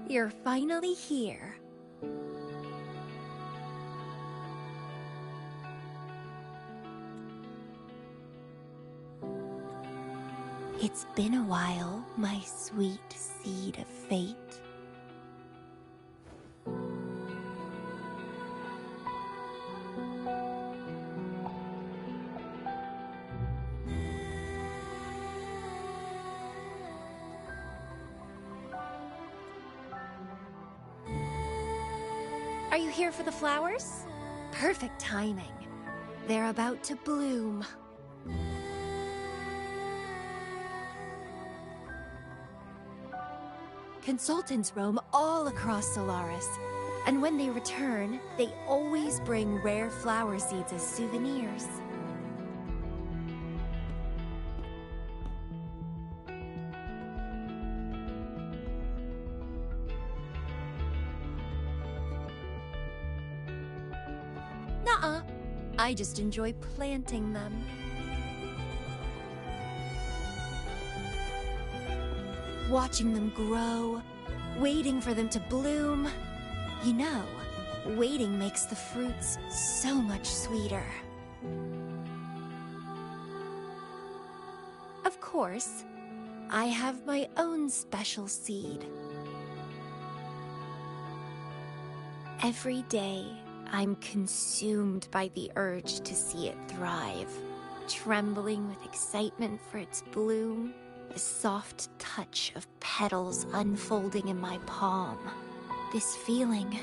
You're finally here. It's been a while, my sweet seed of fate. Are you here for the flowers? Perfect timing. They're about to bloom. Consultants roam all across Solaris, and when they return, they always bring rare flower seeds as souvenirs. Nuh-uh. I just enjoy planting them. Watching them grow, waiting for them to bloom. You know, waiting makes the fruits so much sweeter. Of course, I have my own special seed. Every day, I'm consumed by the urge to see it thrive, trembling with excitement for its bloom. The soft touch of petals unfolding in my palm. This feeling,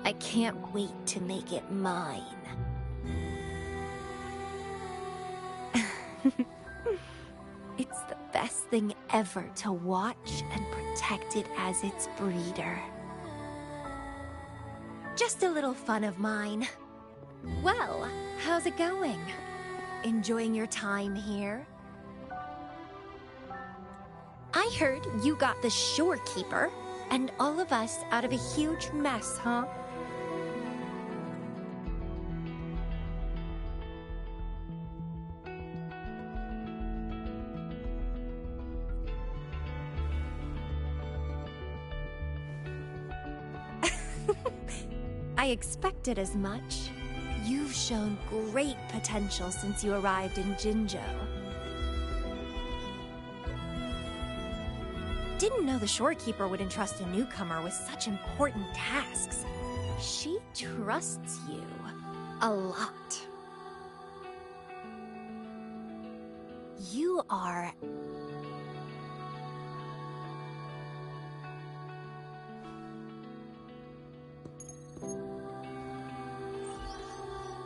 I can't wait to make it mine. It's the best thing ever to watch and protect it as its breeder. Just a little fun of mine. Well, how's it going? Enjoying your time here? I heard you got the shorekeeper and all of us out of a huge mess, huh? I expected as much. You've shown great potential since you arrived in Jinzhou. Didn't know the shorekeeper would entrust a newcomer with such important tasks. She trusts you a lot. You are...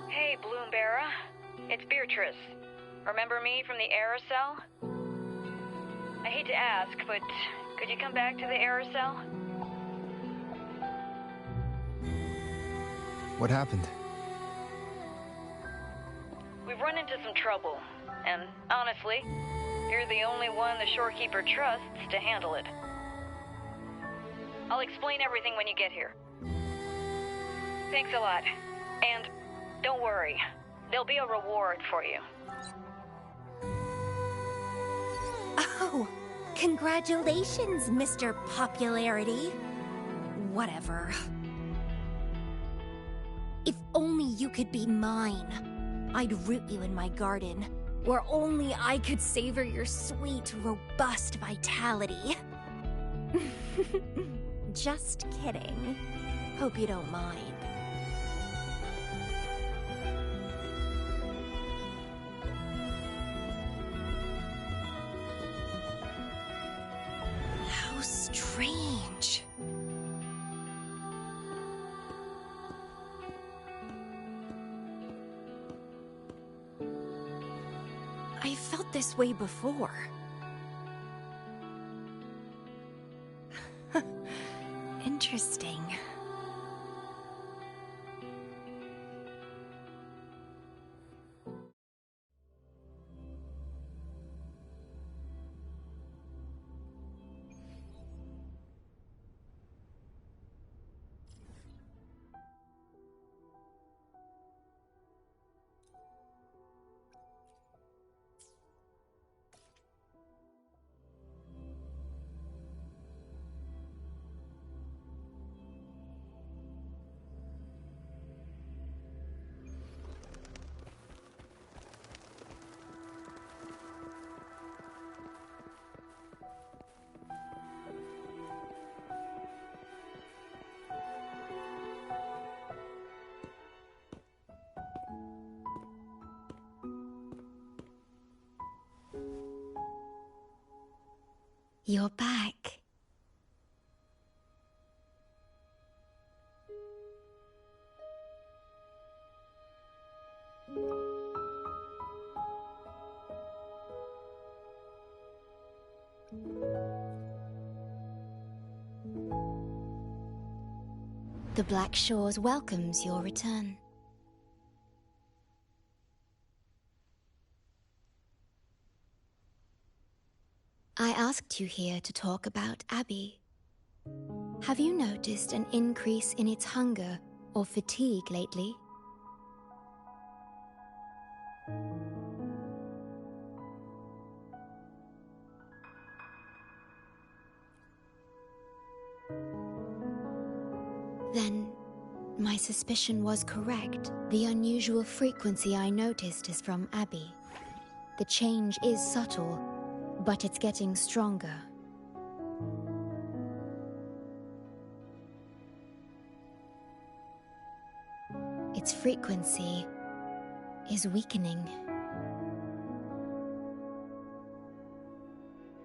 Hey, Bloomberra. It's Beatrice. Remember me from the aerosol? I hate to ask, but could you come back to the aerosol? What happened? We've run into some trouble, and honestly, you're the only one the shorekeeper trusts to handle it. I'll explain everything when you get here. Thanks a lot. And don't worry, there'll be a reward for you. Oh, congratulations, Mr. Popularity. Whatever. If only you could be mine. I'd root you in my garden, where only I could savor your sweet, robust vitality. Just kidding. Hope you don't mind. How strange. I felt this way before. Interesting. You're back. The Black Shores welcomes your return. I asked you here to talk about Abby. Have you noticed an increase in its hunger or fatigue lately? Then, my suspicion was correct. The unusual frequency I noticed is from Abby. The change is subtle, but it's getting stronger. Its frequency is weakening.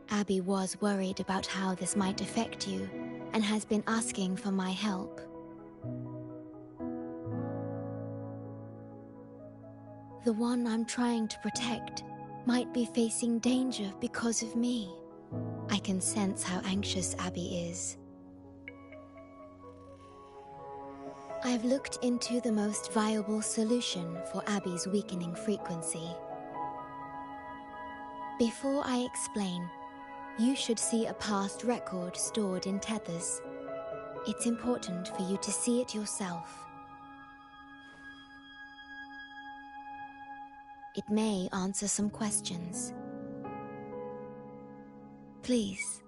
Abby was worried about how this might affect you and has been asking for my help. The one I'm trying to protect might be facing danger because of me. I can sense how anxious Abby is. I've looked into the most viable solution for Abby's weakening frequency. Before I explain, you should see a past record stored in tethers. It's important for you to see it yourself. It may answer some questions. Please,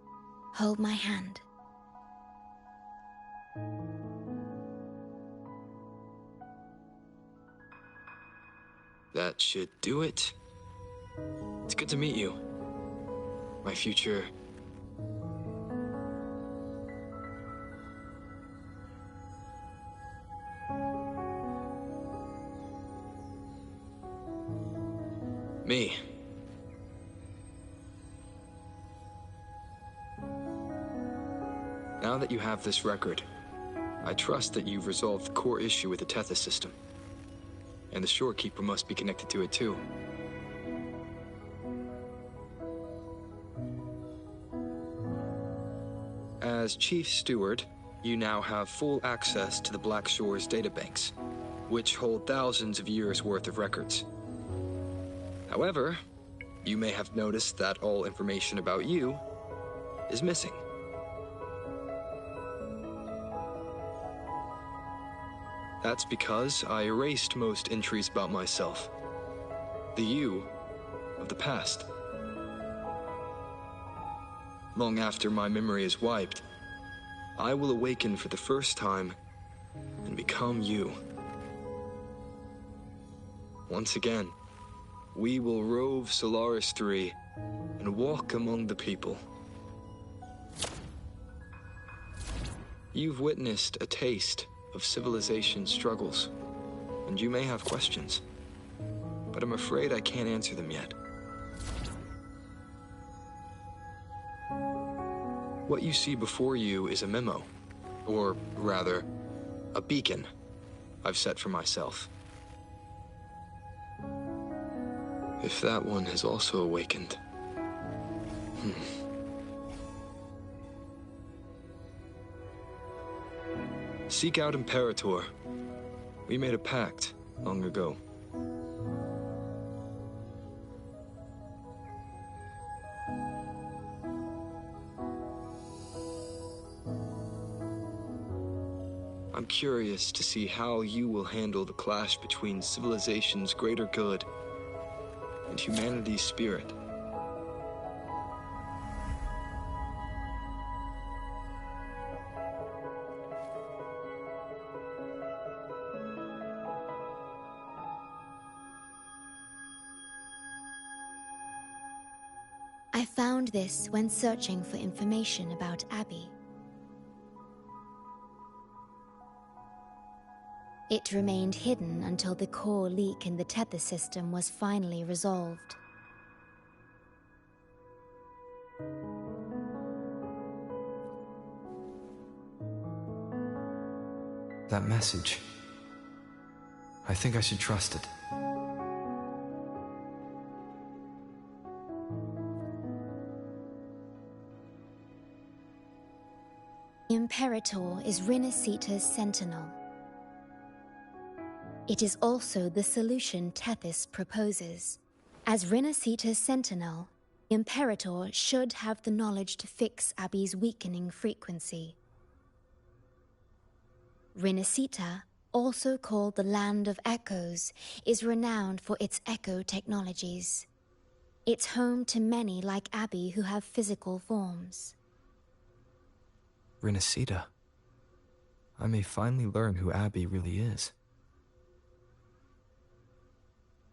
hold my hand. That should do it. It's good to meet you. My future... me. Now that you have this record, I trust that you've resolved the core issue with the Tethys system. And the Shorekeeper must be connected to it too. As Chief Steward, you now have full access to the Black Shore's databanks, which hold thousands of years' worth of records. However, you may have noticed that all information about you is missing. That's because I erased most entries about myself. The you of the past. Long after my memory is wiped, I will awaken for the first time and become you. Once again, we will rove Solaris 3 and walk among the people. You've witnessed a taste of civilization's struggles, and you may have questions, but I'm afraid I can't answer them yet. What you see before you is a memo, or rather, a beacon I've set for myself. If that one has also awakened. Seek out Imperator. We made a pact long ago. I'm curious to see how you will handle the clash between civilization's greater good and humanity's spirit. I found this when searching for information about Abby. It remained hidden until the core leak in the tether system was finally resolved. That message. I think I should trust it. The Imperator is Rinascita's sentinel. It is also the solution Tethys proposes. As Rinascita's sentinel, the Imperator should have the knowledge to fix Abby's weakening frequency. Rinascita, also called the Land of Echoes, is renowned for its echo technologies. It's home to many like Abby who have physical forms. Rinascita. I may finally learn who Abby really is.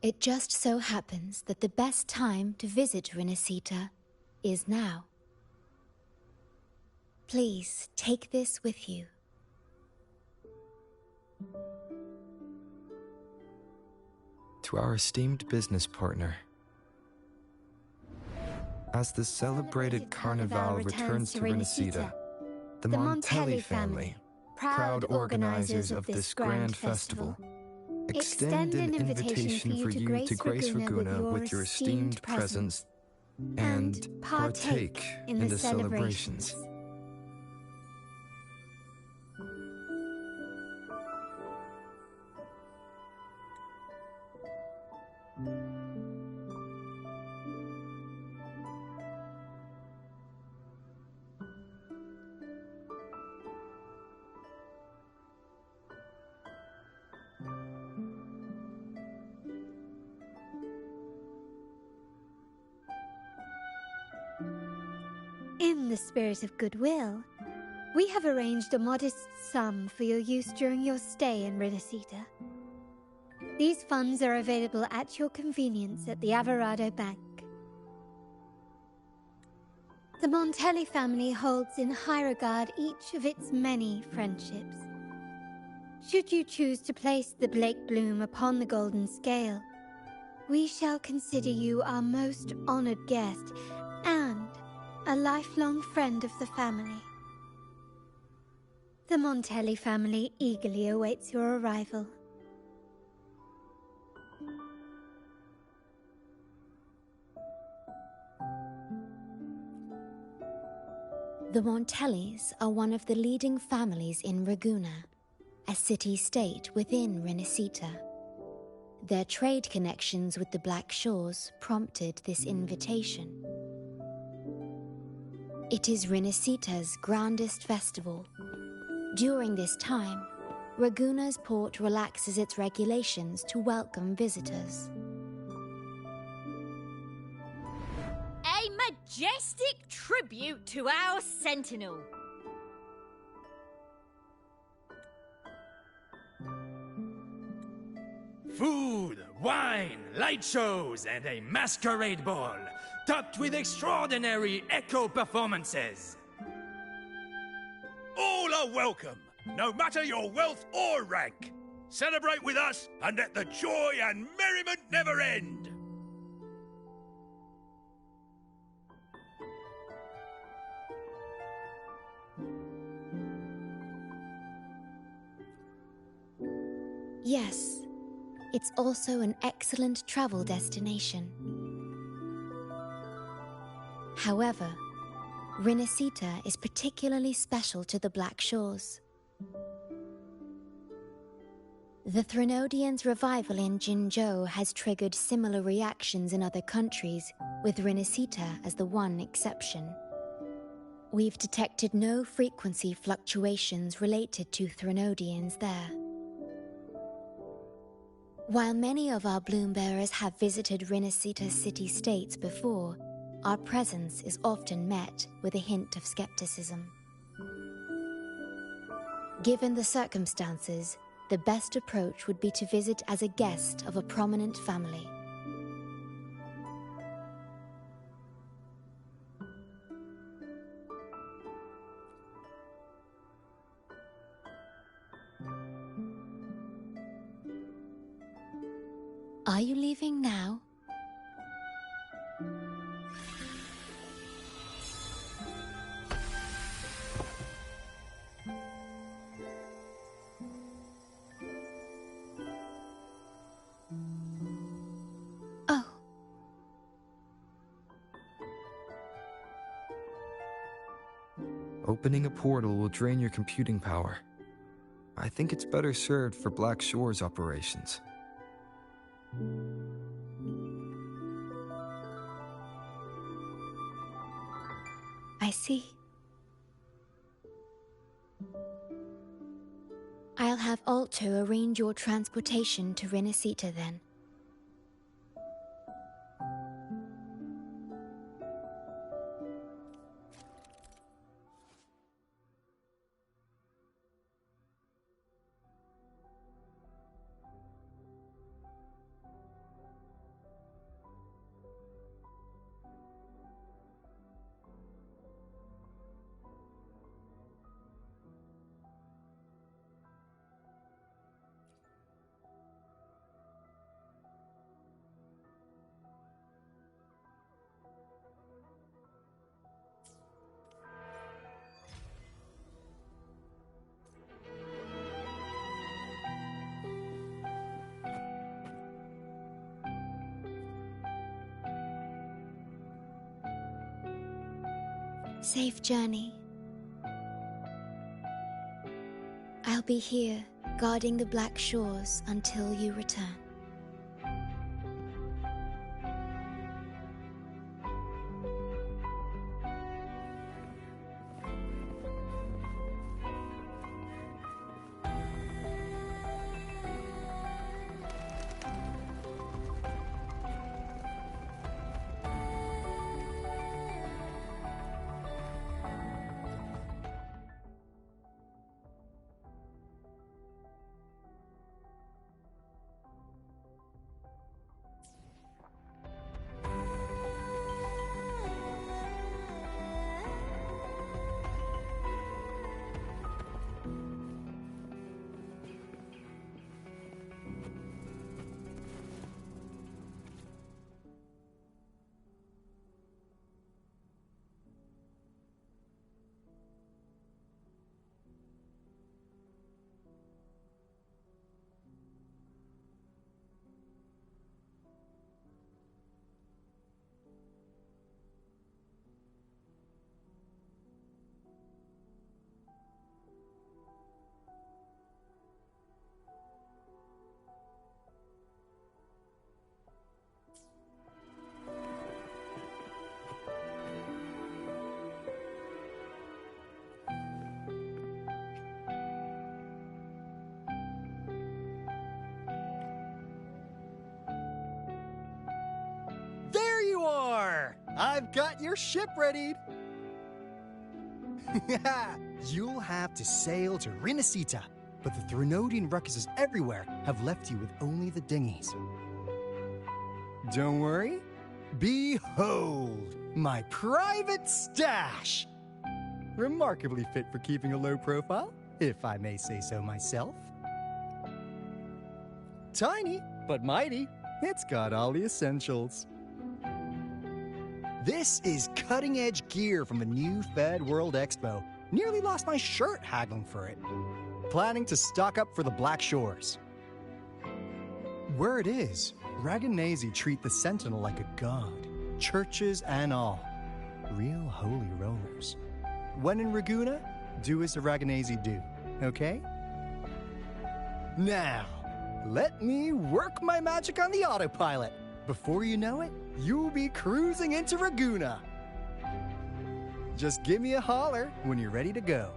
It just so happens that the best time to visit Rinascita is now. Please take this with you. To our esteemed business partner. As the celebrated Carnival returns to Rinascita, the Montelli family, proud organizers of this grand festival, extend an invitation for you to grace Ragunna with your esteemed presence and partake in the celebrations. In the spirit of goodwill, we have arranged a modest sum for your use during your stay in Rinascita. These funds are available at your convenience at the Averado Bank. The Montelli family holds in high regard each of its many friendships. Should you choose to place the Blake Bloom upon the golden scale, we shall consider you our most honored guest and a lifelong friend of the family. The Montelli family eagerly awaits your arrival. The Montellis are one of the leading families in Ragunna, a city-state within Rinascita. Their trade connections with the Black Shores prompted this invitation. It is Rinascita's grandest festival. During this time, Ragunna's port relaxes its regulations to welcome visitors. A majestic tribute to our sentinel. Food, wine, light shows, and a masquerade ball, topped with extraordinary echo performances. All are welcome, no matter your wealth or rank. Celebrate with us and let the joy and merriment never end. Yes, it's also an excellent travel destination. However, Rinascita is particularly special to the Black Shores. The Threnodians' revival in Jinzhou has triggered similar reactions in other countries, with Rinascita as the one exception. We've detected no frequency fluctuations related to Threnodians there. While many of our bloom-bearers have visited Rinascita's city-states before, our presence is often met with a hint of skepticism. Given the circumstances, the best approach would be to visit as a guest of a prominent family. Are you leaving now? Opening a portal will drain your computing power. I think it's better served for Black Shore's operations. I see. I'll have Alto arrange your transportation to Rinascita then. Safe journey. I'll be here, guarding the Black Shores until you return. There you are! I've got your ship readied. You'll have to sail to Rinascita, but the Threnodian ruckuses everywhere have left you with only the dinghies. Don't worry. Behold, my private stash! Remarkably fit for keeping a low profile, if I may say so myself. Tiny, but mighty. It's got all the essentials. This is cutting-edge gear from the new Fed World Expo. Nearly lost my shirt haggling for it. Planning to stock up for the Black Shores. Word is, Raganazi treat the Sentinel like a god. Churches and all. Real holy rollers. When in Raguna, do as the Raganazi do, okay? Now, let me work my magic on the autopilot. Before you know it, you'll be cruising into Raguna. Just give me a holler when you're ready to go.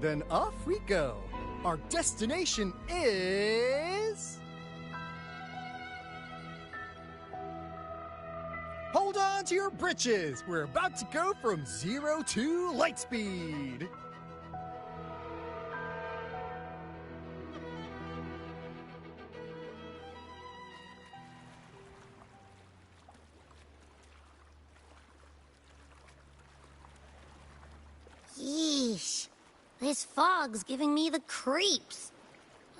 Then off we go. Our destination is... Hold on to your britches. We're about to go from 0 to light speed. Yeesh. This fog's giving me the creeps.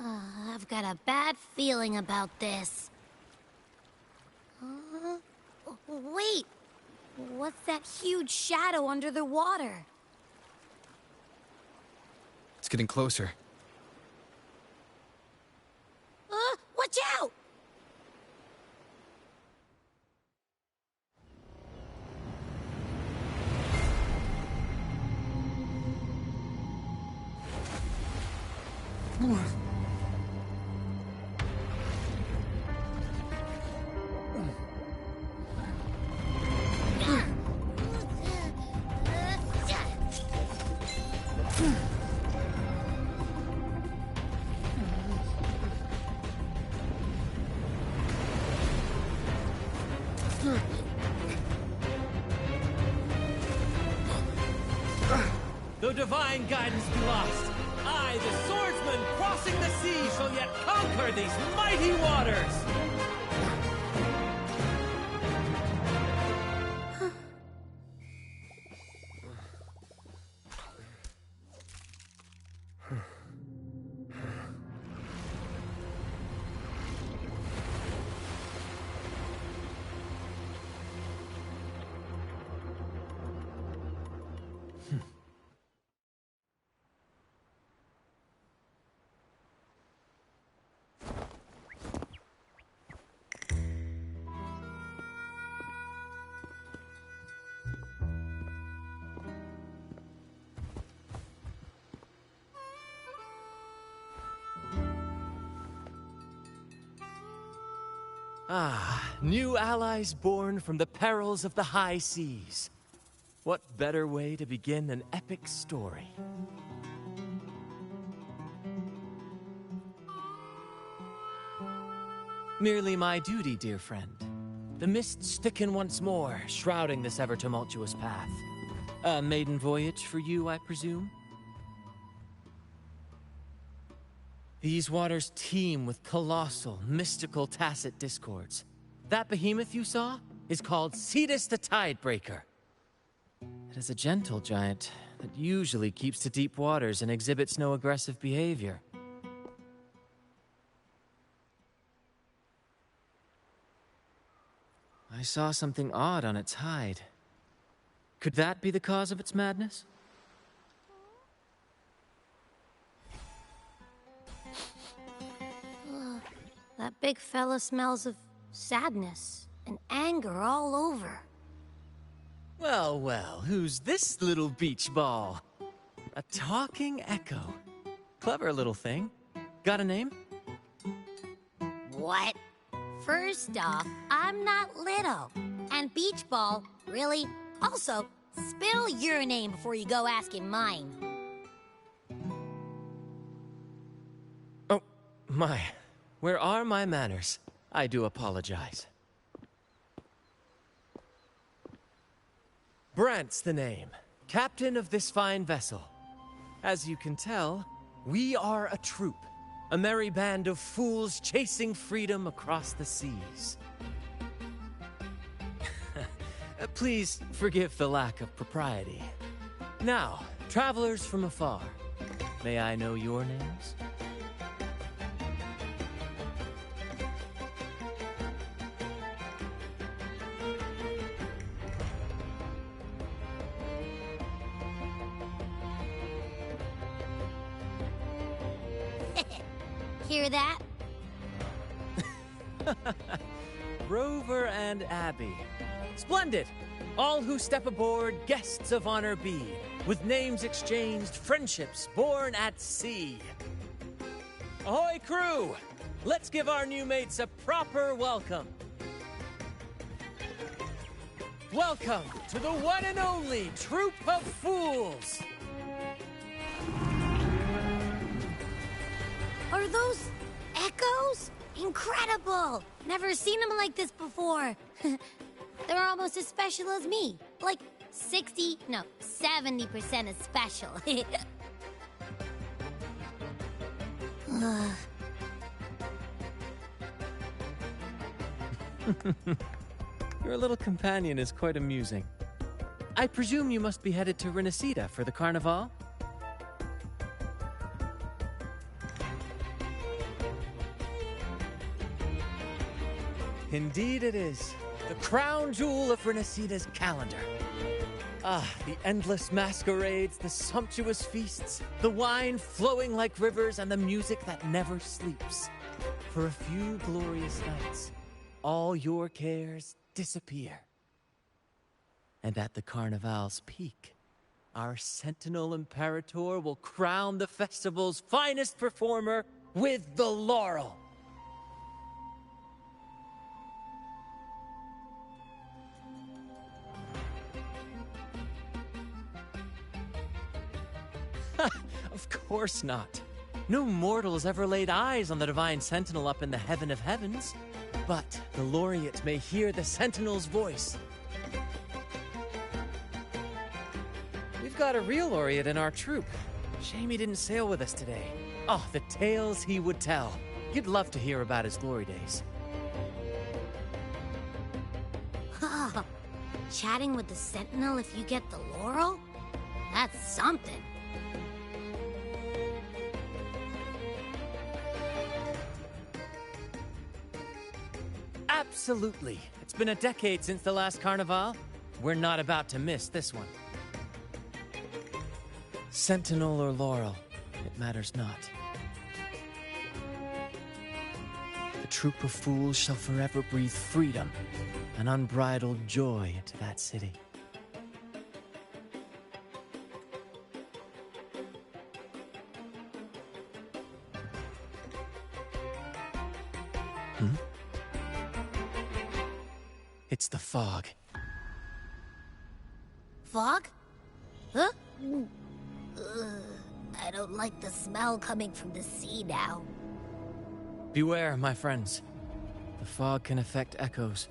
I've got a bad feeling about this. Wait! What's that huge shadow under the water? It's getting closer. Watch out! Though divine guidance be lost, I, the swordsman crossing the sea, shall yet conquer these mighty waters! Ah, new allies born from the perils of the high seas. What better way to begin an epic story? Merely my duty, dear friend. The mists thicken once more, shrouding this ever-tumultuous path. A maiden voyage for you, I presume? These waters teem with colossal, mystical, tacit discords. That behemoth you saw is called Cetus the Tidebreaker. It is a gentle giant that usually keeps to deep waters and exhibits no aggressive behavior. I saw something odd on its hide. Could that be the cause of its madness? That big fella smells of sadness and anger all over. Well, well, who's this little beach ball? A talking echo. Clever little thing. Got a name? What? First off, I'm not little. And Beach Ball, really? Also, spill your name before you go asking mine. Oh, my. Where are my manners? I do apologize. Brant's the name. Captain of this fine vessel. As you can tell, we are a troop. A merry band of fools chasing freedom across the seas. Please forgive the lack of propriety. Now, travelers from afar, may I know your names? Hear that? Rover and Abby. Splendid! All who step aboard, guests of honor be. With names exchanged, friendships born at sea. Ahoy, crew! Let's give our new mates a proper welcome. Welcome to the one and only Troop of Fools! Are those echoes? Incredible! Never seen them like this before. They're almost as special as me. Like 70% as special. Your little companion is quite amusing. I presume you must be headed to Rinascita for the Carnival? Indeed it is. The crown jewel of Rinascita's calendar. Ah, the endless masquerades, the sumptuous feasts, the wine flowing like rivers, and the music that never sleeps. For a few glorious nights, all your cares disappear. And at the Carnival's peak, our Sentinel Imperator will crown the festival's finest performer with the laurel. Of course not. No mortal has ever laid eyes on the Divine Sentinel up in the heaven of heavens. But the laureate may hear the Sentinel's voice. We've got a real laureate in our troop. Shame he didn't sail with us today. Oh, the tales he would tell. You'd love to hear about his glory days. Chatting with the Sentinel if you get the laurel? That's something. Absolutely. It's been a decade since the last Carnival. We're not about to miss this one. Sentinel or laurel, it matters not. The troop of fools shall forever breathe freedom and unbridled joy into that city. It's the fog. Fog? Huh? I don't like the smell coming from the sea now. Beware, my friends. The fog can affect echoes.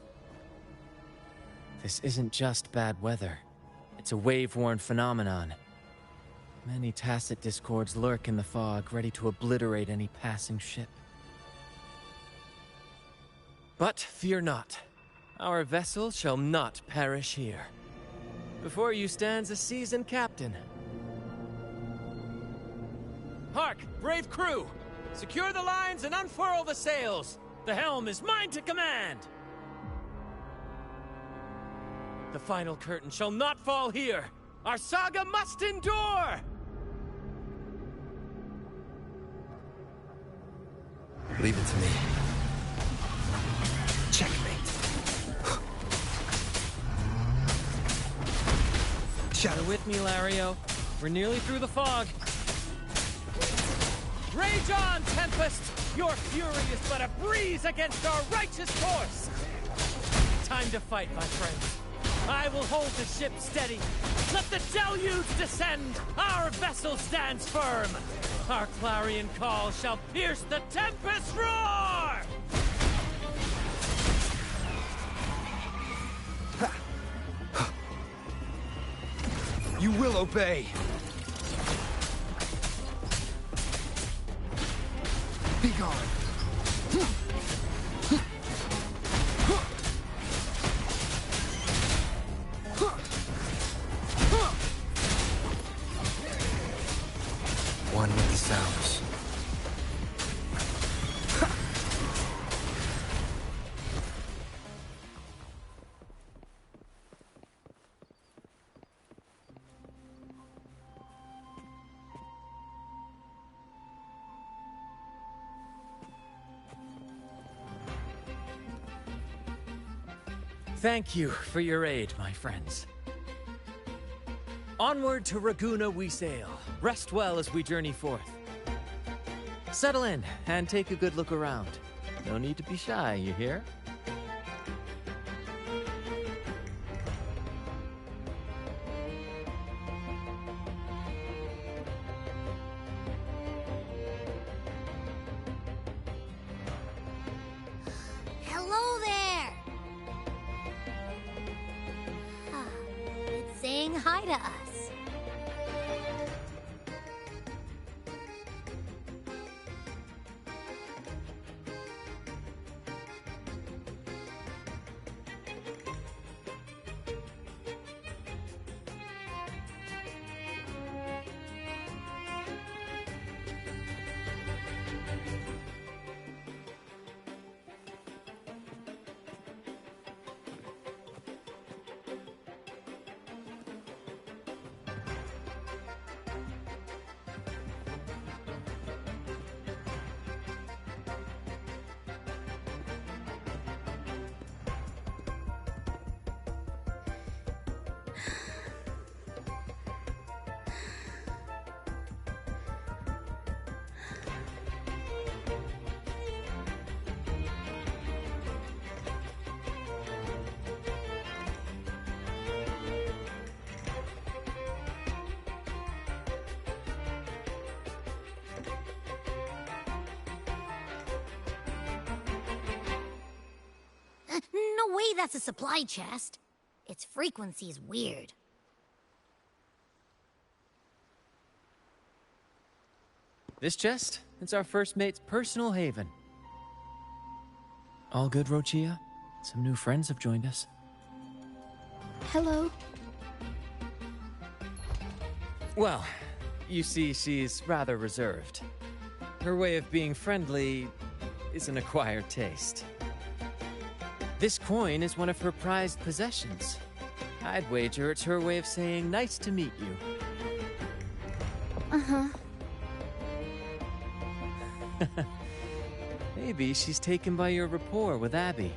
This isn't just bad weather. It's a wave-worn phenomenon. Many tacit discords lurk in the fog, ready to obliterate any passing ship. But fear not. Our vessel shall not perish here. Before you stands a seasoned captain. Hark, brave crew! Secure the lines and unfurl the sails! The helm is mine to command! The final curtain shall not fall here! Our saga must endure! Leave it to me. Checkmate. Shadow with me, Lario. We're nearly through the fog. Rage on, Tempest! Your fury is but a breeze against our righteous course! Time to fight, my friends. I will hold the ship steady. Let the deluge descend! Our vessel stands firm! Our clarion call shall pierce the tempest roar! You will obey! Be gone! One with the sounds. Thank you for your aid, my friends. Onward to Ragusa we sail. Rest well as we journey forth. Settle in and take a good look around. No need to be shy, you hear? Hello there! It's saying hi to us. that's a supply chest. Its frequency's weird. This chest? It's our first mate's personal haven. All good, Rochia? Some new friends have joined us. Hello. Well, you see, she's rather reserved. Her way of being friendly is an acquired taste. This coin is one of her prized possessions. I'd wager it's her way of saying nice to meet you. Uh-huh. Maybe she's taken by your rapport with Abby.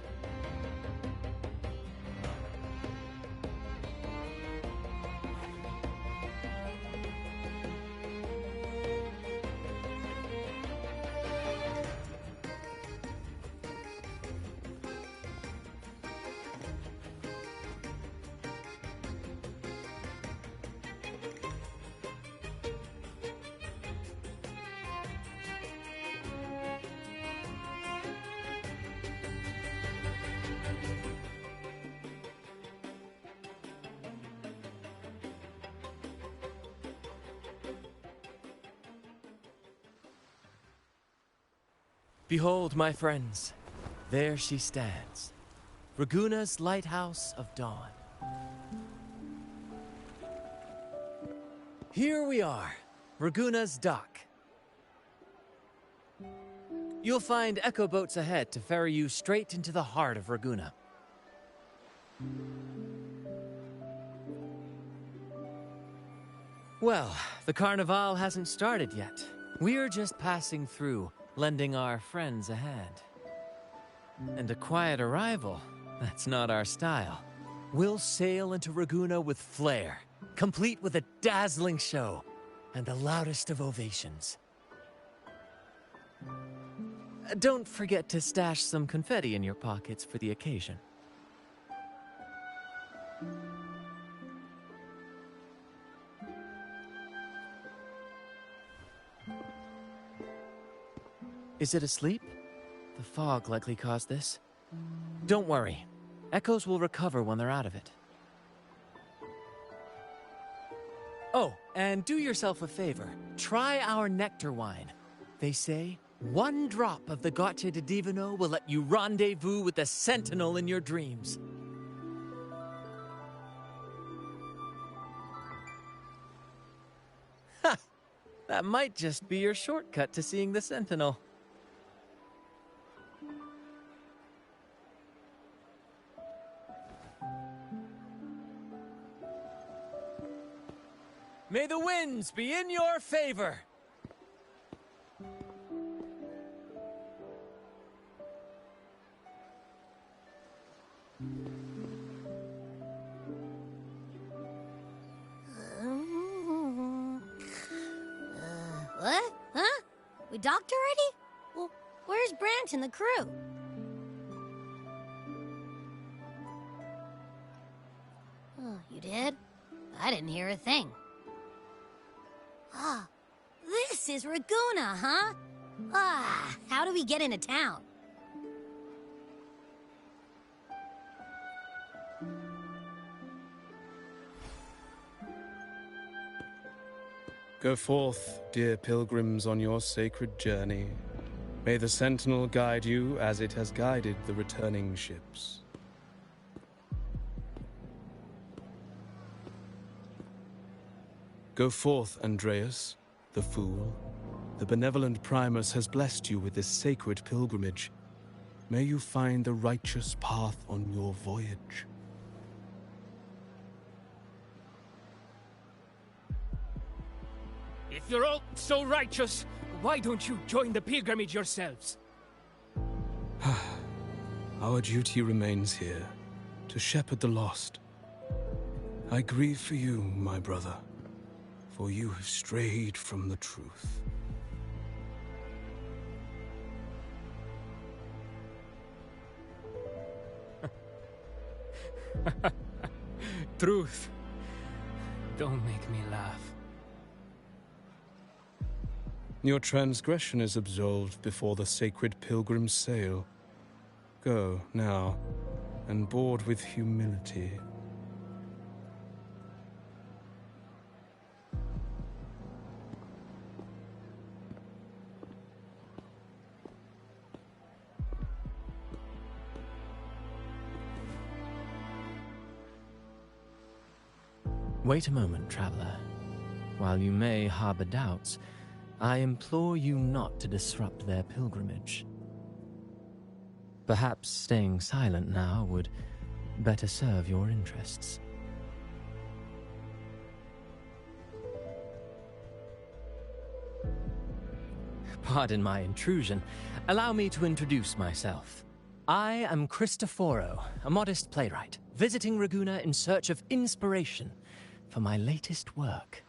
Behold, my friends, there she stands, Raguna's lighthouse of dawn. Here we are, Raguna's dock. You'll find echo boats ahead to ferry you straight into the heart of Raguna. Well, the Carnival hasn't started yet. We're just passing through, lending our friends a hand. And a quiet arrival, that's not our style. We'll sail into Raguna with flair, complete with a dazzling show and the loudest of ovations. Don't forget to stash some confetti in your pockets for the occasion. Is it asleep? The fog likely caused this. Don't worry. Echoes will recover when they're out of it. Oh, and do yourself a favor. Try our nectar wine. They say one drop of the Gocce di Divino will let you rendezvous with the Sentinel in your dreams. Ha! That might just be your shortcut to seeing the Sentinel. May the winds be in your favor! What? Huh? We docked already? Well, where's Brant and the crew? Oh, you did? I didn't hear a thing. Ah, this is Raguna, huh? Ah, how do we get into town? Go forth, dear pilgrims, on your sacred journey. May the Sentinel guide you as it has guided the returning ships. Go forth, Andreas, the fool. The benevolent Primus has blessed you with this sacred pilgrimage. May you find the righteous path on your voyage. If you're all so righteous, why don't you join the pilgrimage yourselves? Our duty remains here, to shepherd the lost. I grieve for you, my brother, for you have strayed from the truth. Truth. Don't make me laugh. Your transgression is absolved before the sacred pilgrims sail. Go, now, and bored with humility. Wait a moment, traveler. While you may harbor doubts, I implore you not to disrupt their pilgrimage. Perhaps staying silent now would better serve your interests. Pardon my intrusion. Allow me to introduce myself. I am Cristoforo, a modest playwright, visiting Raguena in search of inspiration for my latest work.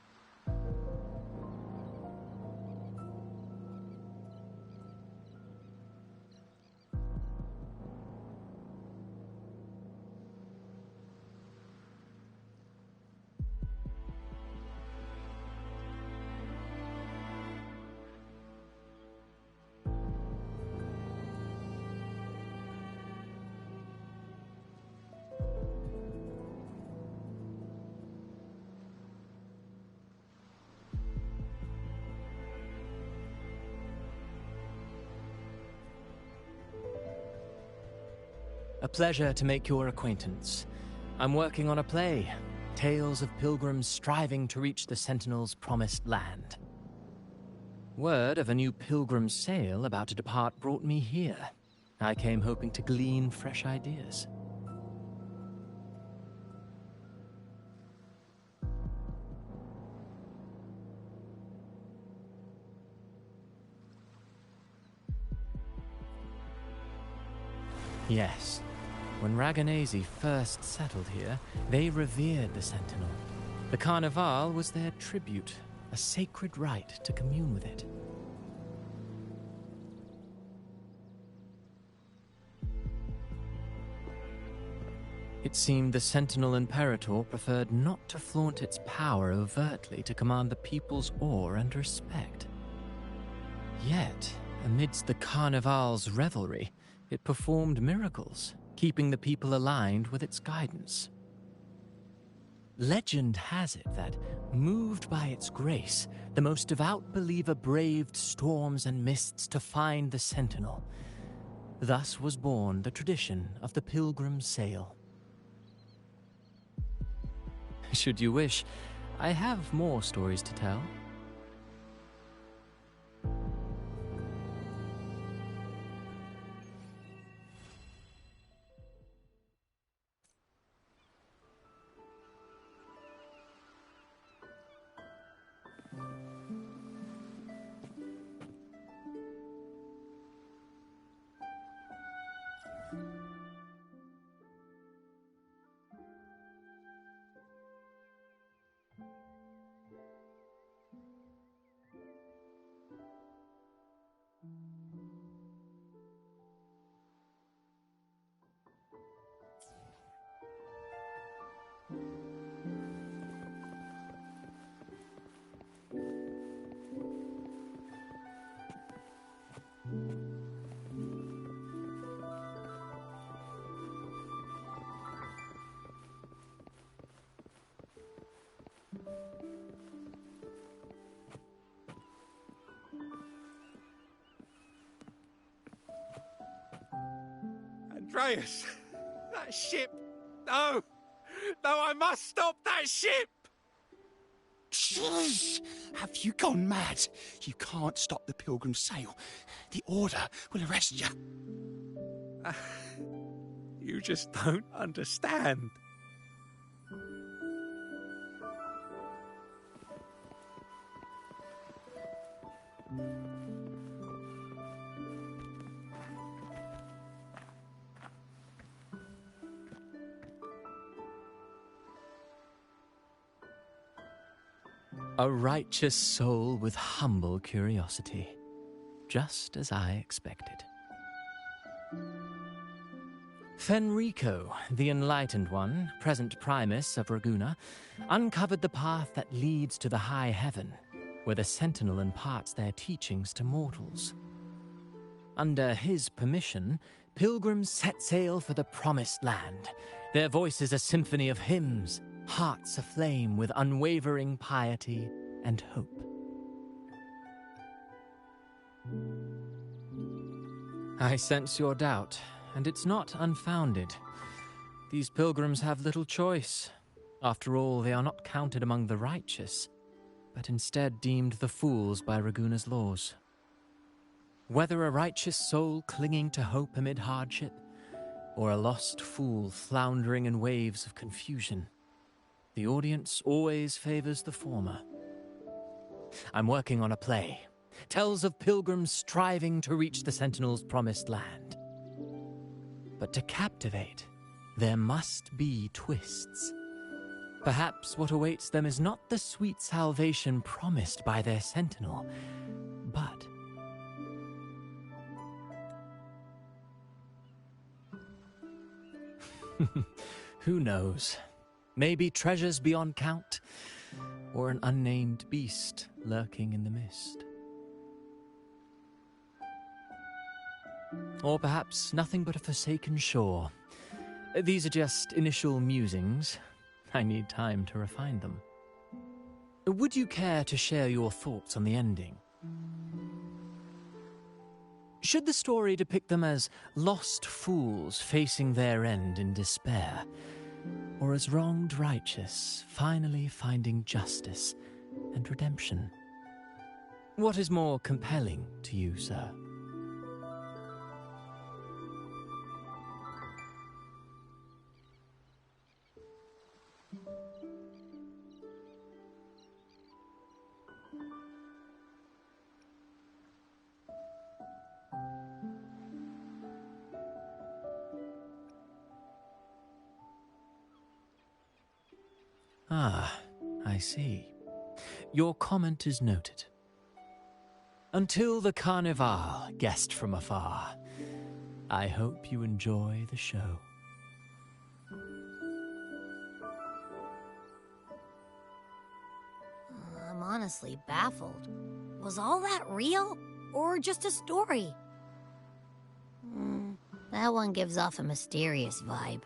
A pleasure to make your acquaintance. I'm working on a play, tales of pilgrims striving to reach the Sentinel's promised land. Word of a new pilgrim sail about to depart brought me here. I came hoping to glean fresh ideas. Yes. When Raganazi first settled here, they revered the Sentinel. The Carnival was their tribute, a sacred right to commune with it. It seemed the Sentinel Imperator preferred not to flaunt its power overtly to command the people's awe and respect. Yet, amidst the Carnival's revelry, it performed miracles, keeping the people aligned with its guidance. Legend has it that, moved by its grace, the most devout believer braved storms and mists to find the Sentinel. Thus was born the tradition of the pilgrim sail. Should you wish, I have more stories to tell. Andreas! That ship! No! No, I must stop that ship! Shh! Have you gone mad? You can't stop the pilgrim sail. The Order will arrest you. You just don't understand. A righteous soul with humble curiosity, just as I expected. Fenrico, the Enlightened One, present Primus of Raguena, uncovered the path that leads to the high heaven, where the Sentinel imparts their teachings to mortals. Under his permission, Pilgrims set sail for the promised land, their voices a symphony of hymns, hearts aflame with unwavering piety and hope. I sense your doubt, and it's not unfounded. These pilgrims have little choice. After all, they are not counted among the righteous, but instead deemed the fools by Raguna's laws. Whether a righteous soul clinging to hope amid hardship, or a lost fool floundering in waves of confusion, the audience always favors the former. I'm working on a play. Tells of pilgrims striving to reach the Sentinel's promised land. But to captivate, there must be twists. Perhaps what awaits them is not the sweet salvation promised by their Sentinel, but... Who knows? Maybe treasures beyond count, or an unnamed beast lurking in the mist. Or perhaps nothing but a forsaken shore. These are just initial musings. I need time to refine them. Would you care to share your thoughts on the ending? Should the story depict them as lost fools facing their end in despair, or as wronged righteous finally finding justice and redemption? What is more compelling to you, sir? Ah, I see. Your comment is noted. Until the Carnival, guest from afar, I hope you enjoy the show. I'm honestly baffled. Was all that real, or just a story? That one gives off a mysterious vibe.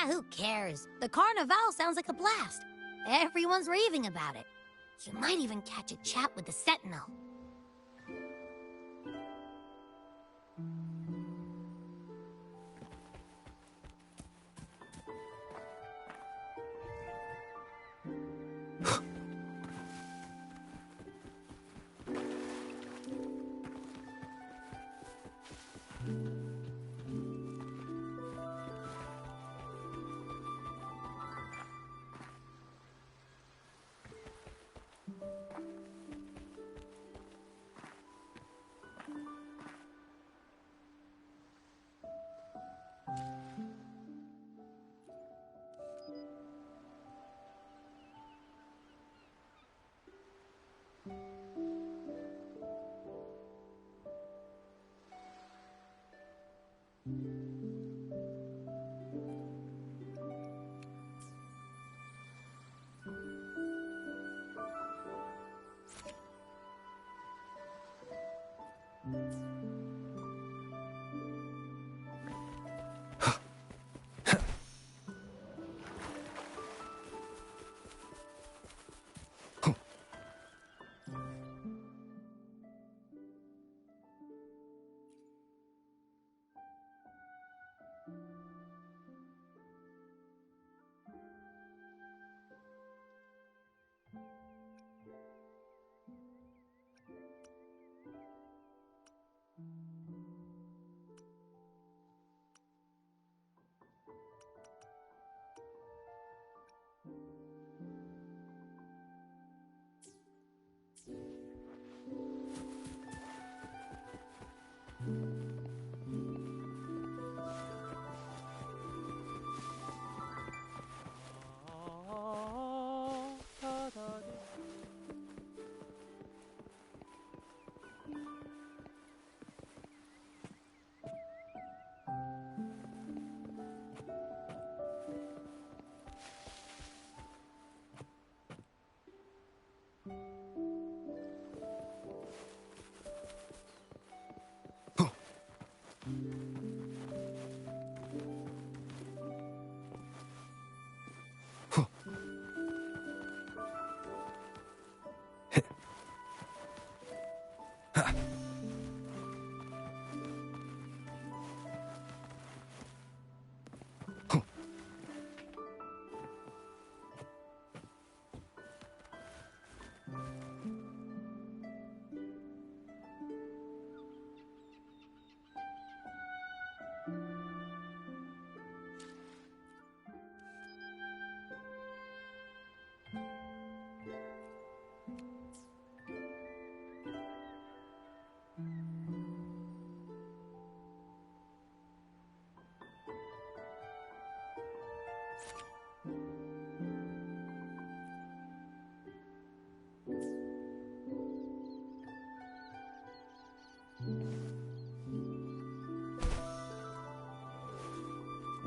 Who cares? The Carnival sounds like a blast. Everyone's raving about it. You might even catch a chat with the Sentinel.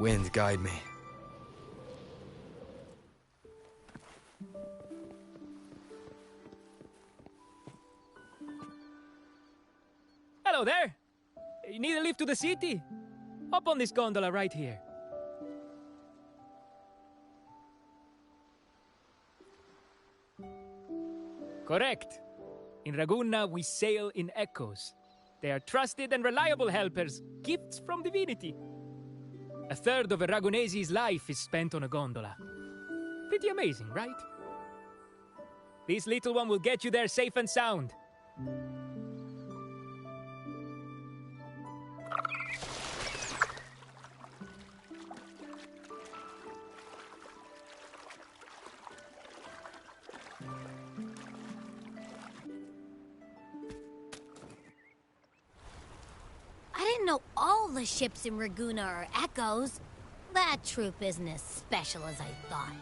Wind, guide me. Hello there! You need a lift to the city? Hop on this gondola right here. Correct. In Ragunna, we sail in echoes. They are trusted and reliable helpers, gifts from divinity. A third of a Ragunese's life is spent on a gondola. Pretty amazing, right? This little one will get you there safe and sound. I didn't know all the ships in Ragunna are echoes. That troop isn't as special as I thought.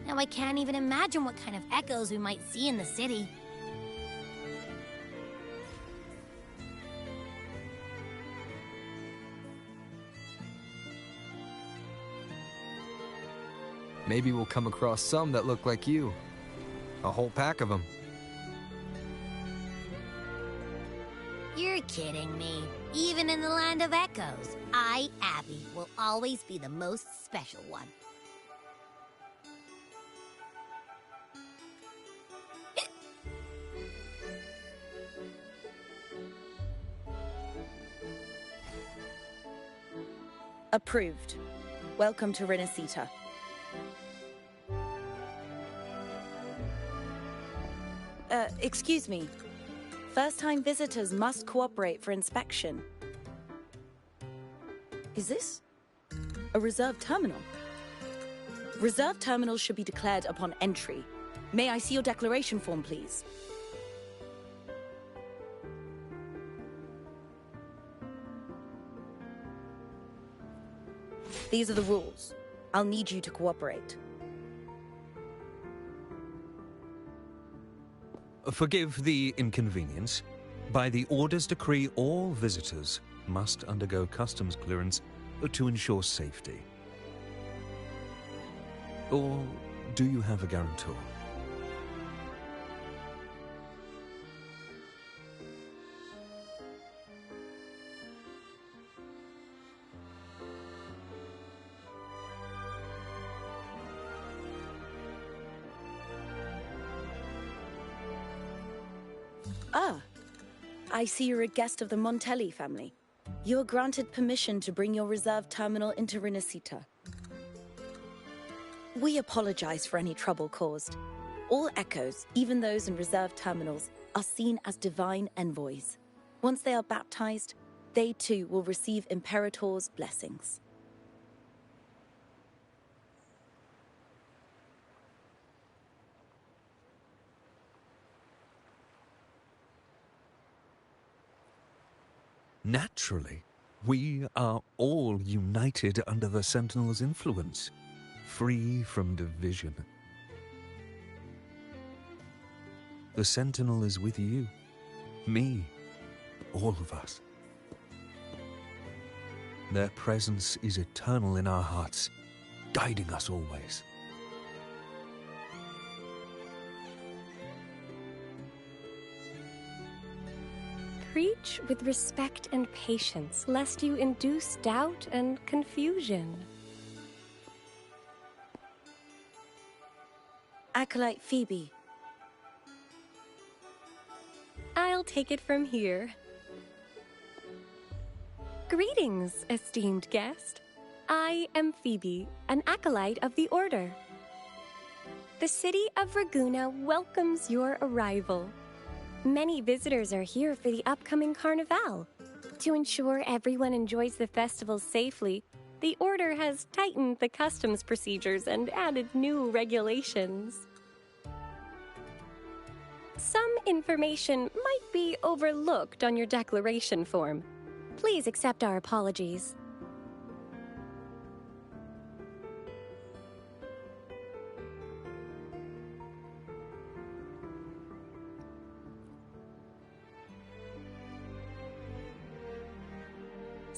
Now I can't even imagine what kind of echoes we might see in the city. Maybe we'll come across some that look like you. A whole pack of them. You're kidding me. Even in the land of echoes, I, Abby, will always be the most special one. Approved. Welcome to Rinascita. Excuse me. First-time visitors must cooperate for inspection. Is this a reserved terminal? Reserved terminals should be declared upon entry. May I see your declaration form, please? These are the rules. I'll need you to cooperate. Forgive the inconvenience. By the Order's decree, all visitors must undergo customs clearance to ensure safety. Or do you have a guarantor? Ah, I see you're a guest of the Montelli family. You are granted permission to bring your reserve terminal into Rinascita. We apologize for any trouble caused. All echoes, even those in reserve terminals, are seen as divine envoys. Once they are baptized, they too will receive Imperator's blessings. Naturally, we are all united under the Sentinel's influence, free from division. The Sentinel is with you, me, all of us. Their presence is eternal in our hearts, guiding us always. Preach with respect and patience, lest you induce doubt and confusion. Acolyte Phoebe. I'll take it from here. Greetings, esteemed guest. I am Phoebe, an acolyte of the Order. The city of Ragunna welcomes your arrival. Many visitors are here for the upcoming Carnival. To ensure everyone enjoys the festival safely, the Order has tightened the customs procedures and added new regulations. Some information might be overlooked on your declaration form. Please accept our apologies.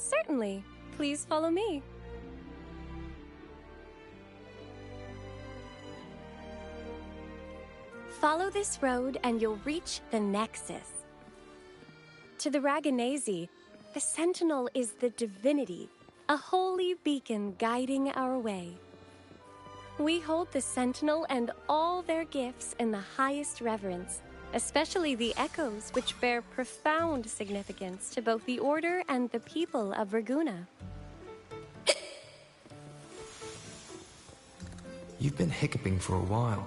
Certainly. Please follow me. Follow this road and you'll reach the Nexus. To the Raganesi, the Sentinel is the divinity, a holy beacon guiding our way. We hold the Sentinel and all their gifts in the highest reverence, especially the echoes, which bear profound significance to both the Order and the people of Raguna. You've been hiccuping for a while.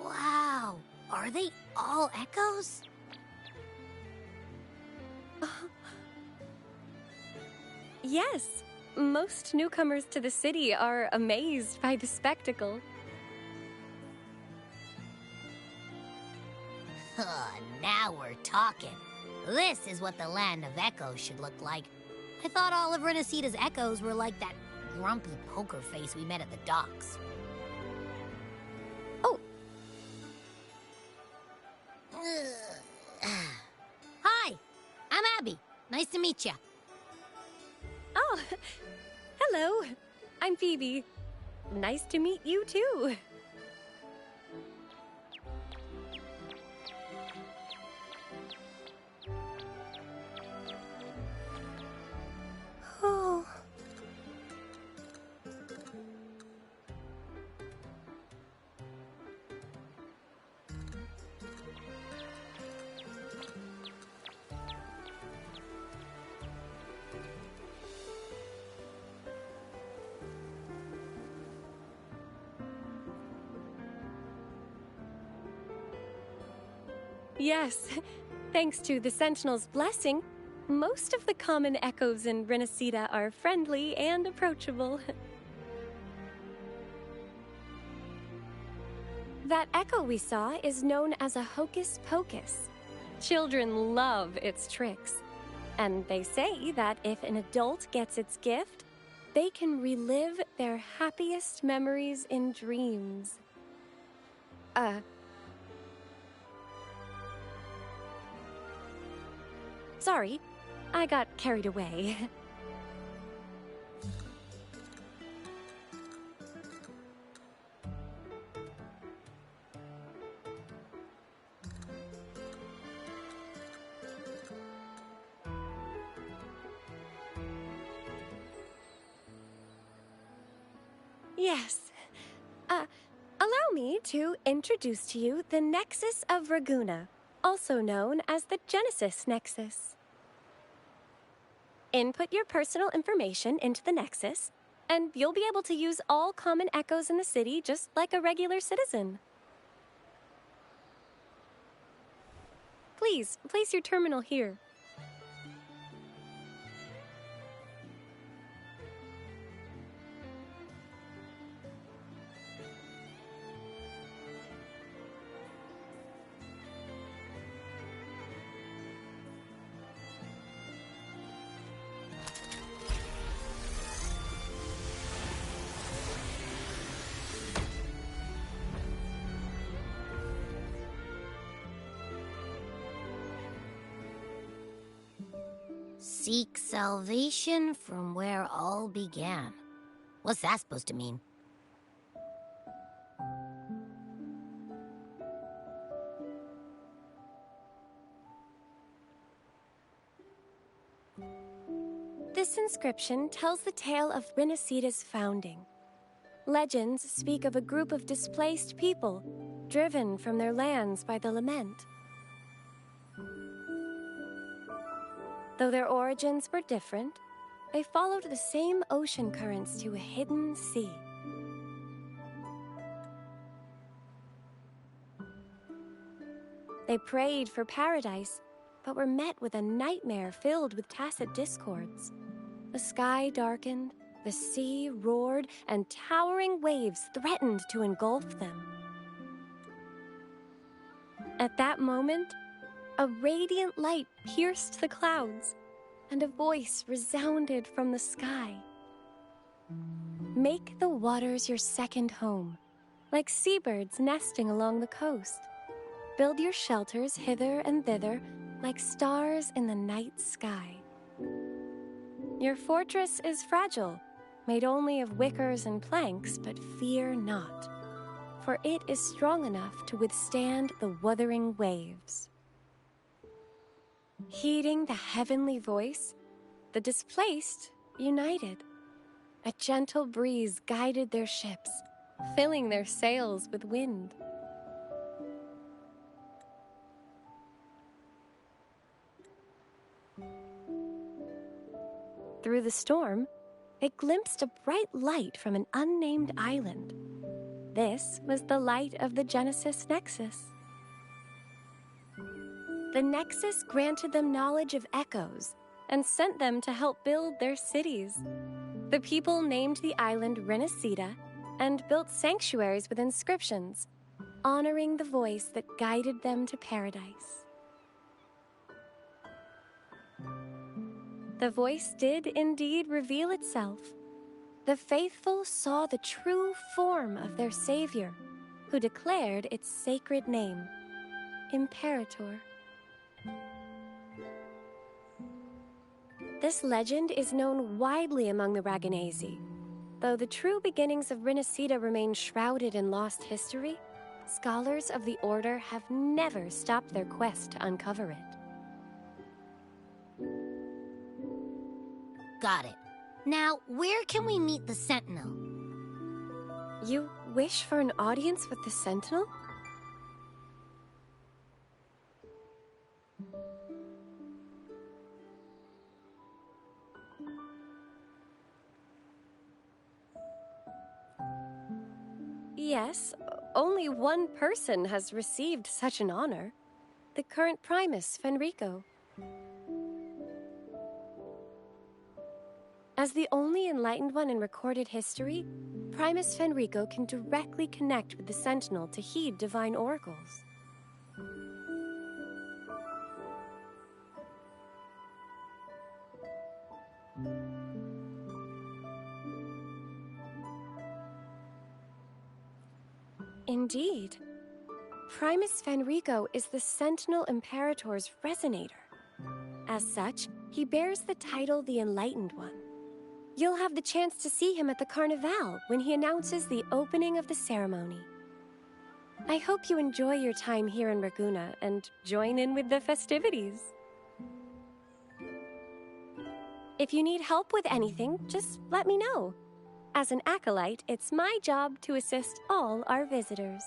Wow, are they all echoes? Yes, most newcomers to the city are amazed by the spectacle. Now we're talking. This is what the land of echoes should look like. I thought all of Rinascita's echoes were like that grumpy poker face we met at the docks. Oh. Hi, I'm Abby. Nice to meet you. Oh, hello. I'm Phoebe. Nice to meet you too. Oh. Yes, thanks to the Sentinel's blessing, most of the common echoes in Rinascita are friendly and approachable. That echo we saw is known as a hocus pocus. Children love its tricks, and they say that if an adult gets its gift, they can relive their happiest memories in dreams. Sorry, I got carried away. Yes. Allow me to introduce to you the Nexus of Raguna, also known as the Genesis Nexus. Input your personal information into the Nexus, and you'll be able to use all common echoes in the city just like a regular citizen. Please, place your terminal here. Seek salvation from where all began. What's that supposed to mean? This inscription tells the tale of Rinascita's founding. Legends speak of a group of displaced people, driven from their lands by the lament. Though their origins were different, they followed the same ocean currents to a hidden sea. They prayed for paradise but were met with a nightmare filled with tacit discords. The sky darkened, the sea roared, and towering waves threatened to engulf them. At that moment, a radiant light pierced the clouds, and a voice resounded from the sky. Make the waters your second home, like seabirds nesting along the coast. Build your shelters hither and thither, like stars in the night sky. Your fortress is fragile, made only of wickers and planks, but fear not, for it is strong enough to withstand the wuthering waves. Heeding the heavenly voice, the displaced united. A gentle breeze guided their ships, filling their sails with wind. Through the storm, they glimpsed a bright light from an unnamed island. This was the light of the Genesis Nexus. The Nexus granted them knowledge of echoes and sent them to help build their cities. The people named the island Rinascita and built sanctuaries with inscriptions, honoring the voice that guided them to paradise. The voice did indeed reveal itself. The faithful saw the true form of their savior, who declared its sacred name, Imperator. This legend is known widely among the Raganesi. Though the true beginnings of Rinascita remain shrouded in lost history, scholars of the Order have never stopped their quest to uncover it. Got it. Now, where can we meet the Sentinel? You wish for an audience with the Sentinel? Yes, only one person has received such an honor. The current Primus, Fenrico. As the only enlightened one in recorded history, Primus Fenrico can directly connect with the Sentinel to heed divine oracles. Indeed. Primus Fenrico is the Sentinel Imperator's resonator. As such, he bears the title the Enlightened One. You'll have the chance to see him at the Carnival when he announces the opening of the ceremony. I hope you enjoy your time here in Raguena and join in with the festivities. If you need help with anything, just let me know. As an acolyte, it's my job to assist all our visitors.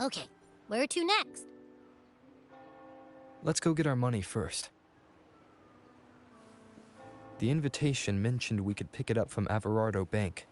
Okay, where to next? Let's go get our money first. The invitation mentioned we could pick it up from Averardo Bank.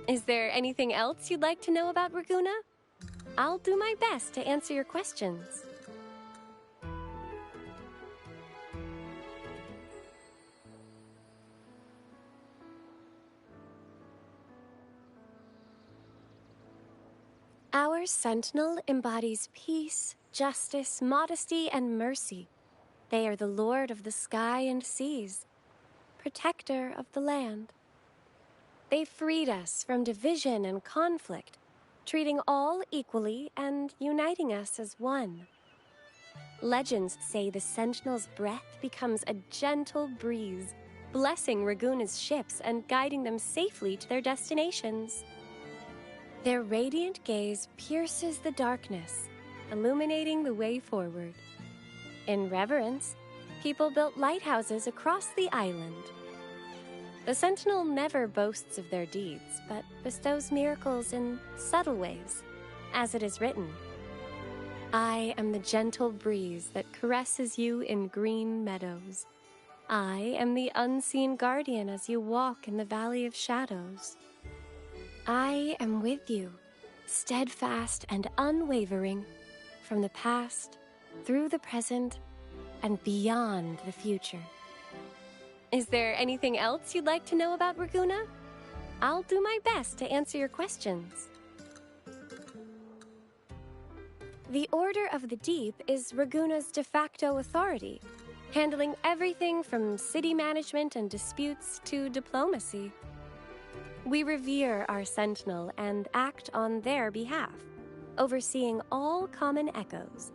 Is there anything else you'd like to know about Raguna? I'll do my best to answer your questions. Our sentinel embodies peace, justice, modesty, and mercy. They are the lord of the sky and seas, protector of the land. They freed us from division and conflict, treating all equally and uniting us as one. Legends say the sentinel's breath becomes a gentle breeze, blessing Raguna's ships and guiding them safely to their destinations. Their radiant gaze pierces the darkness, illuminating the way forward. In reverence, people built lighthouses across the island. The Sentinel never boasts of their deeds, but bestows miracles in subtle ways, as it is written. I am the gentle breeze that caresses you in green meadows. I am the unseen guardian as you walk in the valley of shadows. I am with you, steadfast and unwavering, from the past, through the present, and beyond the future. Is there anything else you'd like to know about Raguna? I'll do my best to answer your questions. The Order of the Deep is Raguna's de facto authority, handling everything from city management and disputes to diplomacy. We revere our sentinel and act on their behalf, overseeing all common echoes.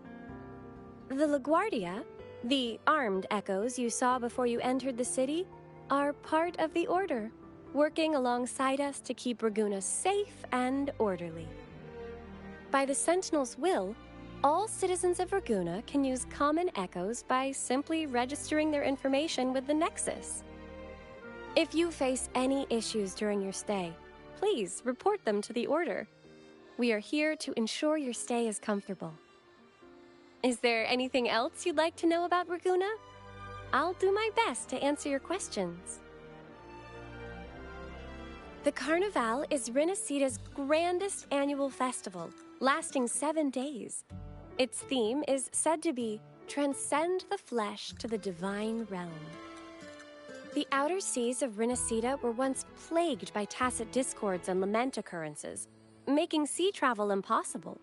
The LaGuardia, the armed echoes you saw before you entered the city, are part of the Order, working alongside us to keep Raguna safe and orderly. By the Sentinel's will, all citizens of Raguna can use common echoes by simply registering their information with the Nexus. If you face any issues during your stay, please report them to the Order. We are here to ensure your stay is comfortable. Is there anything else you'd like to know about Raguna? I'll do my best to answer your questions. The Carnival is Rinascita's grandest annual festival, lasting 7 days. Its theme is said to be Transcend the Flesh to the Divine Realm. The outer seas of Rinascita were once plagued by tacit discords and lament occurrences, making sea travel impossible.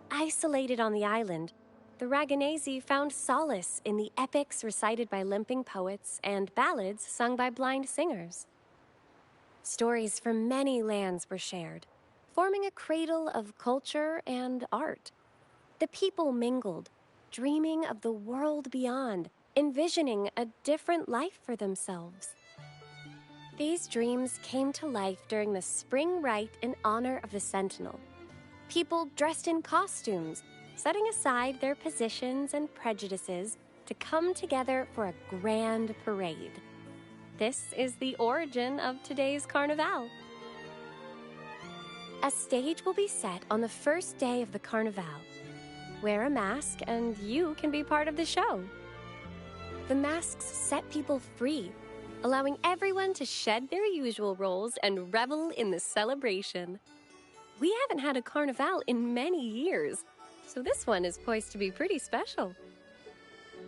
Isolated on the island, the Raganesi found solace in the epics recited by limping poets and ballads sung by blind singers. Stories from many lands were shared, forming a cradle of culture and art. The people mingled, dreaming of the world beyond, envisioning a different life for themselves. These dreams came to life during the spring rite in honor of the Sentinel. People dressed in costumes, setting aside their positions and prejudices to come together for a grand parade. This is the origin of today's Carnival. A stage will be set on the first day of the Carnival. Wear a mask and you can be part of the show. The masks set people free, allowing everyone to shed their usual roles and revel in the celebration. We haven't had a Carnival in many years, so this one is poised to be pretty special.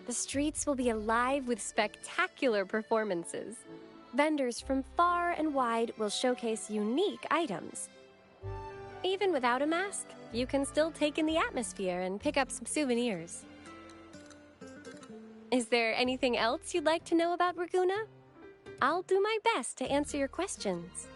The streets will be alive with spectacular performances. Vendors from far and wide will showcase unique items. Even without a mask, you can still take in the atmosphere and pick up some souvenirs. Is there anything else you'd like to know about Raguna? I'll do my best to answer your questions.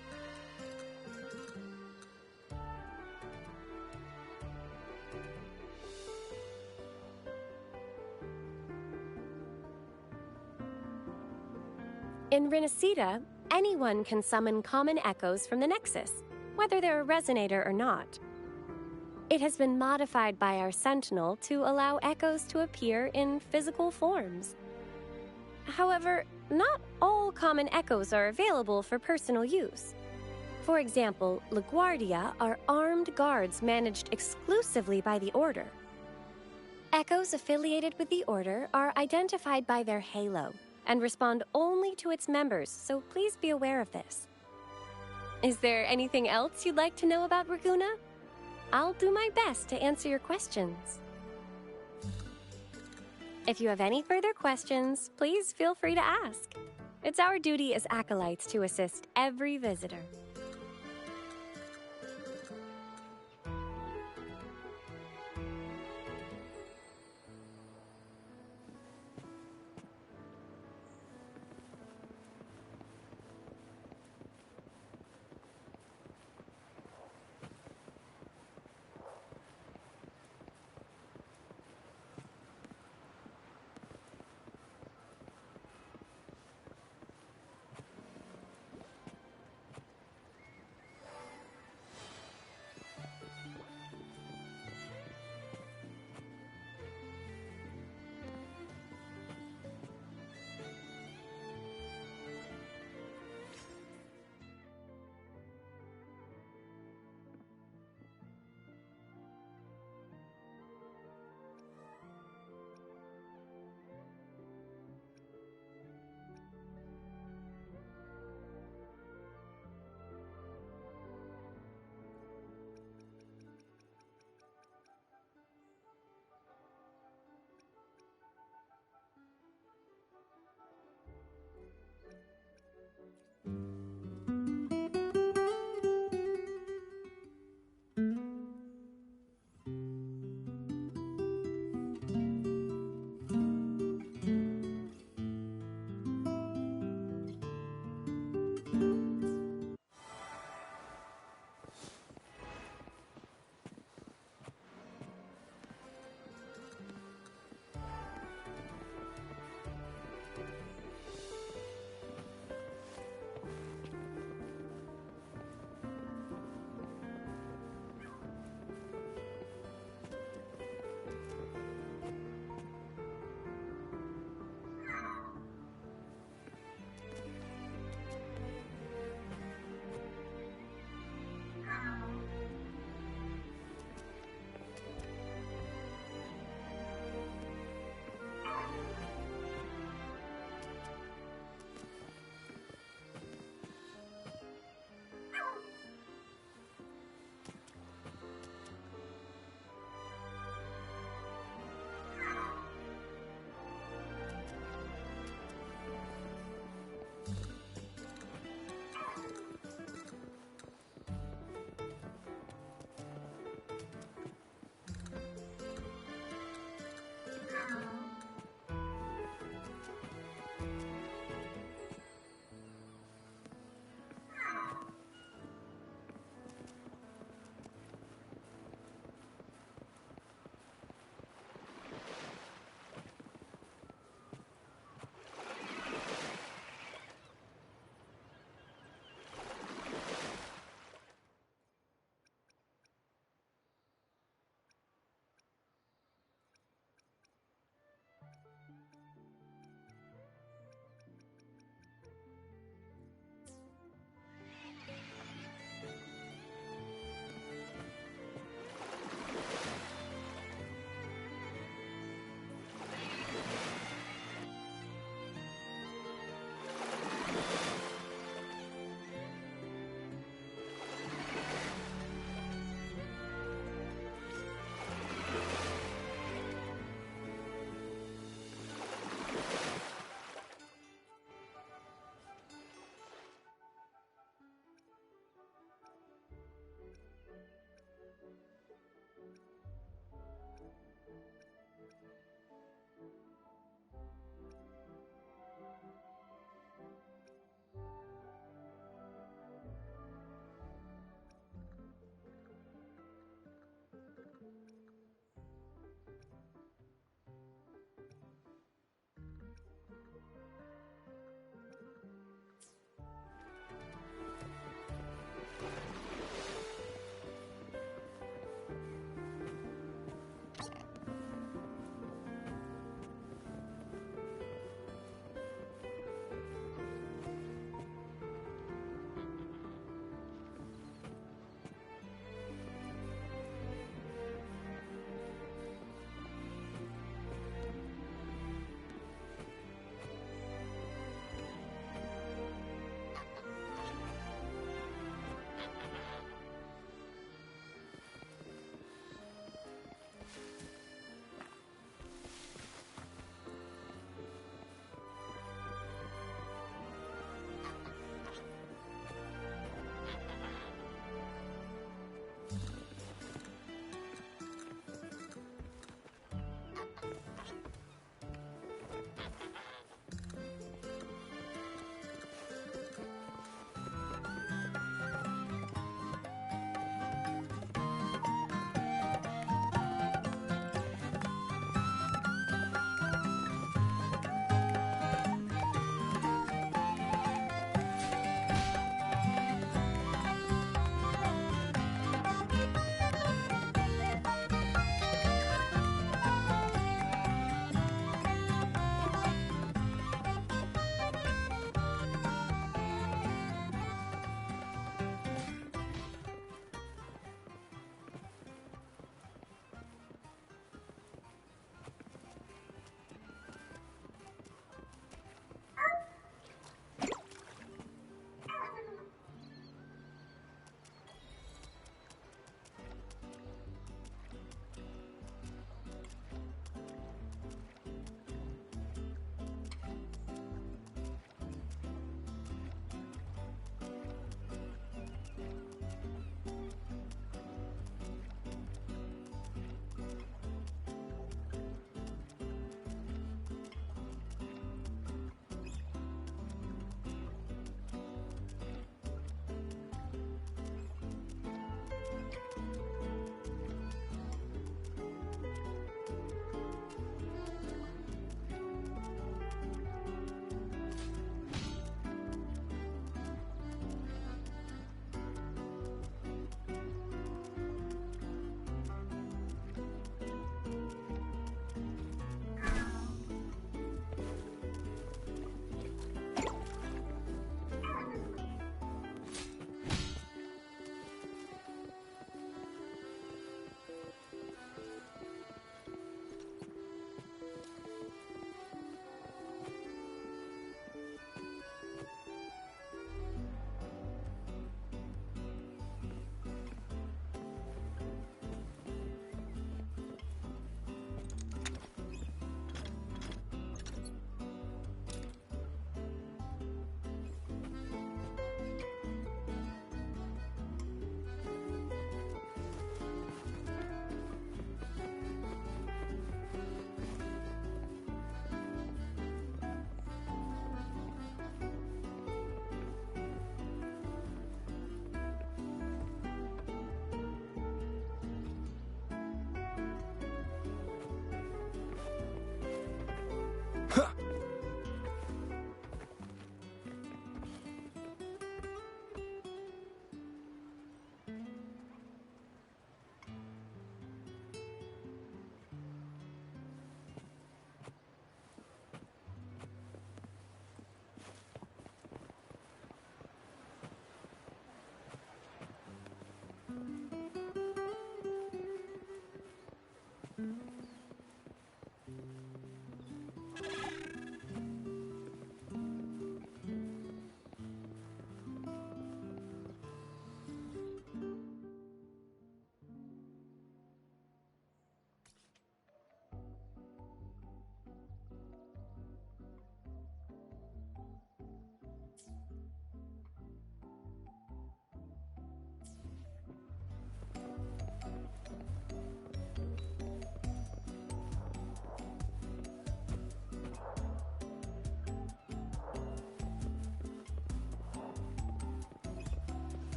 In Rinascita, anyone can summon common echoes from the Nexus, whether they're a resonator or not. It has been modified by our Sentinel to allow echoes to appear in physical forms. However, not all common echoes are available for personal use. For example, LaGuardia are armed guards managed exclusively by the Order. Echoes affiliated with the Order are identified by their halo and respond only to its members, so please be aware of this. Is there anything else you'd like to know about Raguna? I'll do my best to answer your questions. If you have any further questions, please feel free to ask. It's our duty as acolytes to assist every visitor.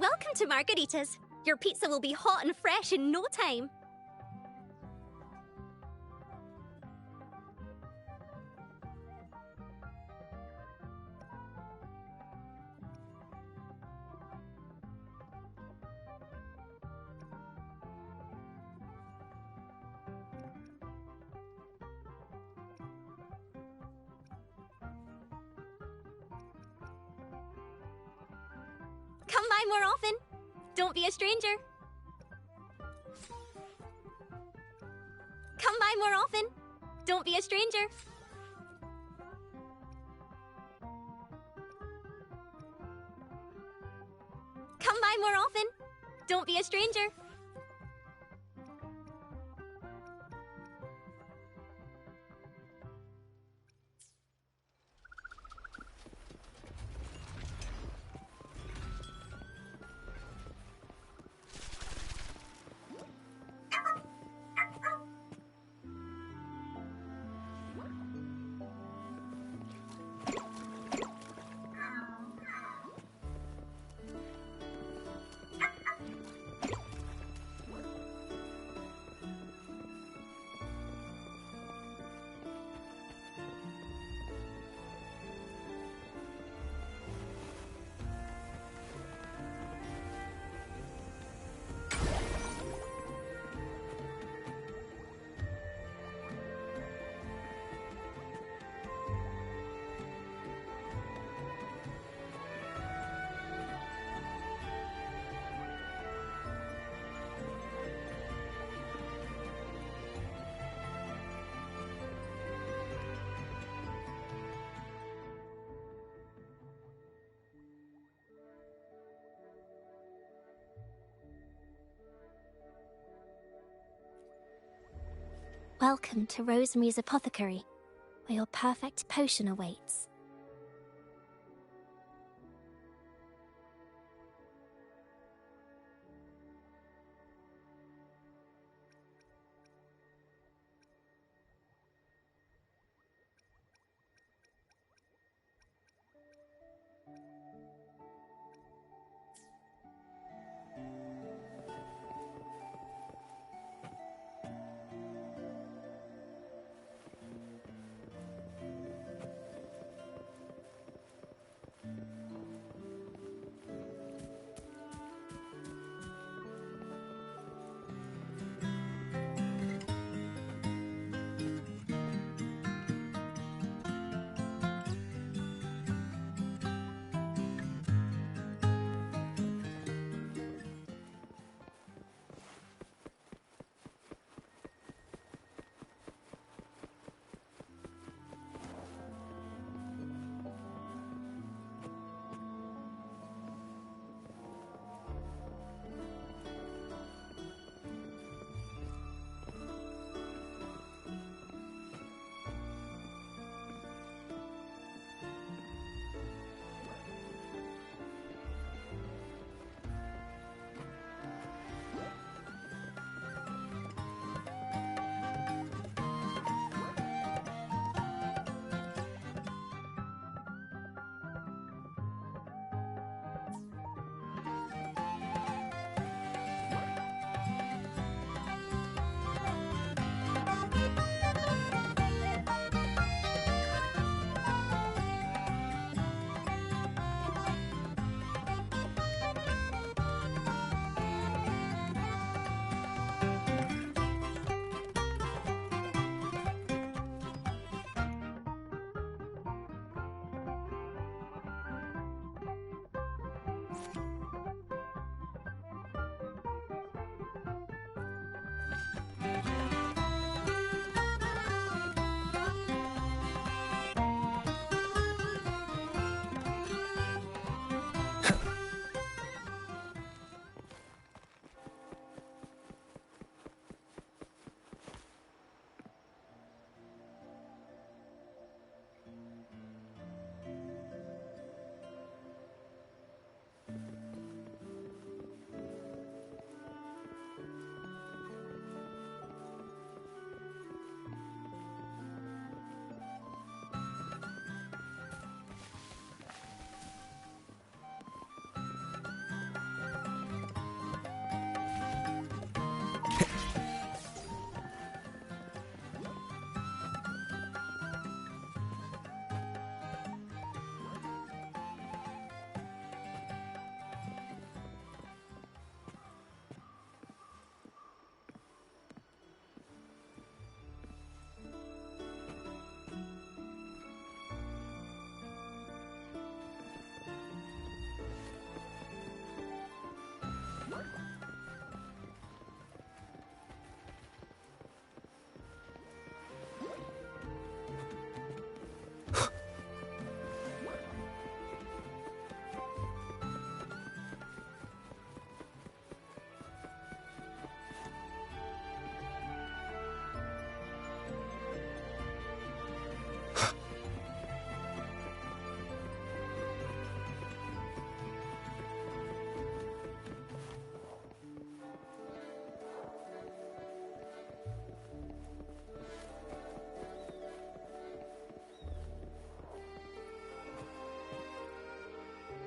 Welcome to Margarita's. Your pizza will be hot and fresh in no time. Come by more often. Don't be a stranger. Come by more often. Don't be a stranger. Come by more often. Don't be a stranger. Welcome to Rosemary's Apothecary, where your perfect potion awaits.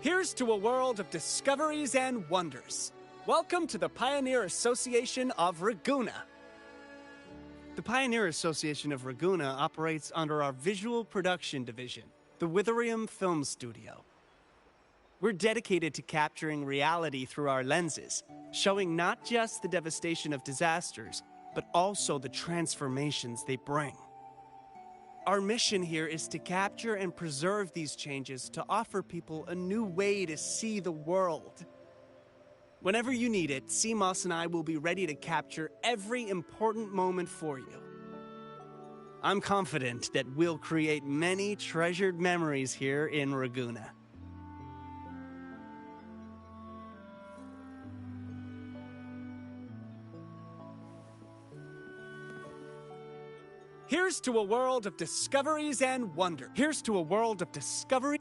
Here's to a world of discoveries and wonders. Welcome to the Pioneer Association of Ragoona. The Pioneer Association of Ragoona operates under our visual production division, the Witherium Film Studio. We're dedicated to capturing reality through our lenses, showing not just the devastation of disasters, but also the transformations they bring. Our mission here is to capture and preserve these changes to offer people a new way to see the world. Whenever you need it, CMOS and I will be ready to capture every important moment for you. I'm confident that we'll create many treasured memories here in Ragoona. Here's to a world of discoveries and wonder. Here's to a world of discovery.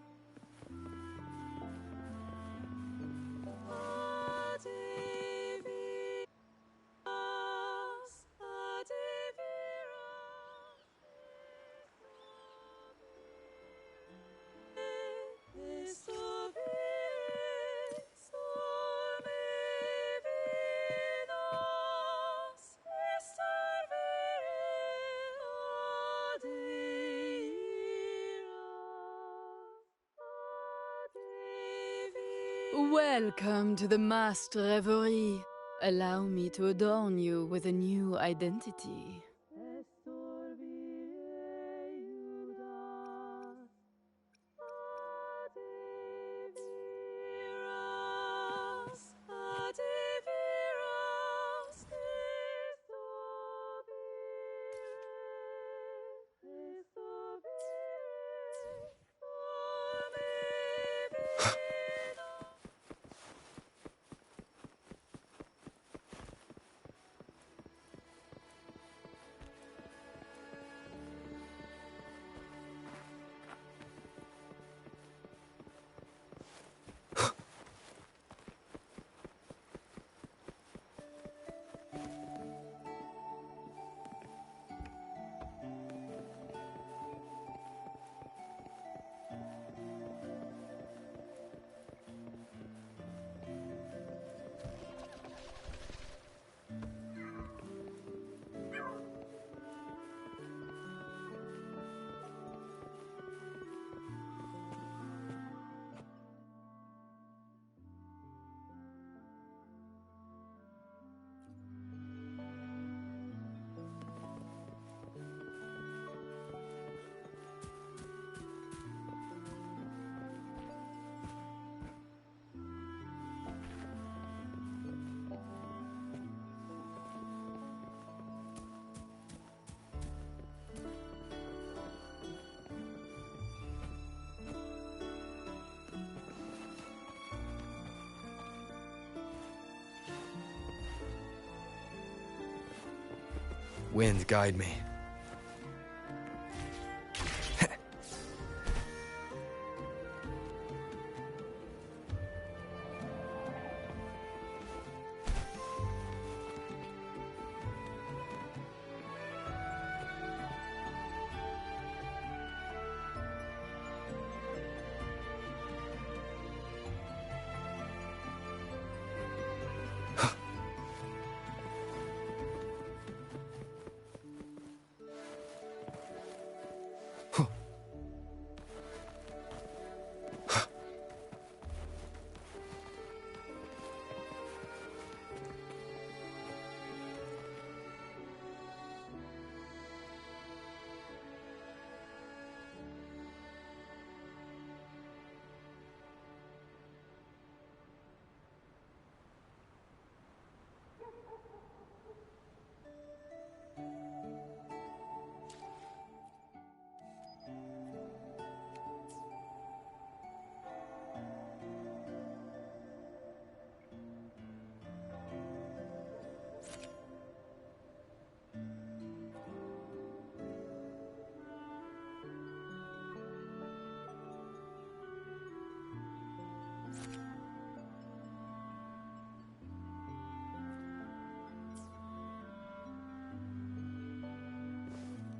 Welcome to the masked revelry. Allow me to adorn you with a new identity. Wind, guide me.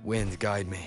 Wind, guide me.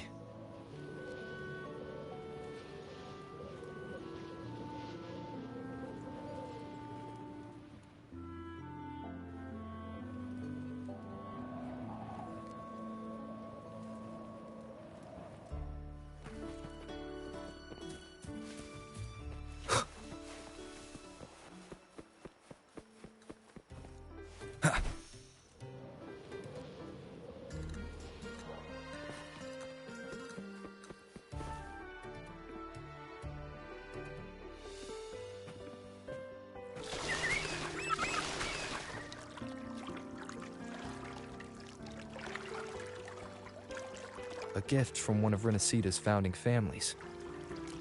A gift from one of Rinascita's founding families.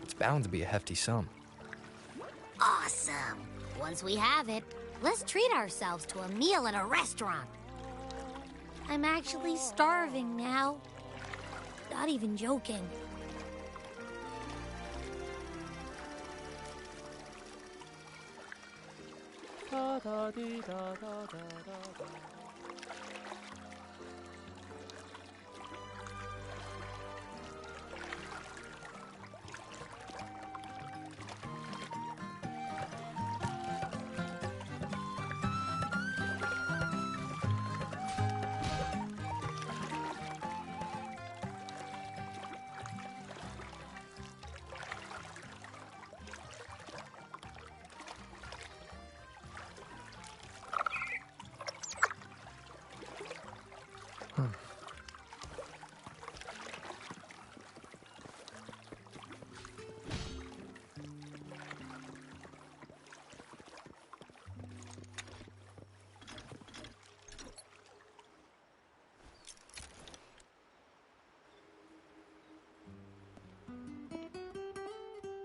It's bound to be a hefty sum. Awesome! Once we have it, let's treat ourselves to a meal at a restaurant. I'm actually starving now. Not even joking.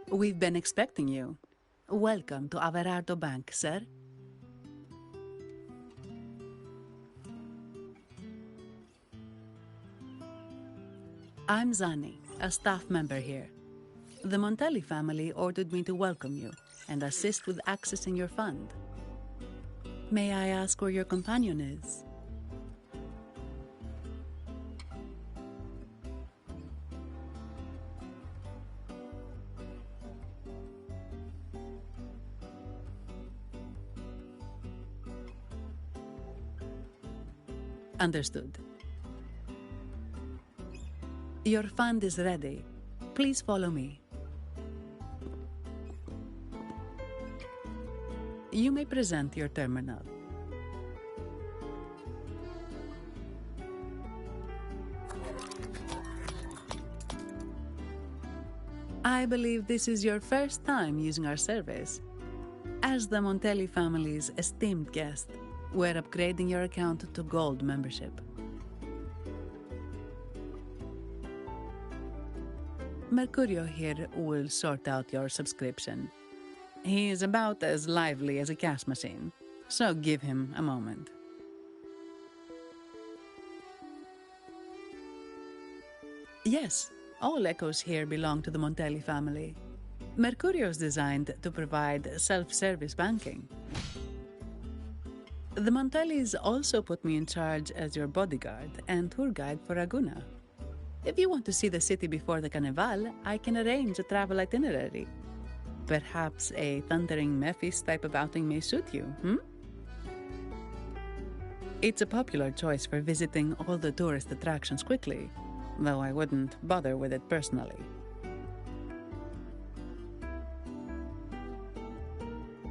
We've been expecting you. Welcome to Averardo Bank, sir. I'm Zani, a staff member here. The Montelli family ordered me to welcome you and assist with accessing your fund. May I ask where your companion is? Understood. Your fund is ready. Please follow me. You may present your terminal. I believe this is your first time using our service. As the Montelli family's esteemed guest, we're upgrading your account to Gold membership. Mercurio here will sort out your subscription. He is about as lively as a cash machine, so give him a moment. Yes, all echoes here belong to the Montelli family. Mercurio is designed to provide self-service banking. The Montellis also put me in charge as your bodyguard and tour guide for Raguena. If you want to see the city before the Carnival, I can arrange a travel itinerary. Perhaps a thundering Memphis type of outing may suit you, It's a popular choice for visiting all the tourist attractions quickly, though I wouldn't bother with it personally.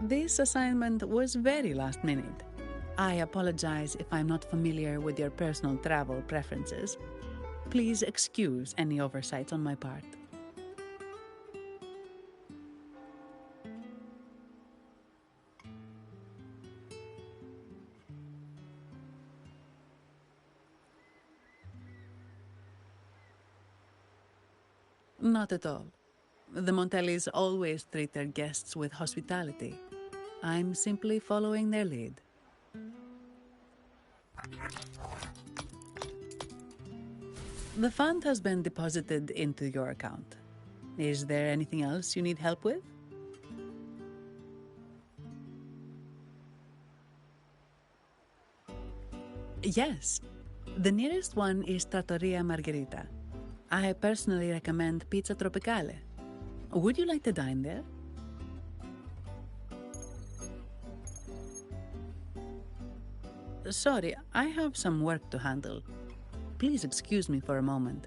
This assignment was very last minute. I apologize if I'm not familiar with your personal travel preferences. Please excuse any oversights on my part. Not at all. The Montellis always treat their guests with hospitality. I'm simply following their lead. The fund has been deposited into your account. Is there anything else you need help with? Yes. The nearest one is Trattoria Margherita. I personally recommend Pizza Tropicale. Would you like to dine there? Sorry, I have some work to handle. Please excuse me for a moment.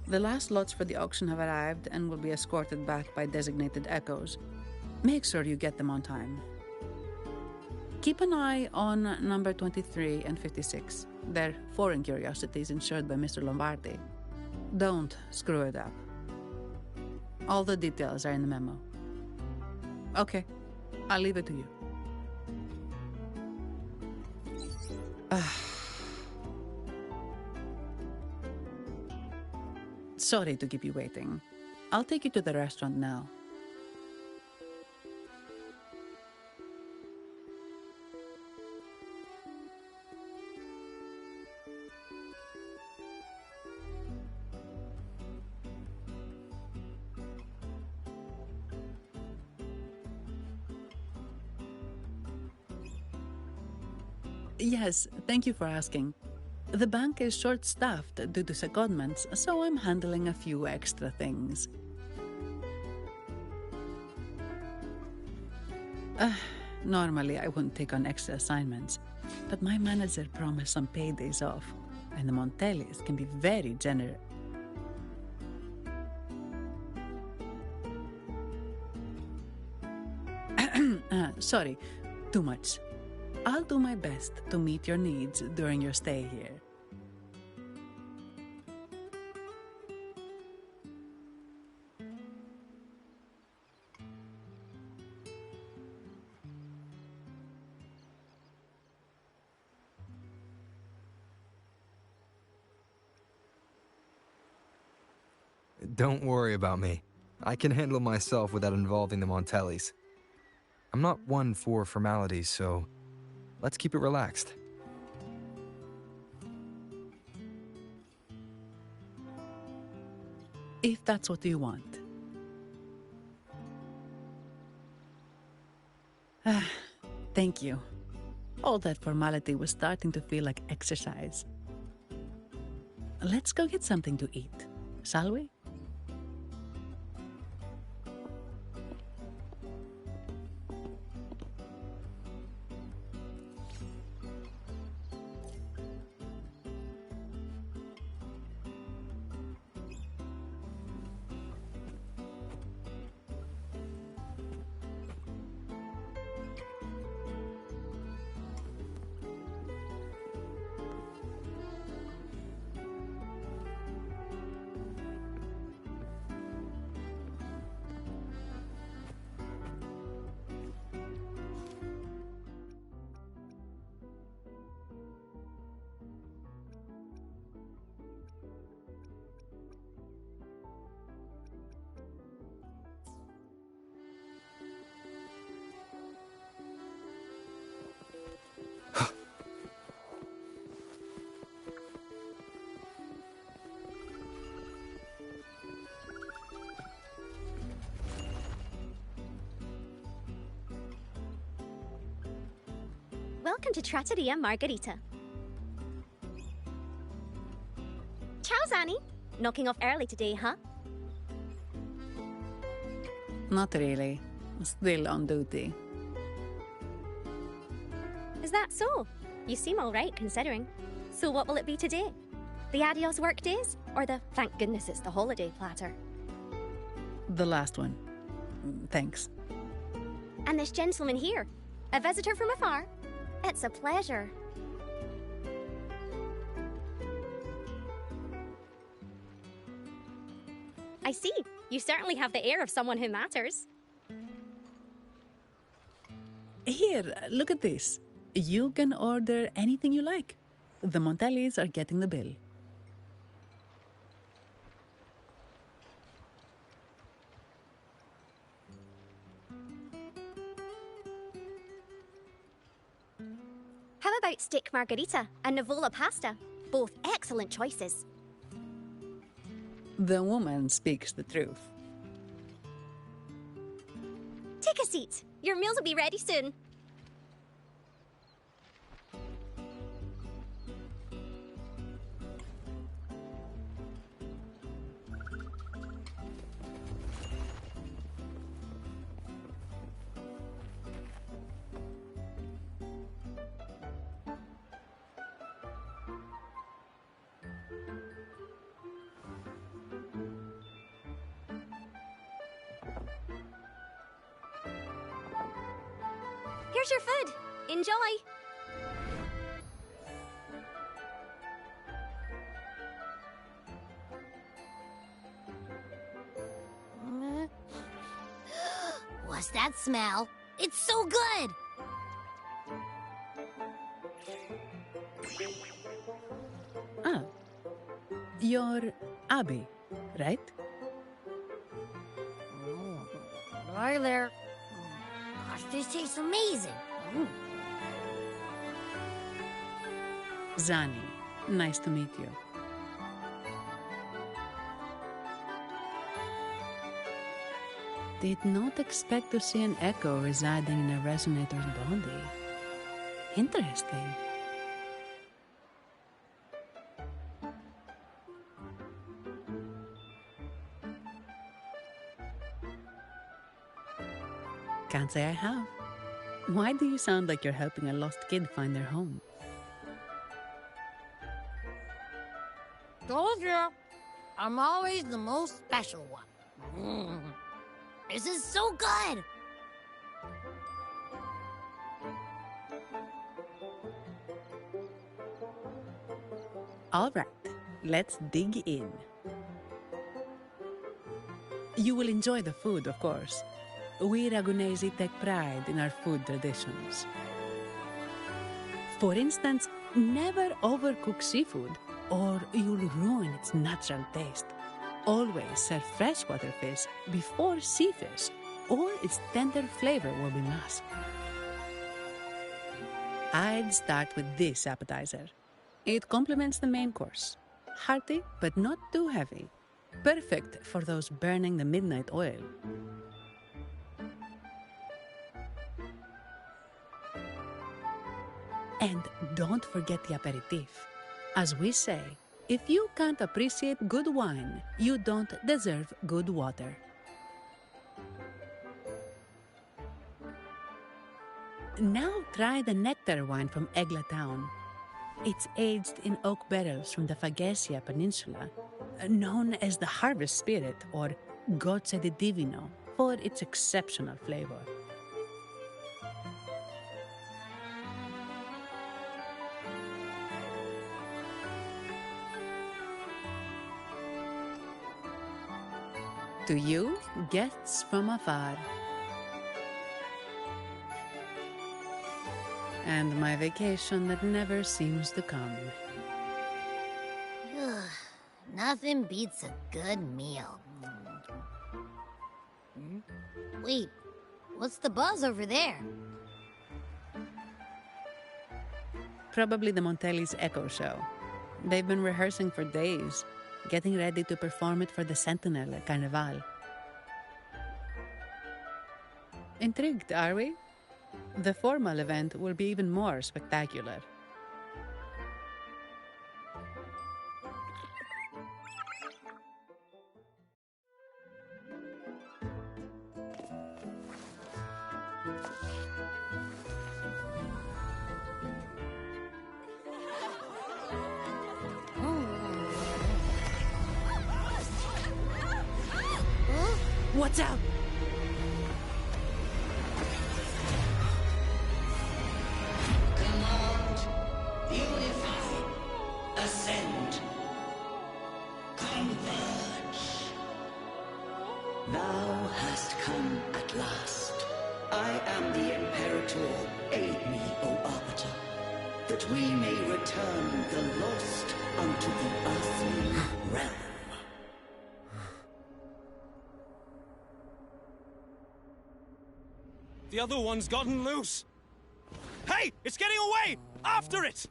The last lots for the auction have arrived and will be escorted back by designated echoes. Make sure you get them on time. Keep an eye on number 23 and 56. They're foreign curiosities insured by Mr. Lombardi. Don't screw it up. All the details are in the memo. Okay, I'll leave it to you. Sorry to keep you waiting. I'll take you to the restaurant now. Yes, thank you for asking. The bank is short-staffed due to secondments, so I'm handling a few extra things. Normally, I wouldn't take on extra assignments, but my manager promised some paydays off, and the Montellis can be very generous. Sorry, too much. I'll do my best to meet your needs during your stay here. Don't worry about me. I can handle myself without involving the Montellis. I'm not one for formalities, so let's keep it relaxed. If that's what you want. Thank you. All that formality was starting to feel like exercise. Let's go get something to eat, shall we? Welcome to Trattoria Margherita. Ciao, Zanni. Knocking off early today, huh? Not really. Still on duty. Is that so? You seem all right, considering. So what will it be today? The adios work days? Or the thank goodness it's the holiday platter? The last one. Thanks. And this gentleman here, a visitor from afar? It's a pleasure. I see. You certainly have the air of someone who matters. Here, look at this. You can order anything you like. The Montellis are getting the bill. How about steak margherita and Nivola pasta? Both excellent choices. The woman speaks the truth. Take a seat. Your meals will be ready soon. Here's your food. Enjoy. What's that smell? It's so good! You're Abby, right? Hi there. Gosh, this tastes amazing. Zani, nice to meet you. Did not expect to see an echo residing in a resonator's body. Interesting. Can't say I have. Why do you sound like you're helping a lost kid find their home? Told you. I'm always the most special one. This is so good. All right, let's dig in. You will enjoy the food, of course. We Ragunesi take pride in our food traditions. For instance, never overcook seafood, or you'll ruin its natural taste. Always serve freshwater fish before sea fish, or its tender flavor will be masked. I'd start with this appetizer. It complements the main course. Hearty, but not too heavy. Perfect for those burning the midnight oil. And don't forget the aperitif. As we say, if you can't appreciate good wine, you don't deserve good water. Now try the nectar wine from Egla Town. It's aged in oak barrels from the Faghesia Peninsula, known as the Harvest Spirit or Gozze di Divino for its exceptional flavor. To you, guests from afar. And my vacation that never seems to come. Nothing beats a good meal. Wait, what's the buzz over there? Probably the Montelli's Echo Show. They've been rehearsing for days, getting ready to perform it for the Sentinel at Carnival. Intrigued, are we? The formal event will be even more spectacular. Watch out! Command, unify, ascend, converge. Thou hast come at last. I am the Imperator. Aid me, O Arbiter, that we may return the lost unto the earthly realm. The other one's gotten loose. Hey, it's getting away! After it!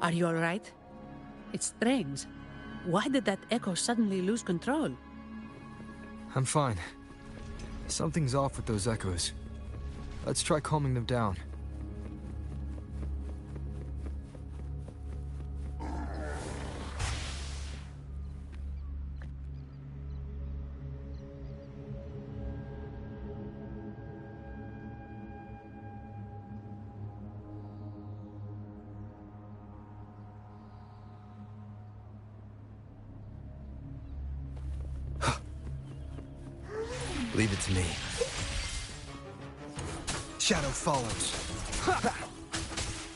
Are you all right? It's strange. Why did that echo suddenly lose control? I'm fine. Something's off with those echoes. Let's try calming them down. Leave it to me. Shadow follows.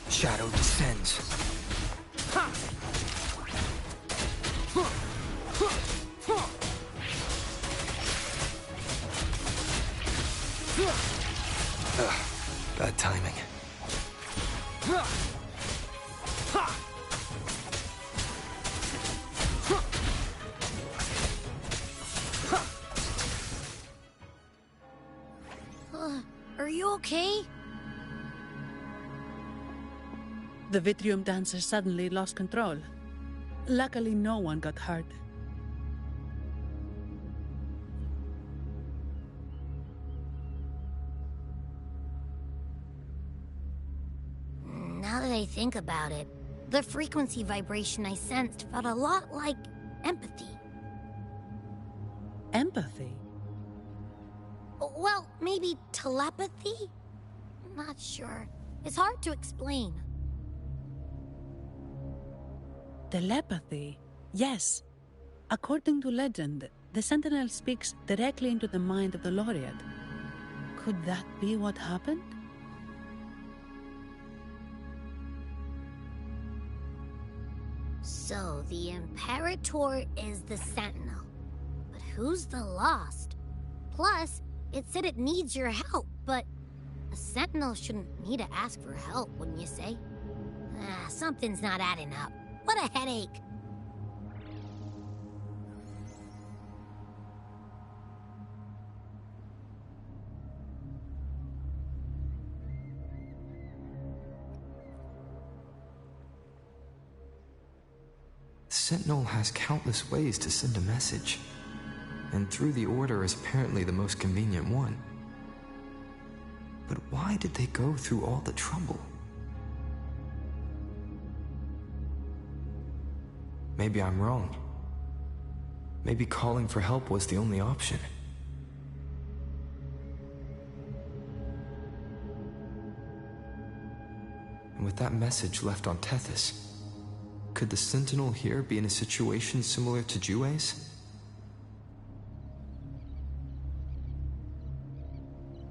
Shadow descends. Bad timing. Are you okay? The Vitrium dancer suddenly lost control. Luckily, no one got hurt. Now that I think about it, the frequency vibration I sensed felt a lot like empathy. Empathy? Well, maybe telepathy? Not sure. It's hard to explain. Telepathy? Yes. According to legend, the Sentinel speaks directly into the mind of the laureate. Could that be what happened? So, the Imperator is the Sentinel. But who's the Lost? Plus, it said it needs your help, but a Sentinel shouldn't need to ask for help, wouldn't you say? Something's not adding up. What a headache. The Sentinel has countless ways to send a message, and through the Order is apparently the most convenient one. But why did they go through all the trouble? Maybe I'm wrong. Maybe calling for help was the only option. And with that message left on Tethys, could the Sentinel here be in a situation similar to Jue's?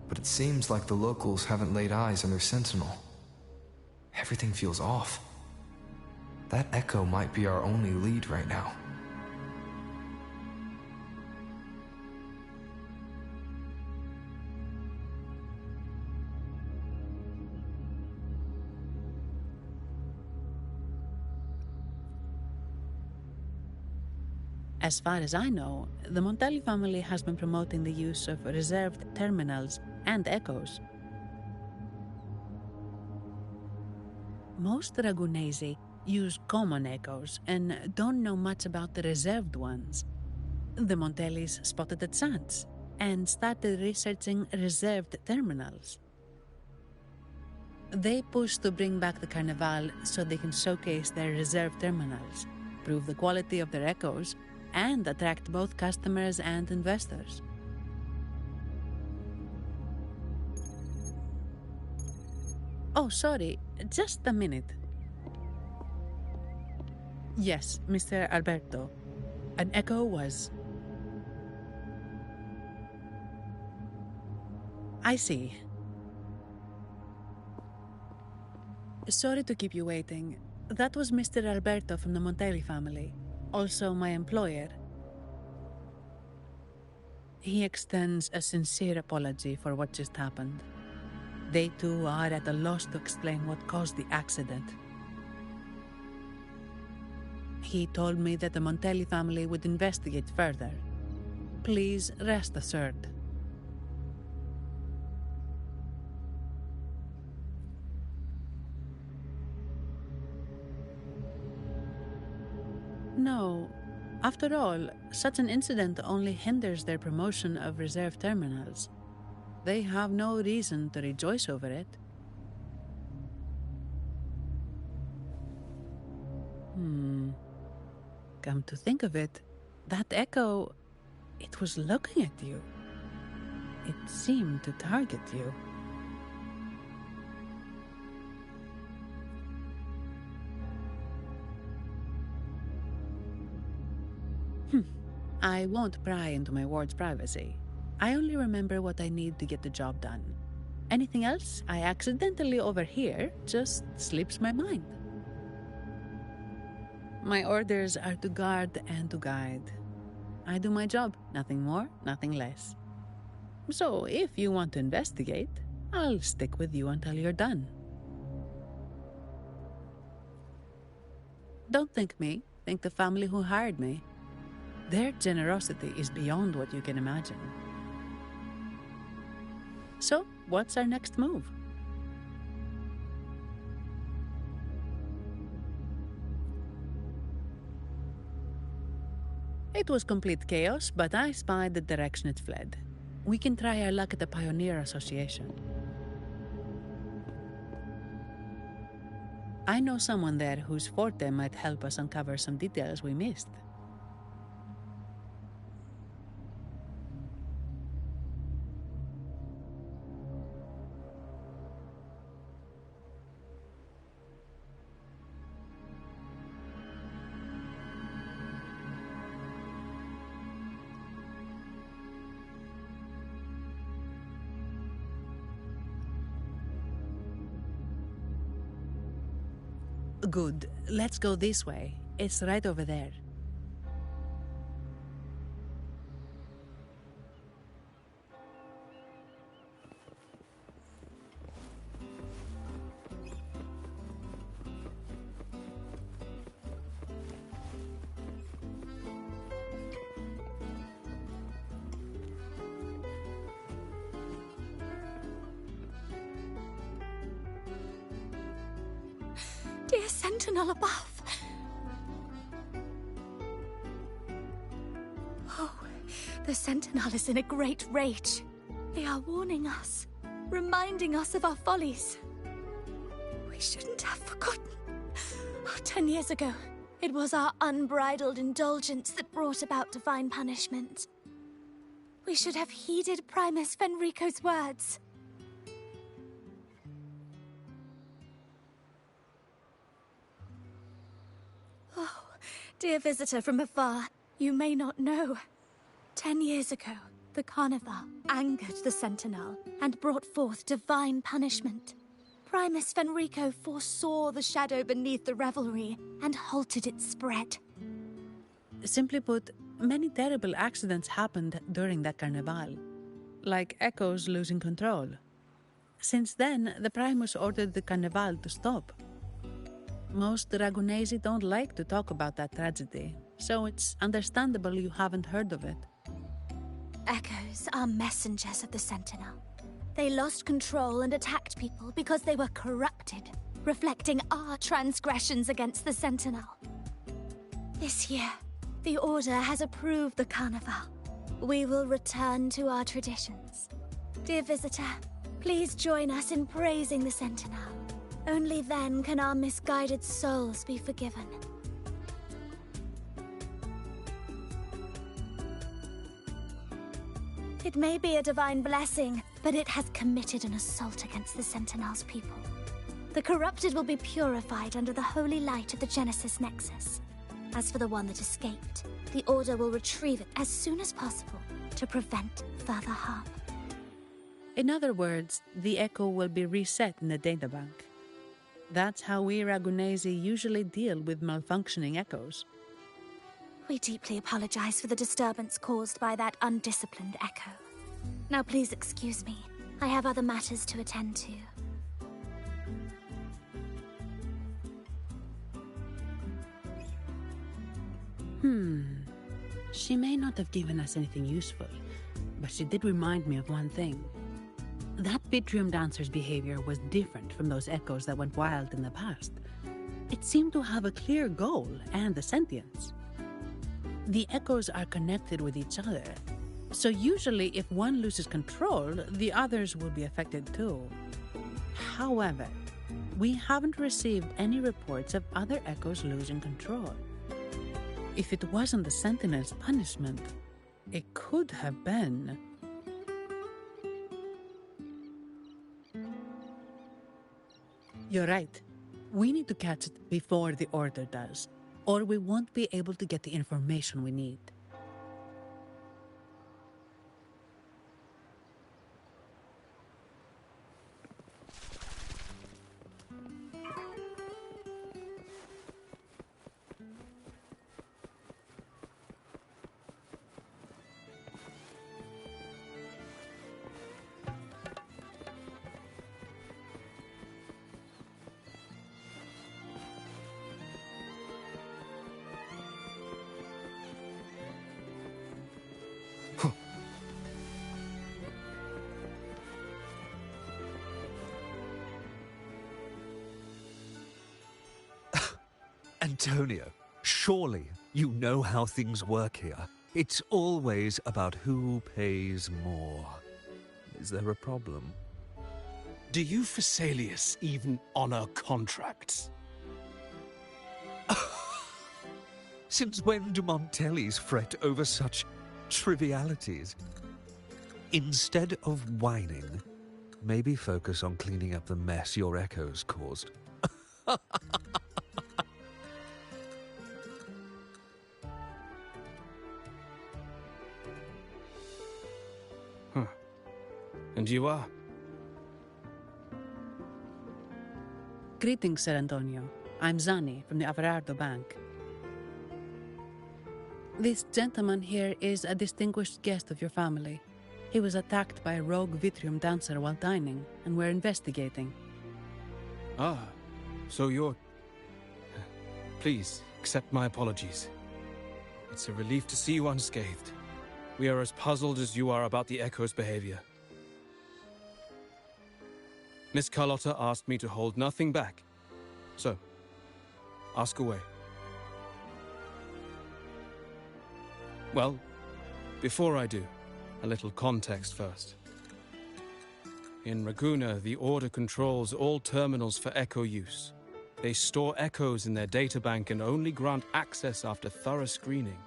But it seems like the locals haven't laid eyes on their Sentinel. Everything feels off. That echo might be our only lead right now. As far as I know, the Montelli family has been promoting the use of reserved terminals and echoes. Most Ragunesi use common echoes and don't know much about the reserved ones. The Montellis spotted a chance and started researching reserved terminals. They push to bring back the Carnival so they can showcase their reserved terminals, prove the quality of their echoes, and attract both customers and investors. Oh, sorry, just a minute. Yes, Mr. Alberto. An echo was... I see. Sorry to keep you waiting. That was Mr. Alberto from the Montelli family, also my employer. He extends a sincere apology for what just happened. They too are at a loss to explain what caused the accident. He told me that the Montelli family would investigate further. Please rest assured. No. After all, such an incident only hinders their promotion of reserve terminals. They have no reason to rejoice over it. Come to think of it, that echo, it was looking at you. It seemed to target you. I won't pry into my ward's privacy. I only remember what I need to get the job done. Anything else I accidentally overhear just slips my mind. My orders are to guard and to guide. I do my job, nothing more, nothing less. So if you want to investigate, I'll stick with you until you're done. Don't think me, think the family who hired me. Their generosity is beyond what you can imagine. So, what's our next move? It was complete chaos, but I spied the direction it fled. We can try our luck at the Pioneer Association. I know someone there whose forte might help us uncover some details we missed. Good. Let's go this way. It's right over there. Dear Sentinel above. Oh, the Sentinel is in a great rage. They are warning us, reminding us of our follies. We shouldn't have forgotten. 10 years ago, it was our unbridled indulgence that brought about divine punishment. We should have heeded Primus Fenrico's words. Oh, dear visitor from afar, you may not know. 10 years ago, the Carnival angered the Sentinel and brought forth divine punishment. Primus Fenrico foresaw the shadow beneath the revelry and halted its spread. Simply put, many terrible accidents happened during that Carnival, like Echoes losing control. Since then, the Primus ordered the Carnival to stop. Most Ragunesi don't like to talk about that tragedy, so it's understandable you haven't heard of it. Echoes are messengers of the Sentinel. They lost control and attacked people because they were corrupted, reflecting our transgressions against the Sentinel. This year, the Order has approved the Carnival. We will return to our traditions. Dear visitor, please join us in praising the Sentinel. Only then can our misguided souls be forgiven. It may be a divine blessing, but it has committed an assault against the Sentinel's people. The corrupted will be purified under the holy light of the Genesis Nexus. As for the one that escaped, the Order will retrieve it as soon as possible to prevent further harm. In other words, the Echo will be reset in the databank. That's how we Ragunesi usually deal with malfunctioning Echoes. We deeply apologize for the disturbance caused by that undisciplined Echo. Now please excuse me. I have other matters to attend to. She may not have given us anything useful, but she did remind me of one thing. That Vitrium dancer's behavior was different from those Echoes that went wild in the past. It seemed to have a clear goal and a sentience. The Echoes are connected with each other, so usually if one loses control, the others will be affected too. However, we haven't received any reports of other Echoes losing control. If it wasn't the Sentinel's punishment, it could have been... You're right. We need to catch it before the Order does, or we won't be able to get the information we need. Antonio, surely you know how things work here. It's always about who pays more. Is there a problem? Do you Phasaelius even honor contracts? Since when do Montellis fret over such trivialities? Instead of whining, maybe focus on cleaning up the mess your echoes caused. And you are? Greetings, Sir Antonio. I'm Zani from the Averardo Bank. This gentleman here is a distinguished guest of your family. He was attacked by a rogue Vitrium dancer while dining, and we're investigating. Ah, so you're... Please, accept my apologies. It's a relief to see you unscathed. We are as puzzled as you are about the Echo's behavior. Miss Carlotta asked me to hold nothing back. So, ask away. Well, before I do, a little context first. In Raguna, the Order controls all terminals for Echo use. They store Echoes in their databank and only grant access after thorough screening.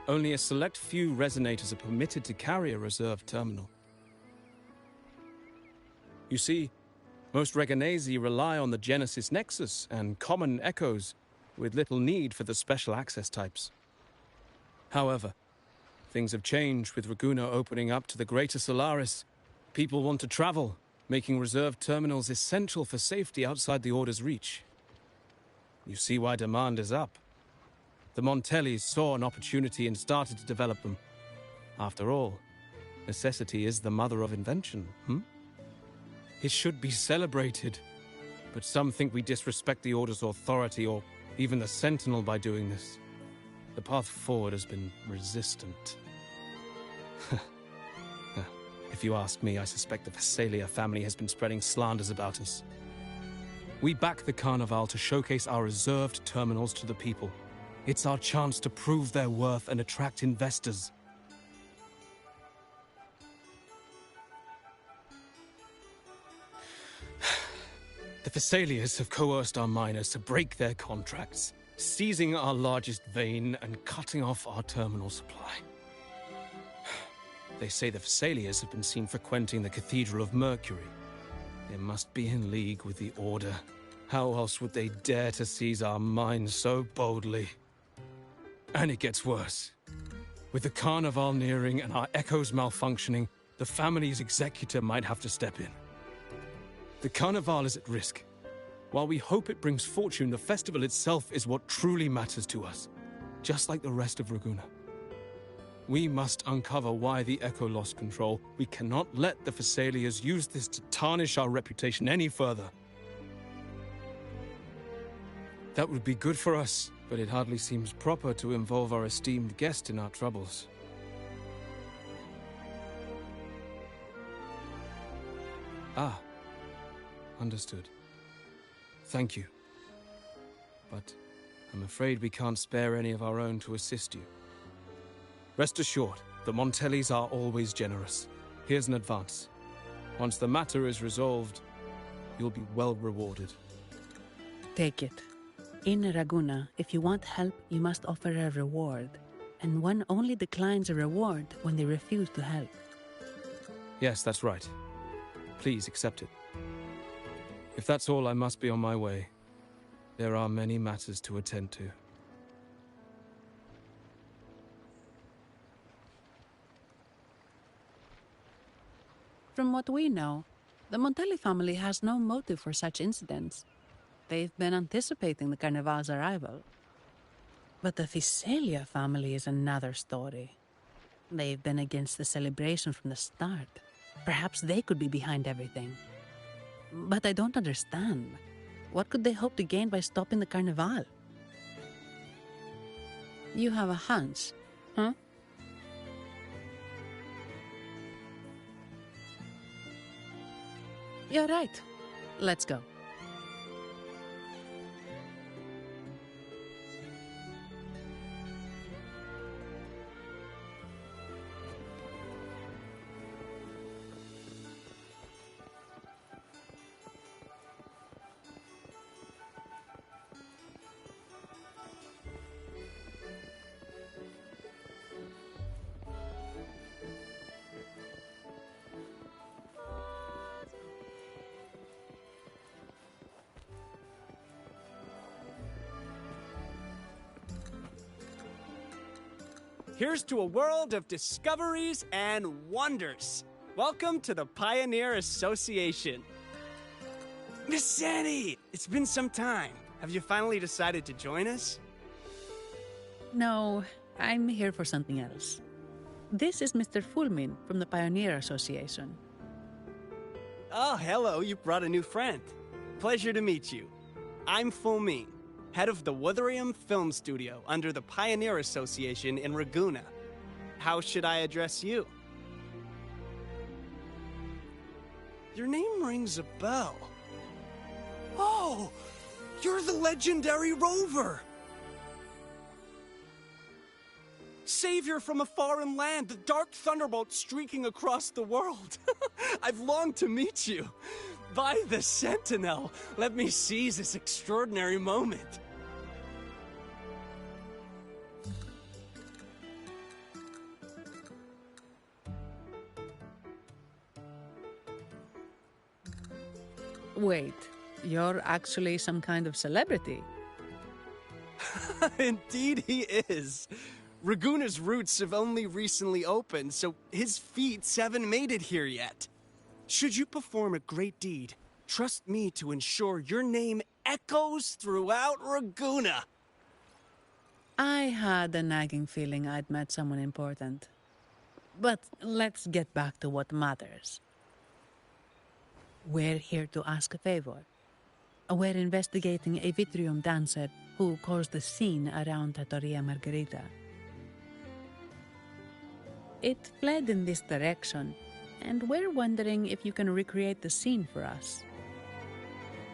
Only a select few resonators are permitted to carry a reserved terminal. You see, most Reganesi rely on the Genesis Nexus and common Echoes, with little need for the special access types. However, things have changed with Raguna opening up to the greater Solaris. People want to travel, making reserved terminals essential for safety outside the Order's reach. You see why demand is up. The Montellis saw an opportunity and started to develop them. After all, necessity is the mother of invention, It should be celebrated, but some think we disrespect the Order's authority or even the Sentinel by doing this. The path forward has been resistant. If you ask me, I suspect the Phasalia family has been spreading slanders about us. We back the Carnival to showcase our reserved terminals to the people. It's our chance to prove their worth and attract investors. The Phasalias have coerced our miners to break their contracts, seizing our largest vein and cutting off our terminal supply. They say the Phasalias have been seen frequenting the Cathedral of Mercury. They must be in league with the Order. How else would they dare to seize our mines so boldly? And it gets worse. With the Carnival nearing and our Echoes malfunctioning, the family's executor might have to step in. The Carnival is at risk. While we hope it brings fortune, the festival itself is what truly matters to us, just like the rest of Raguna. We must uncover why the Echo lost control. We cannot let the Phasalias use this to tarnish our reputation any further. That would be good for us, but it hardly seems proper to involve our esteemed guest in our troubles. Ah. Understood. Thank you. But I'm afraid we can't spare any of our own to assist you. Rest assured, the Montellis are always generous. Here's an advance. Once the matter is resolved, you'll be well rewarded. Take it. In Raguna, if you want help, you must offer a reward. And one only declines a reward when they refuse to help. Yes, that's right. Please accept it. If that's all, I must be on my way. There are many matters to attend to. From what we know, the Montelli family has no motive for such incidents. They've been anticipating the Carnival's arrival. But the Phasalia family is another story. They've been against the celebration from the start. Perhaps they could be behind everything. But I don't understand. What could they hope to gain by stopping the Carnival? You have a hunch, huh? You're right. Let's go. Here's to a world of discoveries and wonders. Welcome to the Pioneer Association. Miss Sandy, it's been some time. Have you finally decided to join us? No, I'm here for something else. This is Mr. Fulmin from the Pioneer Association. Oh, hello, you brought a new friend. Pleasure to meet you. I'm Fulmin, head of the Wutherium Film Studio under the Pioneer Association in Raguna. How should I address you? Your name rings a bell. Oh, you're the legendary Rover! Savior from a foreign land, the dark thunderbolt streaking across the world. I've longed to meet you. By the Sentinel, let me seize this extraordinary moment. Wait, you're actually some kind of celebrity. Indeed he is. Raguna's roots have only recently opened, so his feats haven't made it here yet. Should you perform a great deed, trust me to ensure your name echoes throughout Raguna. I had a nagging feeling I'd met someone important. But let's get back to what matters. We're here to ask a favor. We're investigating a Vitrium dancer who caused a scene around Trattoria Margherita. It fled in this direction, and we're wondering if you can recreate the scene for us.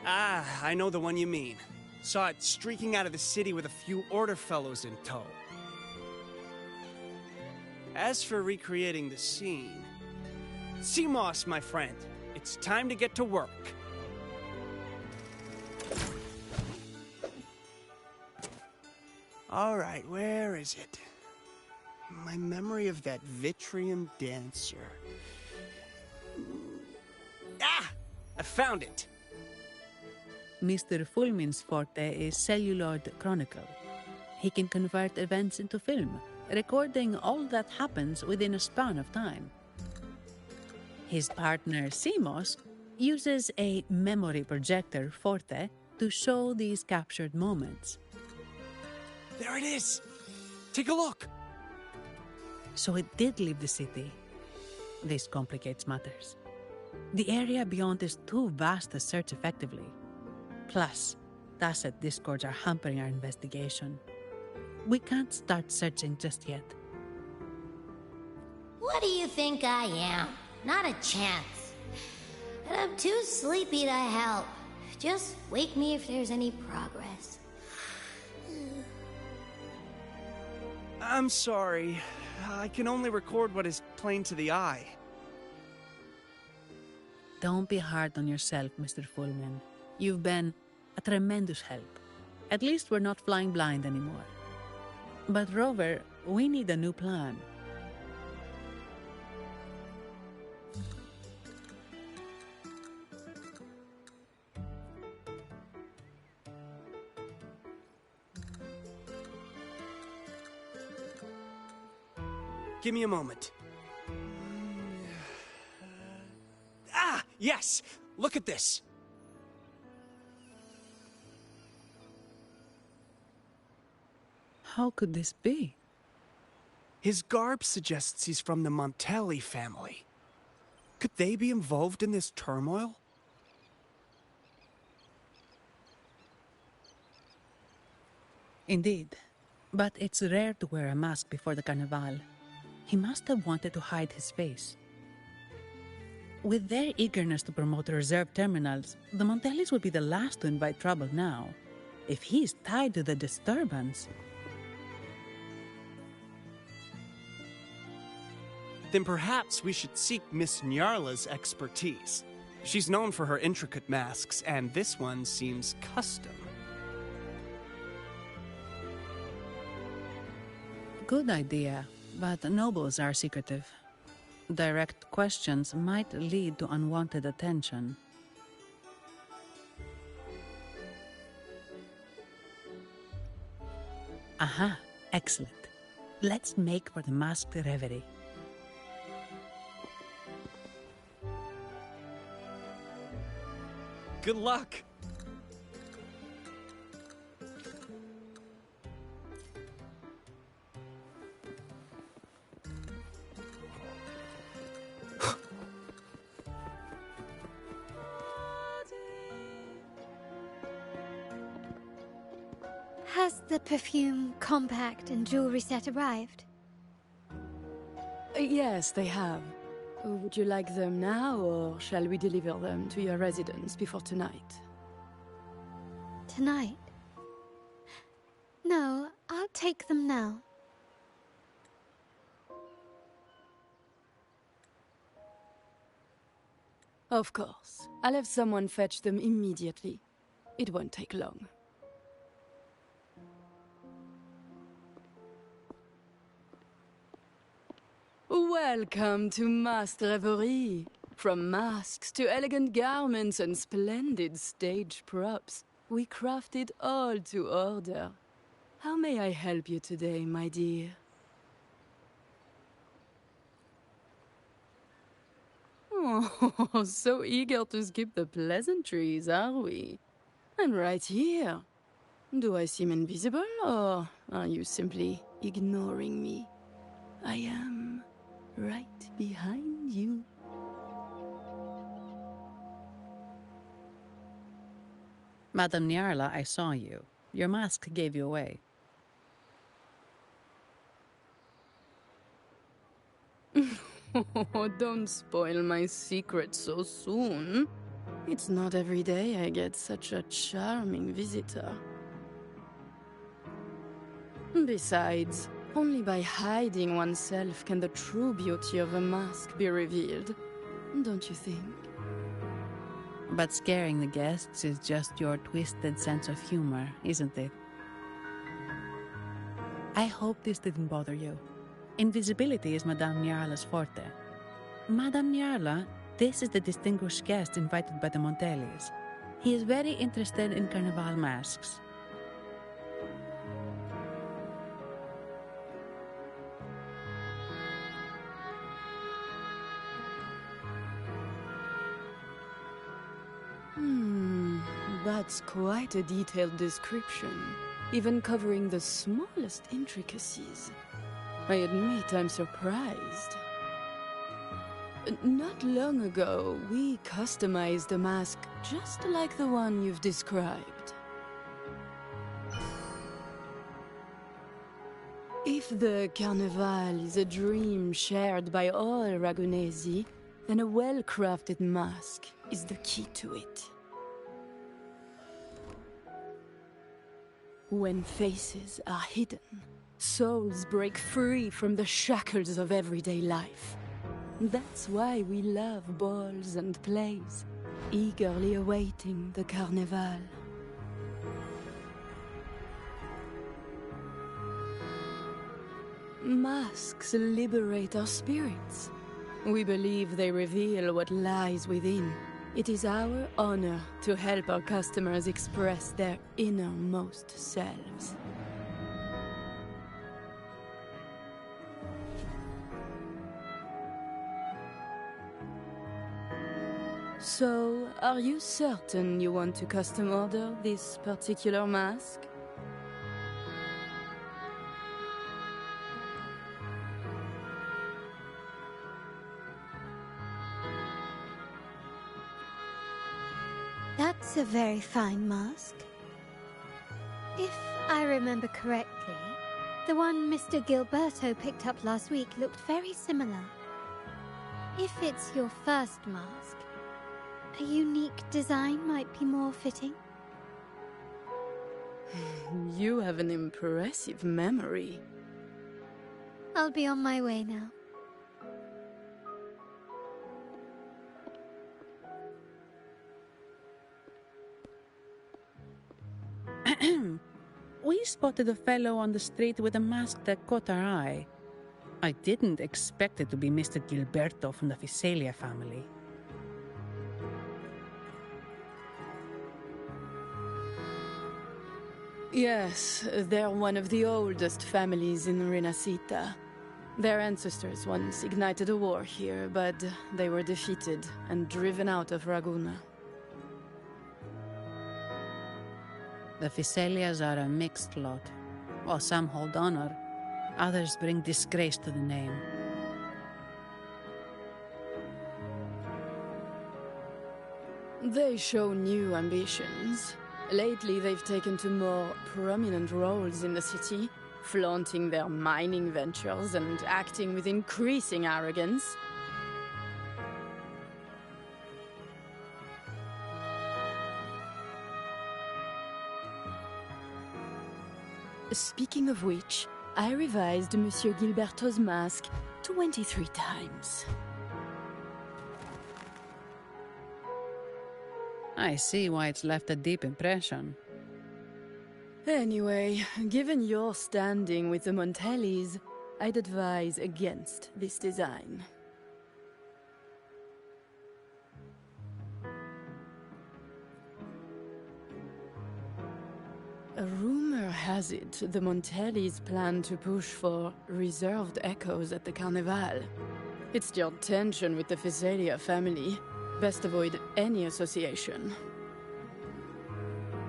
Ah, I know the one you mean. Saw it streaking out of the city with a few order fellows in tow. As for recreating the scene... Seamoss, my friend, it's time to get to work. All right, where is it? My memory of that Vitrium dancer. Ah! I found it! Mr. Fulmin's forte is celluloid chronicle. He can convert events into film, recording all that happens within a span of time. His partner, Seamoss, uses a memory projector forte to show these captured moments. There it is! Take a look! So it did leave the city. This complicates matters. The area beyond is too vast to search effectively. Plus, tacit discords are hampering our investigation. We can't start searching just yet. What do you think I am? Not a chance. And I'm too sleepy to help. Just wake me if there's any progress. I'm sorry. I can only record what is plain to the eye. Don't be hard on yourself, Mr. Fulmin. You've been a tremendous help. At least we're not flying blind anymore. But Rover, we need a new plan. Give me a moment. Ah, yes! Look at this! How could this be? His garb suggests he's from the Montelli family. Could they be involved in this turmoil? Indeed. But it's rare to wear a mask before the Carnival. He must have wanted to hide his face. With their eagerness to promote reserve terminals, the Montellis would be the last to invite trouble now. If he's tied to the disturbance... Then perhaps we should seek Miss Nyarla's expertise. She's known for her intricate masks, and this one seems custom. Good idea, but nobles are secretive. Direct questions might lead to unwanted attention. Aha, excellent. Let's make for the masked reverie. Good luck! Has the perfume, compact, and jewelry set arrived? Yes, they have. Would you like them now, or shall we deliver them to your residence before tonight? Tonight? No, I'll take them now. Of course. I'll have someone fetch them immediately. It won't take long. Welcome to Masked Reverie. From masks to elegant garments and splendid stage props, we crafted all to order. How may I help you today, my dear? Oh, so eager to skip the pleasantries, are we? I'm right here. Do I seem invisible, or are you simply ignoring me? I am right behind you. Madame Nyarla, I saw you. Your mask gave you away. Oh, don't spoil my secret so soon. It's not every day I get such a charming visitor. Besides, only by hiding oneself can the true beauty of a mask be revealed, don't you think? But scaring the guests is just your twisted sense of humor, isn't it? I hope this didn't bother you. Invisibility is Madame Nyarla's forte. Madame Nyarla, this is the distinguished guest invited by the Montelis. He is very interested in carnival masks. That's quite a detailed description, even covering the smallest intricacies. I admit I'm surprised. Not long ago, we customized a mask just like the one you've described. If the Carnival is a dream shared by all Ragunesi, then a well-crafted mask is the key to it. When faces are hidden, souls break free from the shackles of everyday life. That's why we love balls and plays, eagerly awaiting the Carnival. Masks liberate our spirits. We believe they reveal what lies within. It is our honor to help our customers express their innermost selves. So, are you certain you want to custom order this particular mask? That's a very fine mask. If I remember correctly, the one Mr. Gilberto picked up last week looked very similar. If it's your first mask, a unique design might be more fitting. You have an impressive memory. I'll be on my way now. We spotted a fellow on the street with a mask that caught our eye. I didn't expect it to be Mr. Gilberto from the Visalia family. Yes, they're one of the oldest families in Rinascita. Their ancestors once ignited a war here, but they were defeated and driven out of Raguna. The Phycelias are a mixed lot. While some hold honor, others bring disgrace to the name. They show new ambitions. Lately, they've taken to more prominent roles in the city, flaunting their mining ventures and acting with increasing arrogance. Speaking of which, I revised Monsieur Gilberto's mask 23 times. I see why it's left a deep impression. Anyway, given your standing with the Montellis, I'd advise against this design. A rumor has it the Montellis plan to push for reserved echoes at the Carnival. It's your tension with the Phycelia family. Best avoid any association.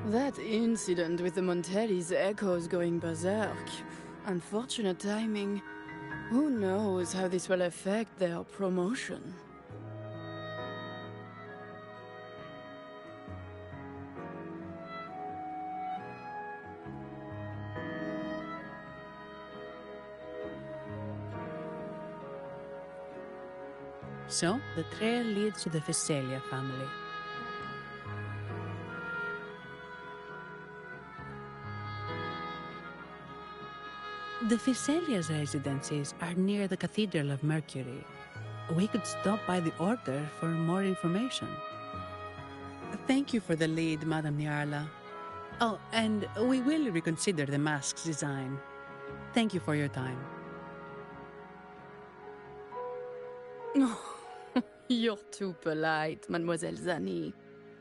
That incident with the Montellis' echoes going berserk. Unfortunate timing. Who knows how this will affect their promotion? So, the trail leads to the Phycelia family. The Phycelia's residences are near the Cathedral of Mercury. We could stop by the Order for more information. Thank you for the lead, Madame Niarla. Oh, and we will reconsider the mask's design. Thank you for your time. You're too polite, Mademoiselle Zani.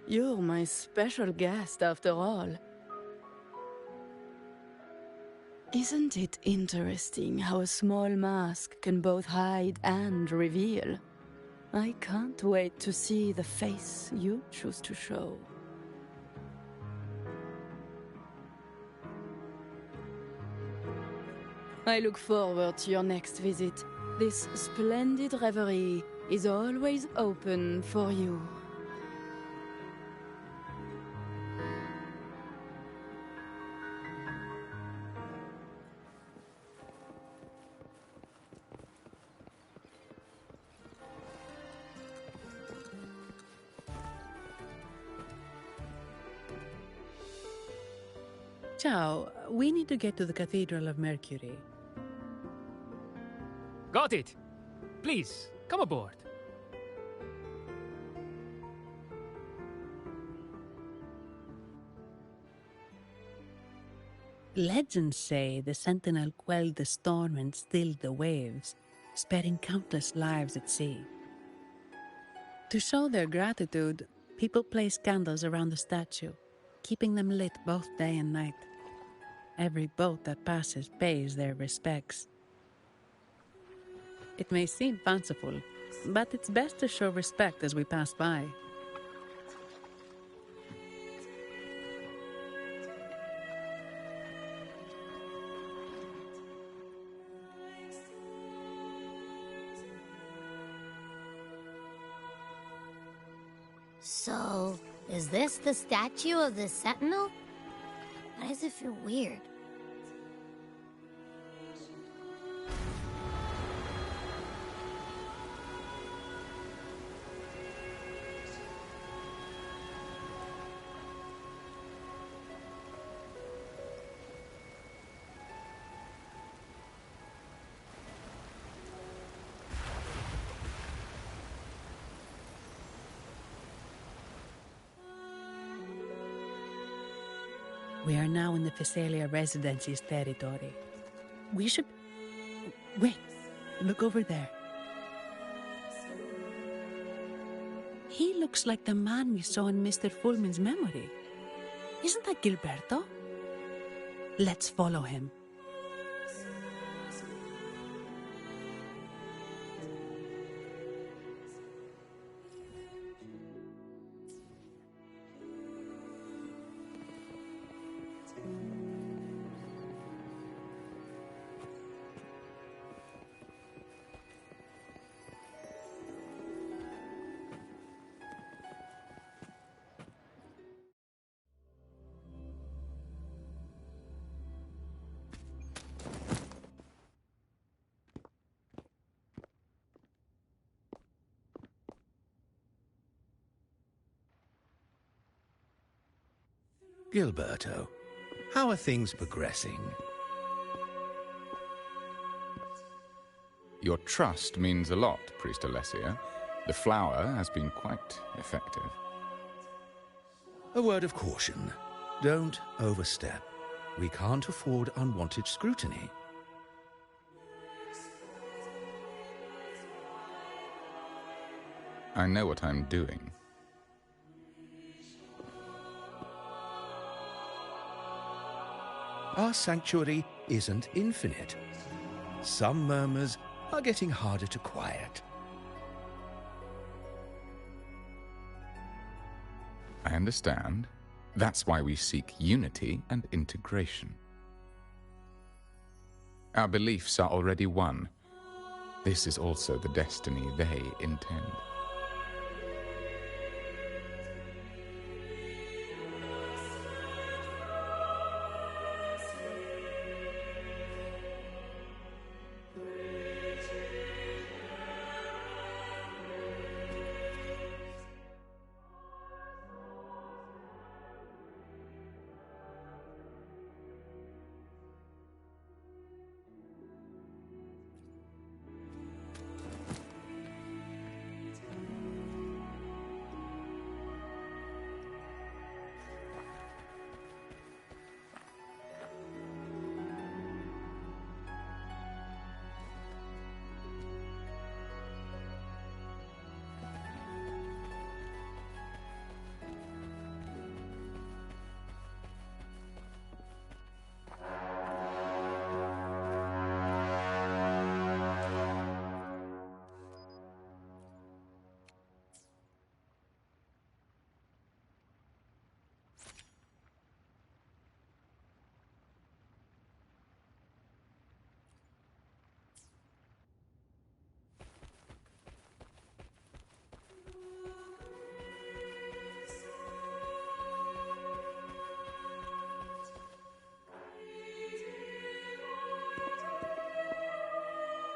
You're my special guest, after all. Isn't it interesting how a small mask can both hide and reveal? I can't wait to see the face you choose to show. I look forward to your next visit. This splendid reverie is always open for you. Ciao, we need to get to the Cathedral of Mercury. Got it! Please, come aboard. Legends say the Sentinel quelled the storm and stilled the waves, sparing countless lives at sea. To show their gratitude, people place candles around the statue, keeping them lit both day and night. Every boat that passes pays their respects. It may seem fanciful, but it's best to show respect as we pass by. So, is this the statue of the Sentinel? Why does it feel weird? We are now in the Phycelia Residency's territory. We should... Wait, look over there. He looks like the man we saw in Mr. Fulmin's memory. Isn't that Gilberto? Let's follow him. Gilberto, how are things progressing? Your trust means a lot, Priest Alessia. The flower has been quite effective. A word of caution. Don't overstep. We can't afford unwanted scrutiny. I know what I'm doing. Our sanctuary isn't infinite. Some murmurs are getting harder to quiet. I understand. That's why we seek unity and integration. Our beliefs are already one. This is also the destiny they intend.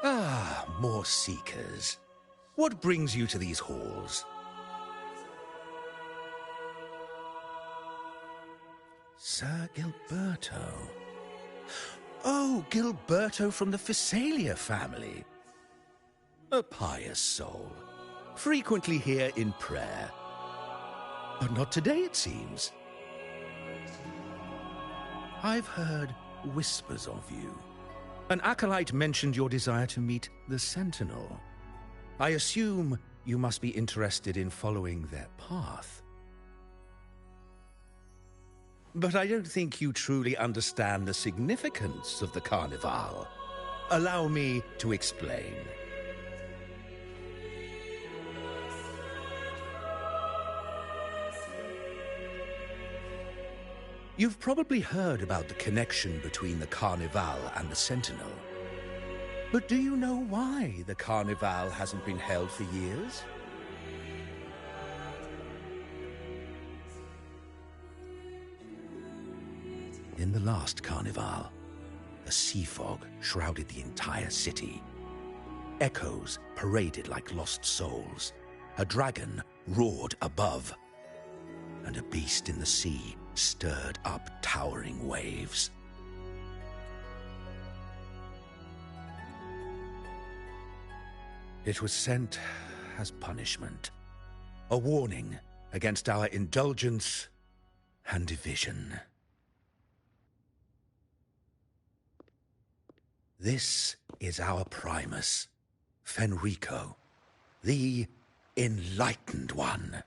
Ah, more seekers. What brings you to these halls? Sir Gilberto. Oh, Gilberto from the Physalia family. A pious soul. Frequently here in prayer. But not today, it seems. I've heard whispers of you. An acolyte mentioned your desire to meet the Sentinel. I assume you must be interested in following their path. But I don't think you truly understand the significance of the Carnival. Allow me to explain. You've probably heard about the connection between the Carnival and the Sentinel. But do you know why the Carnival hasn't been held for years? In the last Carnival, a sea fog shrouded the entire city. Echoes paraded like lost souls. A dragon roared above, and a beast in the sea stirred up towering waves. It was sent as punishment, a warning against our indulgence and division. This is our Primus, Fenrico, the Enlightened One.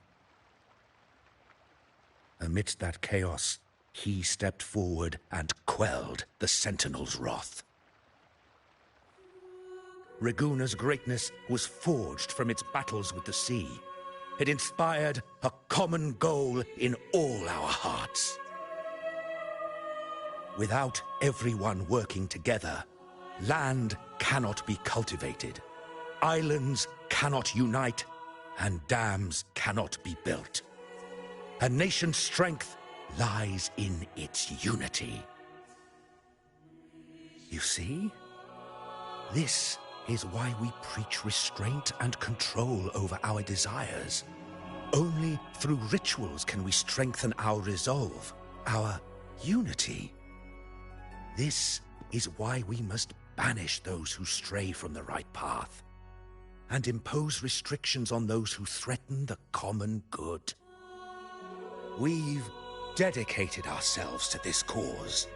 Amidst that chaos, he stepped forward and quelled the Sentinel's wrath. Raguna's greatness was forged from its battles with the sea. It inspired a common goal in all our hearts. Without everyone working together, land cannot be cultivated, islands cannot unite, and dams cannot be built. A nation's strength lies in its unity. You see? This is why we preach restraint and control over our desires. Only through rituals can we strengthen our resolve, our unity. This is why we must banish those who stray from the right path, and impose restrictions on those who threaten the common good. We've dedicated ourselves to this cause.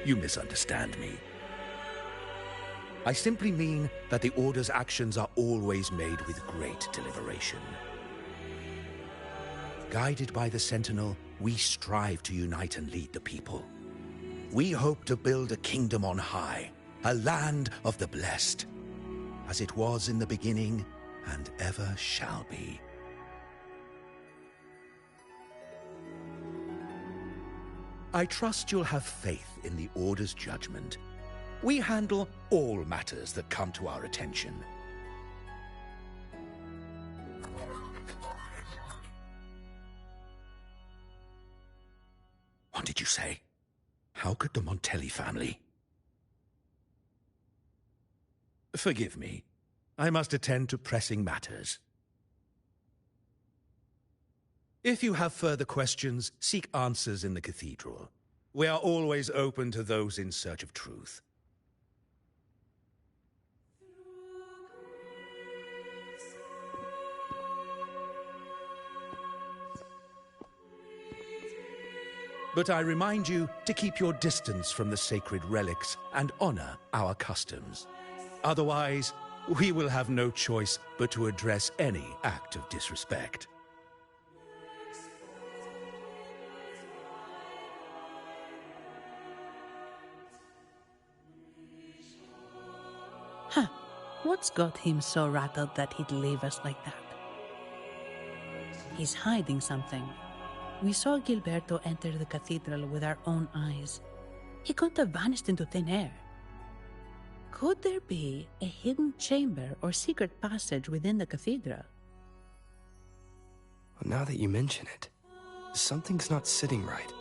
You misunderstand me. I simply mean that the Order's actions are always made with great deliberation. Guided by the Sentinel, we strive to unite and lead the people. We hope to build a kingdom on high, a land of the blessed, as it was in the beginning and ever shall be. I trust you'll have faith in the Order's judgment. We handle all matters that come to our attention. What did you say? How could the Montelli family? Forgive me. I must attend to pressing matters. If you have further questions, seek answers in the cathedral. We are always open to those in search of truth. But I remind you to keep your distance from the sacred relics and honor our customs. Otherwise, we will have no choice but to address any act of disrespect. Huh. What's got him so rattled that he'd leave us like that? He's hiding something. We saw Gilberto enter the cathedral with our own eyes. He couldn't have vanished into thin air. Could there be a hidden chamber or secret passage within the cathedral? Well, now that you mention it, something's not sitting right.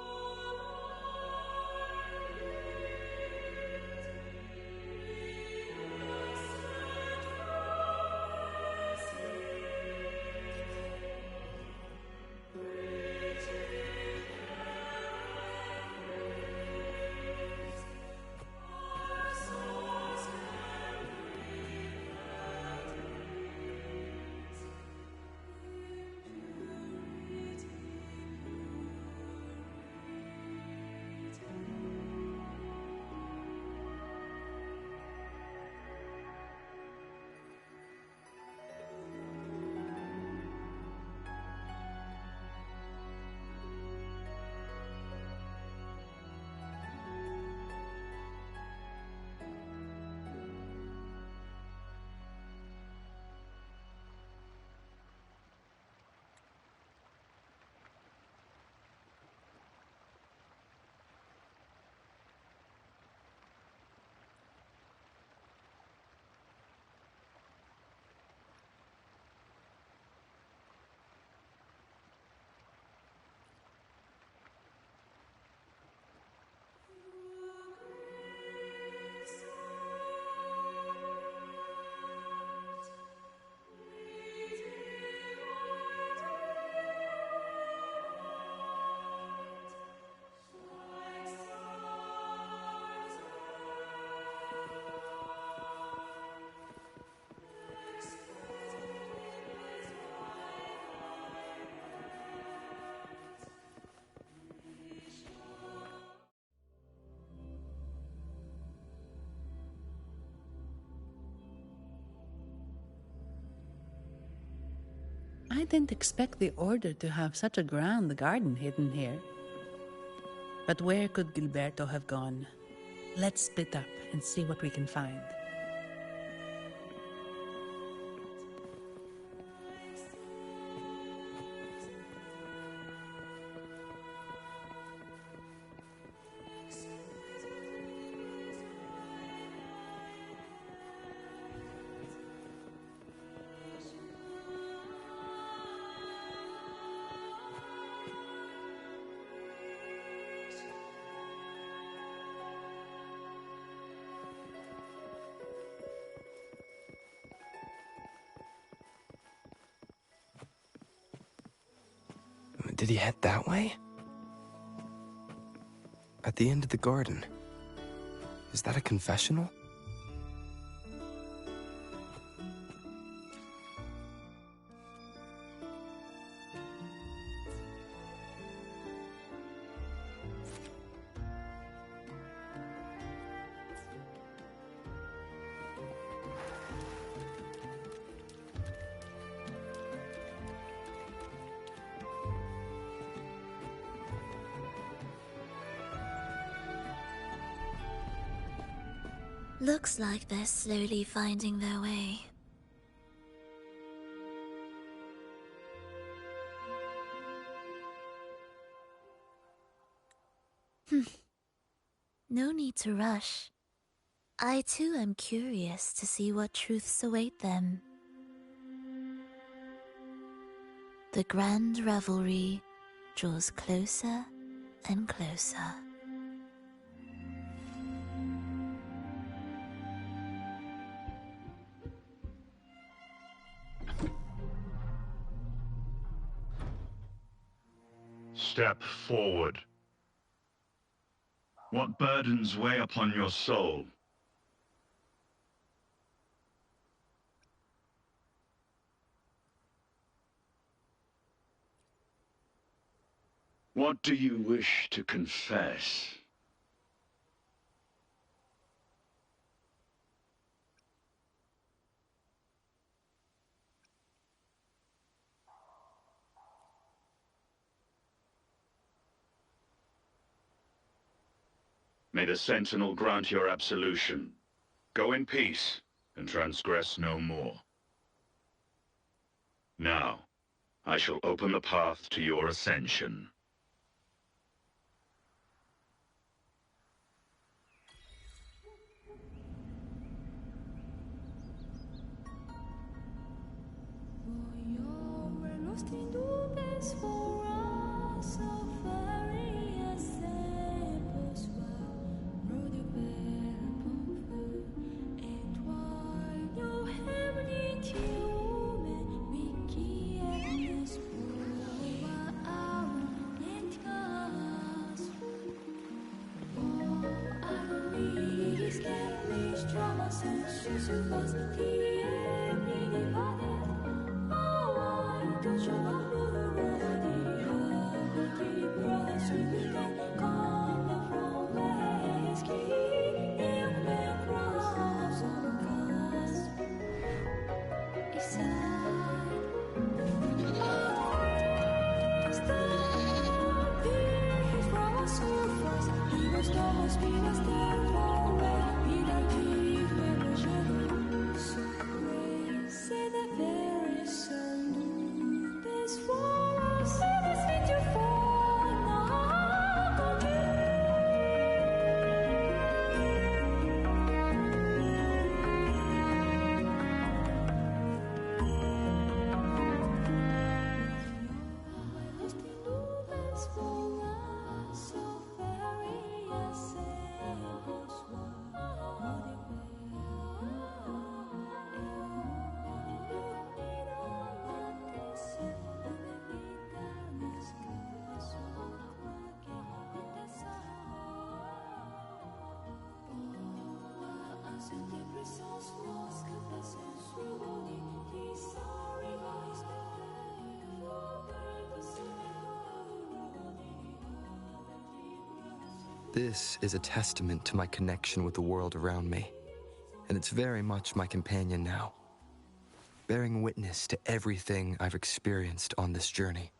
I didn't expect the Order to have such a grand garden hidden here. But where could Gilberto have gone? Let's split up and see what we can find. Did he head that way? At the end of the garden. Is that a confessional? Looks like they're slowly finding their way. No need to rush. I too am curious to see what truths await them. The grand revelry draws closer and closer. Step forward. What burdens weigh upon your soul? What do you wish to confess? May the Sentinel grant your absolution. Go in peace, and transgress no more. Now, I shall open the path to your ascension. This is a testament to my connection with the world around me, and it's very much my companion now. bearing witness to everything I've experienced on this journey.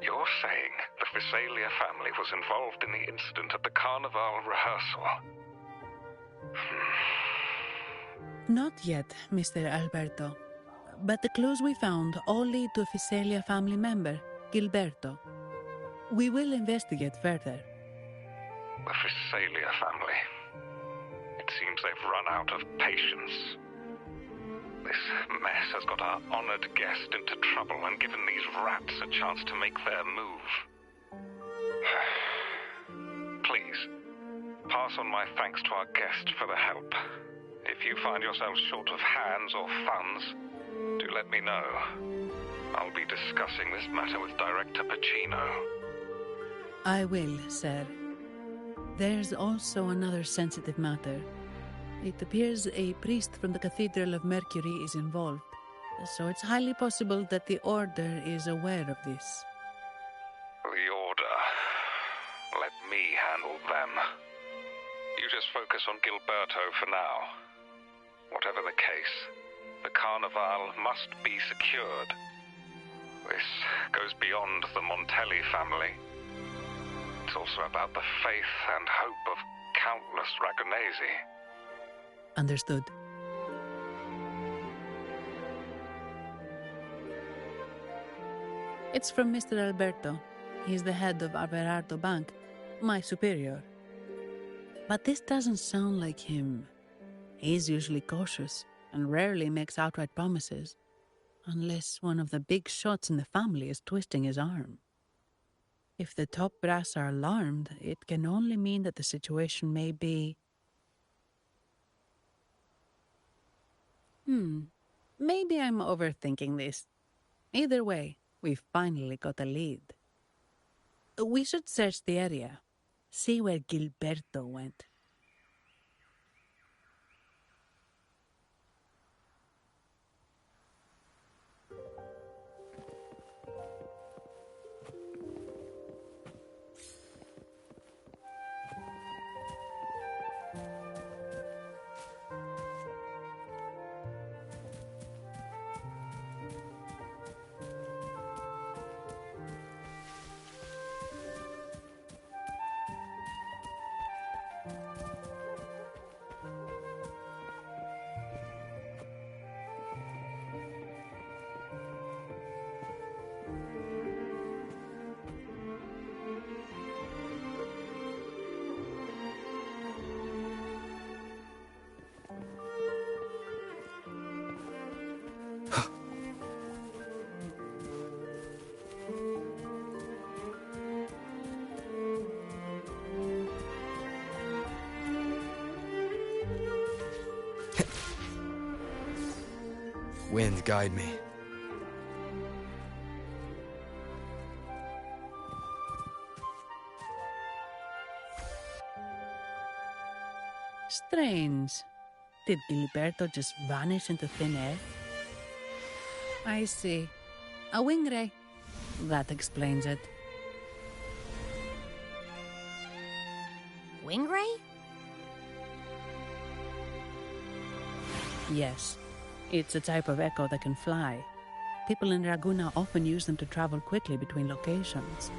You're saying the Visalia family was involved in the incident at the Carnival rehearsal? Not yet, Mr. Alberto. But the clues we found all lead to a Visalia family member, Gilberto. We will investigate further. The Visalia family. It seems they've run out of patience. This mess has got our honored guest into trouble and given these rats a chance to make their move. Please, pass on my thanks to our guest for the help. If you find yourselves short of hands or funds, do let me know. I'll be discussing this matter with Director Pacino. I will, sir. There's also another sensitive matter. It appears a priest from the Cathedral of Mercury is involved, so it's highly possible that the Order is aware of this. The Order. Let me handle them. You just focus on Gilberto for now. Whatever the case, the Carnival must be secured. This goes beyond the Montelli family. It's also about the faith and hope of countless Ragonesi. Understood. It's from Mr. Alberto. He's the head of Averardo Bank, my superior. But this doesn't sound like him. He's usually cautious and rarely makes outright promises, unless one of the big shots in the family is twisting his arm. If the top brass are alarmed, it can only mean that the situation may be... Maybe I'm overthinking this. Either way, we've finally got a lead. We should search the area, see where Gilberto went. guide me. Strange. Did Gilberto just vanish into thin air? I see. A wing ray. That explains it. Wing ray? Yes. It's a type of echo that can fly. People in Raguna often use them to travel quickly between locations.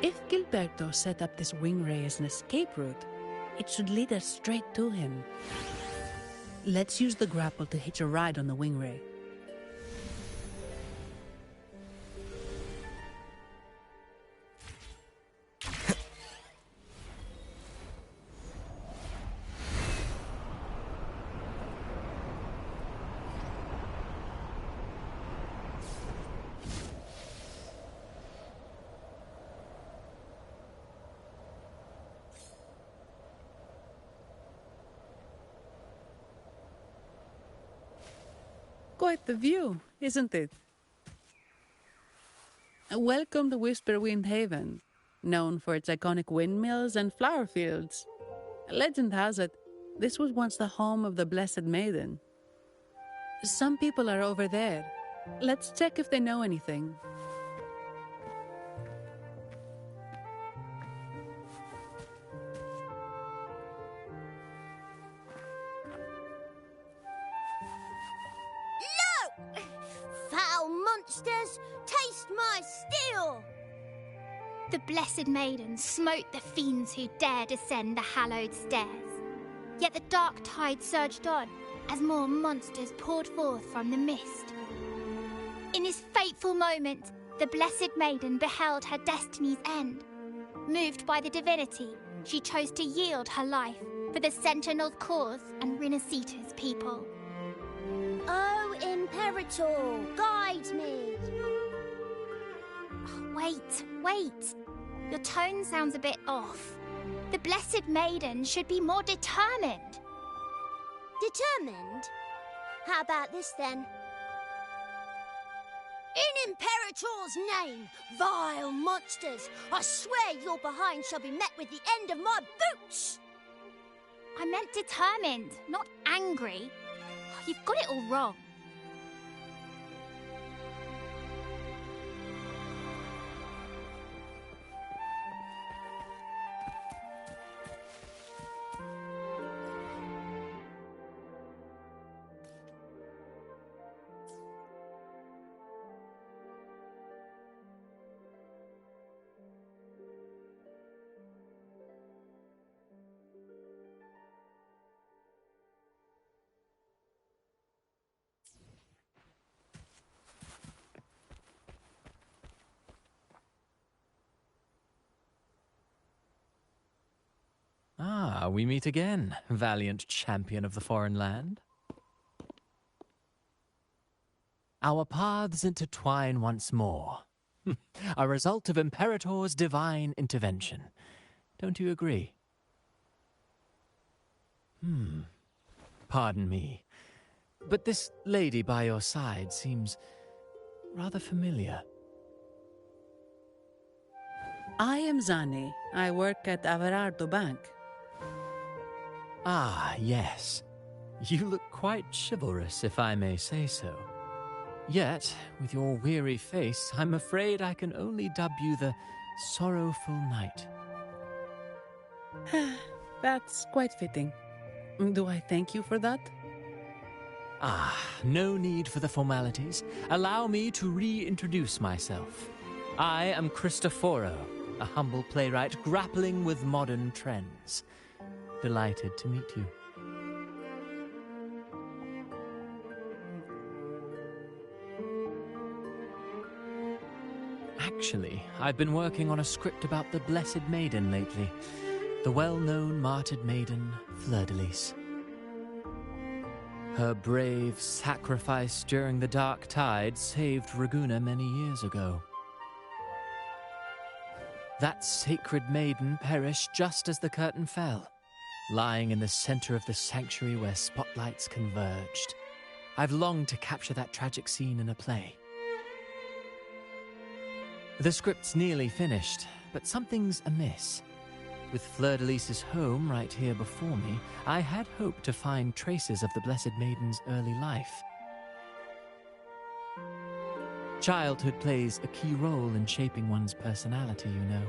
If Gilberto set up this wing ray as an escape route, it should lead us straight to him. Let's use the grapple to hitch a ride on the wing ray. Quite the view, isn't it? Welcome to Whisperwind Haven, known for its iconic windmills and flower fields. Legend has it, this was once the home of the Blessed Maiden. Some people are over there. Let's check if they know anything. Foul monsters, taste my steel! The Blessed Maiden smote the fiends who dared ascend the hallowed stairs. Yet the dark tide surged on as more monsters poured forth from the mist. In this fateful moment, the Blessed Maiden beheld her destiny's end. Moved by the divinity, she chose to yield her life for the Sentinel's cause and Rinascita's people. Oh, Imperator, guide me! Wait. Your tone sounds a bit off. The Blessed Maiden should be more determined. Determined? How about this then? In Imperator's name, vile monsters, I swear your behind shall be met with the end of my boots! I meant determined, not angry. You've got it all wrong. Ah, we meet again, valiant champion of the foreign land. Our paths intertwine once more. A result of Imperator's divine intervention. Don't you agree? Pardon me, but this lady by your side seems rather familiar. I am Zani. I work at Averardo Bank. Ah, yes. You look quite chivalrous, if I may say so. Yet, with your weary face, I'm afraid I can only dub you the Sorrowful Knight. That's quite fitting. Do I thank you for that? Ah, no need for the formalities. Allow me to reintroduce myself. I am Cristoforo, a humble playwright grappling with modern trends. Delighted to meet you. Actually, I've been working on a script about the Blessed Maiden lately. The well-known martyred maiden, Fleur-de-Lis. Her brave sacrifice during the Dark Tide saved Raguna many years ago. That sacred maiden perished just as the curtain fell, lying in the center of the sanctuary where spotlights converged. I've longed to capture that tragic scene in a play. The script's nearly finished, but something's amiss. With Fleur-de-Lis's home right here before me, I had hoped to find traces of the Blessed Maiden's early life. Childhood plays a key role in shaping one's personality, you know.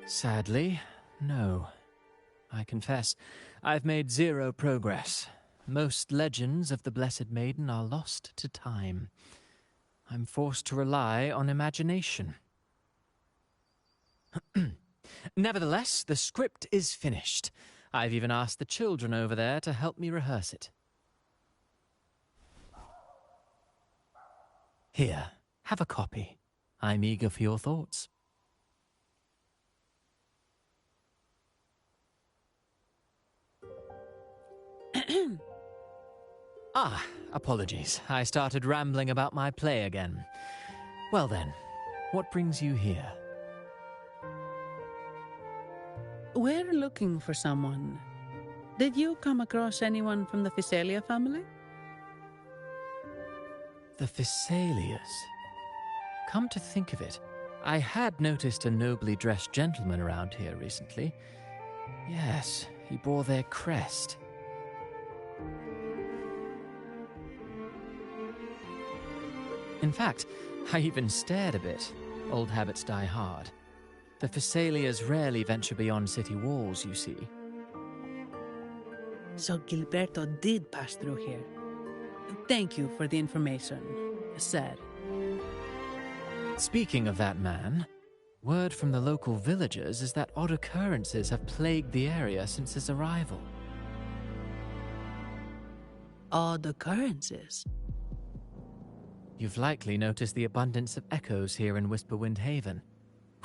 Sadly, no. I confess, I've made zero progress. Most legends of the Blessed Maiden are lost to time. I'm forced to rely on imagination. Nevertheless, the script is finished. I've even asked the children over there to help me rehearse it. Here, have a copy. I'm eager for your thoughts. Apologies. I started rambling about my play again. Well then, what brings you here? We're looking for someone. Did you come across anyone from the Physalia family? The Physalias? Come to think of it, I had noticed a nobly dressed gentleman around here recently. Yes, he bore their crest. In fact, I even stared a bit. Old habits die hard. The Physalias rarely venture beyond city walls, you see. So Gilberto did pass through here. Thank you for the information, sir. Speaking of that man, word from the local villagers is that odd occurrences have plagued the area since his arrival. Odd occurrences? You've likely noticed the abundance of echoes here in Whisperwind Haven.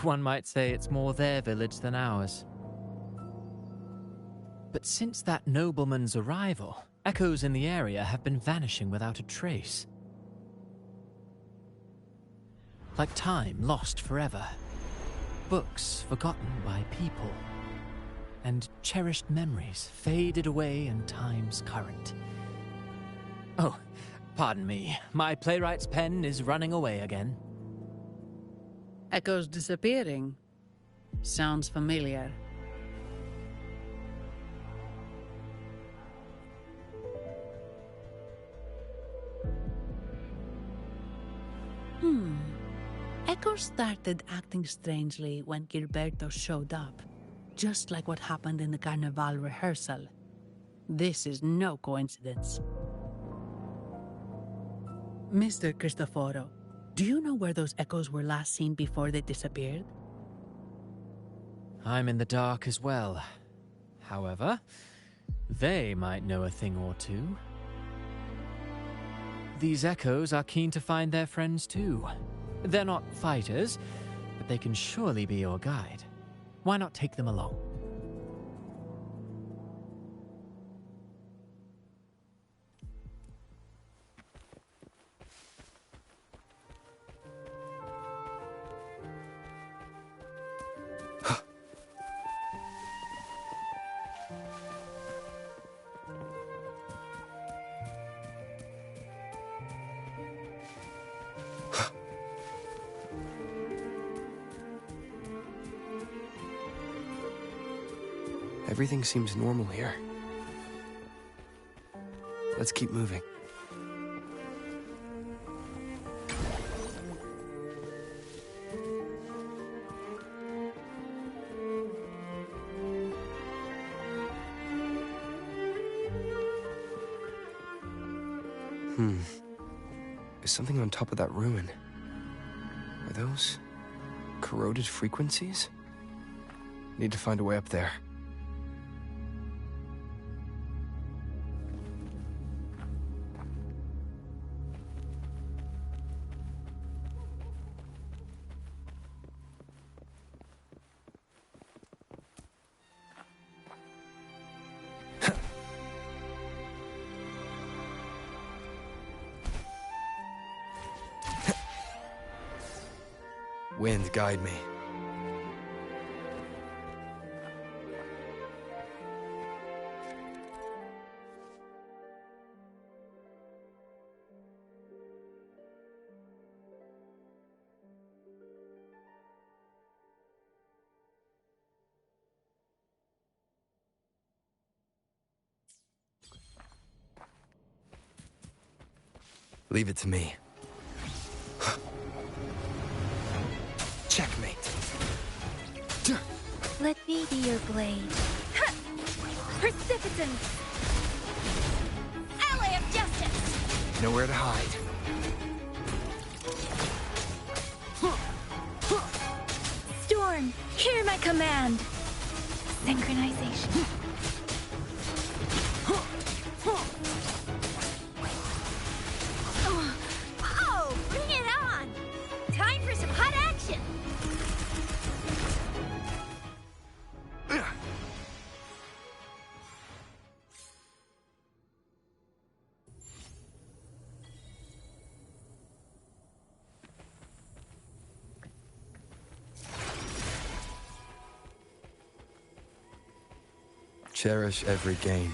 One might say it's more their village than ours. But since that nobleman's arrival, echoes in the area have been vanishing without a trace. Like time lost forever. Books forgotten by people. And cherished memories faded away in time's current. Oh, pardon me. My playwright's pen is running away again. Echoes disappearing. Sounds familiar. Echoes started acting strangely when Gilberto showed up. Just like what happened in the Carnival rehearsal. This is no coincidence. Mr. Cristoforo, do you know where those echoes were last seen before they disappeared? I'm in the dark as well. However, they might know a thing or two. These echoes are keen to find their friends too. They're not fighters, but they can surely be your guide. Why not take them along? Everything seems normal here. Let's keep moving. There's something on top of that ruin. Are those corroded frequencies? Need to find a way up there. Wind, guide me. Leave it to me. Checkmate. Let me be your blade. Precipitance! Ally of justice! Nowhere to hide. Storm, hear my command! Synchronization. Oh, bring it on! Time for some hot action! Cherish every gain.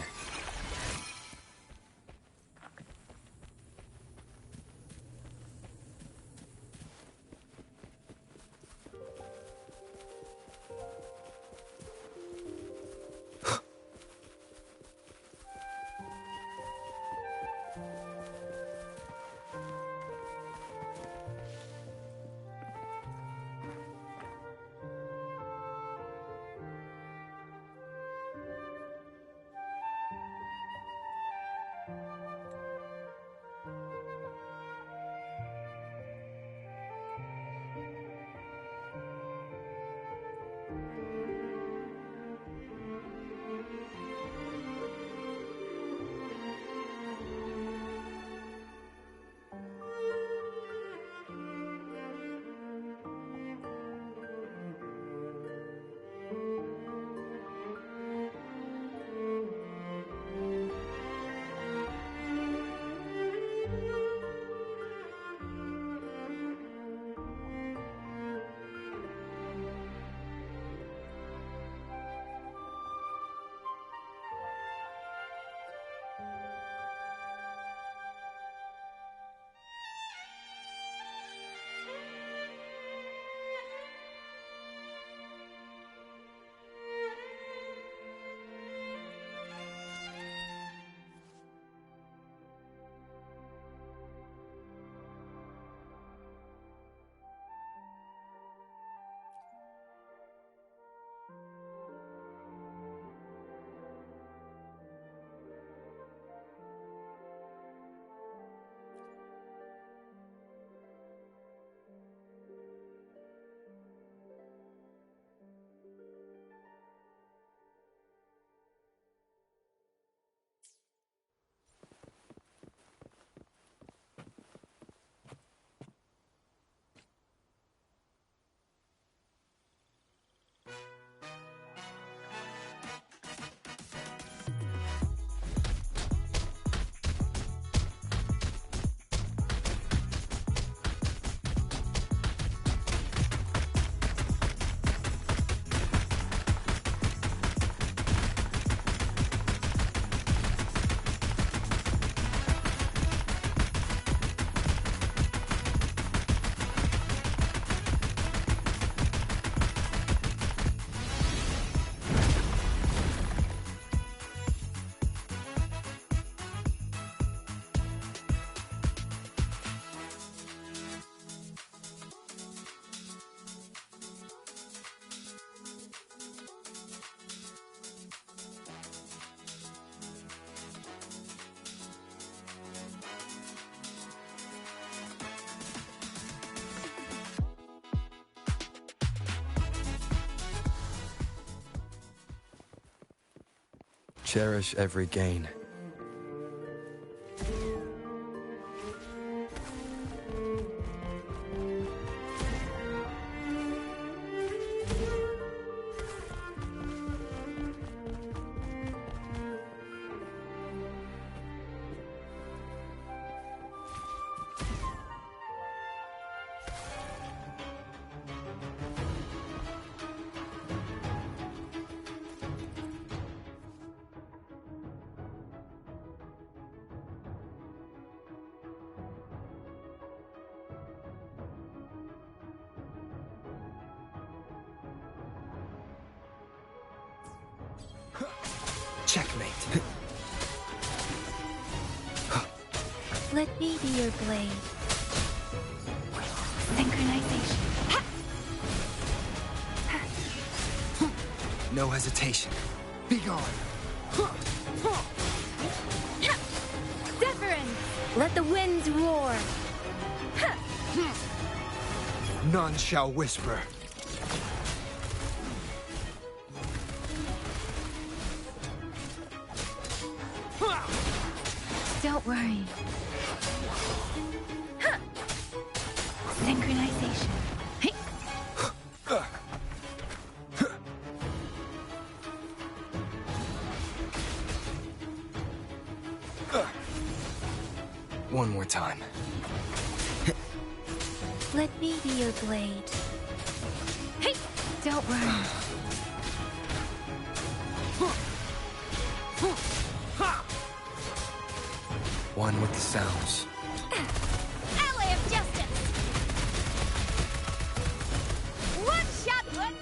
Cherish every gain. Checkmate. Let me be your blade. Synchronization. No hesitation. Be gone. Deference! Let the winds roar! None shall whisper. Don't worry. Synchronization. One more time. Let me be your blade. Hey! Don't worry. One with the sounds. Alley of justice! One shot, one!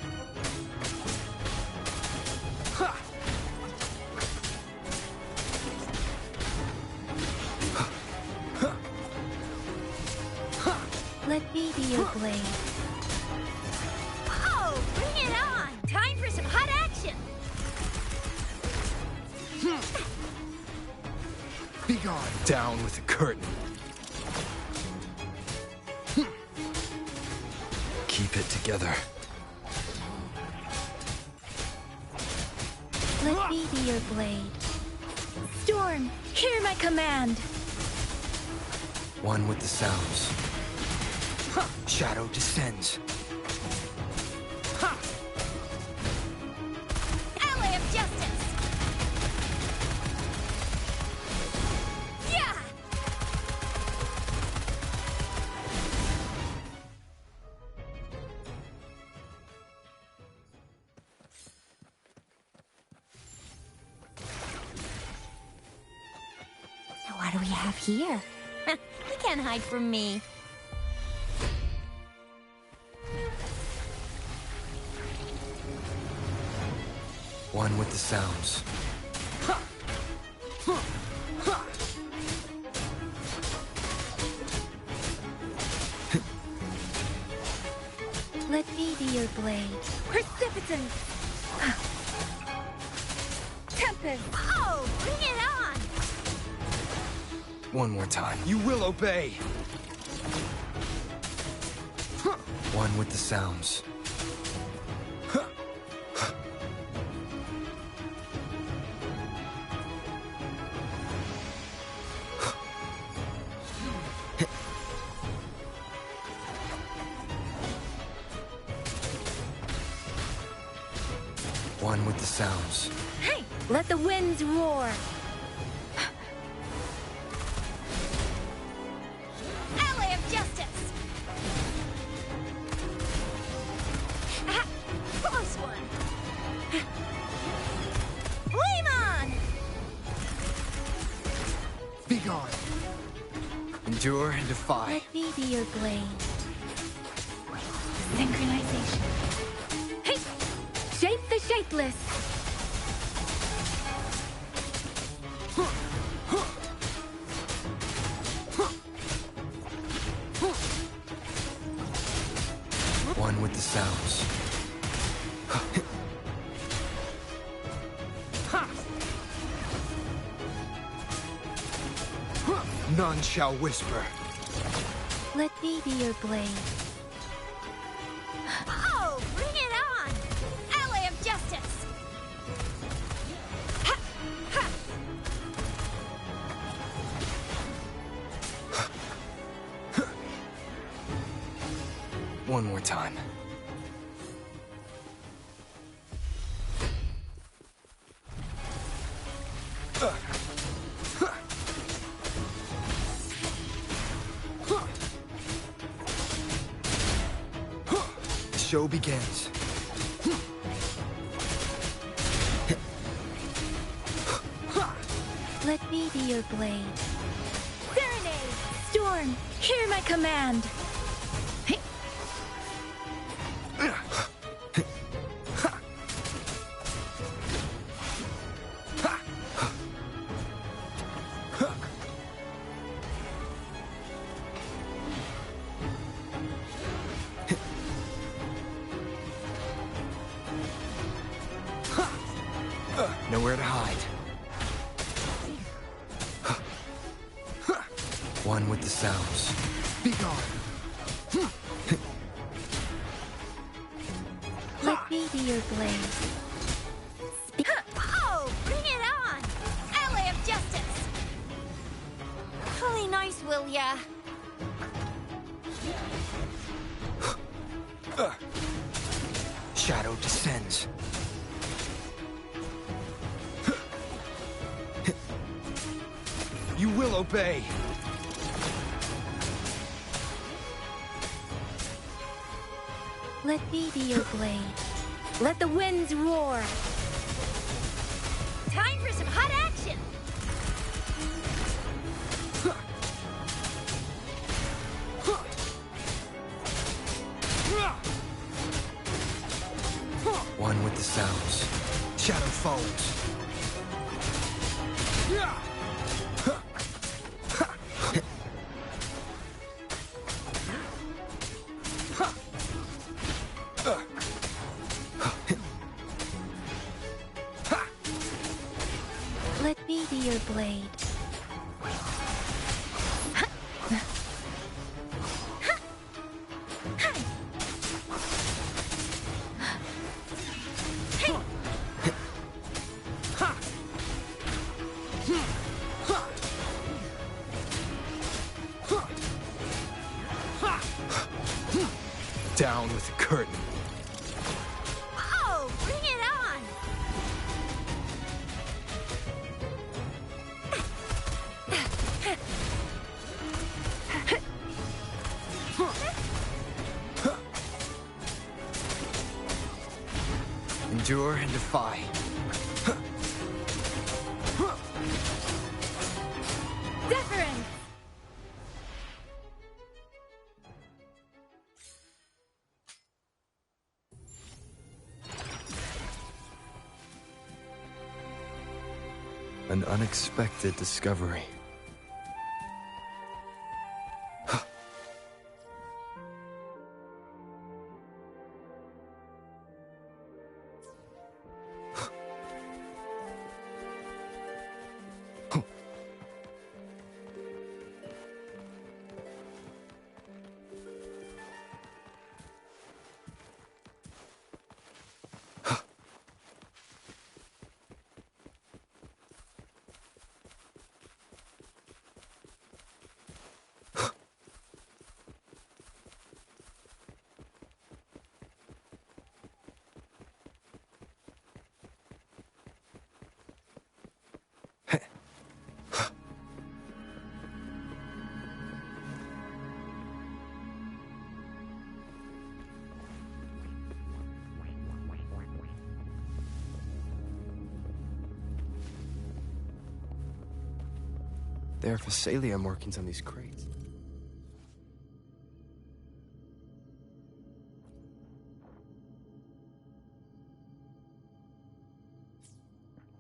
Let me be your blade. Oh, bring it on! Time for some hot action! Be gone. Down with the curtain. Keep it together. Let me be your blade. Storm, hear my command. One with the sounds. Shadow descends. Alley of justice! Yeah! So what do we have here? You can't hide from me. One with the sounds. Let me be your blade. Precipitance! Tempest! Oh, bring it on! One more time. You will obey. One with the sounds. One with the sounds. Hey! Let the winds roar! Alley of justice! Ah, close one! Flame on! Be gone. Endure and defy. Let me be your blade. Synchronization. Hey! Shape the shapeless! One with the sounds. None shall whisper. Let me be your blade. Oh, bring it on! Alley of justice! Ha! Ha! One more time. The show begins. Let me be your blade. Serenade! Storm, hear my command! Nowhere to hide. One with the sounds. Be gone. Let me be your blade. Oh, bring it on! Ally of Justice! Play nice, will ya? Shadow descends. You will obey. Let me be your blade. Let the winds roar. Time for some hot action! One with the sounds. Shadow follows. Let me be your blade. Down with the curtain. Oh, bring it on! Endure and defy. Deference! An unexpected discovery. There are Phasalia markings on these crates.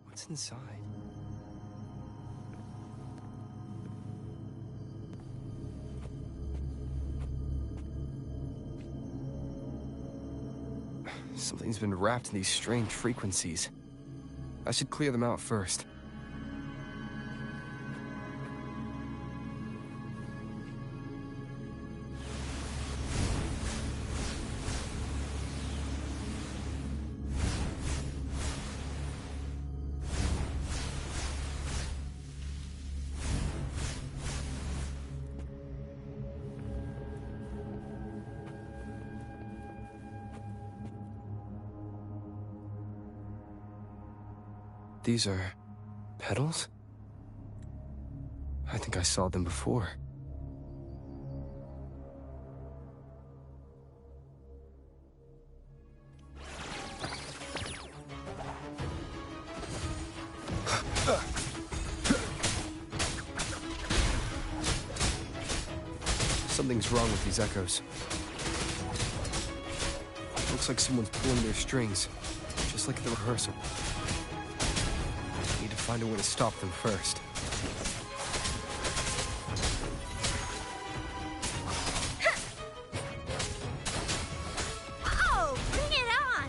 What's inside? Something's been wrapped in these strange frequencies. I should clear them out first. These are petals? I think I saw them before. Something's wrong with these echoes. Looks like someone's pulling their strings, just like at the rehearsal. Need to find a way to stop them first. Oh, bring it on!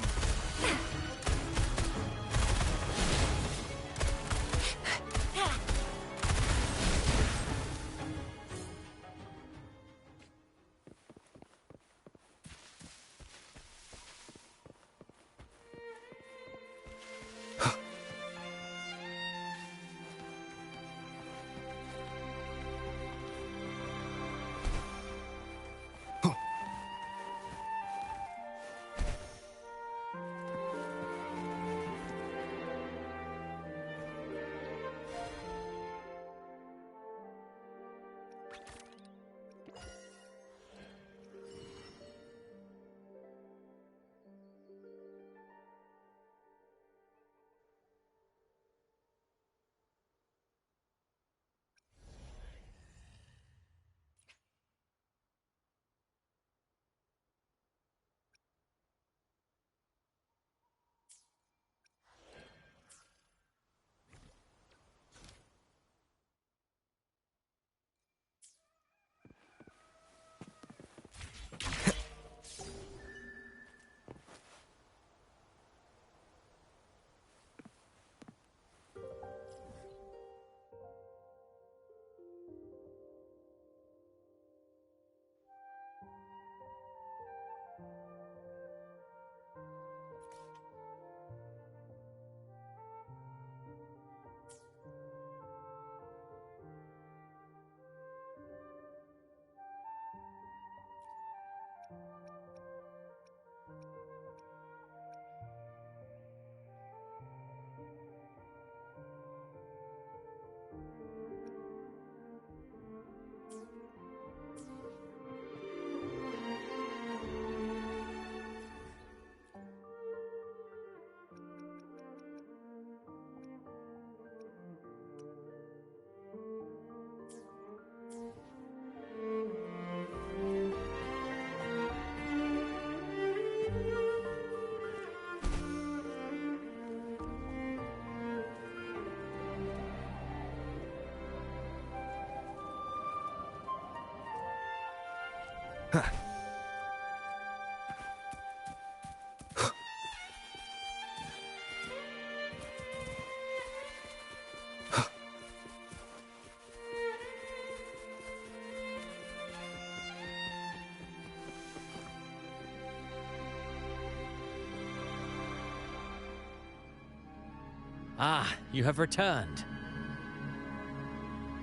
Ah, you have returned.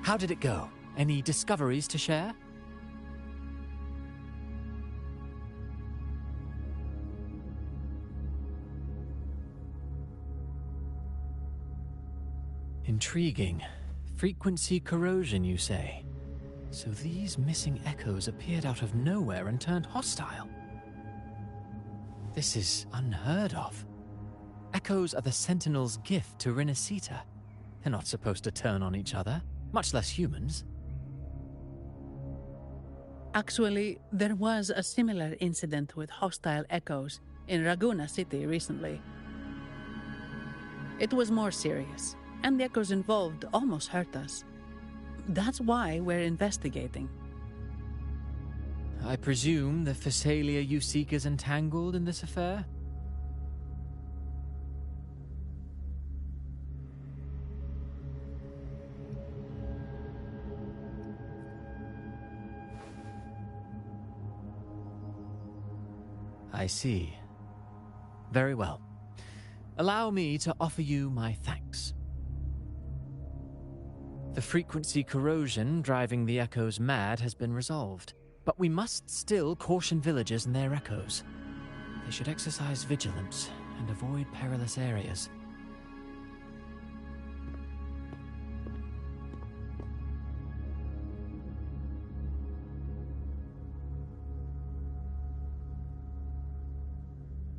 How did it go? Any discoveries to share? Intriguing. Frequency corrosion, you say? So these missing echoes appeared out of nowhere and turned hostile. This is unheard of. Echoes are the Sentinel's gift to Rinascita. They're not supposed to turn on each other, much less humans. Actually, there was a similar incident with hostile echoes in Raguna City recently. It was more serious, and the echoes involved almost hurt us. That's why we're investigating. I presume the Phasalia you seek is entangled in this affair? I see. Very well. Allow me to offer you my thanks. The frequency corrosion driving the echoes mad has been resolved, but we must still caution villagers and their echoes. They should exercise vigilance and avoid perilous areas.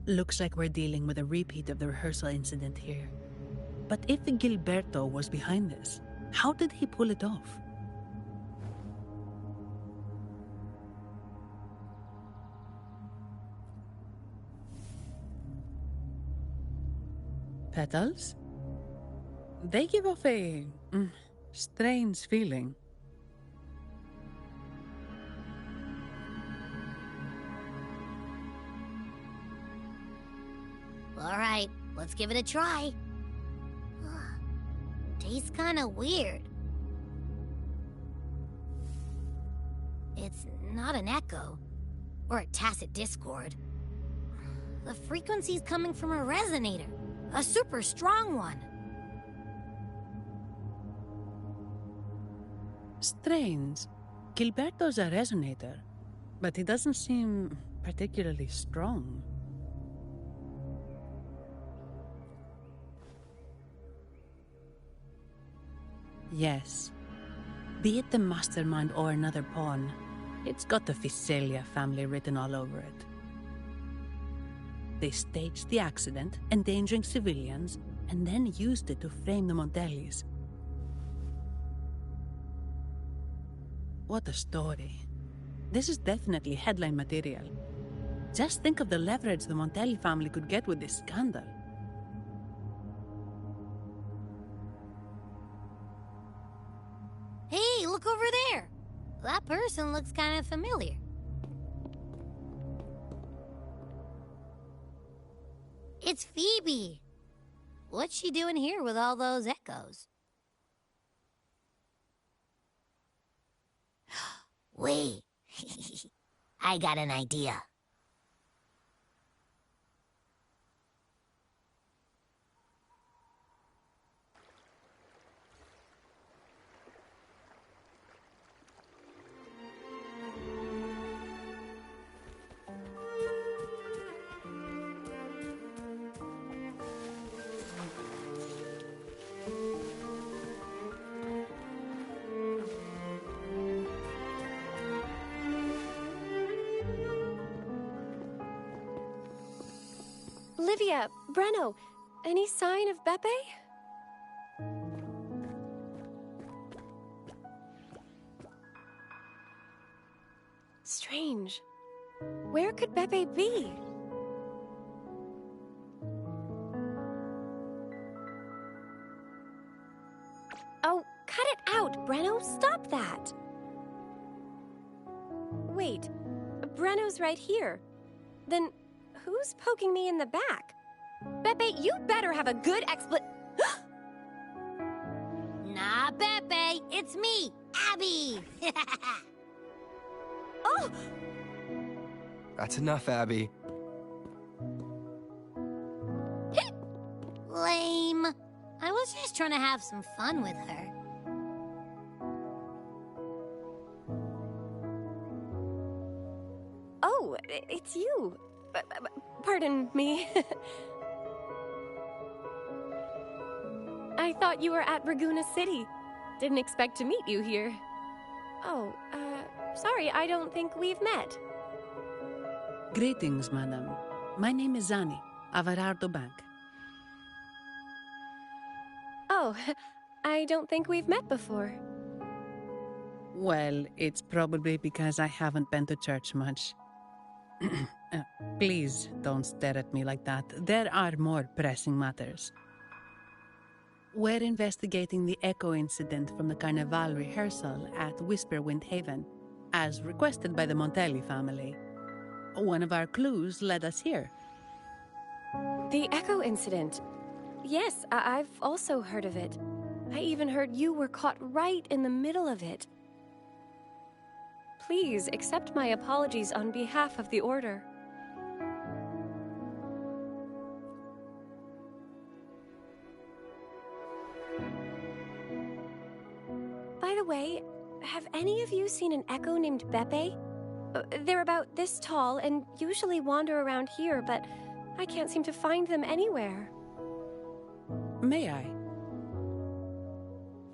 Looks like we're dealing with a repeat of the rehearsal incident here. But if Gilberto was behind this, how did he pull it off? Petals? They give off a strange feeling. All right, let's give it a try. Tastes kinda weird. It's not an echo, or a tacit discord. The frequency's coming from a resonator, a super strong one. Strange. Gilberto's a resonator, but he doesn't seem particularly strong. Yes. Be it the mastermind or another pawn, it's got the Phasalia family written all over it. They staged the accident, endangering civilians, and then used it to frame the Montellis. What a story. This is definitely headline material. Just think of the leverage the Montelli family could get with this scandal. Hey, look over there! That person looks kind of familiar. It's Phoebe! What's she doing here with all those echoes? Wait, I got an idea. Olivia, Breno, any sign of Beppe? Strange. Where could Beppe be? Oh, cut it out, Breno! Stop that! Wait, Breno's right here. Then who's poking me in the back? Beppe, you better have a good Nah, Beppe, it's me, Abby! Oh! That's enough, Abby. Lame. I was just trying to have some fun with her. Oh, it's you. Pardon me. I thought you were at Raguna City. Didn't expect to meet you here. Oh, sorry, I don't think we've met. Greetings, madam. My name is Zani, Avarardo Bank. Oh, I don't think we've met before. Well, it's probably because I haven't been to church much. Please don't stare at me like that. There are more pressing matters. We're investigating the echo incident from the Carnival rehearsal at Whisperwind Haven, as requested by the Montelli family. One of our clues led us here. The echo incident. Yes, I've also heard of it. I even heard you were caught right in the middle of it. Please accept my apologies on behalf of the Order. By the way, have any of you seen an echo named Beppe? They're about this tall and usually wander around here, but I can't seem to find them anywhere. May I?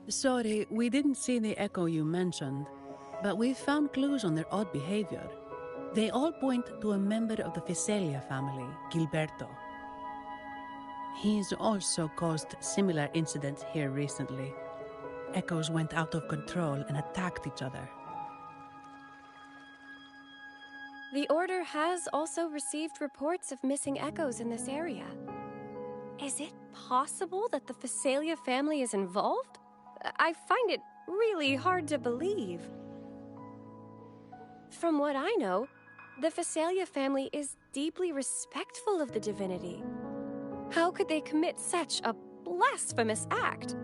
Sorry, we didn't see the echo you mentioned, but we've found clues on their odd behavior. They all point to a member of the Fiselia family, Gilberto. He's also caused similar incidents here recently. Echoes went out of control and attacked each other. The Order has also received reports of missing echoes in this area. Is it possible that the Fiselia family is involved? I find it really hard to believe. From what I know, the Fiselia family is deeply respectful of the divinity. How could they commit such a blasphemous act?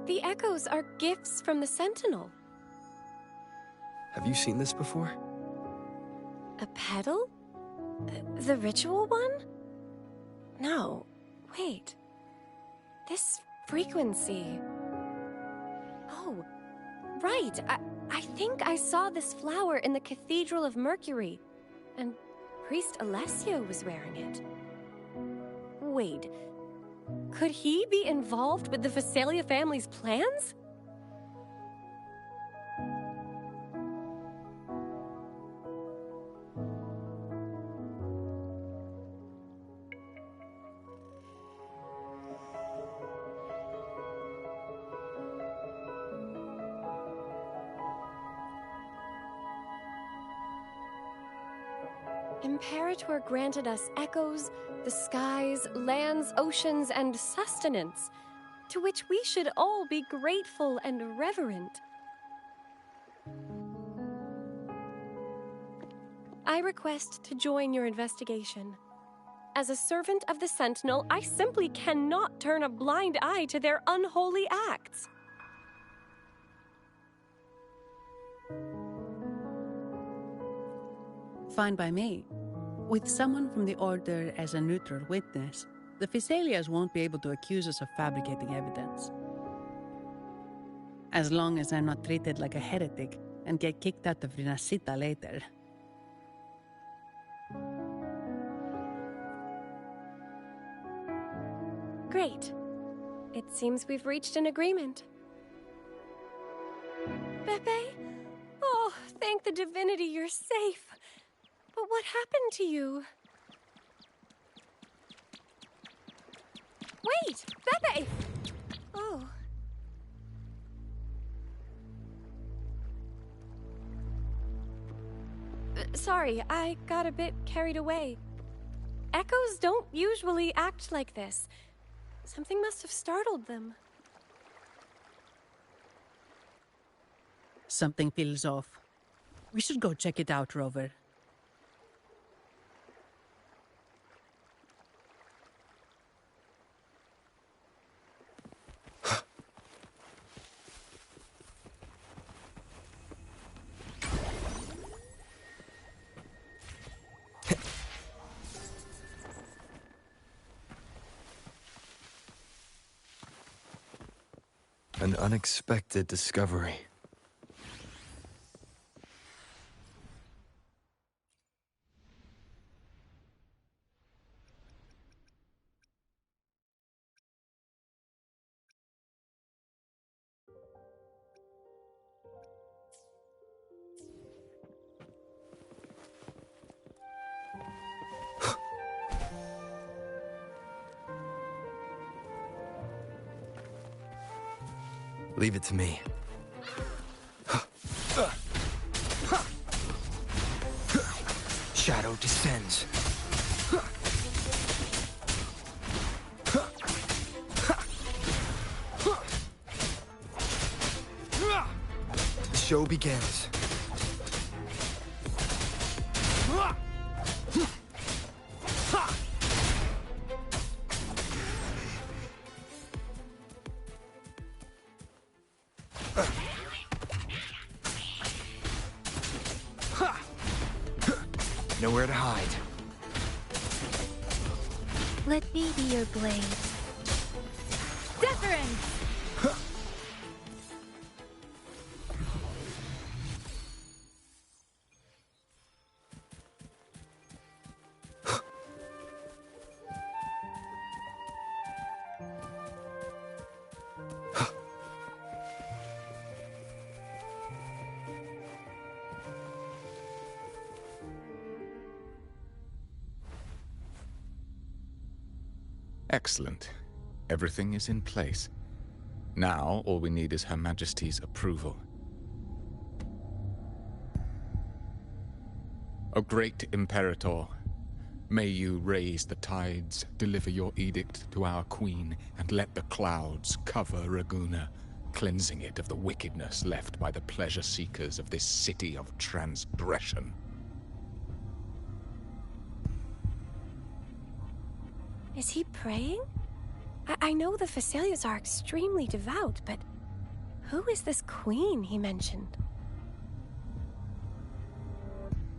The echoes are gifts from the Sentinel. Have you seen this before? A petal? The ritual one? No, wait. This frequency... Oh, right. I think I saw this flower in the Cathedral of Mercury, and Priest Alessio was wearing it. Wait, could he be involved with the Fiselia family's plans? Imperator granted us echoes, the skies, lands, oceans, and sustenance, to which we should all be grateful and reverent. I request to join your investigation. As a servant of the Sentinel, I simply cannot turn a blind eye to their unholy acts. Fine by me. With someone from the Order as a neutral witness, the Fiselias won't be able to accuse us of fabricating evidence. As long as I'm not treated like a heretic and get kicked out of Rinascita later. Great. It seems we've reached an agreement. Beppe? Oh, thank the divinity you're safe. But what happened to you? Wait! Beppe! Oh. Sorry, I got a bit carried away. Echoes don't usually act like this. Something must have startled them. Something feels off. We should go check it out, Rover. An unexpected discovery. Leave it to me. Shadow descends. The show begins. Nowhere to hide. Let me be your blade. Deference! Excellent. Everything is in place. Now, all we need is Her Majesty's approval. O great Imperator, may you raise the tides, deliver your edict to our queen, and let the clouds cover Raguna, cleansing it of the wickedness left by the pleasure-seekers of this city of transgression. Is he praying? I know the Fesalias are extremely devout, but who is this queen he mentioned?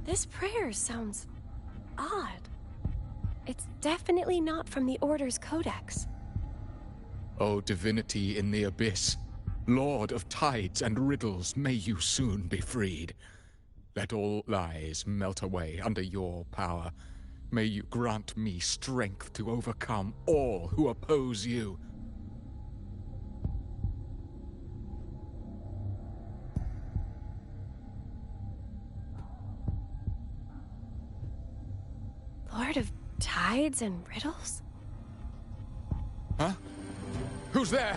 This prayer sounds odd. It's definitely not from the Order's codex. O divinity in the abyss, Lord of tides and riddles, may you soon be freed. Let all lies melt away under your power. May you grant me strength to overcome all who oppose you. Lord of tides and riddles? Huh? Who's there?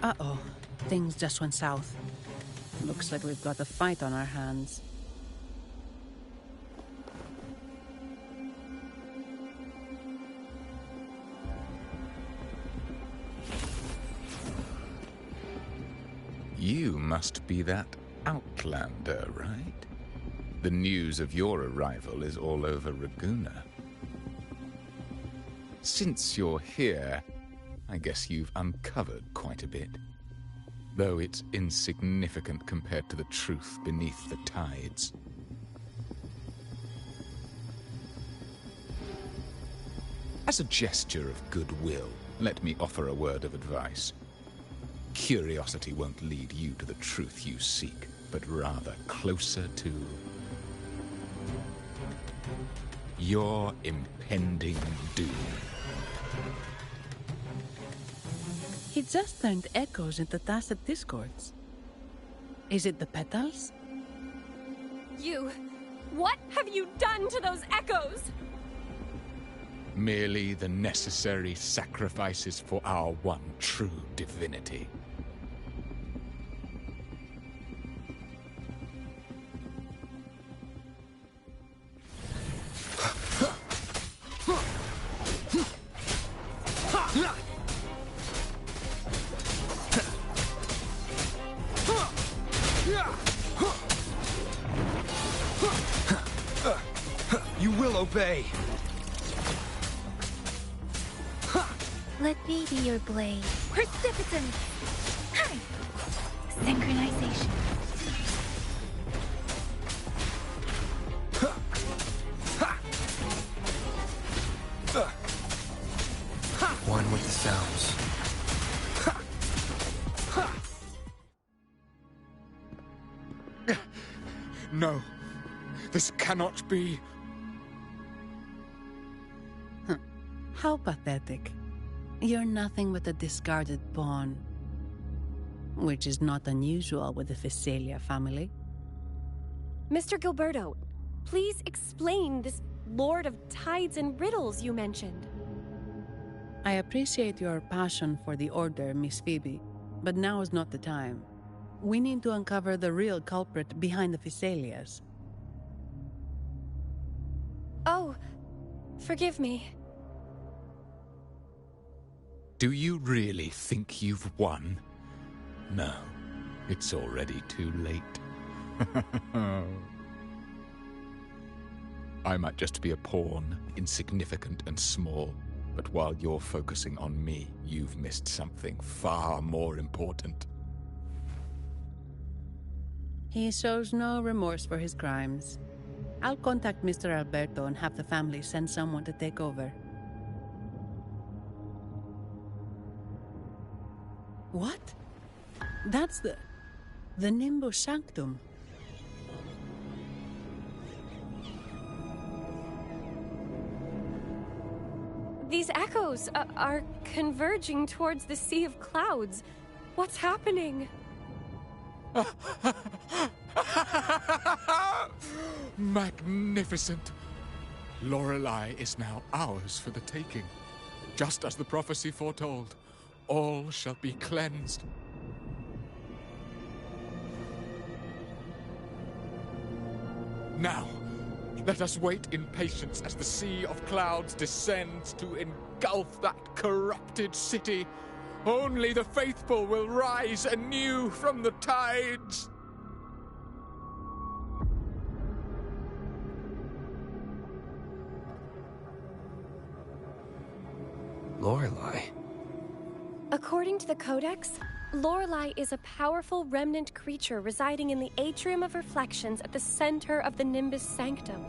Uh-oh. Things just went south. Looks like we've got a fight on our hands. You must be that outlander, right? The news of your arrival is all over Raguna. Since you're here, I guess you've uncovered quite a bit. Though it's insignificant compared to the truth beneath the tides. As a gesture of goodwill, let me offer a word of advice. Curiosity won't lead you to the truth you seek, but rather closer to your impending doom. He just turned echoes into tacit discords. Is it the petals? What have you done to those echoes? Merely the necessary sacrifices for our one true divinity. You will obey. Let me be your blade. Precipitance! Hi! Synchronization. One with the sounds. No. This cannot be. How pathetic. You're nothing but a discarded pawn. Which is not unusual with the Physalia family. Mr. Gilberto, please explain this Lord of Tides and Riddles you mentioned. I appreciate your passion for the Order, Miss Phoebe, but now is not the time. We need to uncover the real culprit behind the Physalias. Oh, forgive me. Do you really think you've won? No, it's already too late. I might just be a pawn, insignificant and small, but while you're focusing on me, you've missed something far more important. He shows no remorse for his crimes. I'll contact Mr. Alberto and have the family send someone to take over. What? That's the Nimbus Sanctum. These echoes are converging towards the Sea of Clouds. What's happening? Magnificent! Lorelei is now ours for the taking. Just as the prophecy foretold, all shall be cleansed. Now, let us wait in patience as the Sea of Clouds descends to engulf that corrupted city. Only the faithful will rise anew from the tides. Lorelei. According to the Codex, Lorelei is a powerful remnant creature residing in the Atrium of Reflections at the center of the Nimbus Sanctum.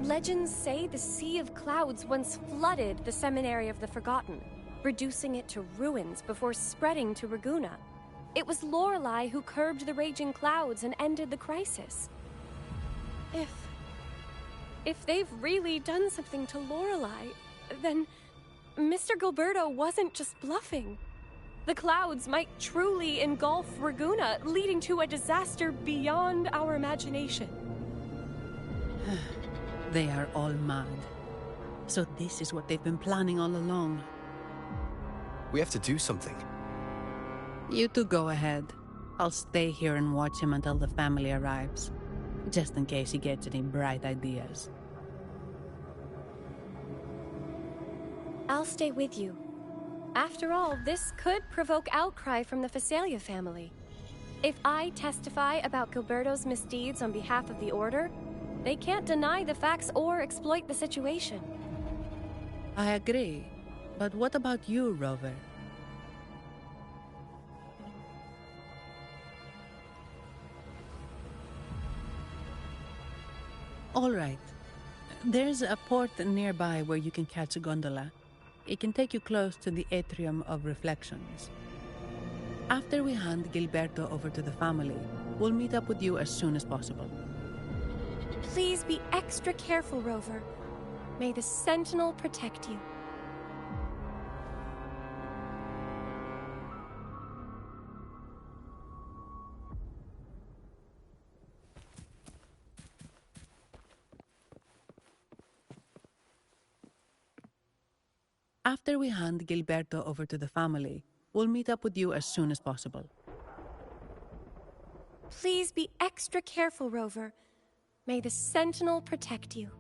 Legends say the Sea of Clouds once flooded the Seminary of the Forgotten, reducing it to ruins before spreading to Raguna. It was Lorelei who curbed the raging clouds and ended the crisis. If they've really done something to Lorelei, then Mr. Gilberto wasn't just bluffing. The clouds might truly engulf Raguna, leading to a disaster beyond our imagination. They are all mad. So this is what they've been planning all along. We have to do something. You two go ahead. I'll stay here and watch him until the family arrives, just in case he gets any bright ideas. I'll stay with you. After all, this could provoke outcry from the Physalia family. If I testify about Gilberto's misdeeds on behalf of the Order, they can't deny the facts or exploit the situation. I agree. But what about you, Rover? All right. There's a port nearby where you can catch a gondola. It can take you close to the Atrium of Reflections. After we hand Gilberto over to the family, we'll meet up with you as soon as possible. Please be extra careful, Rover. May the Sentinel protect you. After we hand Gilberto over to the family, we'll meet up with you as soon as possible. Please be extra careful, Rover. May the Sentinel protect you.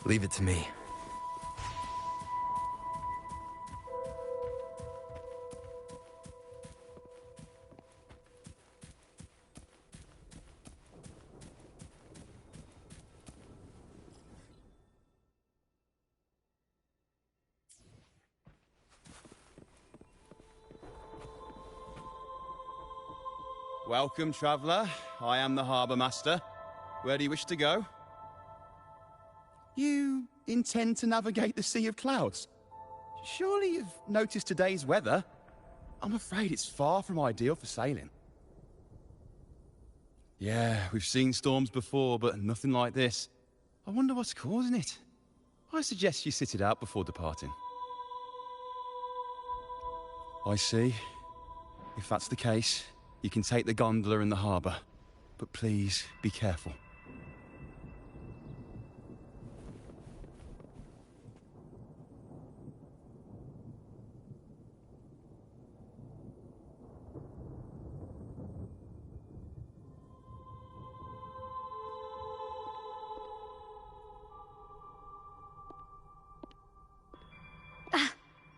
Leave it to me. Welcome, traveller. I am the Harbour Master. Where do you wish to go? You intend to navigate the Sea of Clouds? Surely you've noticed today's weather? I'm afraid it's far from ideal for sailing. Yeah, we've seen storms before, but nothing like this. I wonder what's causing it. I suggest you sit it out before departing. I see. If that's the case, you can take the gondola in the harbour. But please, be careful.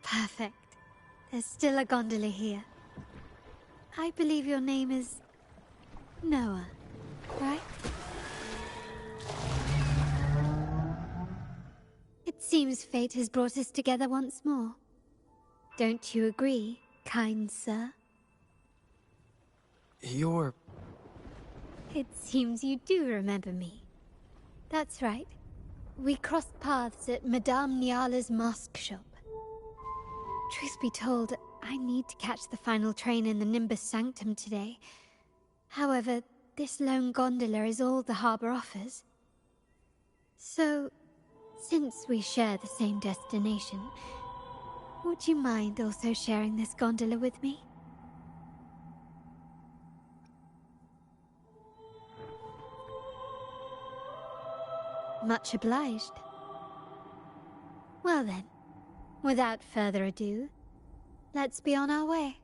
Perfect. There's still a gondola here. I believe your name is Noah, right? It seems fate has brought us together once more. Don't you agree, kind sir? You're... It seems you do remember me. That's right. We crossed paths at Madame Niala's mask shop. Truth be told, I need to catch the final train in the Nimbus Sanctum today. However, this lone gondola is all the harbour offers. So, since we share the same destination, would you mind also sharing this gondola with me? Much obliged. Well then, without further ado, let's be on our way.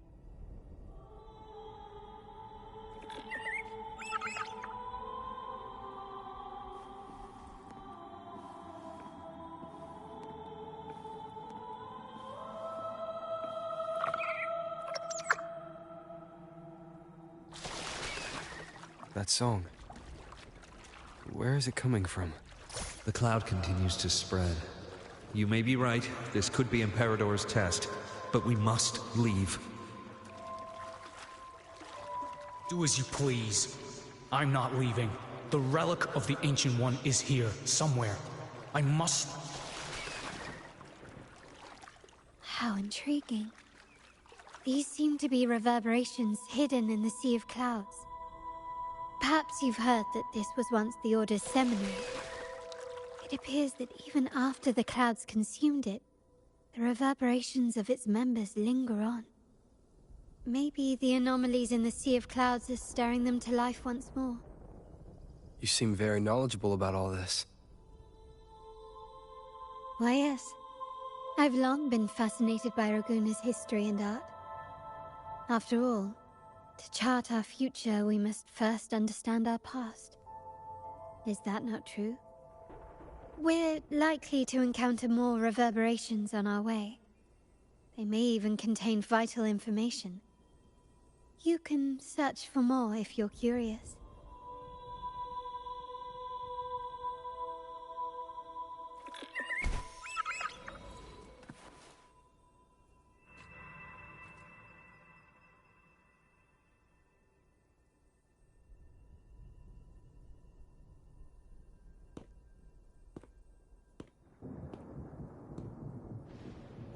That song. Where is it coming from? The cloud continues to spread. You may be right, this could be Imperador's test, but we must leave. Do as you please. I'm not leaving. The relic of the Ancient One is here, somewhere. I must... How intriguing. These seem to be reverberations hidden in the Sea of Clouds. Perhaps you've heard that this was once the Order's seminary. It appears that even after the clouds consumed it, the reverberations of its members linger on. Maybe the anomalies in the Sea of Clouds are stirring them to life once more. You seem very knowledgeable about all this. Why, yes. I've long been fascinated by Raguna's history and art. After all, to chart our future, we must first understand our past. Is that not true? We're likely to encounter more reverberations on our way. They may even contain vital information. You can search for more if you're curious.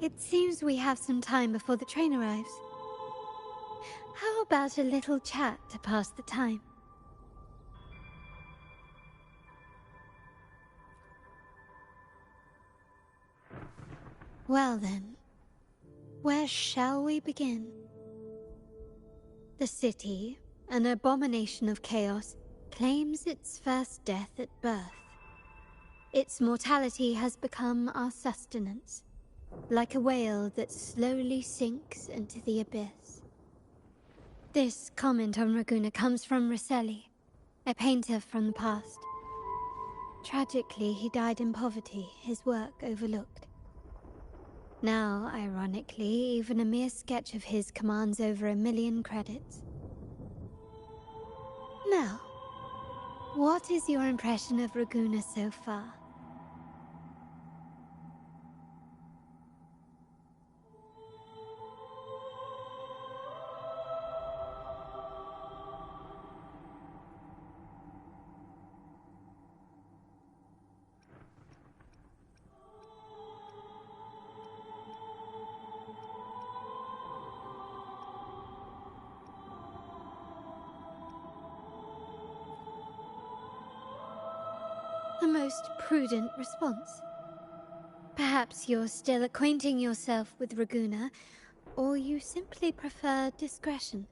It seems we have some time before the train arrives. How about a little chat to pass the time? Well then, where shall we begin? The city, an abomination of chaos, claims its first death at birth. Its mortality has become our sustenance, like a whale that slowly sinks into the abyss. This comment on Raguna comes from Rosselli, a painter from the past. Tragically, he died in poverty, his work overlooked. Now, ironically, even a mere sketch of his commands over 1 million credits. Now, what is your impression of Raguuna so far? A most prudent response. Perhaps you're still acquainting yourself with Raguuna, or you simply prefer discretion.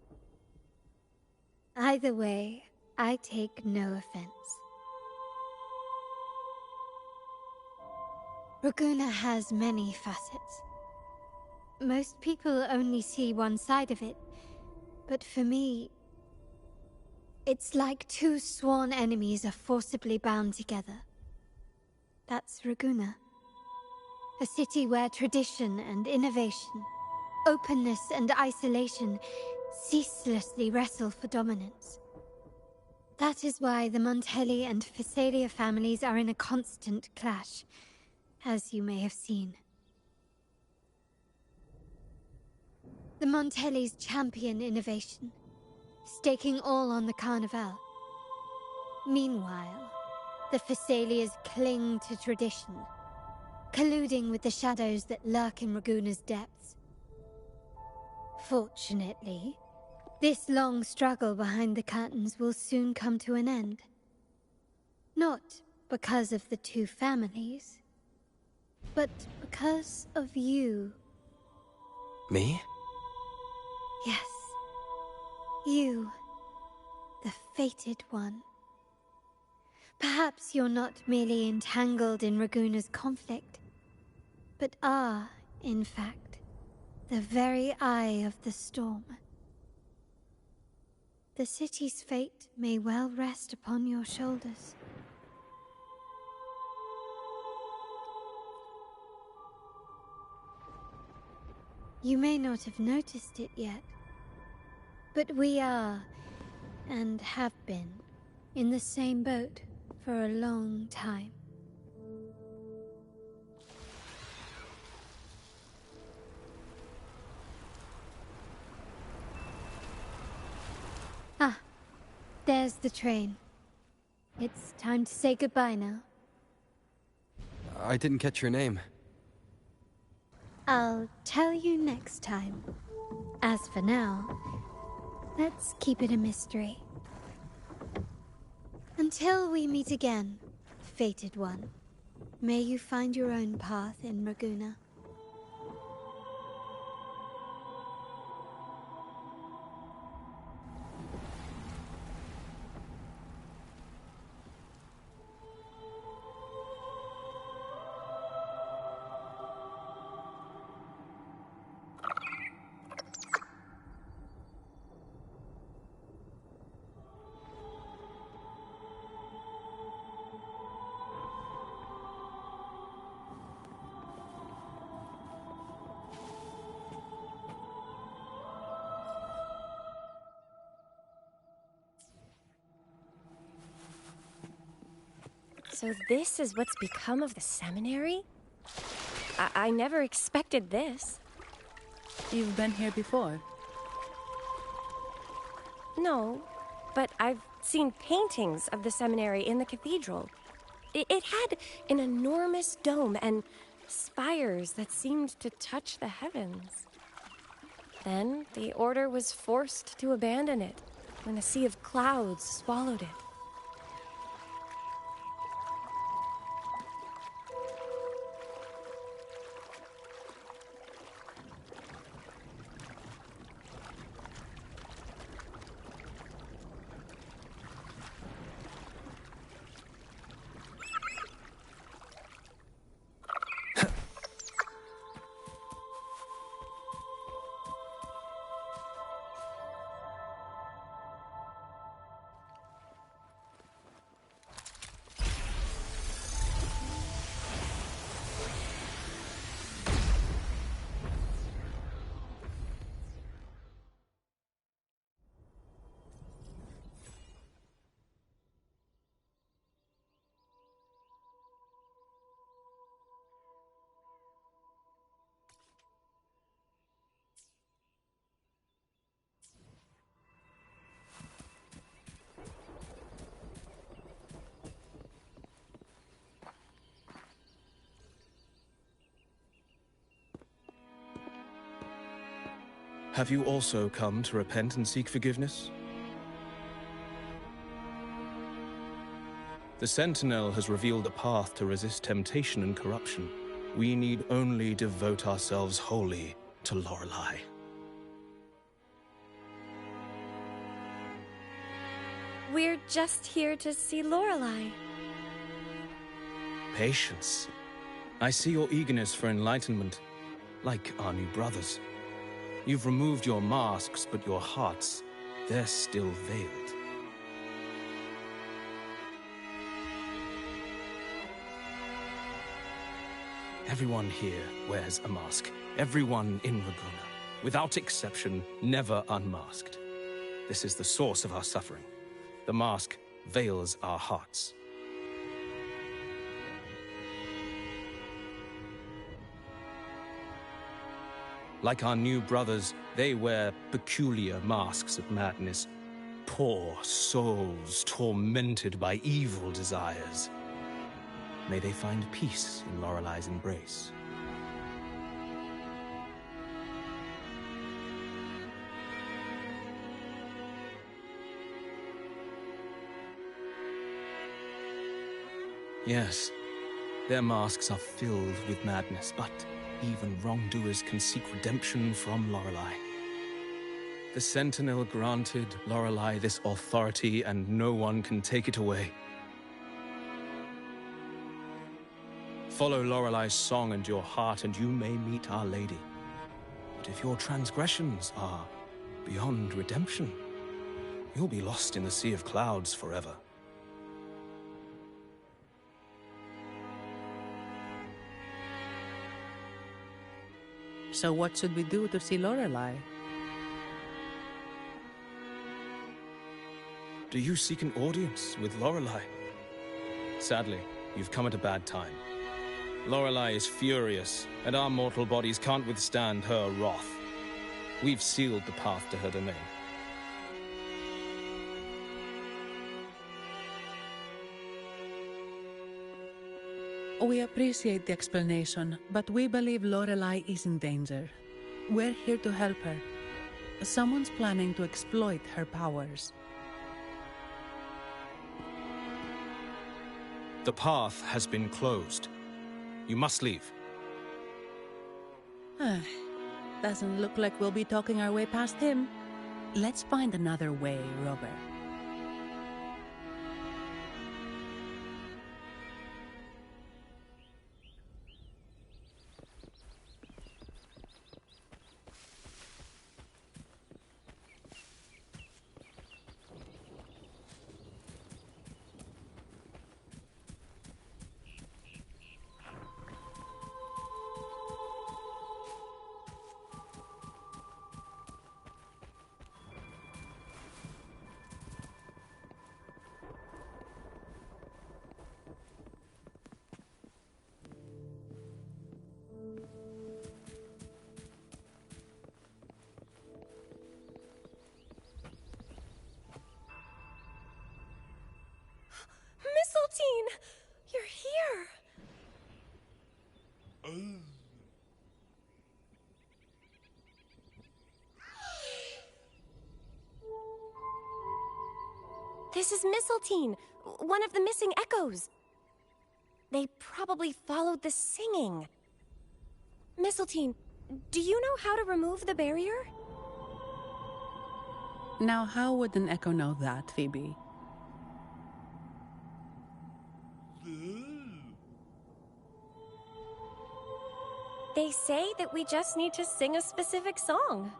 Either way, I take no offense. Raguuna has many facets. Most people only see one side of it, but for me, it's like two sworn enemies are forcibly bound together. That's Raguuna. A city where tradition and innovation, openness and isolation ceaselessly wrestle for dominance. That is why the Montelli and Phasalia families are in a constant clash, as you may have seen. The Montellis champion innovation, staking all on the Carnival. Meanwhile, the Phasalias cling to tradition, colluding with the shadows that lurk in Raguuna's depths. Fortunately, this long struggle behind the curtains will soon come to an end. Not because of the two families, but because of you. Me? Yes. You, the fated one. Perhaps you're not merely entangled in Raguuna's conflict, but are, in fact, the very eye of the storm. The city's fate may well rest upon your shoulders. You may not have noticed it yet, but we are, and have been, in the same boat for a long time. Ah, there's the train. It's time to say goodbye now. I didn't catch your name. I'll tell you next time. As for now, let's keep it a mystery. Until we meet again, fated one, may you find your own path in Raguuna. So this is what's become of the seminary? I never expected this. You've been here before? No, but I've seen paintings of the seminary in the cathedral. It had an enormous dome and spires that seemed to touch the heavens. Then the order was forced to abandon it when a sea of clouds swallowed it. Have you also come to repent and seek forgiveness? The Sentinel has revealed a path to resist temptation and corruption. We need only devote ourselves wholly to Lorelei. We're just here to see Lorelei. Patience. I see your eagerness for enlightenment, like our new brothers. You've removed your masks, but your hearts, they're still veiled. Everyone here wears a mask. Everyone in Raguna, without exception, never unmasked. This is the source of our suffering. The mask veils our hearts. Like our new brothers, they wear peculiar masks of madness. Poor souls tormented by evil desires. May they find peace in Lorelei's embrace. Yes, their masks are filled with madness, but even wrongdoers can seek redemption from Lorelei. The Sentinel granted Lorelei this authority, and no one can take it away. Follow Lorelei's song and your heart, and you may meet Our Lady. But if your transgressions are beyond redemption, you'll be lost in the sea of clouds forever. So what should we do to see Lorelei? Do you seek an audience with Lorelei? Sadly, you've come at a bad time. Lorelei is furious, and our mortal bodies can't withstand her wrath. We've sealed the path to her domain. We appreciate the explanation, but we believe Lorelei is in danger. We're here to help her. Someone's planning to exploit her powers. The path has been closed. You must leave. Doesn't look like we'll be talking our way past him. Let's find another way, Robert. Mistletoe! You're here! This is Mistletoe, one of the missing echoes. They probably followed the singing. Mistletoe, do you know how to remove the barrier? Now, how would an echo know that, Phoebe? They say that we just need to sing a specific song.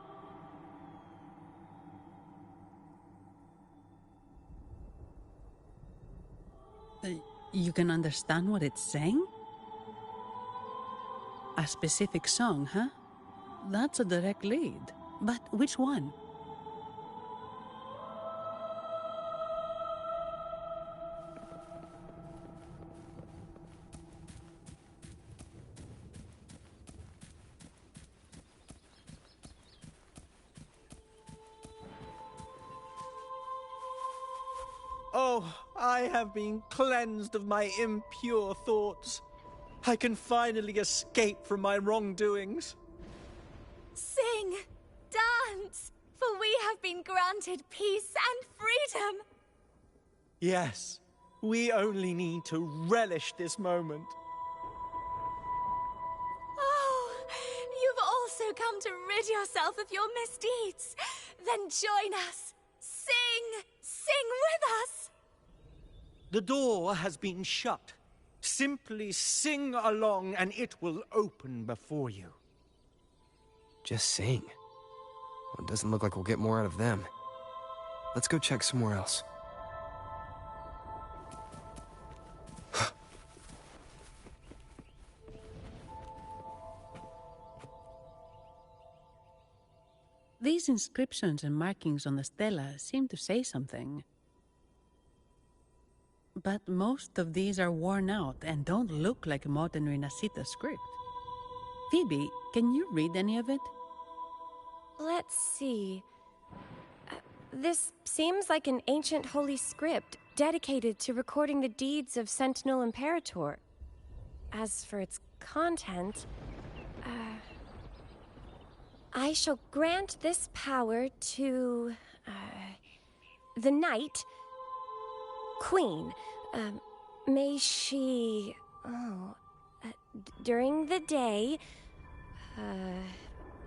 You can understand what it's saying? A specific song, huh? That's a direct lead. But which one? Oh, I have been cleansed of my impure thoughts. I can finally escape from my wrongdoings. Sing! dance! For we have been granted peace and freedom! Yes, we only need to relish this moment. Oh, you've also come to rid yourself of your misdeeds. Then join us. Sing! Sing with us! The door has been shut. Simply sing along and it will open before you. Just sing. Well, it doesn't look like we'll get more out of them. Let's go check somewhere else. These inscriptions and markings on the stela seem to say something. But most of these are worn out and don't look like a modern Rinascita script. Phoebe, can you read any of it? Let's see. This seems like an ancient holy script dedicated to recording the deeds of Sentinel Imperator. As for its content, I shall grant this power to the Knight Queen. May she, during the day,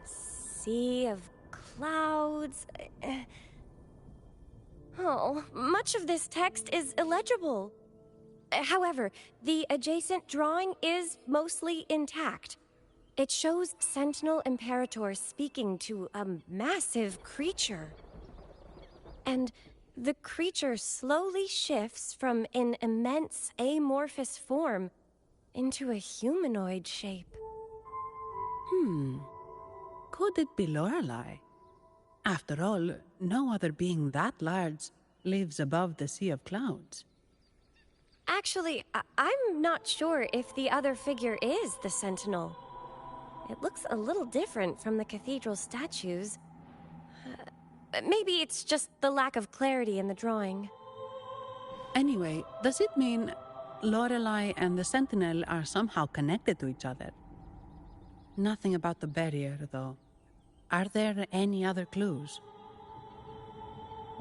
sea of clouds. Much of this text is illegible. However, the adjacent drawing is mostly intact. It shows Sentinel Imperator speaking to a massive creature. And the creature slowly shifts from an immense amorphous form into a humanoid shape. Could it be Lorelei? After all, no other being that large lives above the sea of clouds. Actually, I'm not sure if the other figure is the Sentinel. It looks a little different from the cathedral statues. Maybe it's just the lack of clarity in the drawing. Anyway, does it mean Lorelei and the Sentinel are somehow connected to each other? Nothing about the barrier, though. Are there any other clues?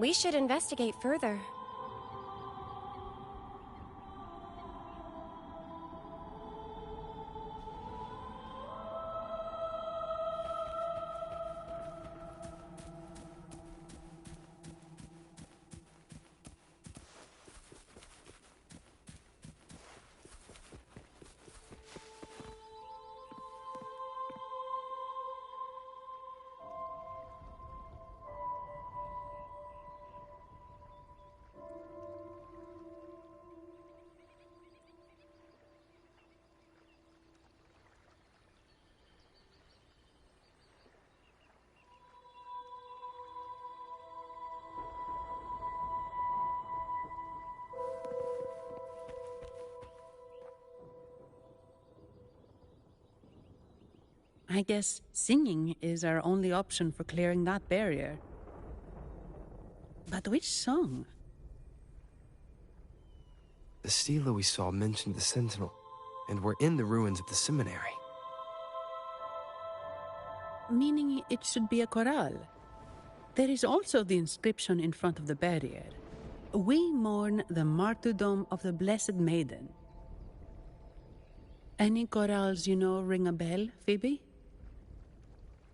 We should investigate further. I guess singing is our only option for clearing that barrier. But which song? The stela we saw mentioned the Sentinel, and we're in the ruins of the seminary. Meaning it should be a chorale. There is also the inscription in front of the barrier. We mourn the martyrdom of the Blessed Maiden. Any chorales you know ring a bell, Phoebe?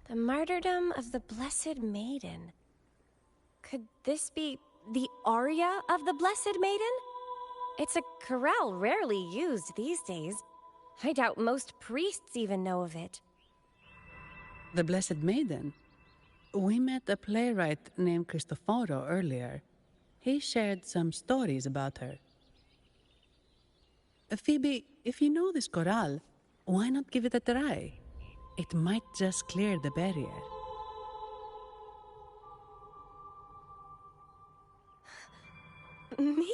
The martyrdom of the Blessed Maiden. Could this be the aria of the Blessed Maiden? It's a chorale rarely used these days. I doubt most priests even know of it. The Blessed Maiden? We met a playwright named Cristoforo earlier. He shared some stories about her. Phoebe, if you know this chorale, why not give it a try? It might just clear the barrier. Me?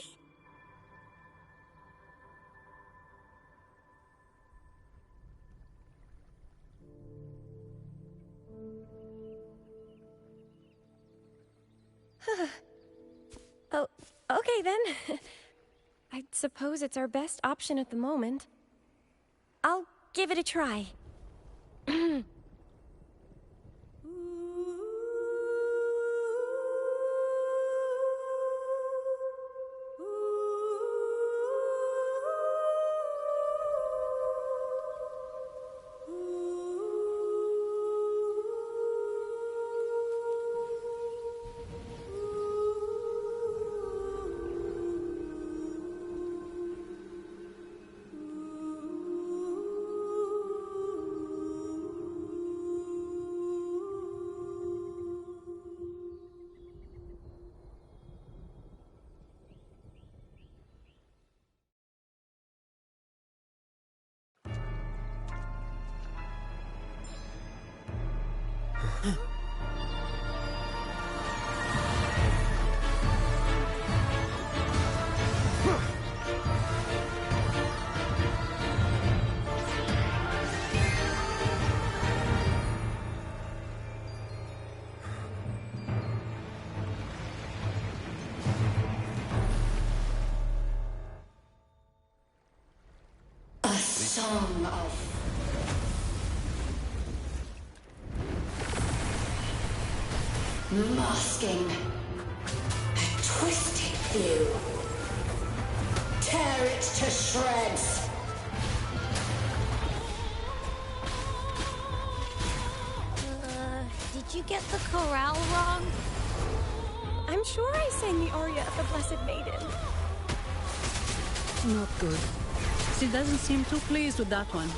Oh, okay then. I suppose it's our best option at the moment. I'll give it a try. Song of masking a twisted view. Tear it to shreds. Did you get the chorale wrong? I'm sure I sang the aria of the Blessed Maiden. Not good. She doesn't seem too pleased with that one.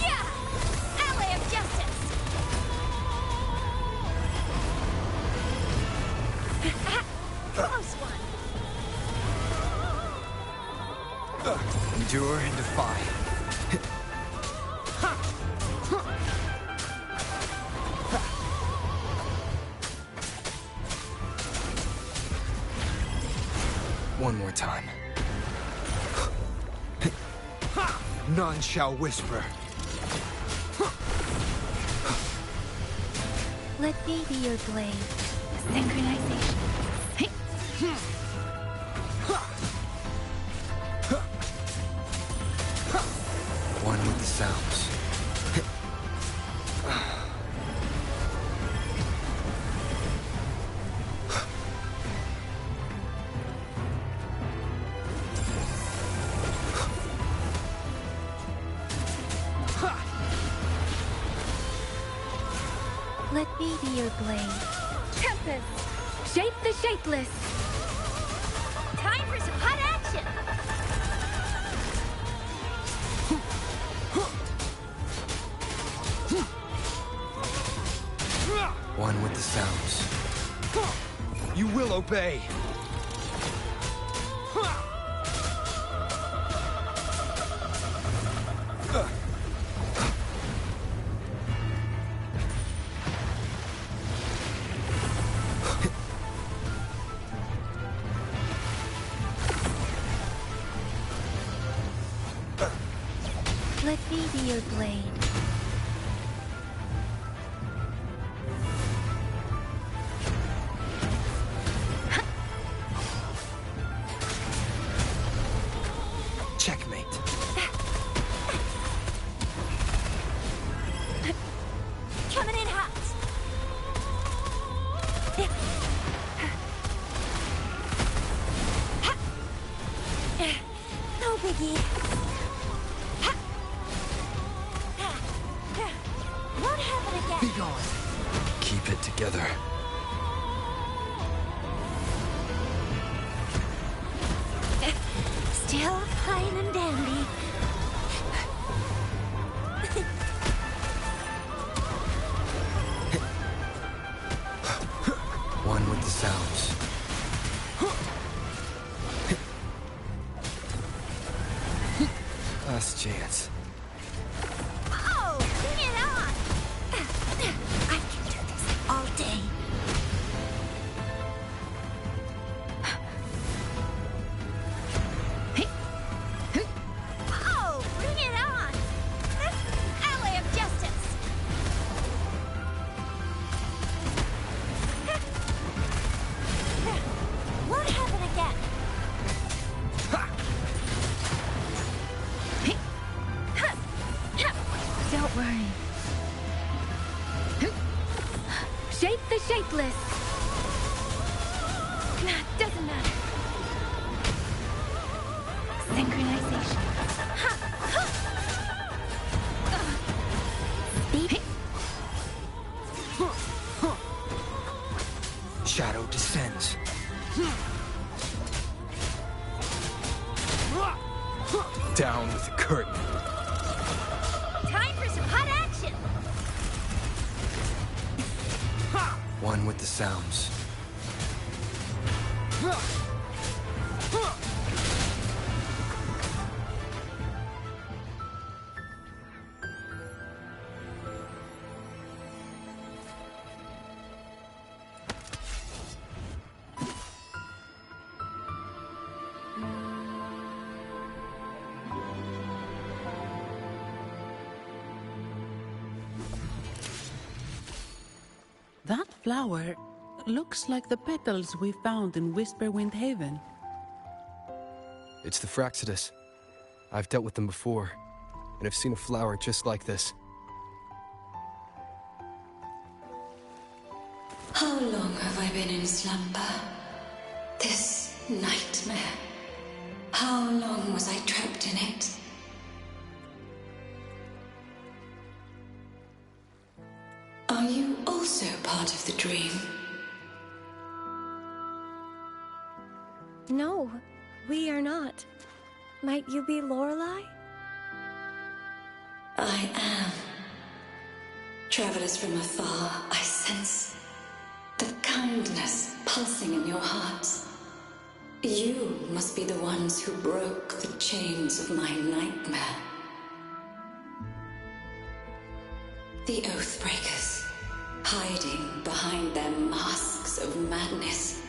Yeah! Ally of Justice! Close one! Endure and defy. One more time. None shall whisper. Let me be your blade. Synchronization. One with the sounds. Let me be your blade. Tempest! Shape the shapeless! Time for some hot action! One with the sounds. You will obey! Let me be your blade. Checkmate. Coming in hot! No biggie. Won't happen again. Be gone. Keep it together. Still fine and dandy. One with the sounds. Last chance. Oh, bring it on! I can do this all day. Oh, bring it on! Ally of Justice! Won't happen again. Don't worry. Shape the shapeless! Doesn't matter. Synchronization. Speed. Shadow descends. Down with the curtain. Time for some hot action! One with the sounds. That flower, Looks like the petals we found in Whisperwind Haven. It's the Fraxidus. I've dealt with them before, and I've seen a flower just like this. How long have I been in slumber? This nightmare. How long was I trapped in it? Are you also part of the dream? No, we are not. Might you be Lorelei? I am. Travelers from afar, I sense the kindness pulsing in your hearts. You must be the ones who broke the chains of my nightmare. The Oathbreakers, hiding behind their masks of madness.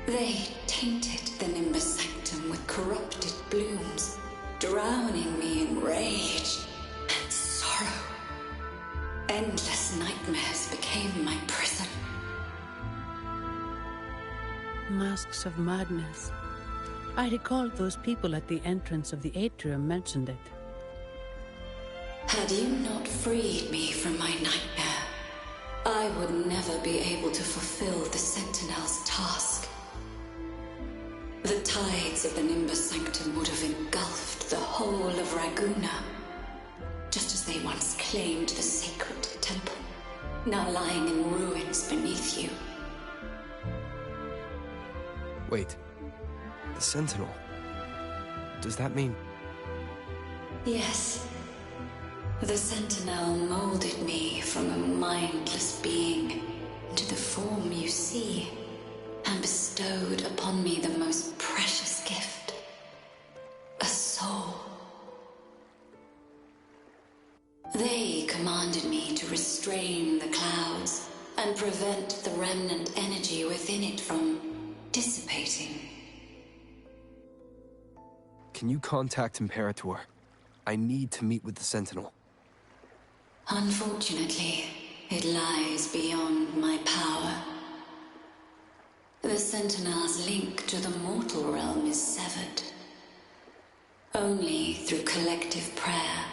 They tainted the Nimbus Sanctum with corrupted blooms, drowning me in rage and sorrow. Endless nightmares became my prison. Masks of madness. I recall those people at the entrance of the atrium mentioned it. Had you not freed me from my nightmare, I would never be able to fulfill the Sentinel's task. The tides of the Nimbus Sanctum would have engulfed the whole of Raguna, just as they once claimed the sacred temple, now lying in ruins beneath you. Wait, the Sentinel. Does that mean... Yes. The Sentinel molded me from a mindless being into the form you see, and bestowed upon me the most precious gift, a soul. They commanded me to restrain the clouds and prevent the remnant energy within it from dissipating. Can you contact Imperator? I need to meet with the Sentinel. Unfortunately, it lies beyond my power. The Sentinel's link to the mortal realm is severed. Only through collective prayer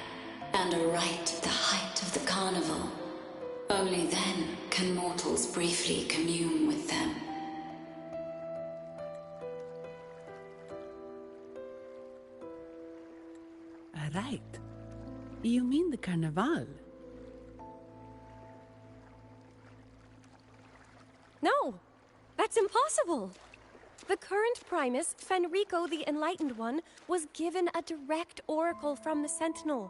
and a rite at the height of the carnival. Only then can mortals briefly commune with them. Right. You mean the Carnival? No! That's impossible! The current Primus, Fenrico the Enlightened One, was given a direct oracle from the Sentinel.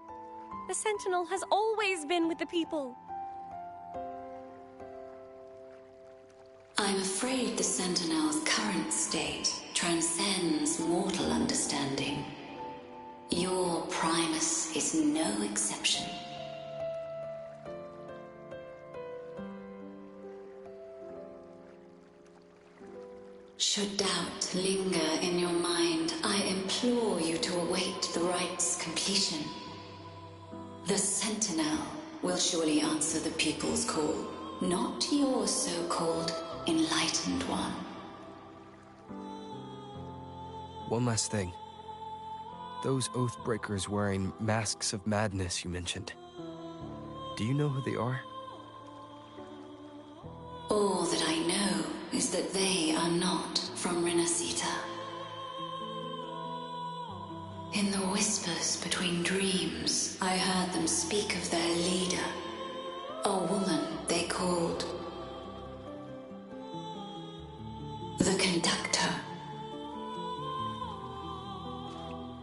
The Sentinel has always been with the people. I'm afraid the Sentinel's current state transcends mortal understanding. Your Primus is no exception. Should doubt linger in your mind, I implore you to await the rite's completion. The Sentinel will surely answer the people's call, not your so-called Enlightened One. One last thing. Those Oathbreakers wearing masks of madness you mentioned. Do you know who they are? All that I know is that they are not from Rinascita. In the whispers between dreams, I heard them speak of their leader, a woman they called the Conductor.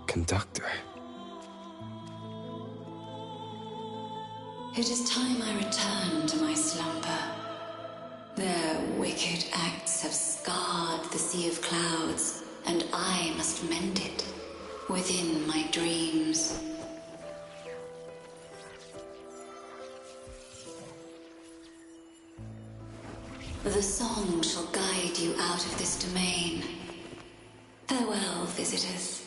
Conductor? It is time I return to my slumber. Their wicked acts have scarred the sea of clouds, and I must mend it within my dreams. The song shall guide you out of this domain. Farewell, visitors.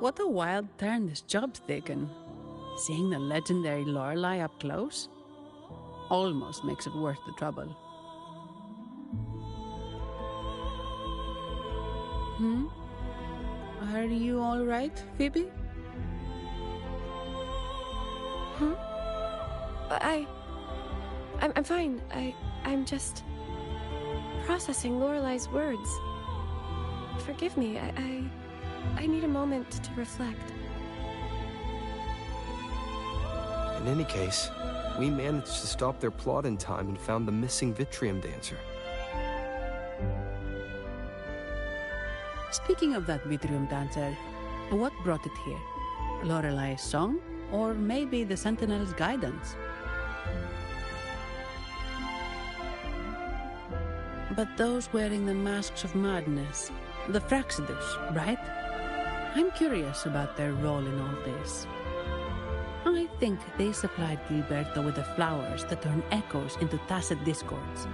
What a wild turn this job's taken. Seeing the legendary Lorelei up close almost makes it worth the trouble. Are you all right, Phoebe? I'm fine. I'm just processing Lorelei's words. Forgive me. I need a moment to reflect. In any case, we managed to stop their plot in time and found the missing Vitrium dancer. Speaking of that Vitrium dancer, what brought it here? Lorelei's song? Or maybe the Sentinel's guidance? But those wearing the masks of madness, the Fraxidus, right? I'm curious about their role in all this. I think they supplied Gilberto with the flowers that turn echoes into tacit discords.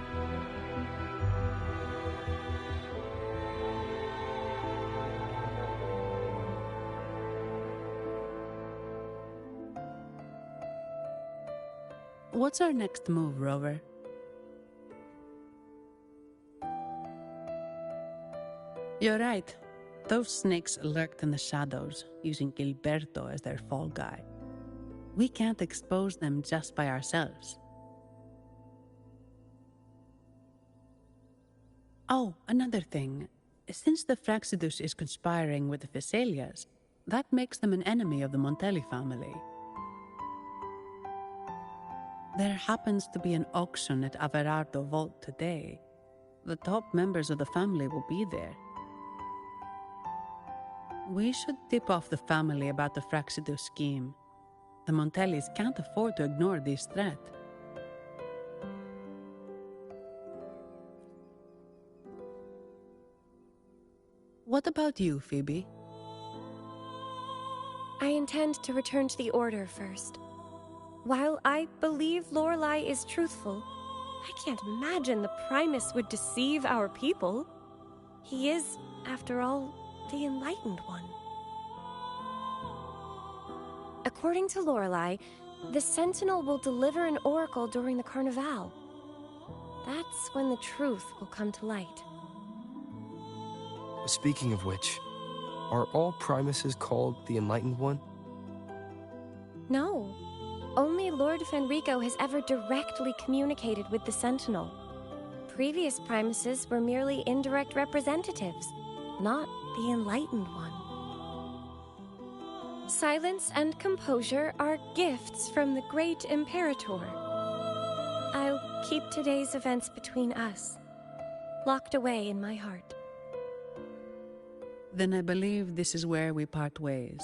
What's our next move, Rover? You're right. Those snakes lurked in the shadows, using Gilberto as their fall guy. We can't expose them just by ourselves. Oh, another thing. Since the Fraxidus is conspiring with the Phassalias, that makes them an enemy of the Montelli family. There happens to be an auction at Averardo Vault today. The top members of the family will be there. We should tip off the family about the Fraxidus scheme. The Montellis can't afford to ignore this threat. What about you, Phoebe? I intend to return to the Order first. While I believe Lorelei is truthful, I can't imagine the Primus would deceive our people. He is, after all, the Enlightened One. According to Lorelei, the Sentinel will deliver an oracle during the Carnival. That's when the truth will come to light. Speaking of which, are all Primuses called the Enlightened One? No. Only Lord Fenrico has ever directly communicated with the Sentinel. Previous Primuses were merely indirect representatives, not the Enlightened One. Silence and composure are gifts from the great Imperator. I'll keep today's events between us, locked away in my heart. Then I believe this is where we part ways.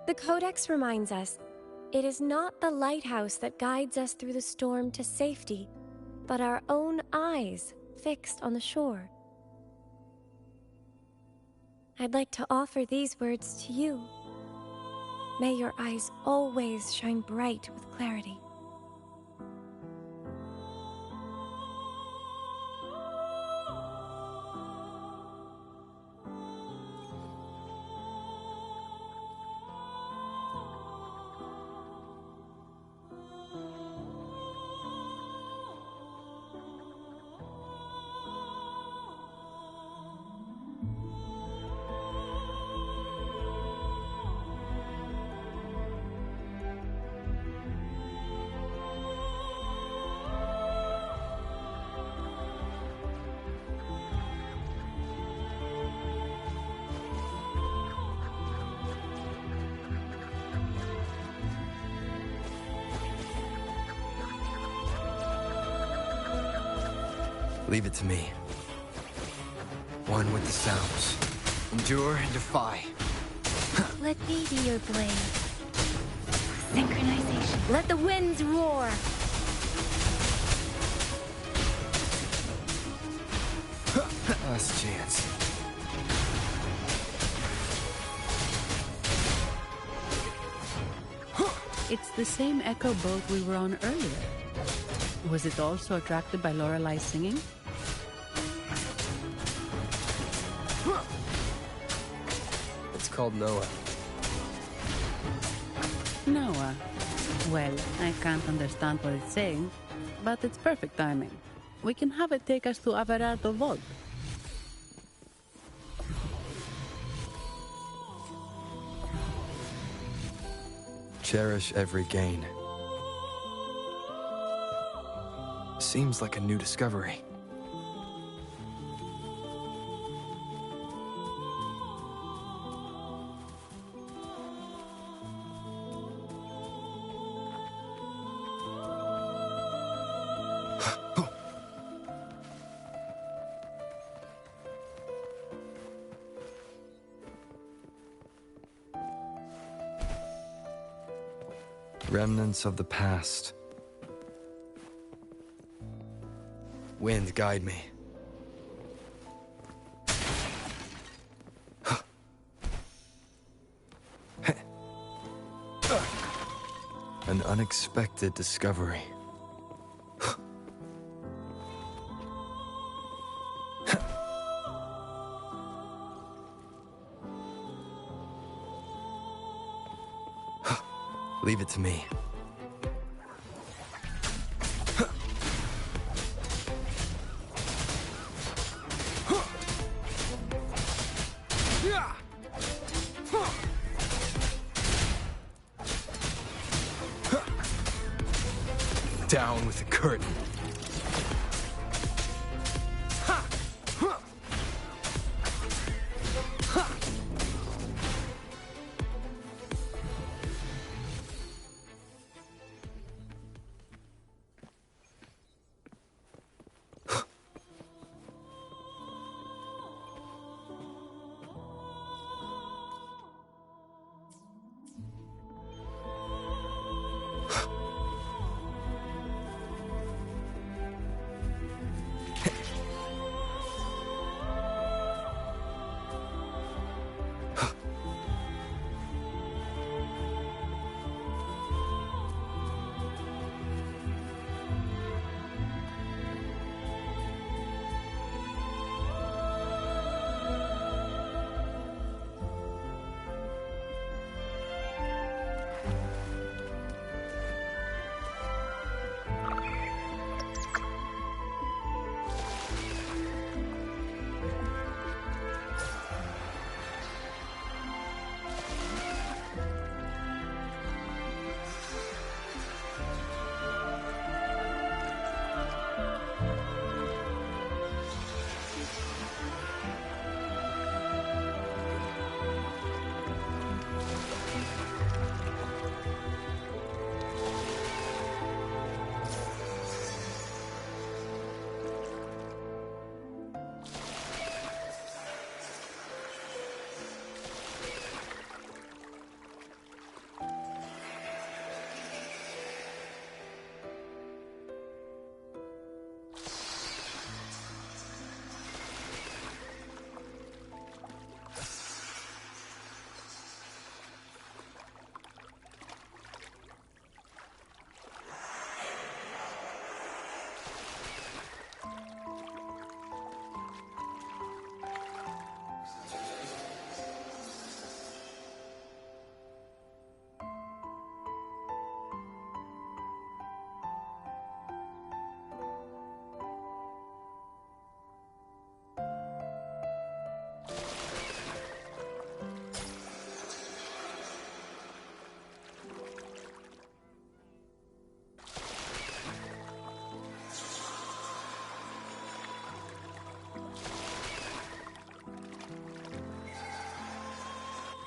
The Codex reminds us, it is not the lighthouse that guides us through the storm to safety, but our own eyes fixed on the shore. I'd like to offer these words to you. May your eyes always shine bright with clarity. Leave it to me. One with the sounds. Endure and defy. Let me be your blade. Synchronization. Let the winds roar. Last chance. It's the same echo boat we were on earlier. Was it also attracted by Lorelei's singing? called Noah. Noah. Well, I can't understand what it's saying, but it's perfect timing. We can have it take us to Averardo Vault. Cherish every gain. Seems like a new discovery. Remnants of the past. Wind, guide me. An unexpected discovery. Leave it to me. Down with the curtain.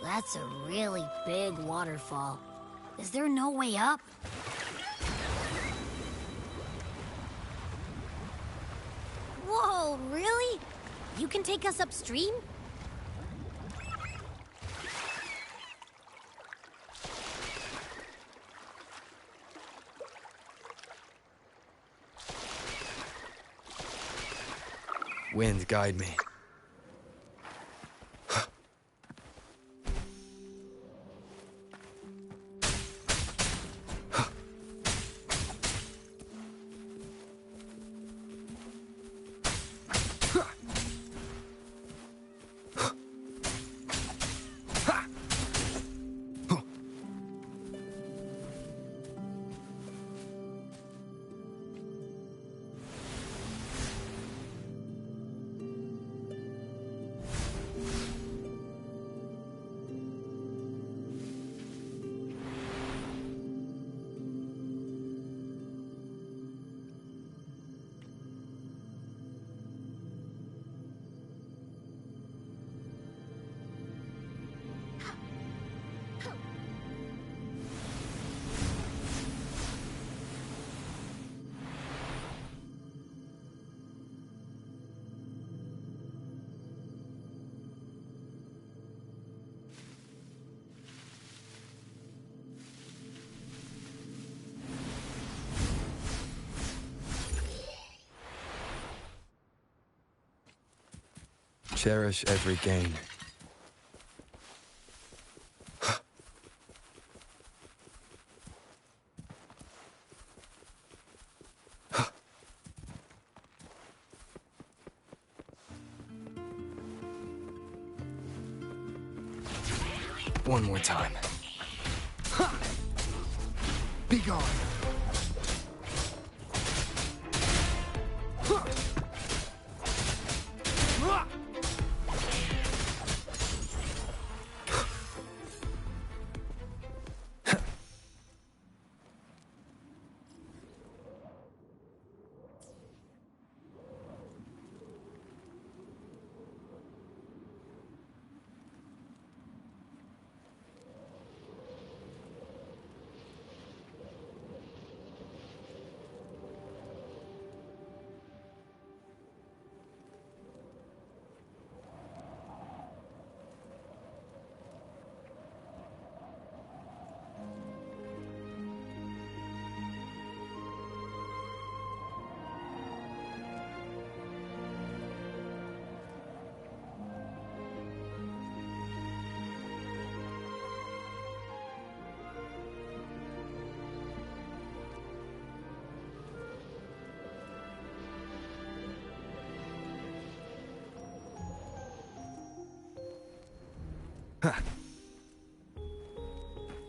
That's a really big waterfall. Is there no way up? Whoa, really? You can take us upstream? Wind, guide me. Cherish every gain. One more time. Be gone.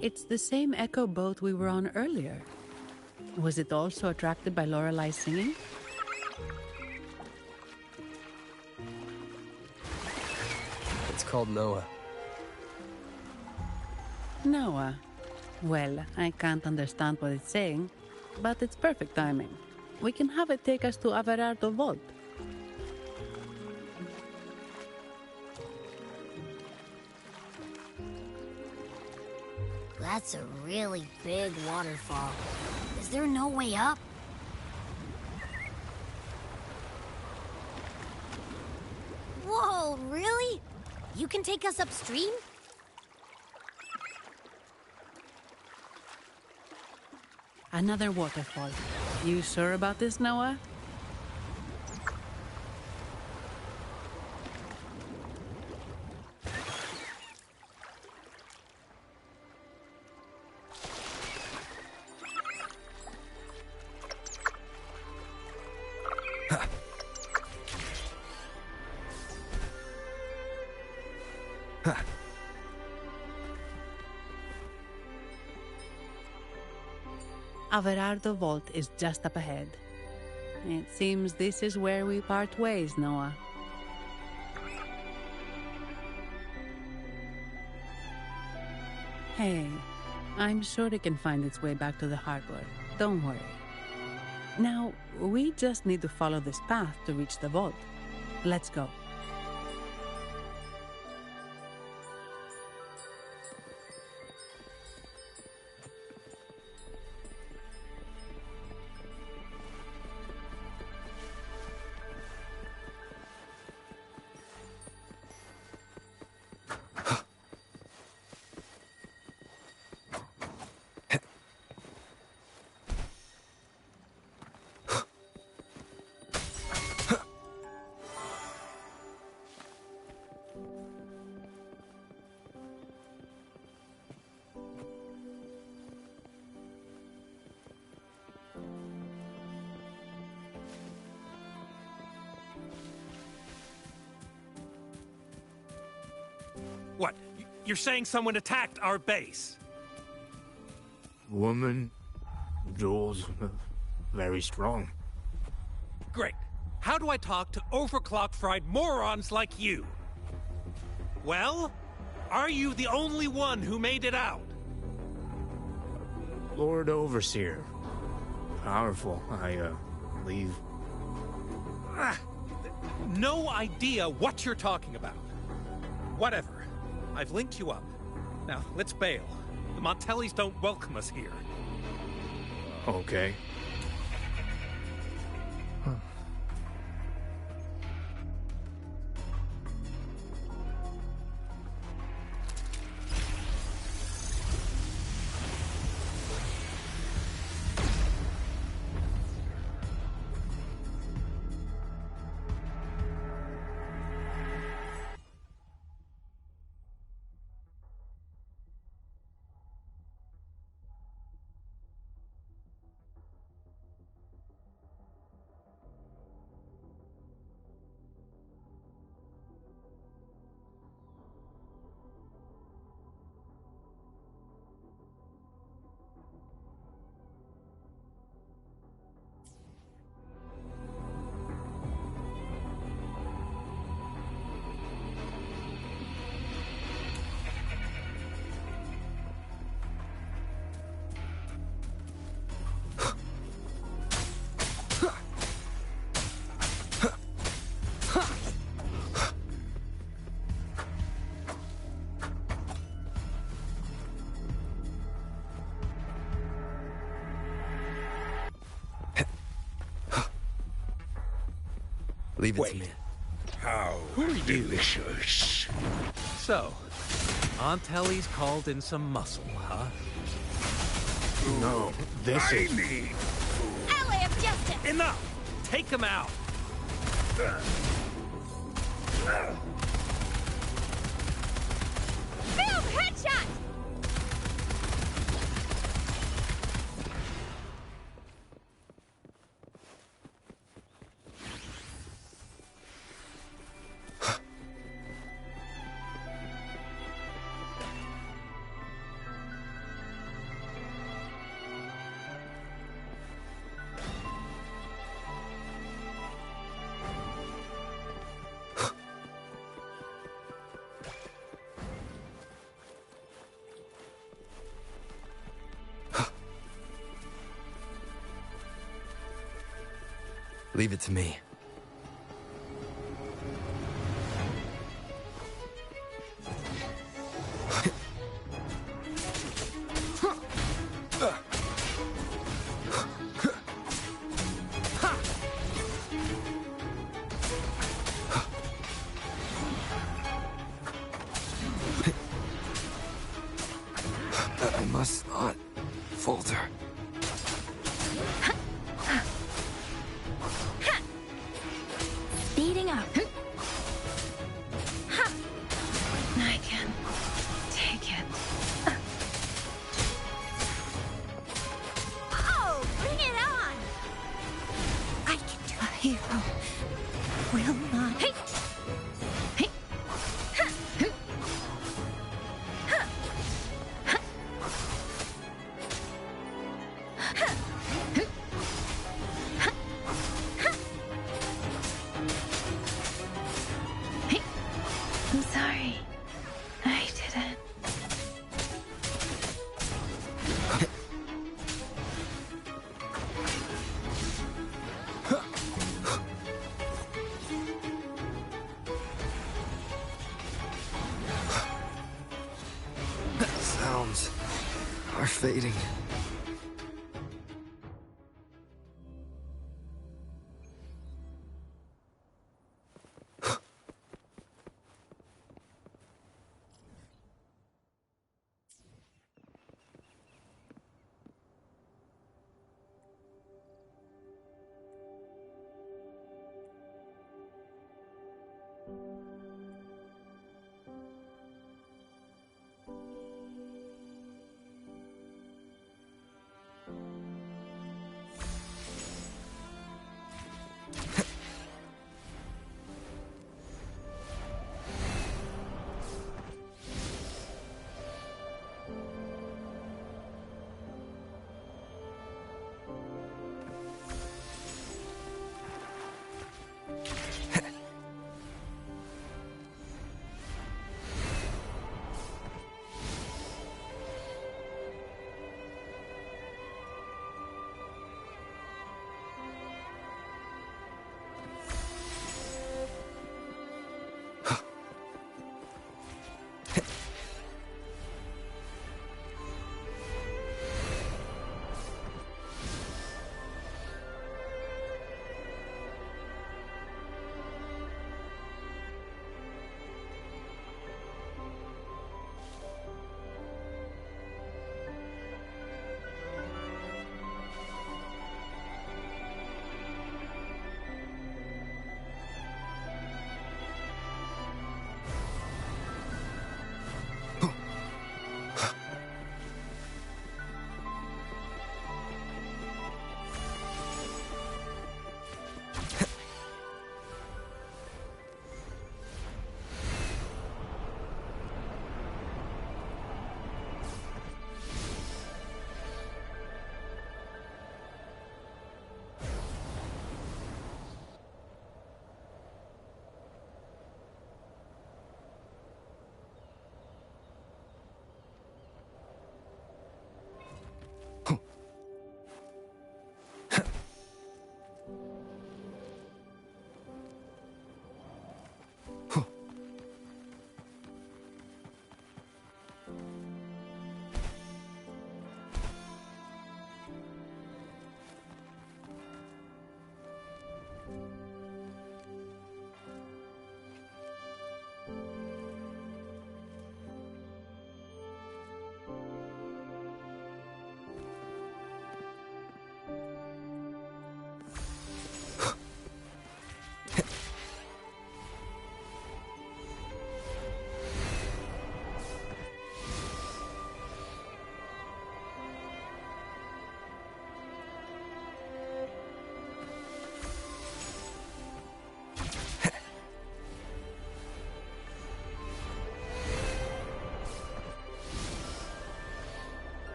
It's the same echo boat we were on earlier. Was it also attracted by Lorelai's singing? It's called Noah. Noah. Well, I can't understand what it's saying, but it's perfect timing. We can have it take us to Averardo Vault. That's a really big waterfall. Is there no way up? Whoa, really? You can take us upstream? Another waterfall. You sure about this, Noah? Averardo Vault is just up ahead. It seems this is where we part ways, Noah. Hey, I'm sure it can find its way back to the harbor. Don't worry. Now, we just need to follow this path to reach the vault. Let's go. What? You're saying someone attacked our base? Woman, Jules, very strong. Great. How do I talk to overclock-fried morons like you? Well, are you the only one who made it out? Lord Overseer. Powerful, I believe. No idea what you're talking about. Whatever. I've linked you up. Now, let's bail. The Montellis don't welcome us here. Okay. Leave it to me. How delicious. So, Aunt called in some muscle, huh? No, this I is... need Ally of justice! Enough! Take him out! Boom! Headshot! Leave it to me. I must not falter. Speeding up. I can take it. Oh, bring it on! I can do a hero. Will not. Hey. Hey. I'm sorry. I didn't. Sounds are fading.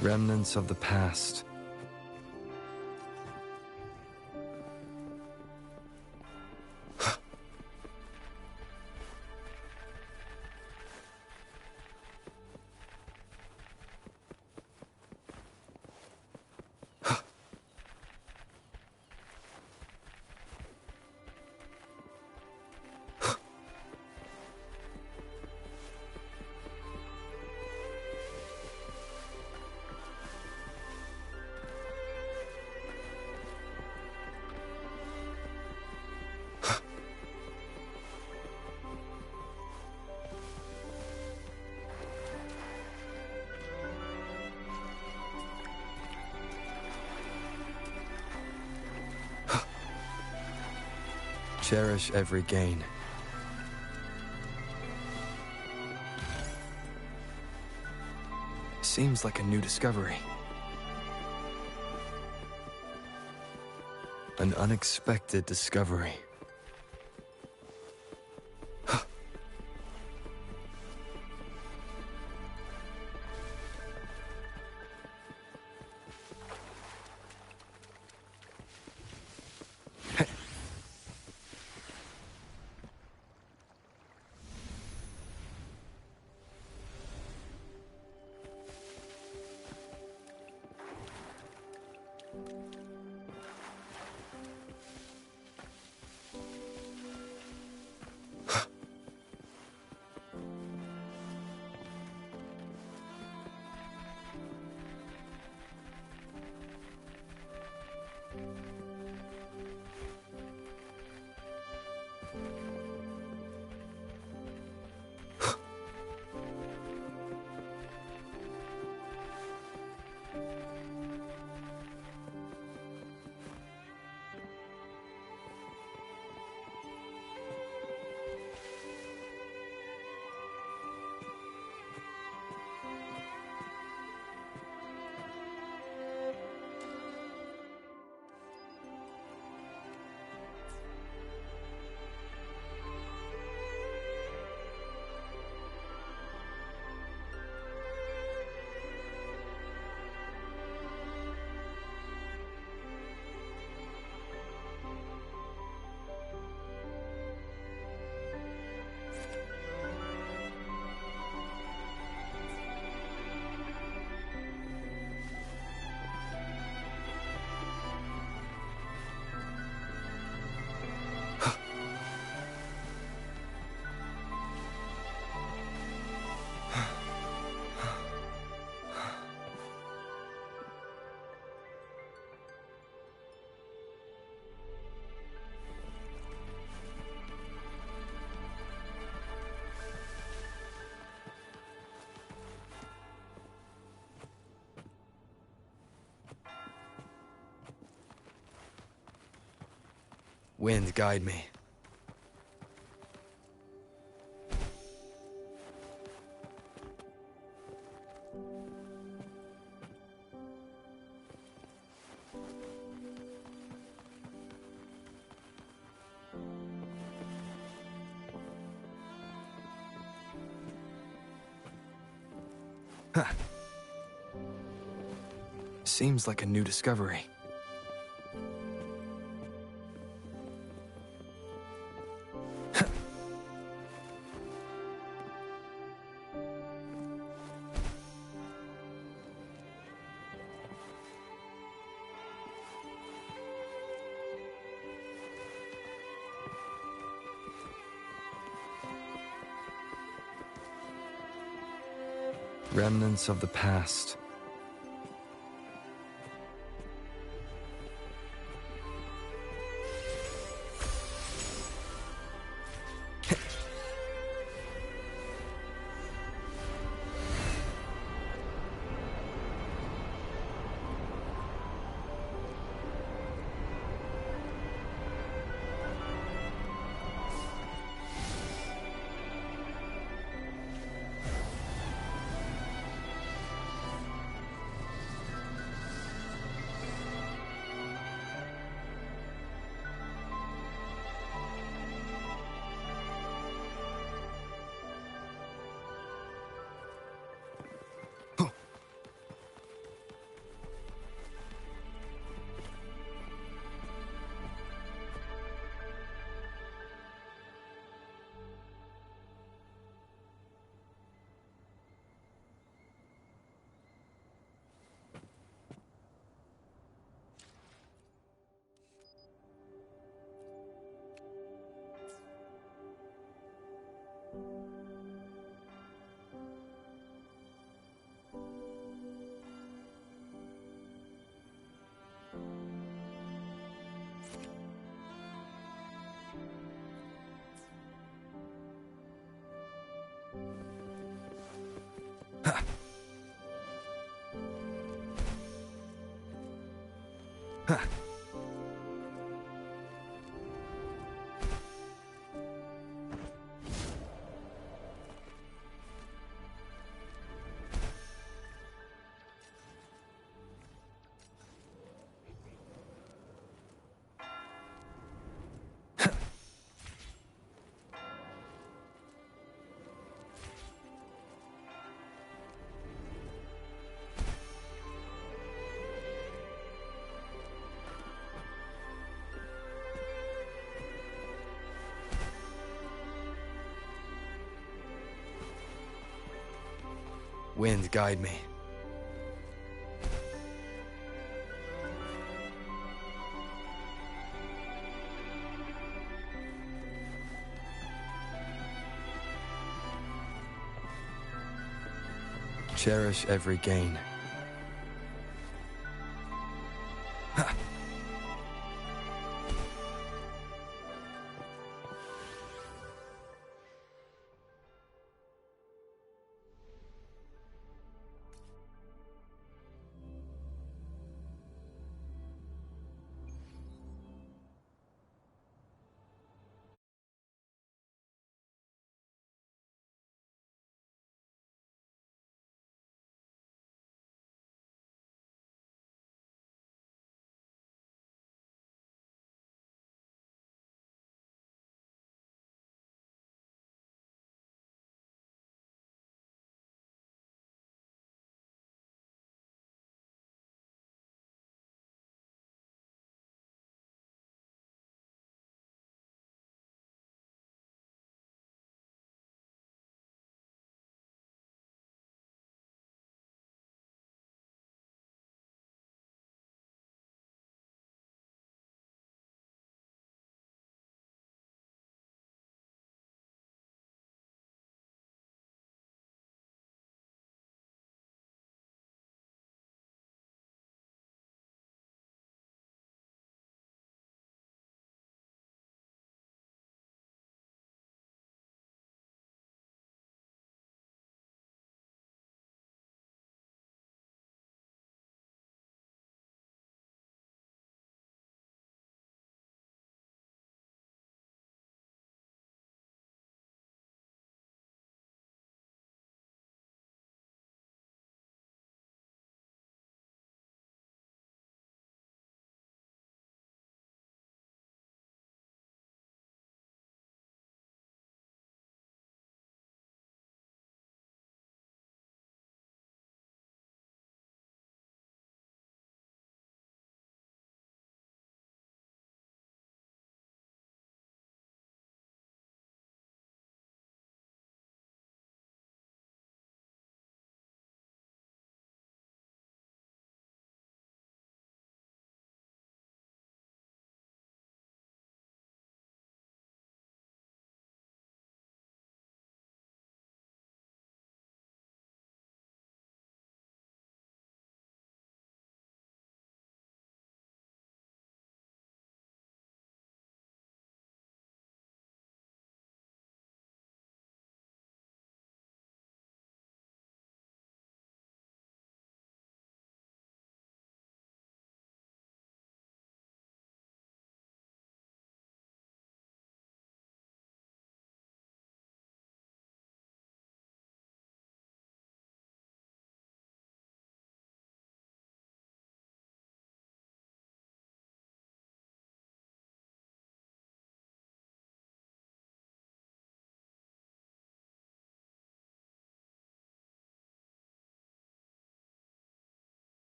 Remnants of the past. Cherish every gain. Seems like a new discovery. An unexpected discovery. Wind, guide me. Huh. Seems like a new discovery. Remnants of the past. Wind, guide me. Cherish every gain.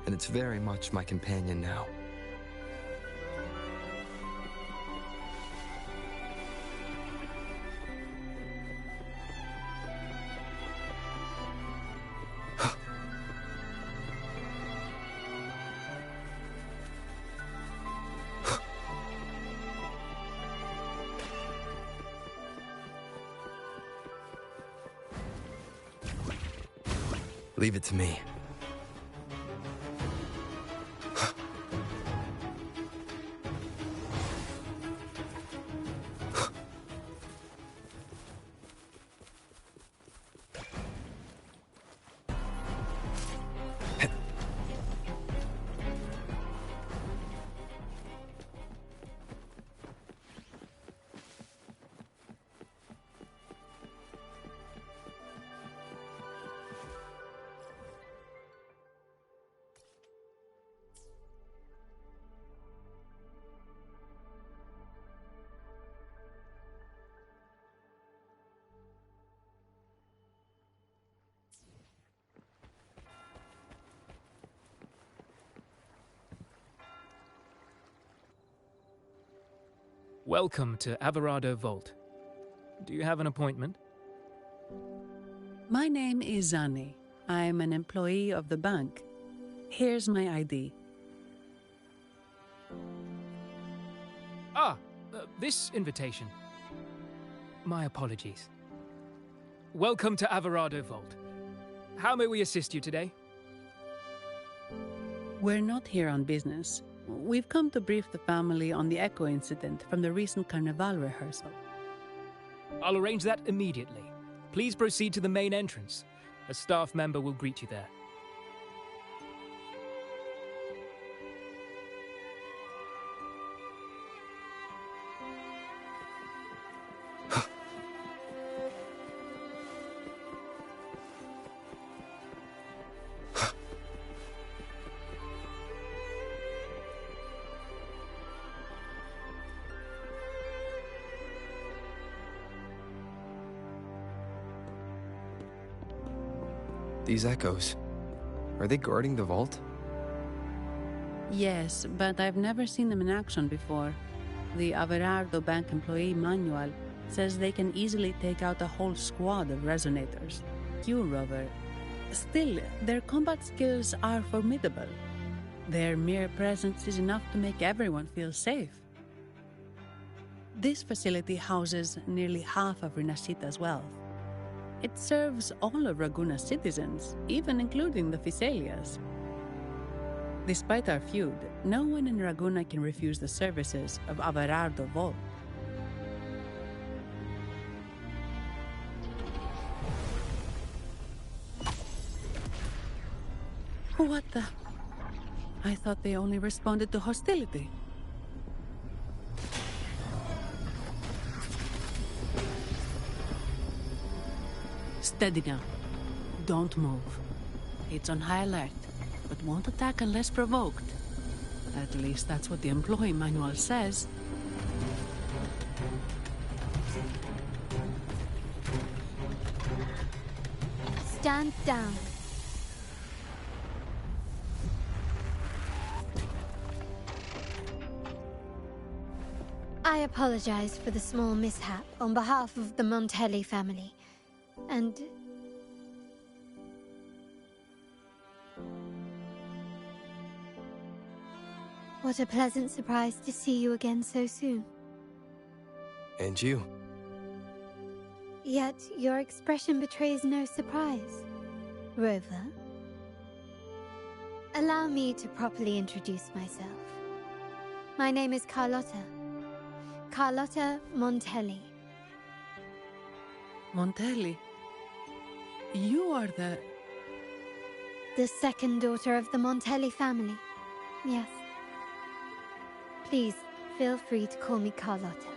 and it's very much my companion now. Leave it to me. Welcome to Averado Vault. Do you have an appointment? My name is Zani. I'm an employee of the bank. Here's my ID. This invitation. My apologies. Welcome to Averado Vault. How may we assist you today? We're not here on business. We've come to brief the family on the Echo incident from the recent Carnival rehearsal. I'll arrange that immediately. Please proceed to the main entrance. A staff member will greet you there. These echoes, are they guarding the vault? Yes, but I've never seen them in action before. The Averardo Bank employee manual says they can easily take out a whole squad of resonators. You, Rover. Still, their combat skills are formidable. Their mere presence is enough to make everyone feel safe. This facility houses nearly half of Rinascita's wealth. It serves all of Raguna's citizens, even including the Physaelias. Despite our feud, no one in Raguna can refuse the services of Averardo Vault. What the? I thought they only responded to hostility. Steady now. Don't move. It's on high alert, but won't attack unless provoked. At least that's what the employee manual says. Stand down. I apologize for the small mishap on behalf of the Montelli family. And... what a pleasant surprise to see you again so soon. And you. Yet your expression betrays no surprise. Rover, allow me to properly introduce myself. My name is Carlotta. Carlotta Montelli. Montelli? You are the second daughter of the Montelli family. Yes. Please, feel free to call me Carlotta.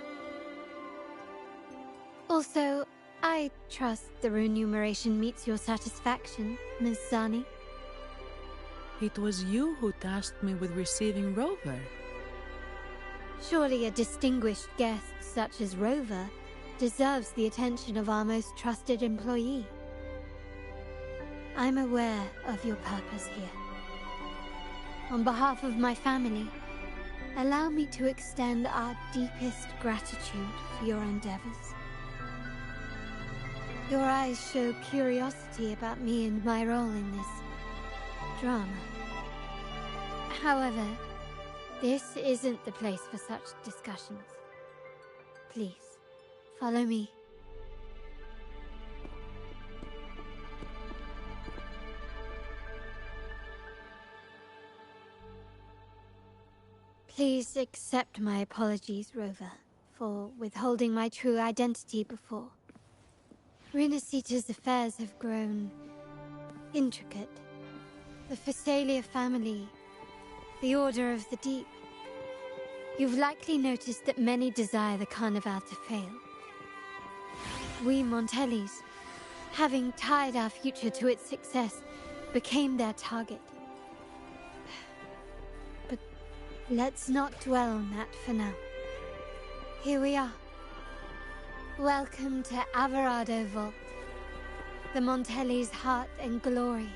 Also, I trust the remuneration meets your satisfaction, Ms. Zani. It was you who tasked me with receiving Rover. Surely a distinguished guest such as Rover deserves the attention of our most trusted employee. I'm aware of your purpose here. on behalf of my family, allow me to extend our deepest gratitude for your endeavors. Your eyes show curiosity about me and my role in this drama. However, this isn't the place for such discussions. Please, follow me. Please accept my apologies, Rover, for withholding my true identity before. Rinascita's affairs have grown intricate. The Phasalia family, the Order of the Deep. You've likely noticed that many desire the Carnival to fail. We Montellis, having tied our future to its success, became their target. But let's not dwell on that for now. Here we are. Welcome to Averardo Vault, the Montellis' heart and glory.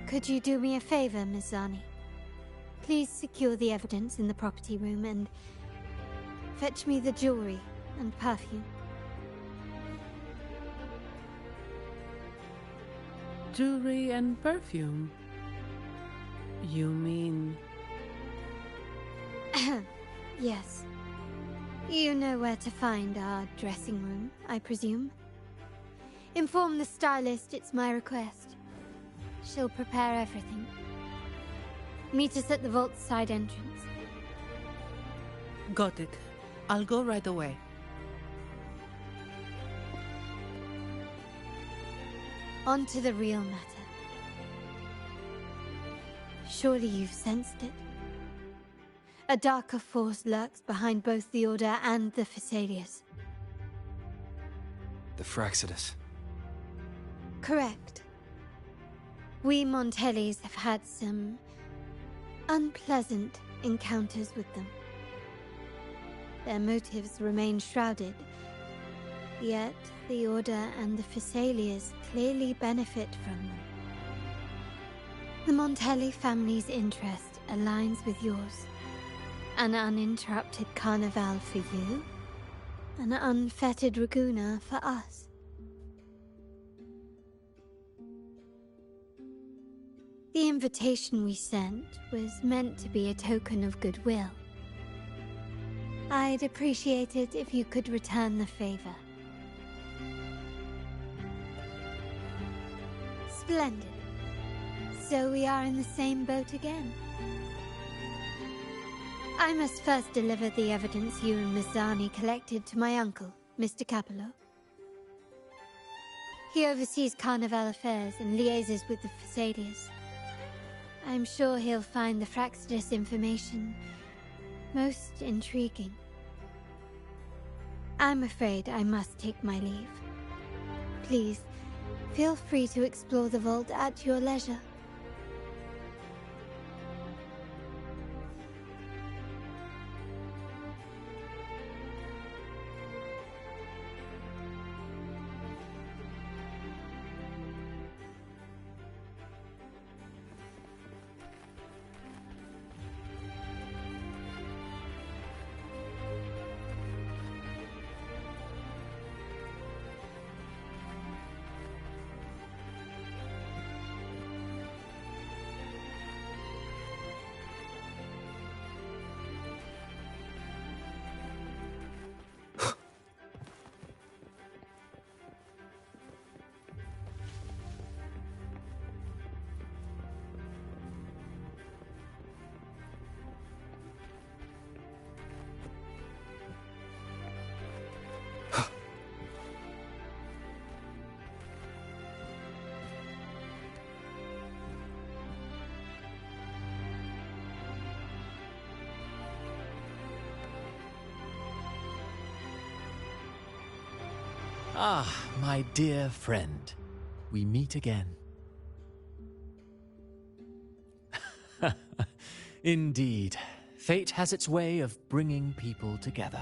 Could you do me a favor, Miss Zani? Please secure the evidence in the property room and fetch me the jewelry and perfume. Jewelry and perfume? You mean... Yes. You know where to find our dressing room, I presume? Inform the stylist it's my request. She'll prepare everything. Meet us at the vault's side entrance. Got it. I'll go right away. On to the real matter. Surely you've sensed it. A darker force lurks behind both the Order and the Phasalias. The Fraxidus. Correct. We Montellis have had some unpleasant encounters with them. Their motives remain shrouded, yet the Order and the Phasalias clearly benefit from them. The Montelli family's interest aligns with yours. An uninterrupted carnival for you, an unfettered Raguna for us. The invitation we sent was meant to be a token of goodwill. I'd appreciate it if you could return the favor. Splendid. So we are in the same boat again. I must first deliver the evidence you and Miss Zani collected to my uncle, Mr. Capello. He oversees Carnival affairs and liaises with the Phasalias. I'm sure he'll find the Fraxidus information most intriguing. I'm afraid I must take my leave. Please, feel free to explore the vault at your leisure. Ah, my dear friend. We meet again. Indeed, fate has its way of bringing people together.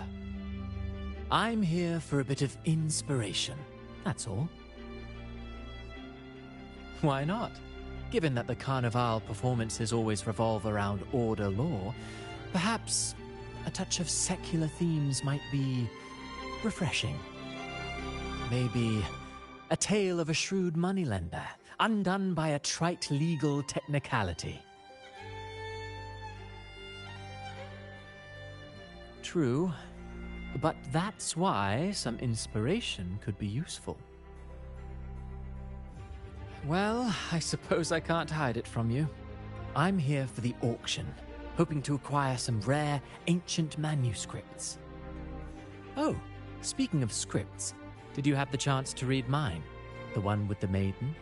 I'm here for a bit of inspiration, that's all. Why not? Given that the Carnival performances always revolve around order law, perhaps a touch of secular themes might be refreshing. Maybe a tale of a shrewd moneylender, undone by a trite legal technicality. True, but that's why some inspiration could be useful. Well, I suppose I can't hide it from you. I'm here for the auction, hoping to acquire some rare, ancient manuscripts. Oh, speaking of scripts, did you have the chance to read mine? The one with the maiden?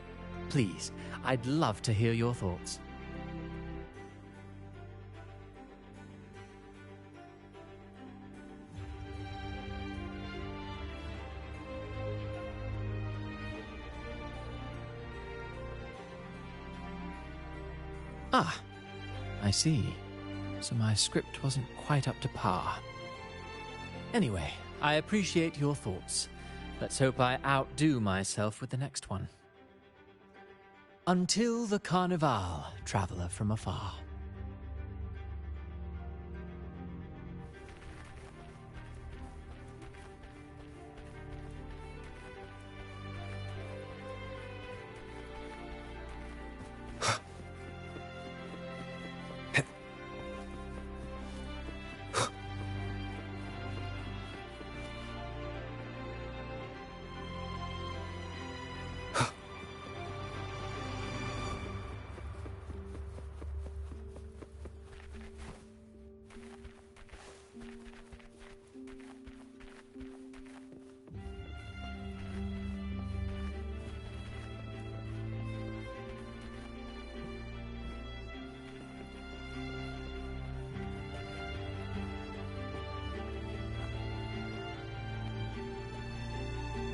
Please, I'd love to hear your thoughts. Ah, I see. So my script wasn't quite up to par. Anyway, I appreciate your thoughts. Let's hope I outdo myself with the next one. Until the Carnival, traveler from afar.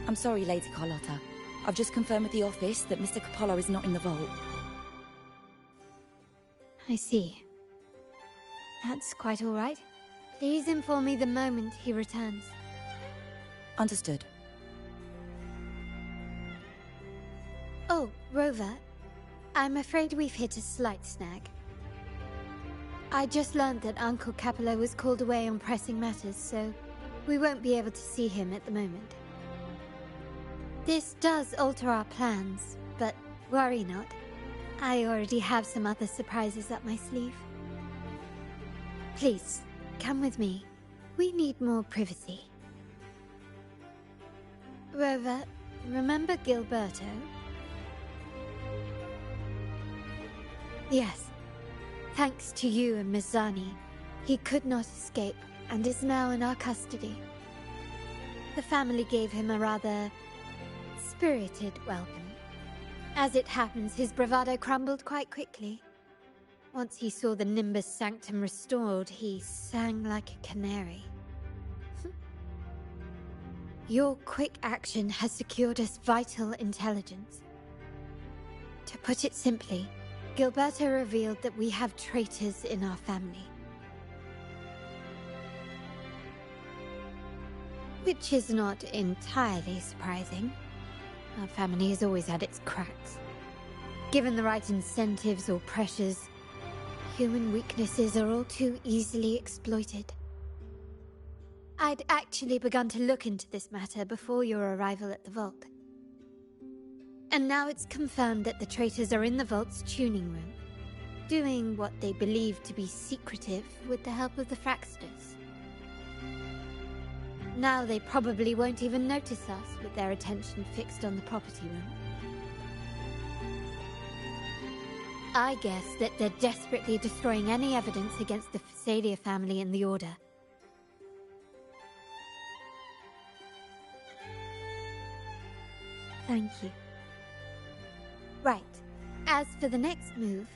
I'm sorry, Lady Carlotta. I've just confirmed with the office that Mr. Capello is not in the vault. I see. That's quite all right. Please inform me the moment he returns. Understood. Oh, Rover. I'm afraid we've hit a slight snag. I just learned that Uncle Capello was called away on pressing matters, so we won't be able to see him at the moment. This does alter our plans, but worry not. I already have some other surprises up my sleeve. Please, come with me. We need more privacy. Rover, remember Gilberto? Yes. Thanks to you and Miss Zani, he could not escape and is now in our custody. The family gave him a rather spirited welcome. As it happens, his bravado crumbled quite quickly. Once he saw the Nimbus Sanctum restored, he sang like a canary. Your quick action has secured us vital intelligence. To put it simply, Gilberto revealed that we have traitors in our family. Which is not entirely surprising. Our family has always had its cracks. Given the right incentives or pressures, human weaknesses are all too easily exploited. I'd actually begun to look into this matter before your arrival at the vault. And now it's confirmed that the traitors are in the vault's tuning room, doing what they believe to be secretive with the help of the Fraxters. Now they probably won't even notice us with their attention fixed on the property room. I guess that they're desperately destroying any evidence against the Phasalia family in the Order. Thank you. Right. As for the next move,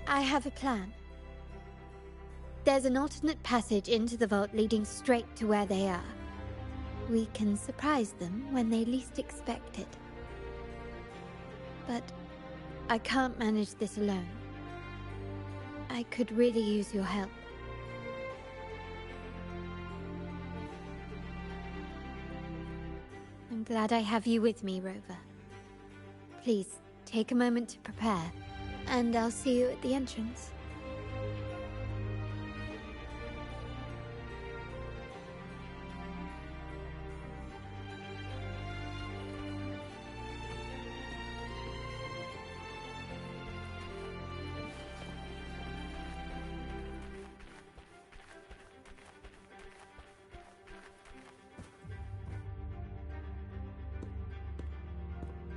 I have a plan. There's an alternate passage into the vault leading straight to where they are. we can surprise them when they least expect it. But I can't manage this alone. I could really use your help. I'm glad I have you with me, Rover. Please, take a moment to prepare, and I'll see you at the entrance.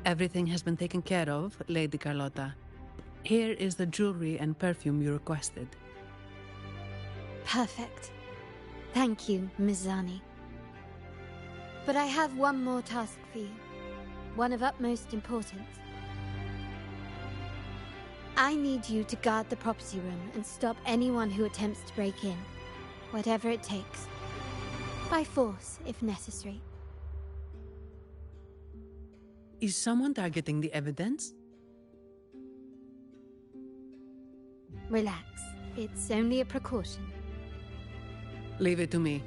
Everything has been taken care of, Lady Carlotta. Here is the jewelry and perfume you requested. Perfect. Thank you, Ms. Zani. But I have one more task for you. One of utmost importance. I need you to guard the property room and stop anyone who attempts to break in. Whatever it takes. By force, if necessary. Is someone targeting the evidence? Relax. It's only a precaution. Leave it to me.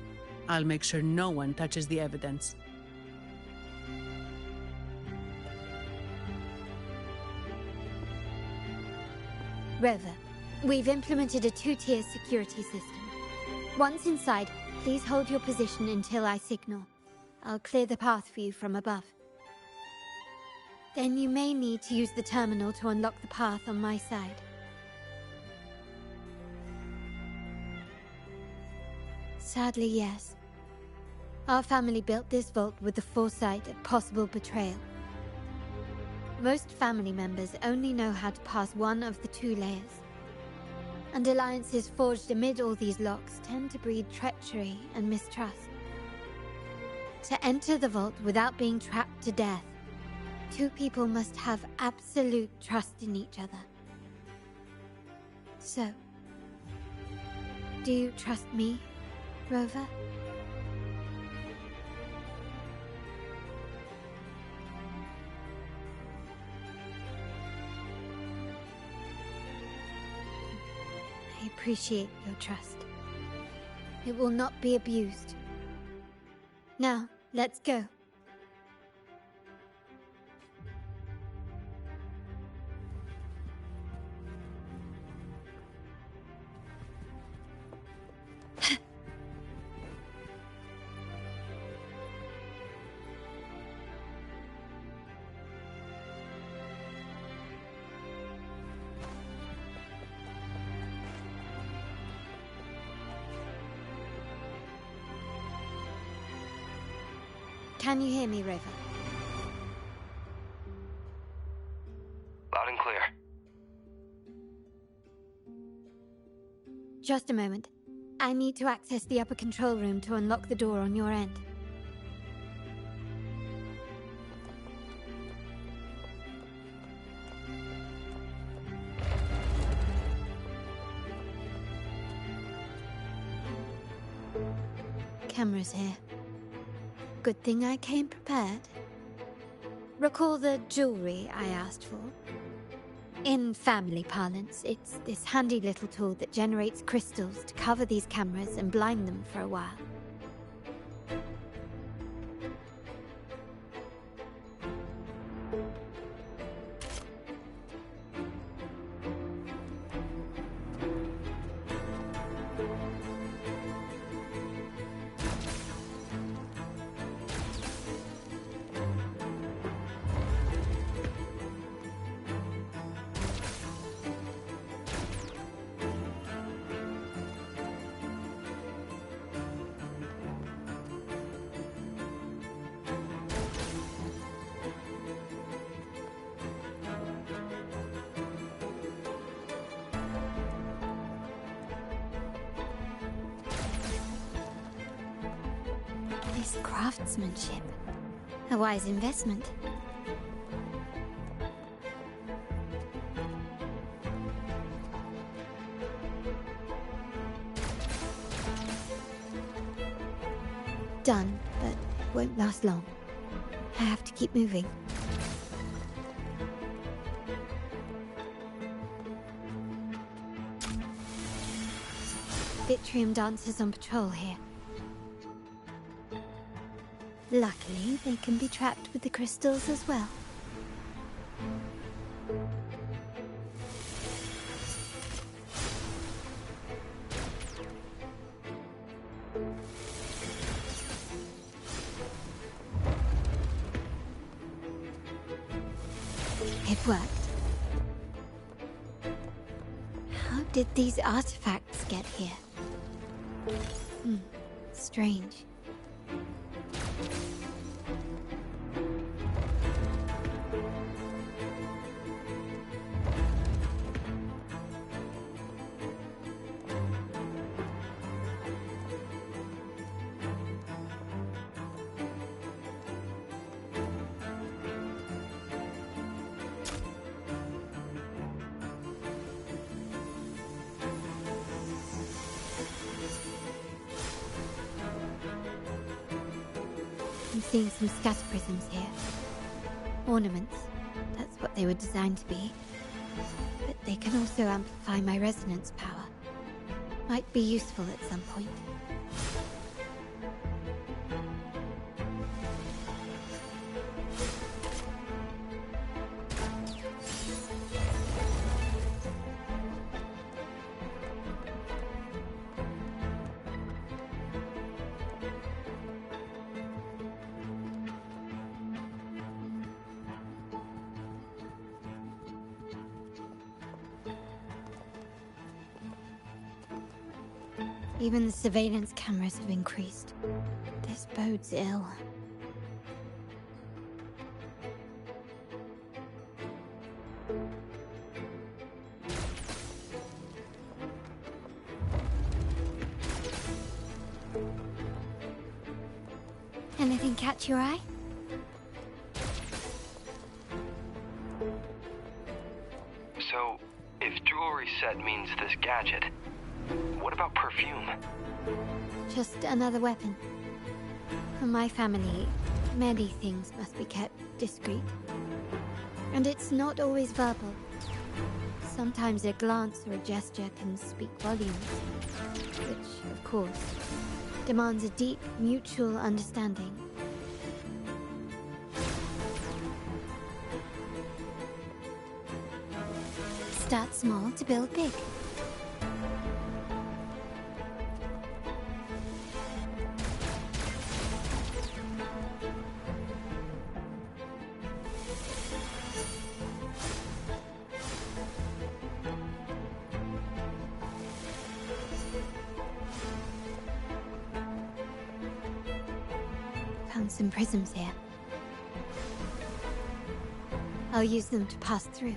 I'll make sure no one touches the evidence. Rover, we've implemented a 2-tier security system. Once inside, please hold your position until I signal. I'll clear the path for you from above. Then you may need to use the terminal to unlock the path on my side. Sadly, yes. Our family built this vault with the foresight of possible betrayal. Most family members only know how to pass one of the 2 layers. And alliances forged amid all these locks tend to breed treachery and mistrust. To enter the vault without being trapped to death, 2 people must have absolute trust in each other. So, do you trust me, Rover? I appreciate your trust. It will not be abused. Now, let's go. Can you hear me, Rover? Loud and clear. Just a moment. I need to access the upper control room to unlock the door on your end. Cameras here. Good thing I came prepared. Recall the jewelry I asked for? In family parlance, it's this handy little tool that generates crystals to cover these cameras and blind them for a while. This craftsmanship. A wise investment. Done, but won't last long. I have to keep moving. Vitrium dancers on patrol here. Luckily, they can be trapped with the crystals as well. It worked. How did these artifacts get here? Strange. I'm seeing some scatter prisms here. Ornaments. That's what they were designed to be. But they can also amplify my resonance power. Might be useful at some point. Even the surveillance cameras have increased. This bodes ill. Anything catch your eye? So, if jewelry set means this gadget, what about perfume? Just another weapon. For my family, many things must be kept discreet. And it's not always verbal. Sometimes a glance or a gesture can speak volumes. Which, of course, demands a deep mutual understanding. Start small to build big. Found some prisms here. I'll use them to pass through.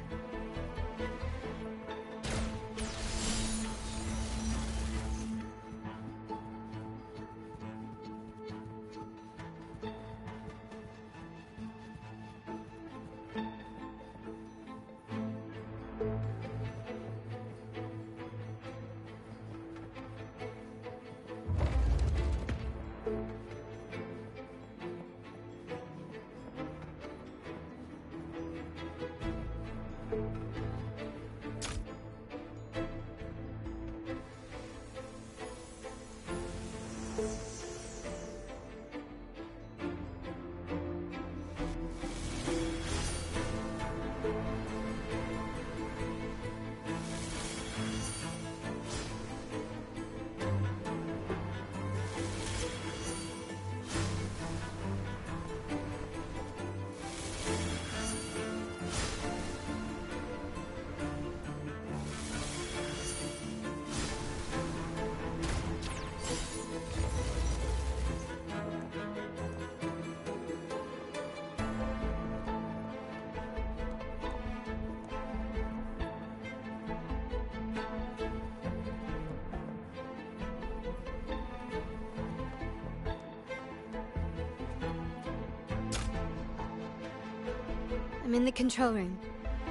I'm in the control room.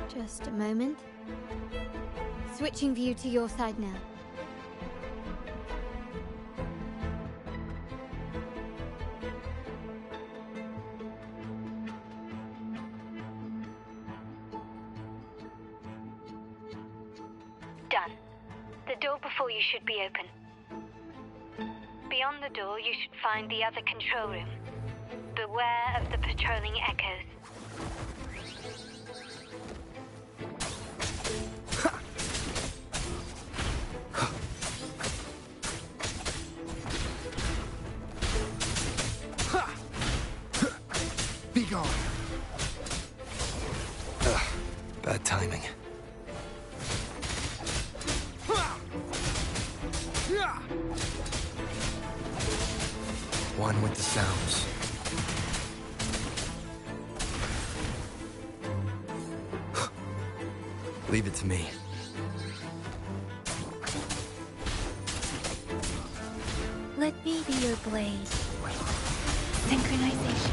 Just a moment. Switching view to your side now. Done. The door before you should be open. Beyond the door, you should find the other control room. Beware of the patrolling echoes. Be gone. Bad timing. One with the sounds. Leave it to me. Let me be your blade. Synchronization.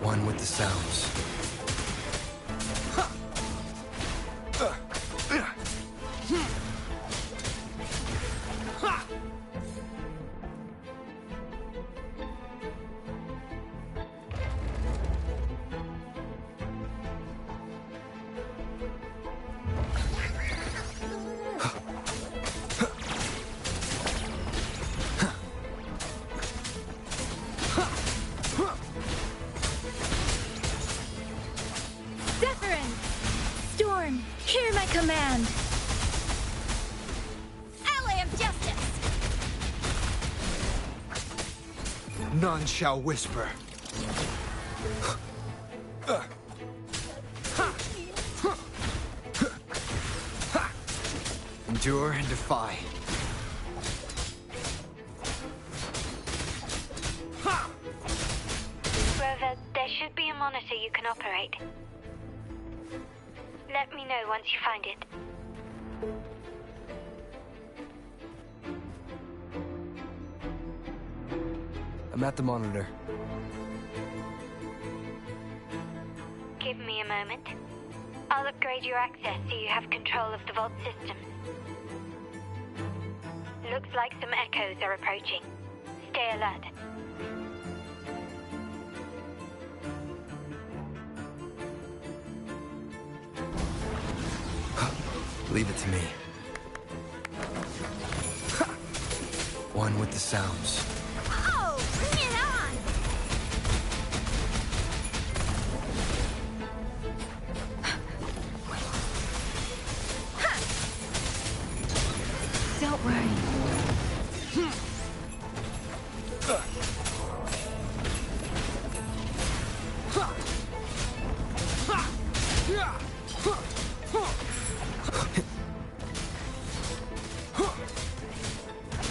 One with the sounds. Storm, hear my command! Ally of justice! None shall whisper. Endure and defy. Rover, there should be a monitor you can operate. Let me know once you find it. I'm at the monitor. Give me a moment. I'll upgrade your access so you have control of the vault system. Looks like some echoes are approaching. Stay alert. Leave it to me. One with the sounds. Oh, bring it on! Don't worry.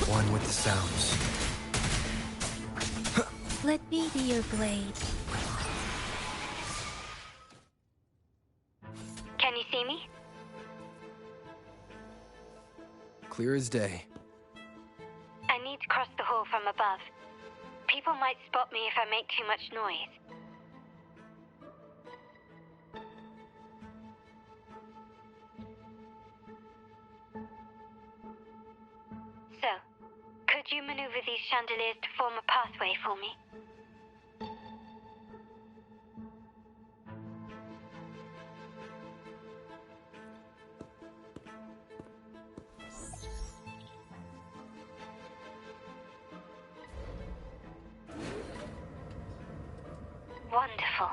One with the sounds. Let me be your blade. Can you see me? Clear as day. I need to cross the hall from above. People might spot me if I make too much noise. So, could you maneuver these chandeliers to form a pathway for me? Wonderful.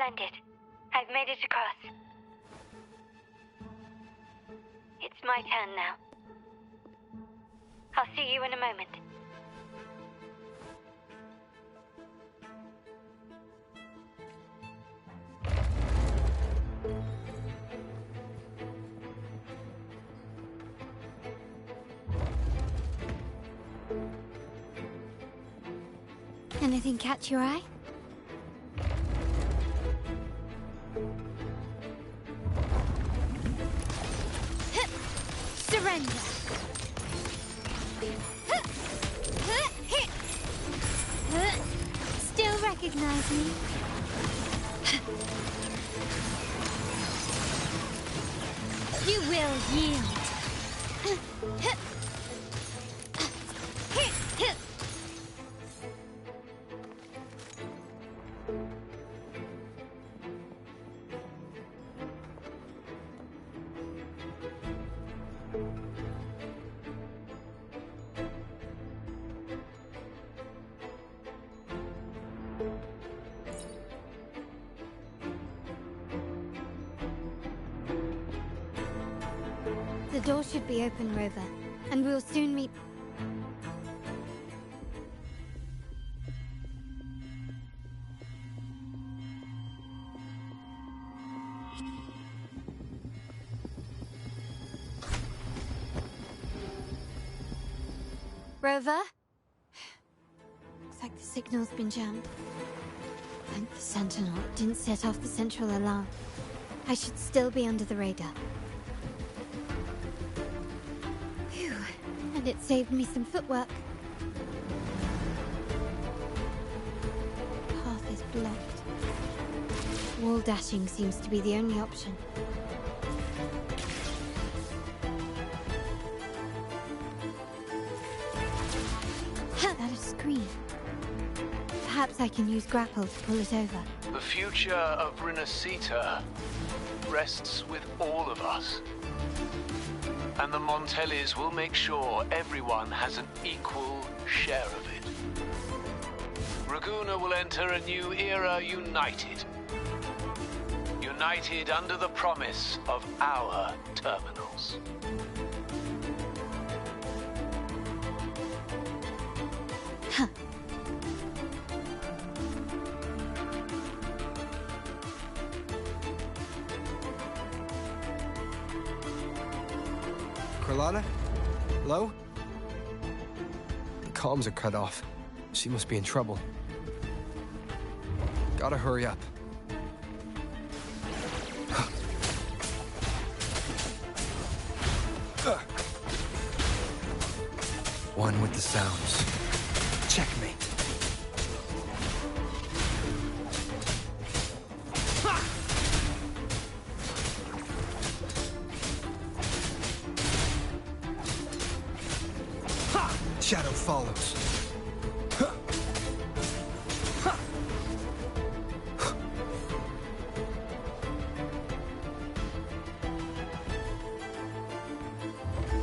Splendid. I've made it across. It's my turn now. I'll see you in a moment. Anything catch your eye? Surrender! Still recognize me? You will yield. The door should be open, Rover, and we'll soon meet... Rover? Looks like the signal's been jammed. Thank the Sentinel it didn't set off the central alarm. I should still be under the radar. Phew, and it saved me some footwork. The path is blocked. Wall dashing seems to be the only option. That is screen. Perhaps I can use grapple to pull it over. The future of Rinascita rests with all of us. And the Montellis will make sure everyone has an equal share of it. Raguna will enter a new era united. United under the promise of our terminals. Huh. Carlotta? Hello? The comms are cut off. She must be in trouble. Gotta hurry up. One with the sounds. Checkmate. Shadow follows.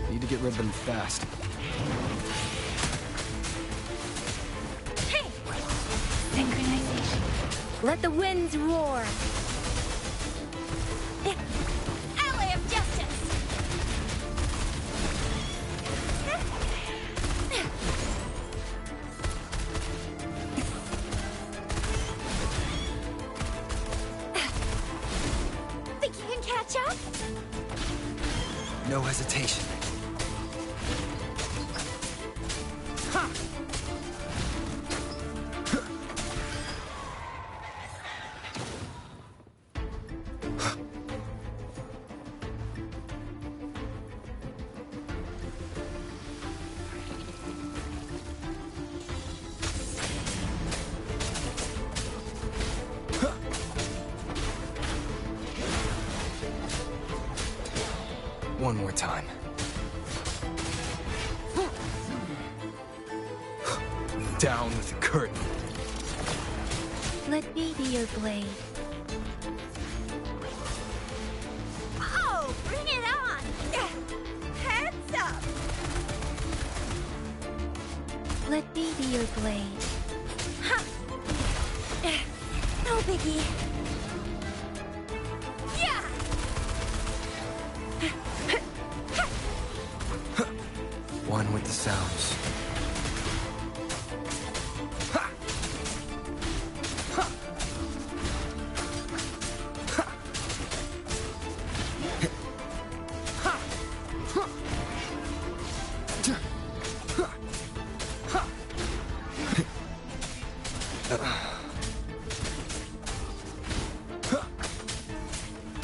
Need to get rid of them fast. Synchronization. Let the winds roar. Ally of justice. Think you can catch up? No hesitation. One more time. Down with the curtain. Let me be your blade. Oh, bring it on! Heads up! Let me be your blade. Ha! No biggie.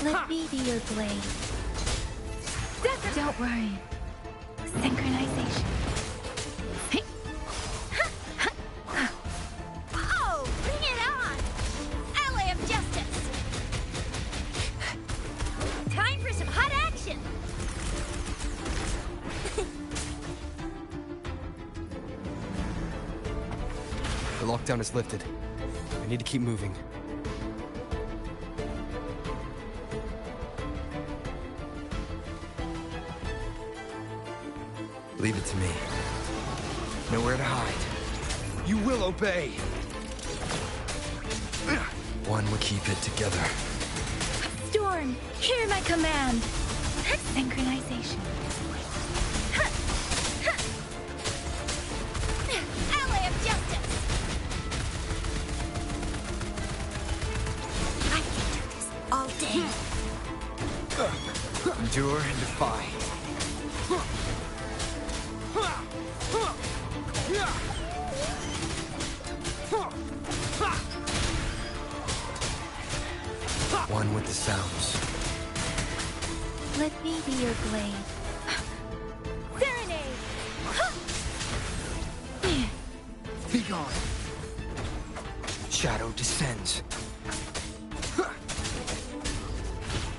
Let me be your blade. Don't worry. Synchronization. Oh, bring it on! Ally of Justice! Time for some hot action! The lockdown is lifted. I need to keep moving. Leave it to me. Nowhere to hide. You will obey! One will keep it together. Storm, hear my command. Synchronization. Ally of Justice! I can do this all day. Endure and defy. One with the sounds. Let me be your blade. Serenade! Be gone. Shadow descends.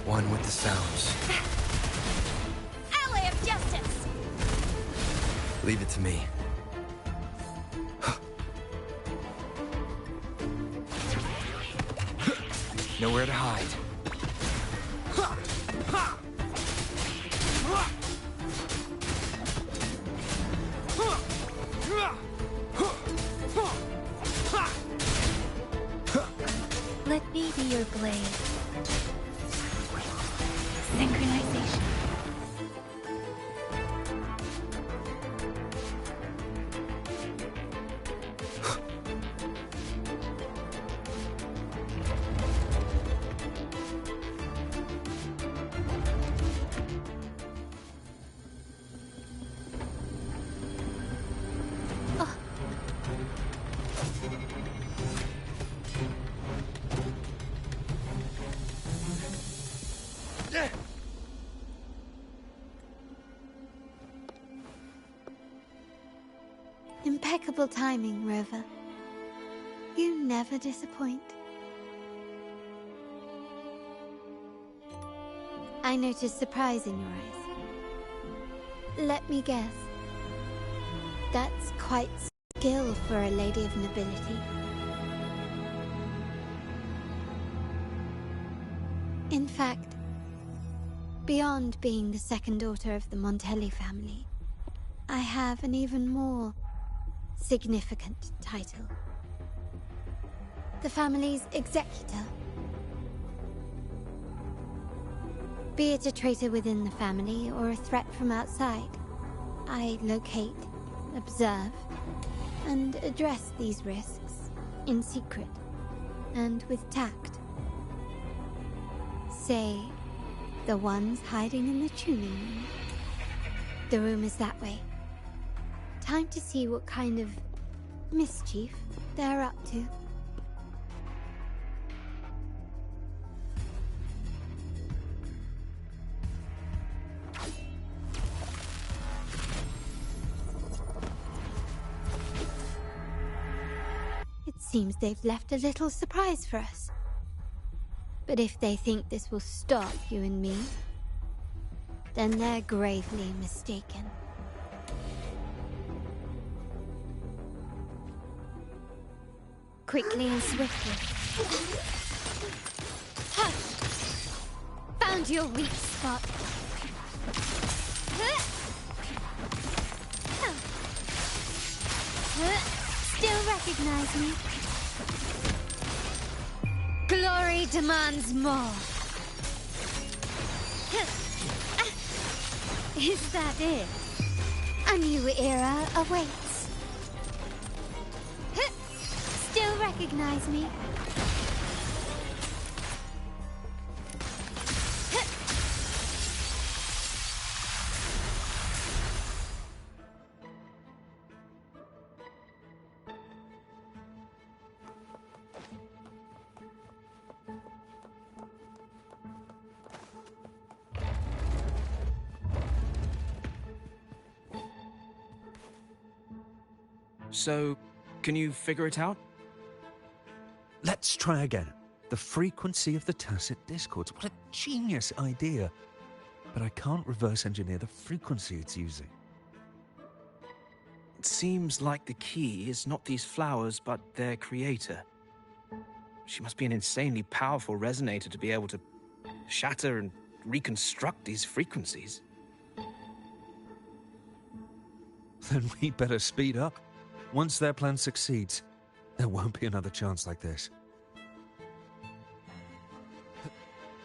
One with the sounds. Ally of Justice! Leave it to me. Nowhere to hide. Let me be your blade. Synchronization. Impeccable timing, Rover. You never disappoint. I notice surprise in your eyes. Let me guess. That's quite skill for a lady of nobility. In fact, beyond being the second daughter of the Montelli family, I have an even more significant title. The family's executor. Be it a traitor within the family or a threat from outside, I locate, observe, and address these risks in secret and with tact. Say, the ones hiding in the tuning room. The room is that way. Time to see what kind of mischief they're up to. It seems they've left a little surprise for us. But if they think this will stop you and me, then they're gravely mistaken. Quickly and swiftly. Ha! Found your weak spot. Still recognize me? Glory demands more. Is that it? A new era awaits. Still recognize me? So, can you figure it out? Let's try again. The frequency of the tacit discords. What a genius idea. But I can't reverse engineer the frequency it's using. It seems like the key is not these flowers, but their creator. She must be an insanely powerful resonator to be able to shatter and reconstruct these frequencies. Then we better speed up. Once their plan succeeds, there won't be another chance like this.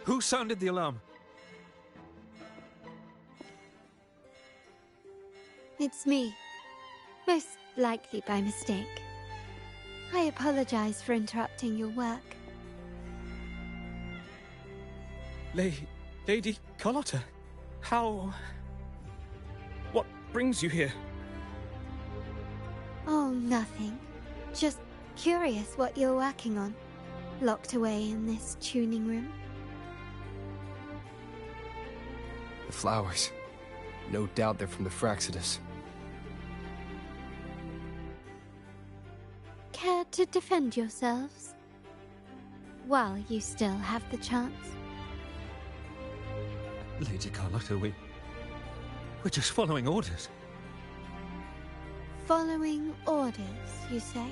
Who sounded the alarm? It's me. Most likely by mistake. I apologize for interrupting your work. Lady Carlotta, how... What brings you here? Oh, nothing. Just curious what you're working on. Locked away in this tuning room. The flowers. No doubt they're from the Fraxidus. Care to defend yourselves? While you still have the chance. Lady Carlotta, we're just following orders. Following orders, you say?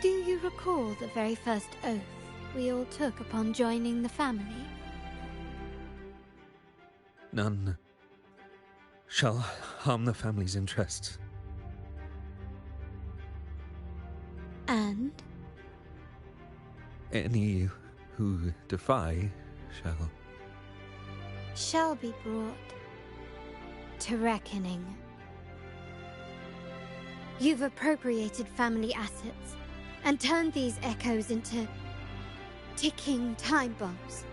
Do you recall the very first oath we all took upon joining the family? None shall harm the family's interests. And? Any who defy shall be brought to reckoning. You've appropriated family assets and turned these echoes into ticking time bombs.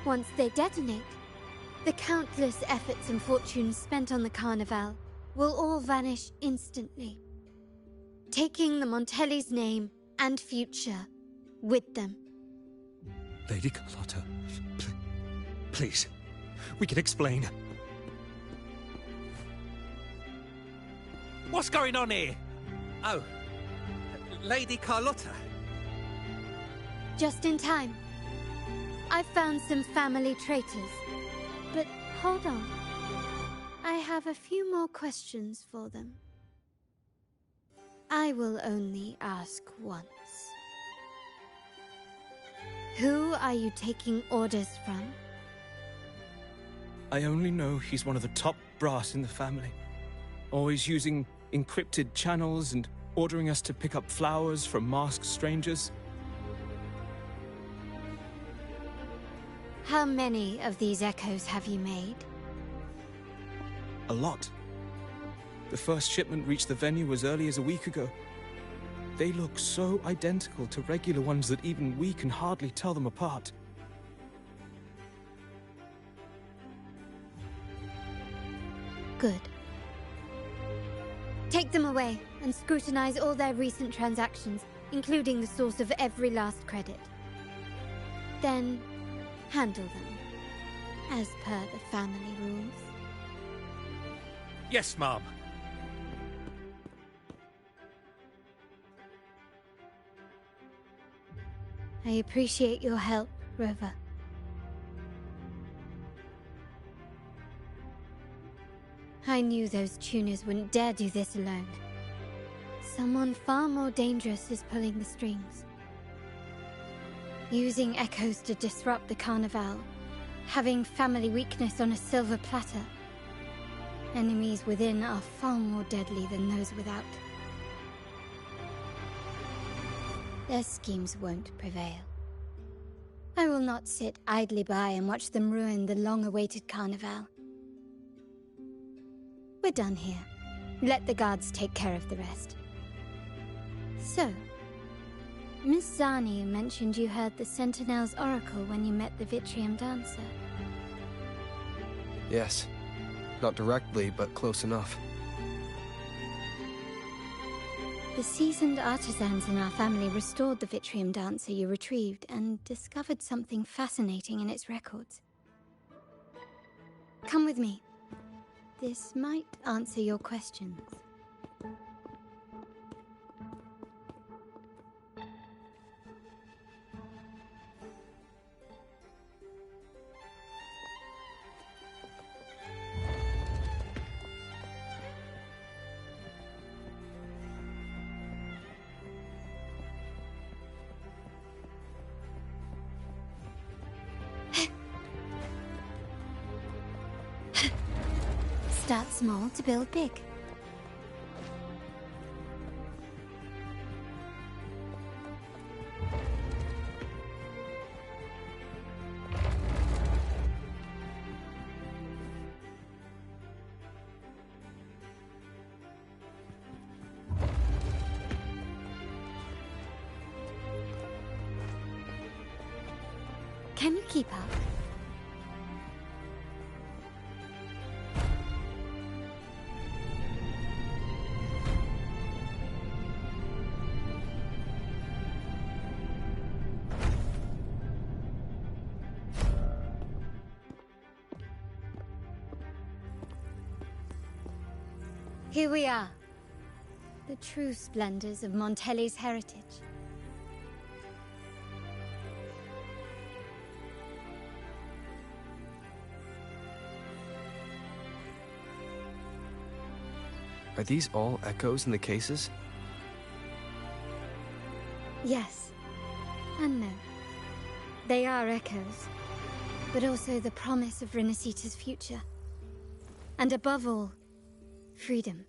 Once they detonate, the countless efforts and fortunes spent on the Carnival will all vanish instantly, taking the Montelli's name and future with them. Lady Carlotta, please, we can explain. What's going on here? Oh, Lady Carlotta. Just in time. I've found some family traitors. But hold on. I have a few more questions for them. I will only ask once. Who are you taking orders from? I only know he's one of the top brass in the family. Always using encrypted channels and ordering us to pick up flowers from masked strangers. How many of these echoes have you made? A lot. The first shipment reached the venue as early as a week ago. They look so identical to regular ones that even we can hardly tell them apart. Good. Take them away and scrutinize all their recent transactions, including the source of every last credit. Then, handle them, as per the family rules. Yes, Mom. I appreciate your help, Rover. I knew those tuners wouldn't dare do this alone. Someone far more dangerous is pulling the strings. Using echoes to disrupt the Carnival. Having family weakness on a silver platter. Enemies within are far more deadly than those without. Their schemes won't prevail. I will not sit idly by and watch them ruin the long-awaited Carnival. We're done here. Let the guards take care of the rest. So, Miss Zani mentioned you heard the Sentinel's oracle when you met the Vitrium Dancer. Yes. Not directly, but close enough. The seasoned artisans in our family restored the Vitrium Dancer you retrieved and discovered something fascinating in its records. Come with me. This might answer your questions. Start small to build big. Can you keep up? Here we are, the true splendors of Montelli's heritage. Are these all echoes in the cases? Yes, and no. They are echoes, but also the promise of Rinascita's future. And above all, freedom.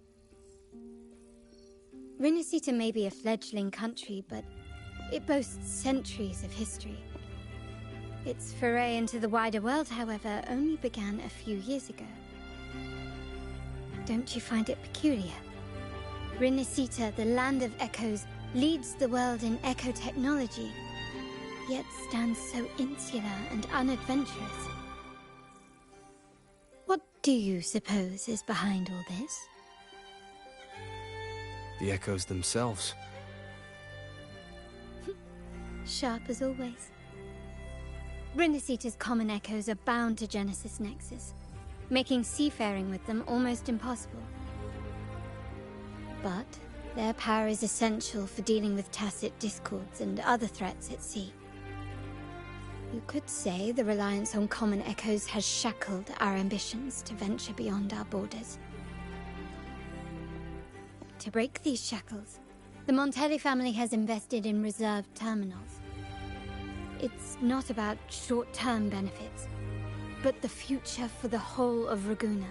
Rinascita may be a fledgling country, but it boasts centuries of history. Its foray into the wider world, however, only began a few years ago. Don't you find it peculiar? Rinascita, the land of echoes, leads the world in echo technology, yet stands so insular and unadventurous. What do you suppose is behind all this? The echoes themselves. Sharp as always. Rinascita's common echoes are bound to Genesis Nexus, making seafaring with them almost impossible. But their power is essential for dealing with tacit discords and other threats at sea. You could say the reliance on common echoes has shackled our ambitions to venture beyond our borders. To break these shackles, the Montelli family has invested in reserved terminals. It's not about short-term benefits, but the future for the whole of Raguuna.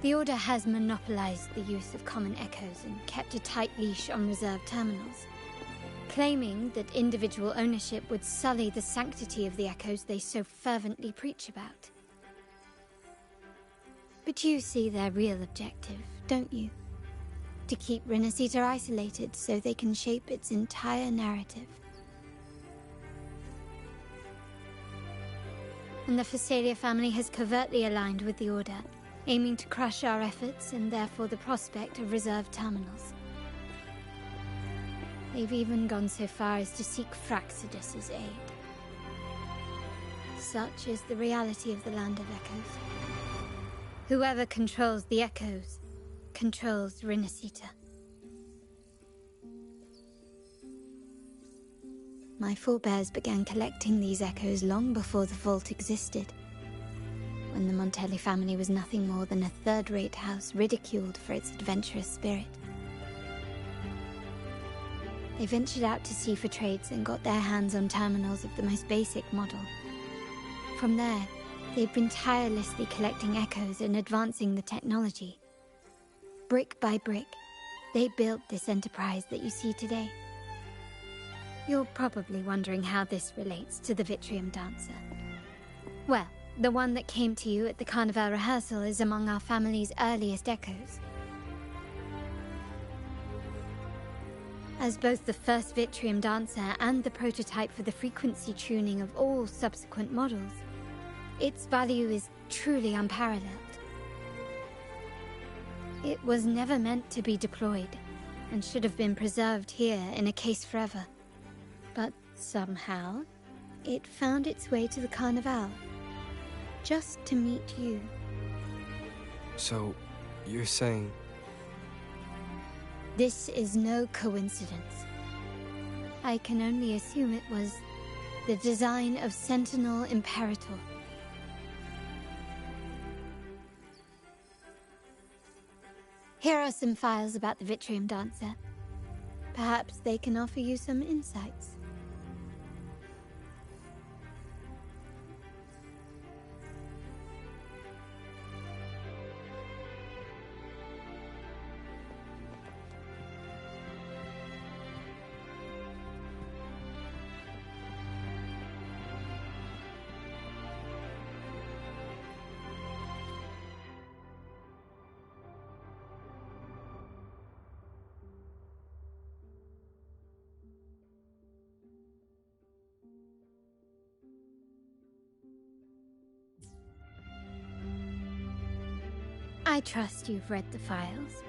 The Order has monopolized the use of common echoes and kept a tight leash on reserved terminals, claiming that individual ownership would sully the sanctity of the echoes they so fervently preach about. But you see their real objective, don't you? To keep Rinascita isolated so they can shape its entire narrative. And the Phasalia family has covertly aligned with the Order, aiming to crush our efforts and therefore the prospect of reserved terminals. They've even gone so far as to seek Fraxidus's aid. Such is the reality of the Land of Echoes. Whoever controls the Echoes controls Rinascita. My forebears began collecting these echoes long before the vault existed, when the Montelli family was nothing more than a third-rate house ridiculed for its adventurous spirit. They ventured out to sea for trades and got their hands on terminals of the most basic model. From there, they've been tirelessly collecting echoes and advancing the technology. Brick by brick, they built this enterprise that you see today. You're probably wondering how this relates to the Vitrium Dancer. Well, the one that came to you at the Carnival rehearsal is among our family's earliest echoes. As both the first Vitrium Dancer and the prototype for the frequency tuning of all subsequent models, its value is truly unparalleled. It was never meant to be deployed, and should have been preserved here in a case forever. But somehow, it found its way to the Carnival, just to meet you. So, you're saying... This is no coincidence. I can only assume it was the design of Sentinel Imperator. Here are some files about the Vitrium Dancer. Perhaps they can offer you some insights. I trust you've read the files.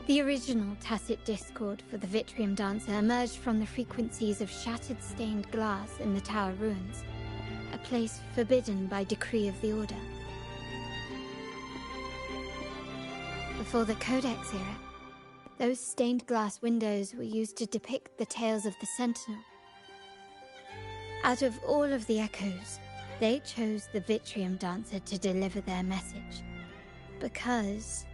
The original tacit discord for the Vitrium Dancer emerged from the frequencies of shattered stained glass in the tower ruins, a place forbidden by decree of the Order. Before the Codex era, those stained glass windows were used to depict the tales of the Sentinel. Out of all of the echoes, they chose the Vitrium Dancer to deliver their message. Because...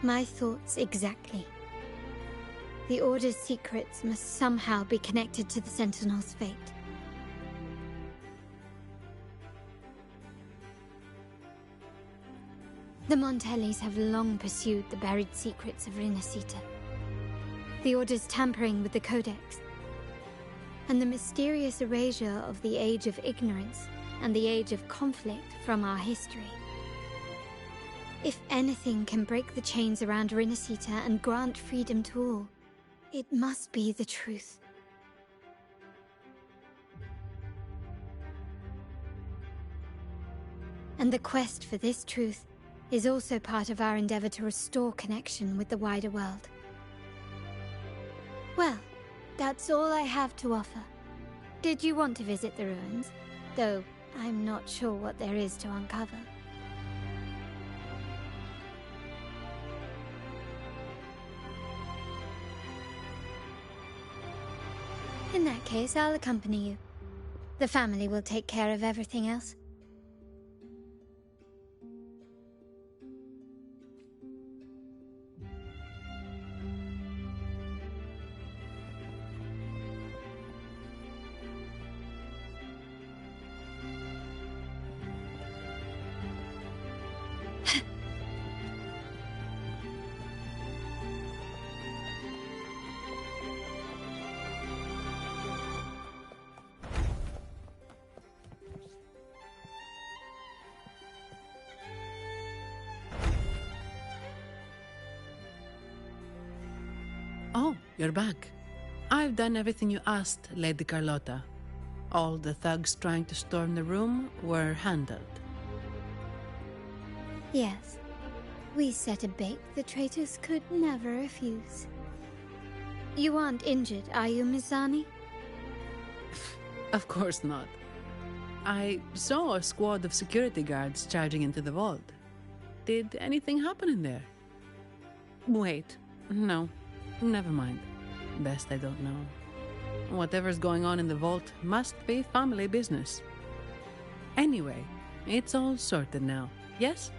My thoughts exactly. The Order's secrets must somehow be connected to the Sentinel's fate. The Montellis have long pursued the buried secrets of Rinascita. The Order's tampering with the Codex, and the mysterious erasure of the Age of Ignorance and the Age of Conflict from our history. If anything can break the chains around Rinascita and grant freedom to all, it must be the truth. And the quest for this truth is also part of our endeavor to restore connection with the wider world. Well, that's all I have to offer. Did you want to visit the ruins? Though I'm not sure what there is to uncover. In that case, I'll accompany you. The family will take care of everything else. Oh, you're back. I've done everything you asked, Lady Carlotta. All the thugs trying to storm the room were handled. Yes. We set a bait the traitors could never refuse. You aren't injured, are you, Mizani? Of course not. I saw a squad of security guards charging into the vault. Did anything happen in there? Wait, no. Never mind. Best I don't know. Whatever's going on in the vault must be family business. Anyway, it's all sorted now, yes?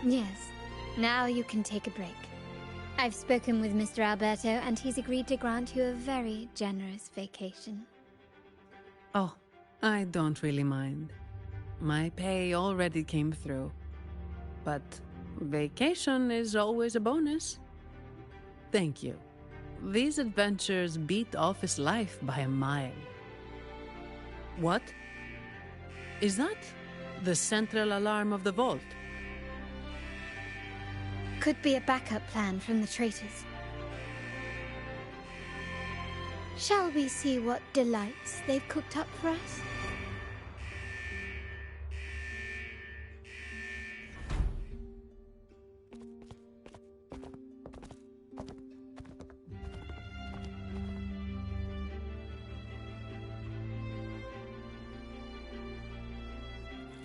Yes. Now you can take a break. I've spoken with Mr. Alberto, and he's agreed to grant you a very generous vacation. Oh, I don't really mind. My pay already came through. But vacation is always a bonus. Thank you. These adventures beat office life by a mile. What? Is that the central alarm of the vault? Could be a backup plan from the traitors. Shall we see what delights they've cooked up for us?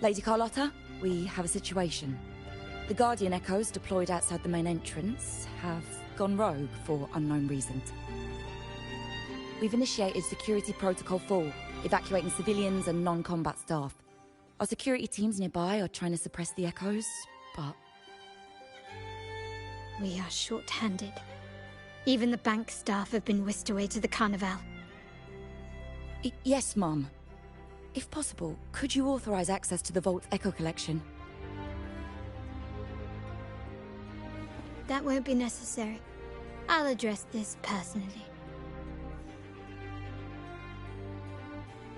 Lady Carlotta, we have a situation. The Guardian Echoes deployed outside the main entrance have gone rogue for unknown reasons. We've initiated Security Protocol 4, evacuating civilians and non-combat staff. Our security teams nearby are trying to suppress the Echoes, but... We are short-handed. Even the bank staff have been whisked away to the Carnival. Yes, Mum. If possible, could you authorize access to the Vault's Echo Collection? That won't be necessary. I'll address this personally.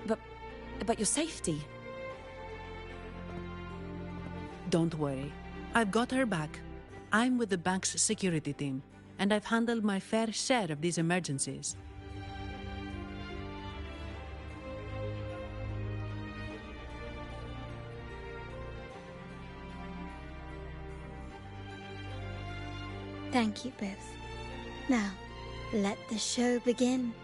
But your safety? Don't worry. I've got her back. I'm with the bank's security team, and I've handled my fair share of these emergencies. Thank you both. Now, let the show begin.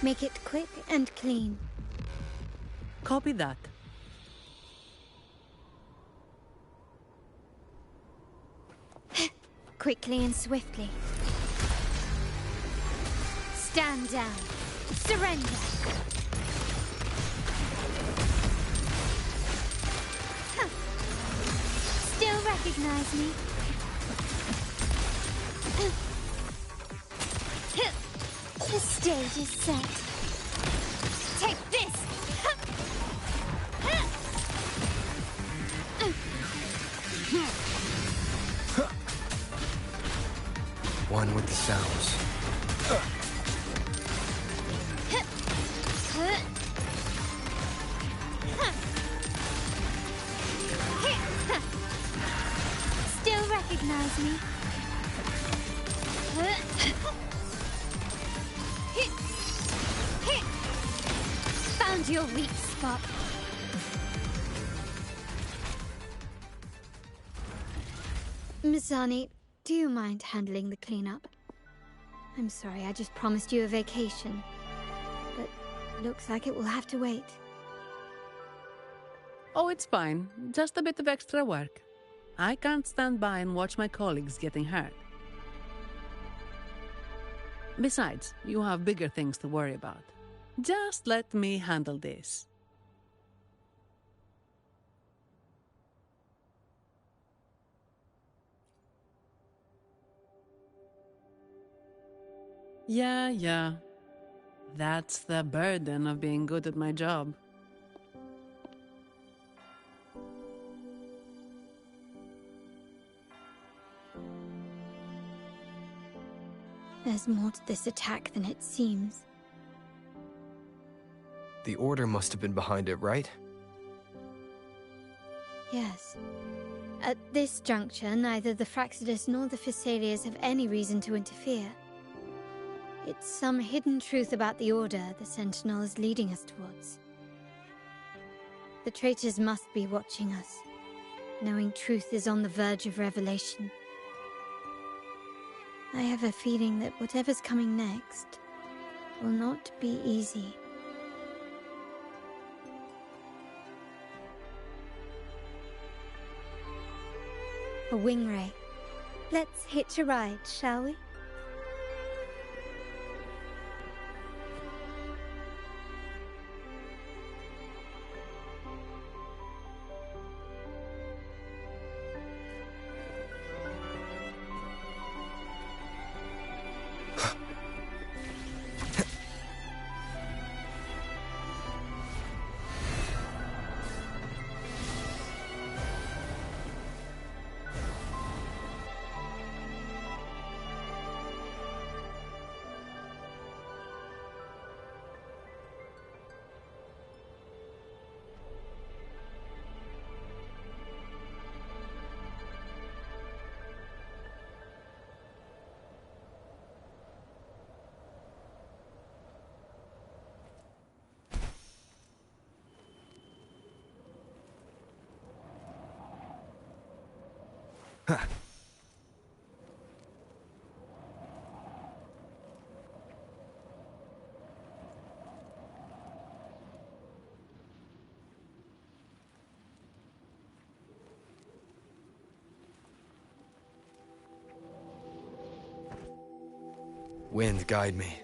Make it quick and clean. Copy that. Quickly and swiftly. Stand down. Surrender. Huh. Still recognize me? The stage is set. Take this! One with the sounds. Still recognize me? Found your weak spot. Mizani, do you mind handling the cleanup? I'm sorry, I just promised you a vacation. But looks like it will have to wait. Oh, it's fine. Just a bit of extra work. I can't stand by and watch my colleagues getting hurt. Besides, you have bigger things to worry about. Just let me handle this. Yeah. That's the burden of being good at my job. There's more to this attack than it seems. The Order must have been behind it, right? Yes. At this juncture, neither the Fraxidus nor the Phassalias have any reason to interfere. It's some hidden truth about the Order the Sentinel is leading us towards. The traitors must be watching us, knowing truth is on the verge of revelation. I have a feeling that whatever's coming next will not be easy. A wing ray. Let's hitch a ride, shall we? Wind, guide me.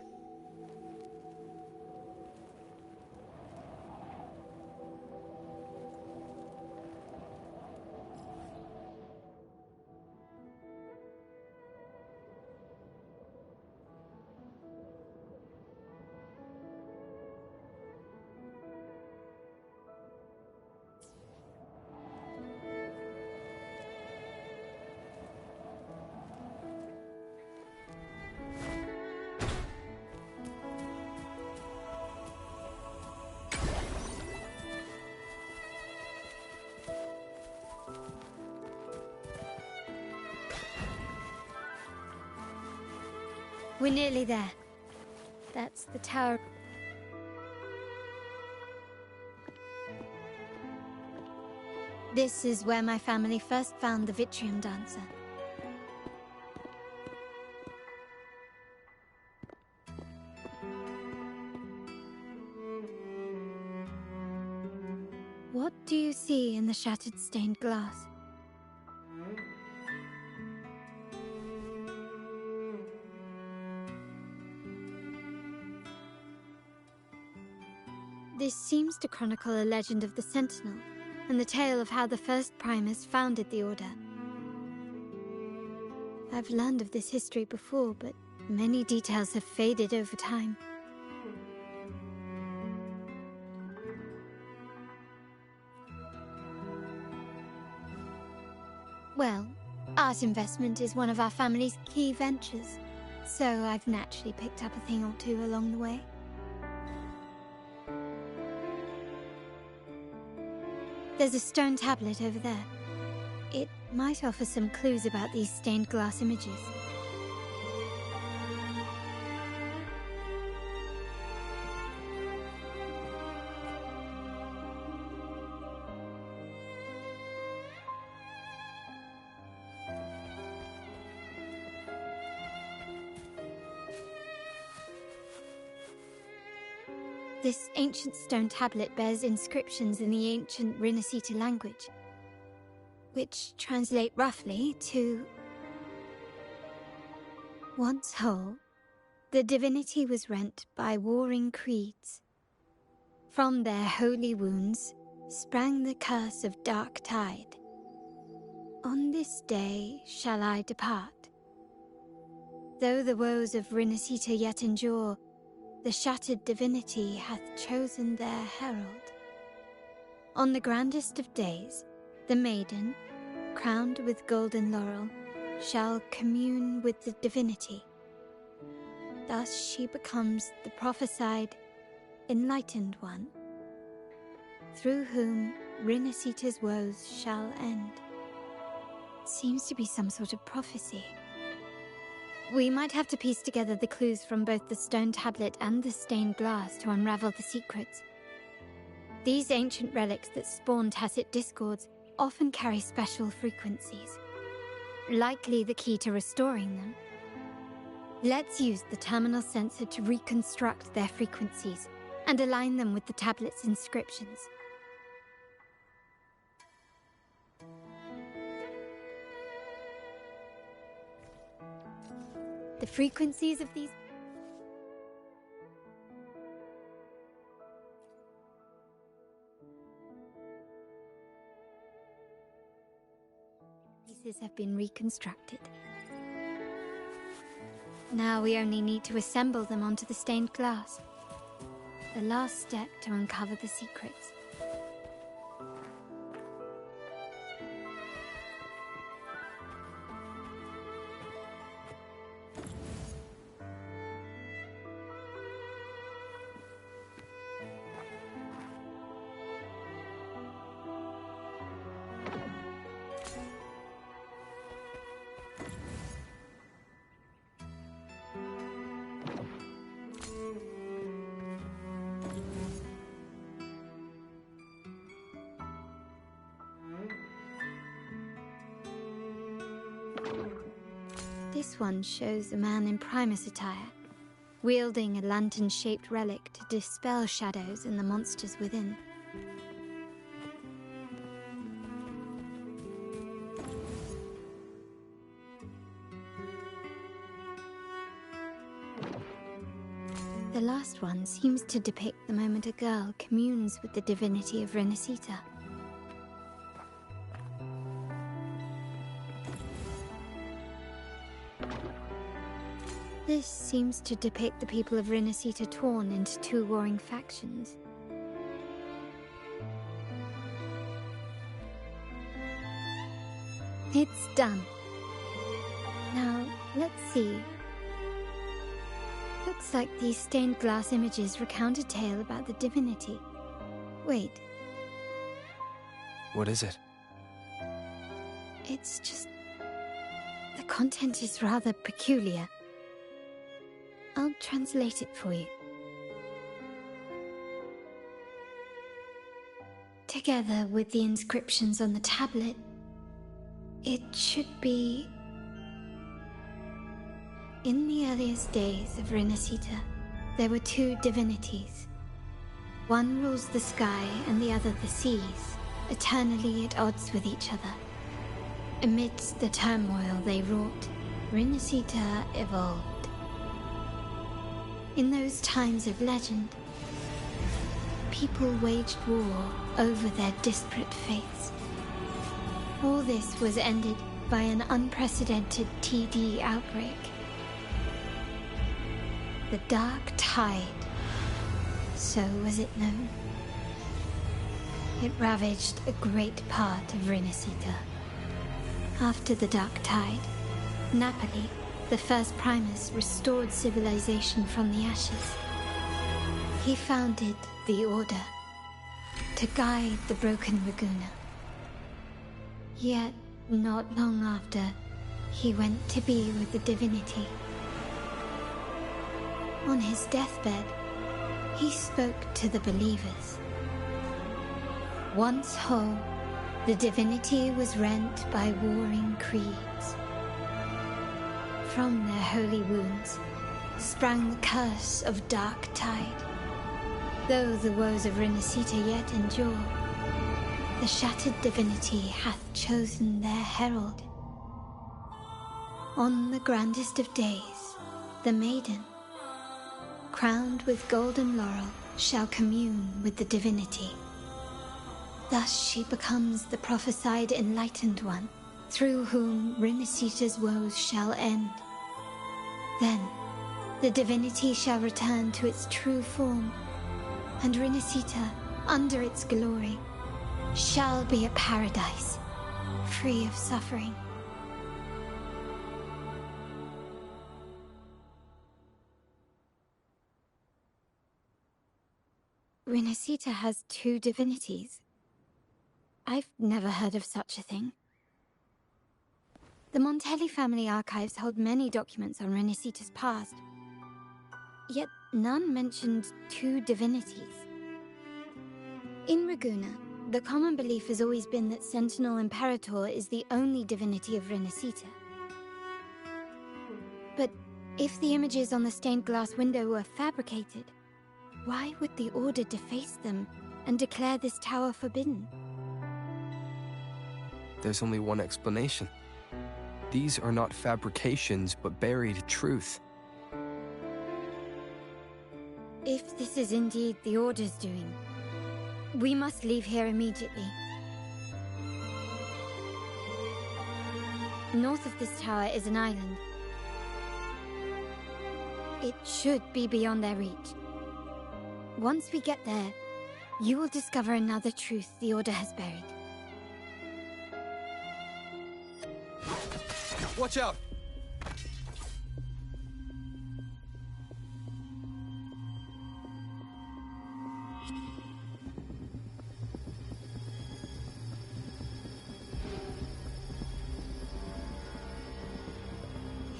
We're nearly there. That's the tower. This is where my family first found the Vitrium Dancer. What do you see in the shattered stained glass? This seems to chronicle a legend of the Sentinel, and the tale of how the first Primus founded the Order. I've learned of this history before, but many details have faded over time. Well, art investment is one of our family's key ventures, so I've naturally picked up a thing or two along the way. There's a stone tablet over there. It might offer some clues about these stained glass images. This ancient stone tablet bears inscriptions in the ancient Rinascita language, which translate roughly to... Once whole, the divinity was rent by warring creeds. From their holy wounds sprang the curse of dark tide. On this day shall I depart. Though the woes of Rinascita yet endure, the shattered divinity hath chosen their herald. On the grandest of days, the maiden, crowned with golden laurel, shall commune with the divinity. Thus she becomes the prophesied, enlightened one, through whom Rinascita's woes shall end. Seems to be some sort of prophecy. We might have to piece together the clues from both the stone tablet and the stained glass to unravel the secrets. These ancient relics that spawn tacit discords often carry special frequencies, likely the key to restoring them. Let's use the terminal sensor to reconstruct their frequencies and align them with the tablet's inscriptions. The frequencies of these pieces have been reconstructed. Now we only need to assemble them onto the stained glass. The last step to uncover the secrets. This one shows a man in Primus attire, wielding a lantern-shaped relic to dispel shadows and the monsters within. The last one seems to depict the moment a girl communes with the divinity of Rinascita. This seems to depict the people of Rinascita torn into two warring factions. It's done. Now, let's see. Looks like these stained glass images recount a tale about the divinity. Wait. What is it? It's just... the content is rather peculiar. I'll translate it for you. Together with the inscriptions on the tablet, it should be... In the earliest days of Rinascita, there were two divinities. One rules the sky and the other the seas, eternally at odds with each other. Amidst the turmoil they wrought, Rinascita evolved. In those times of legend, people waged war over their disparate faiths. All this was ended by an unprecedented TD outbreak. The Dark Tide, so was it known. It ravaged a great part of Rinascita. After the Dark Tide, Napoli, the first Primus, restored civilization from the ashes. He founded the Order to guide the broken Raguna. Yet, not long after, he went to be with the divinity. On his deathbed, he spoke to the believers. Once whole, the divinity was rent by warring creeds. From their holy wounds sprang the curse of Dark Tide. Though the woes of Rinascita yet endure, the shattered divinity hath chosen their herald. On the grandest of days, the maiden, crowned with golden laurel, shall commune with the divinity. Thus she becomes the prophesied enlightened one, through whom Rinascita's woes shall end. Then, the divinity shall return to its true form, and Rinascita, under its glory, shall be a paradise, free of suffering. Rinascita has two divinities. I've never heard of such a thing. The Montelli family archives hold many documents on Rinascita's past, yet none mentioned two divinities. In Raguna, the common belief has always been that Sentinel Imperator is the only divinity of Rinascita. But if the images on the stained glass window were fabricated, why would the Order deface them and declare this tower forbidden? There's only one explanation. These are not fabrications, but buried truth. If this is indeed the Order's doing, we must leave here immediately. North of this tower is an island. It should be beyond their reach. Once we get there, you will discover another truth the Order has buried. Watch out!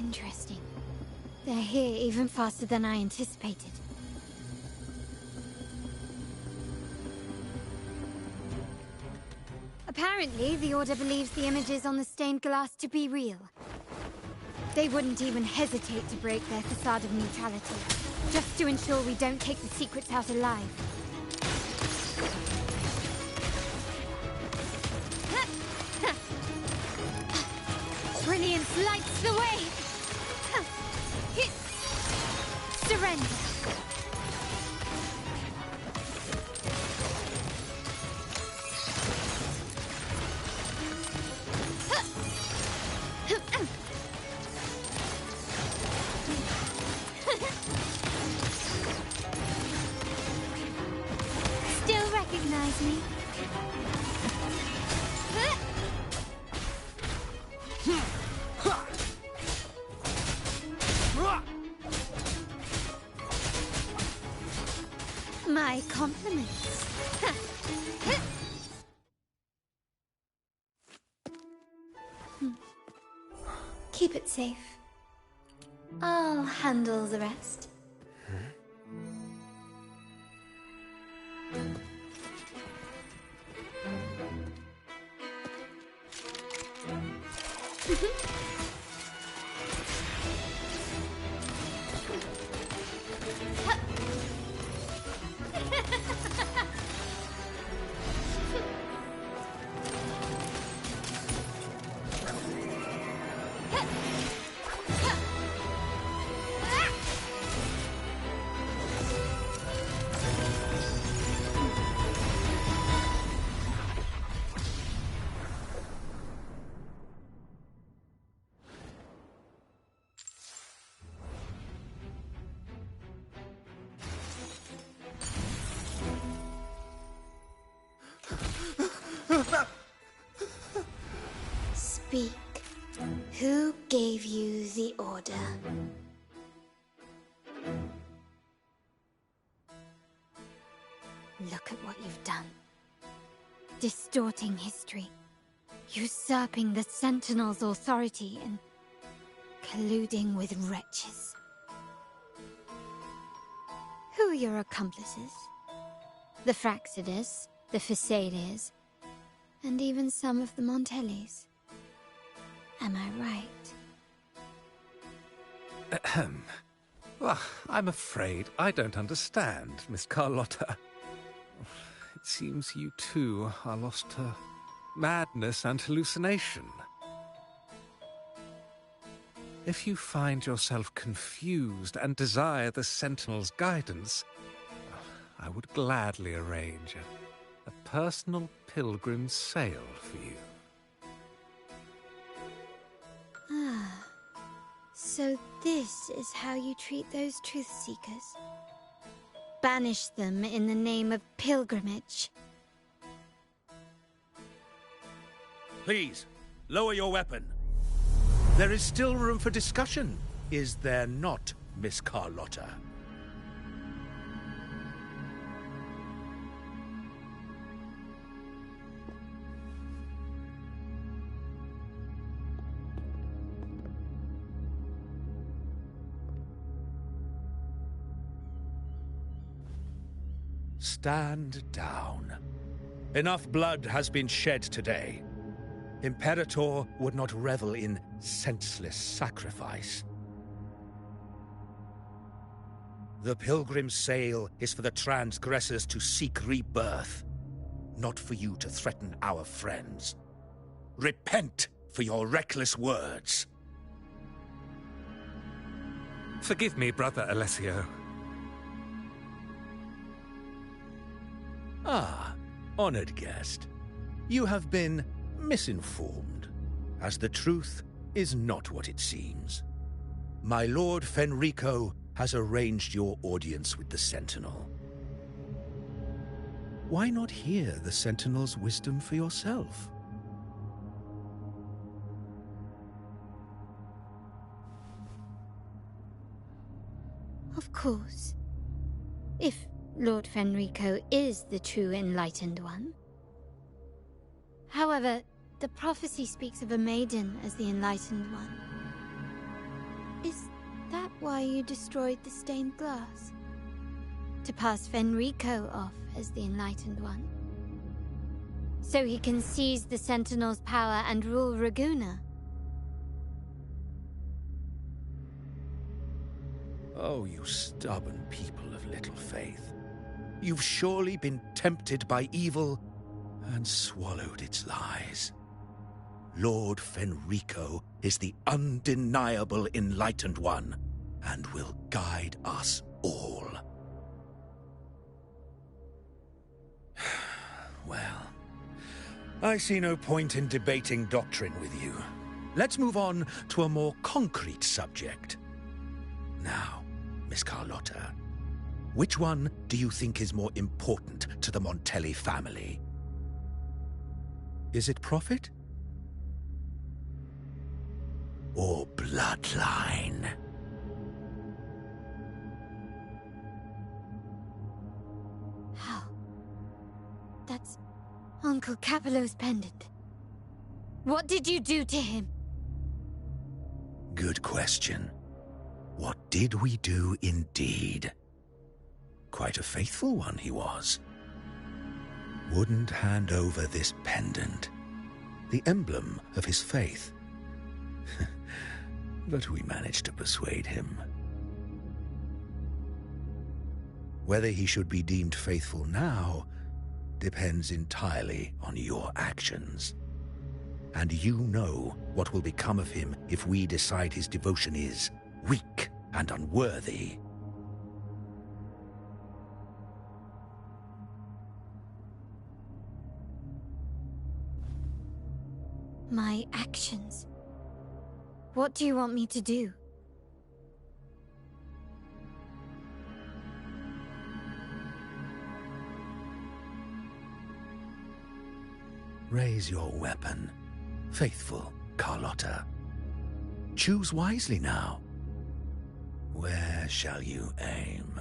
Interesting. They're here even faster than I anticipated. Apparently, the Order believes the images on the stained glass to be real. They wouldn't even hesitate to break their facade of neutrality, just to ensure we don't take the secrets out alive. Brilliance lights the way! Surrender! Still recognize me? My compliments. Keep it safe. I'll handle the rest. Speak. Who gave you the order? Look at what you've done. Distorting history. Usurping the Sentinel's authority and colluding with wretches. Who are your accomplices? The Fraxidus, the Phasaelias, and even some of the Montellis. Am I right? Ahem. Well, I'm afraid I don't understand, Miss Carlotta. It seems you too are lost to madness and hallucination. If you find yourself confused and desire the Sentinel's guidance, I would gladly arrange a personal pilgrim's sail for you. Ah, so this is how you treat those truth seekers. Banish them in the name of pilgrimage. Please, lower your weapon. There is still room for discussion, is there not, Miss Carlotta? Stand down. Enough blood has been shed today. Imperator would not revel in senseless sacrifice. The pilgrim's sail is for the transgressors to seek rebirth, not for you to threaten our friends. Repent for your reckless words. Forgive me, Brother Alessio. Ah, honored guest. You have been misinformed, as the truth is not what it seems. My Lord Fenrico has arranged your audience with the Sentinel. Why not hear the Sentinel's wisdom for yourself? Of course. If Lord Fenrico is the true Enlightened One. However, the prophecy speaks of a maiden as the Enlightened One. Is that why you destroyed the stained glass? To pass Fenrico off as the Enlightened One? So he can seize the Sentinel's power and rule Raguna? Oh, you stubborn people of little faith. You've surely been tempted by evil and swallowed its lies. Lord Fenrico is the undeniable Enlightened One and will guide us all. Well, I see no point in debating doctrine with you. Let's move on to a more concrete subject. Now, Miss Carlotta, which one do you think is more important to the Montelli family? Is it profit? Or bloodline? How? That's Uncle Capello's pendant. What did you do to him? Good question. What did we do indeed? Quite a faithful one he was. Wouldn't hand over this pendant, the emblem of his faith. But we managed to persuade him. Whether he should be deemed faithful now depends entirely on your actions. And you know what will become of him if we decide his devotion is weak and unworthy. My actions. What do you want me to do? Raise your weapon, faithful Carlotta. Choose wisely now. Where shall you aim?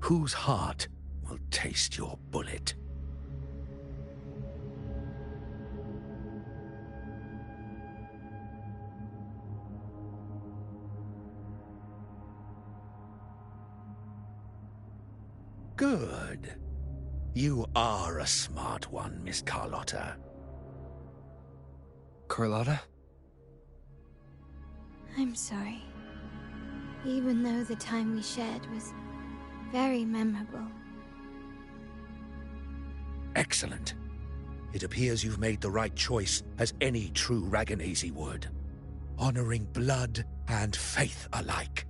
Whose heart will taste your bullet? Good. You are a smart one, Miss Carlotta. Carlotta? I'm sorry. Even though the time we shared was very memorable. Excellent. It appears you've made the right choice, as any true Raganese would. Honoring blood and faith alike.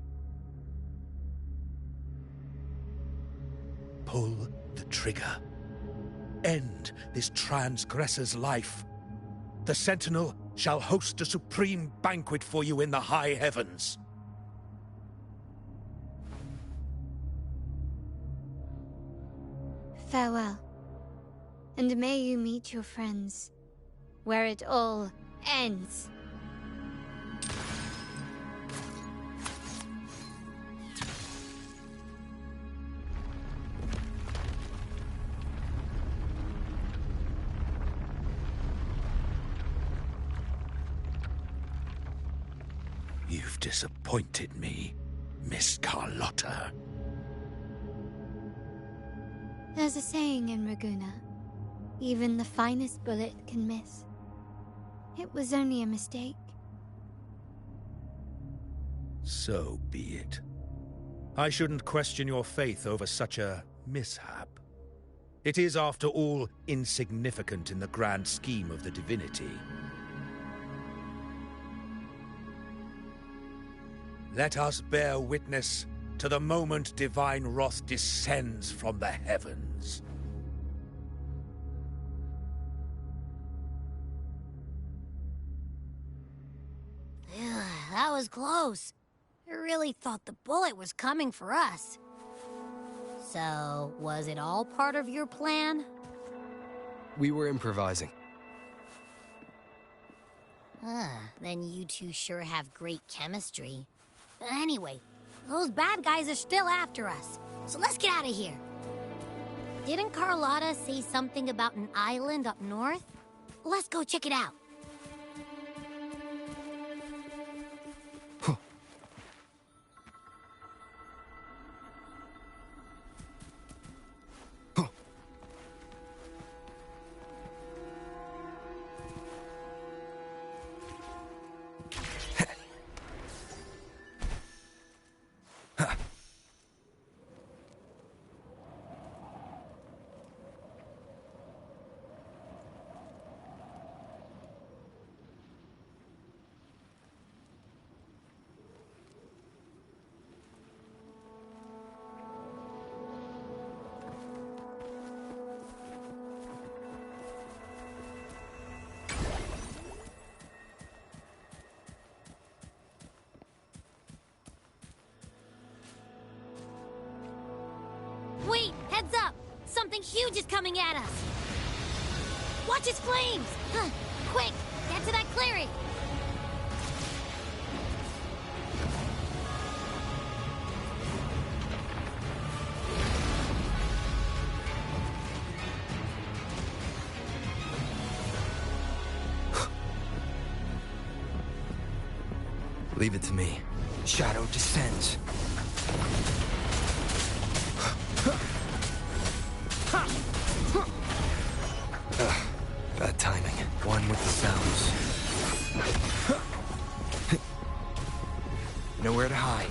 Pull the trigger. End this transgressor's life. The Sentinel shall host a supreme banquet for you in the high heavens. Farewell. And may you meet your friends where it all ends. You've disappointed me, Miss Carlotta. There's a saying in Raguna, even the finest bullet can miss. It was only a mistake. So be it. I shouldn't question your faith over such a mishap. It is, after all, insignificant in the grand scheme of the divinity. Let us bear witness to the moment divine wrath descends from the heavens. That was close. I really thought the bullet was coming for us. So, was it all part of your plan? We were improvising. Then you two sure have great chemistry. But anyway, those bad guys are still after us. So let's get out of here. Didn't Carlotta say something about an island up north? Let's go check it out. Something huge is coming at us! Watch its flames! Quick, get to that clearing! Leave it to me. Shadow descends. Bad timing. One with the sounds. Nowhere to hide.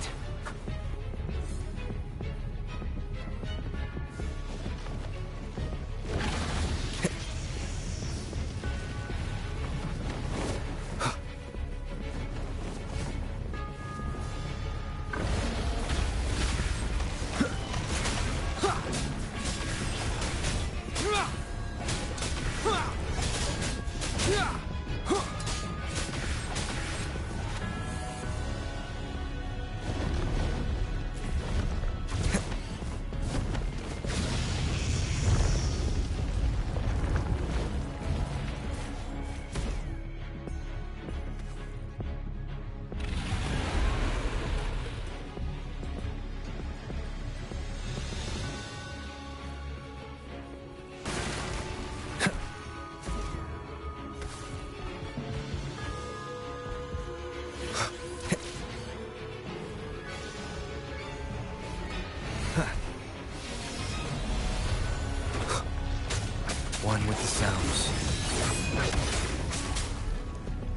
One with the sounds.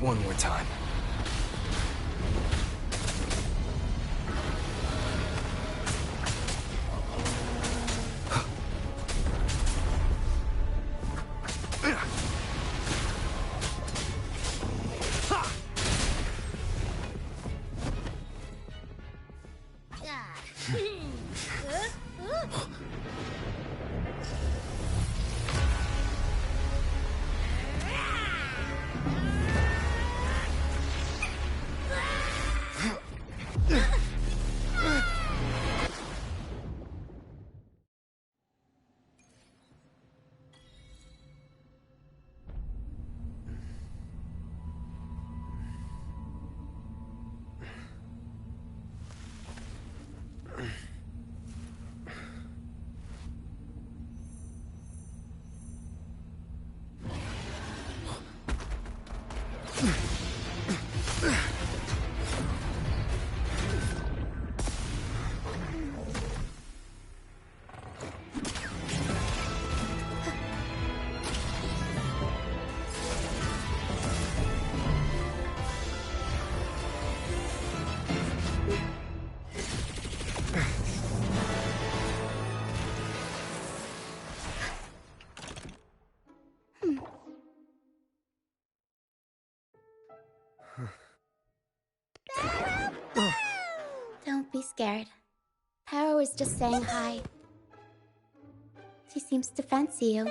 One more time. Don't be scared. Paro is just saying hi. She seems to fancy you.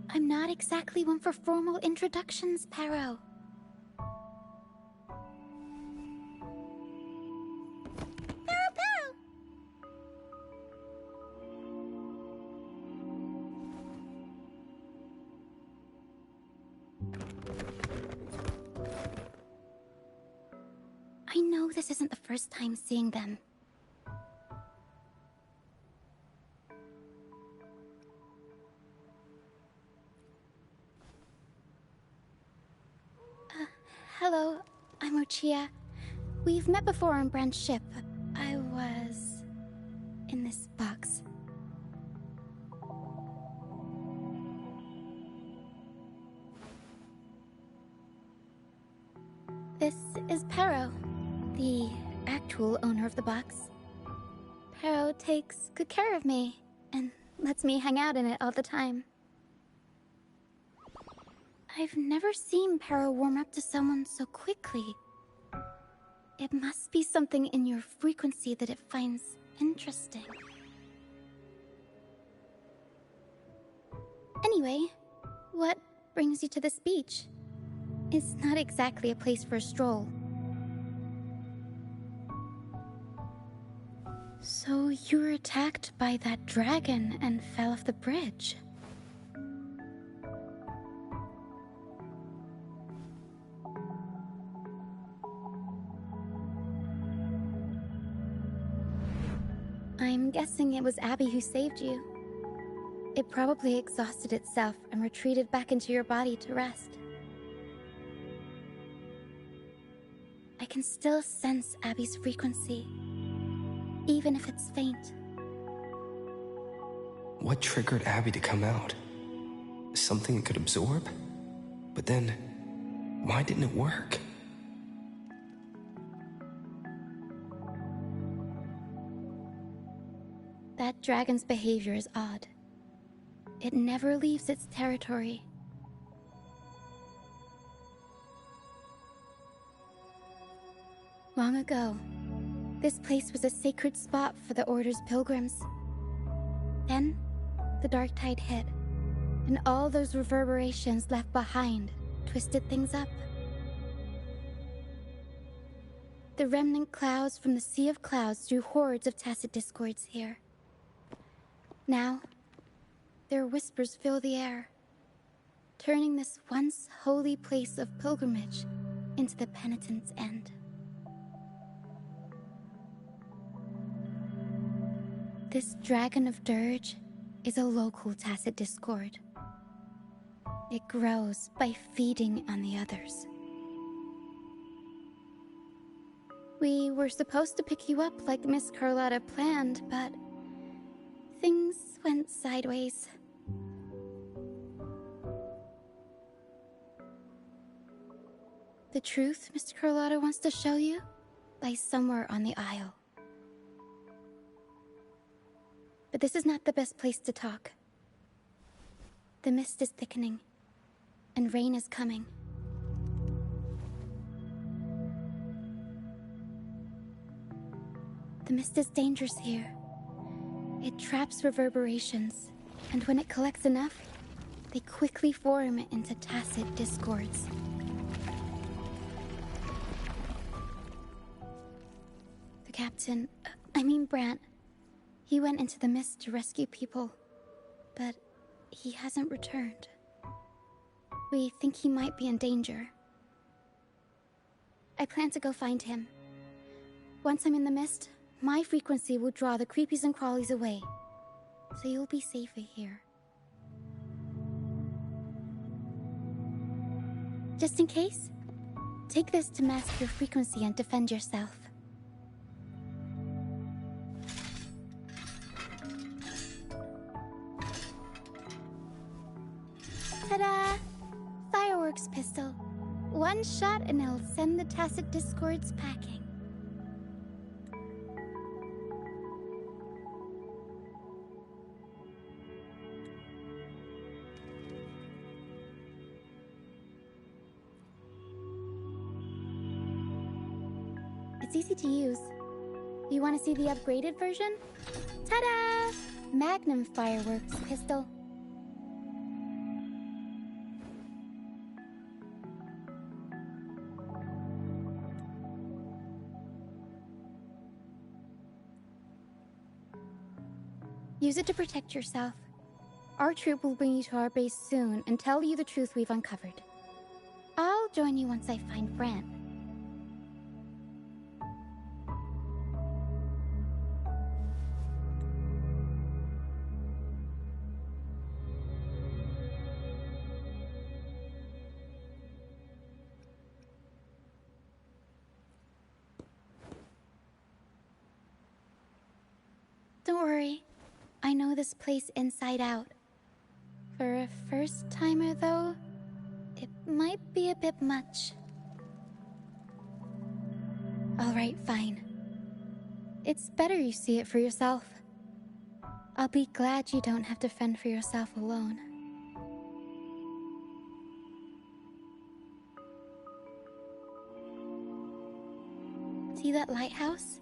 I'm not exactly one for formal introductions, Paro. I know this isn't the first time seeing them. Hello, I'm Lucia. We've met before on Brand's ship. I was in this box. This is Paro, the actual owner of the box. Paro takes good care of me and lets me hang out in it all the time. I've never seen Paro warm up to someone so quickly. It must be something in your frequency that it finds interesting. Anyway, what brings you to this beach? It's not exactly a place for a stroll. So you were attacked by that dragon and fell off the bridge. I'm guessing it was Abby who saved you. It probably exhausted itself and retreated back into your body to rest. I can still sense Abby's frequency, even if it's faint. What triggered Abby to come out? Something it could absorb? But then, why didn't it work? That dragon's behavior is odd. It never leaves its territory. Long ago, this place was a sacred spot for the Order's pilgrims. Then, the dark tide hit, and all those reverberations left behind twisted things up. The remnant clouds from the Sea of Clouds drew hordes of tacit discords here. Now, their whispers fill the air, turning this once holy place of pilgrimage into the penitent's end. This Dragon of Dirge is a local tacit discord. It grows by feeding on the others. We were supposed to pick you up like Miss Carlotta planned, but things went sideways. The truth Mr. Carlotta wants to show you lies somewhere on the aisle. But this is not the best place to talk. The mist is thickening, and rain is coming. The mist is dangerous here. It traps reverberations, and when it collects enough, they quickly form into tacit discords. The captain, Brant, he went into the mist to rescue people, but he hasn't returned. We think he might be in danger. I plan to go find him. Once I'm in the mist, my frequency will draw the creepies and crawlies away, so you'll be safer here. Just in case, take this to mask your frequency and defend yourself. Ta-da! Fireworks pistol. One shot and it'll send the tacit discords packing. It's easy to use. You want to see the upgraded version? Ta-da! Magnum fireworks pistol. Use it to protect yourself. Our troop will bring you to our base soon and tell you the truth we've uncovered. I'll join you once I find Brant. Don't worry. I know this place inside out. For a first-timer, though, it might be a bit much. Alright, fine. It's better you see it for yourself. I'll be glad you don't have to fend for yourself alone. See that lighthouse?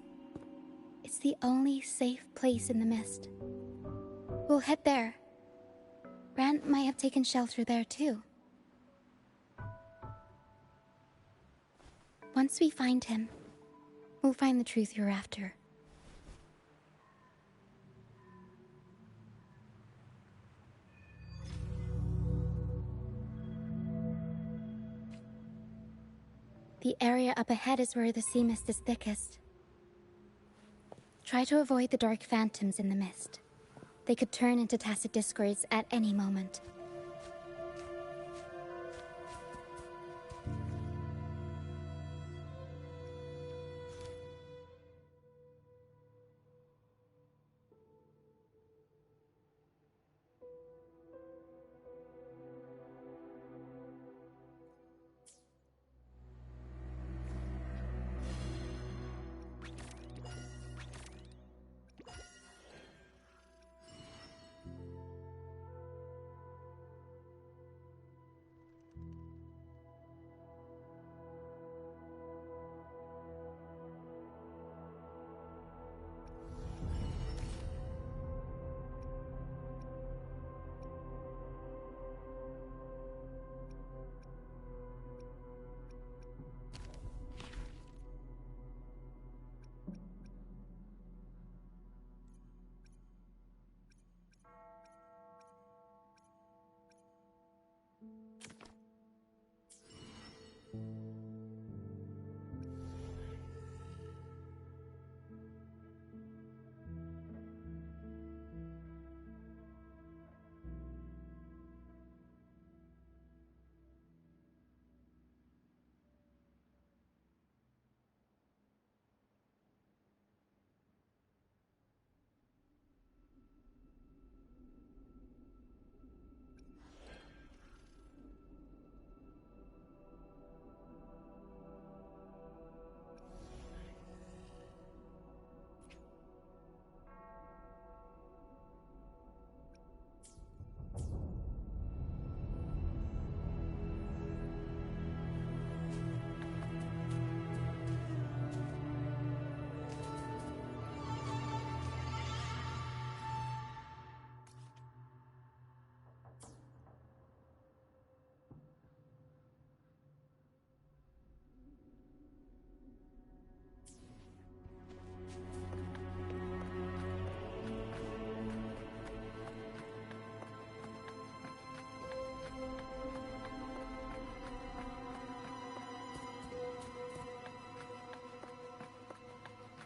It's the only safe place in the mist. We'll head there. Brant might have taken shelter there too. Once we find him, we'll find the truth you're after. The area up ahead is where the sea mist is thickest. Try to avoid the dark phantoms in the mist. They could turn into tacit discords at any moment.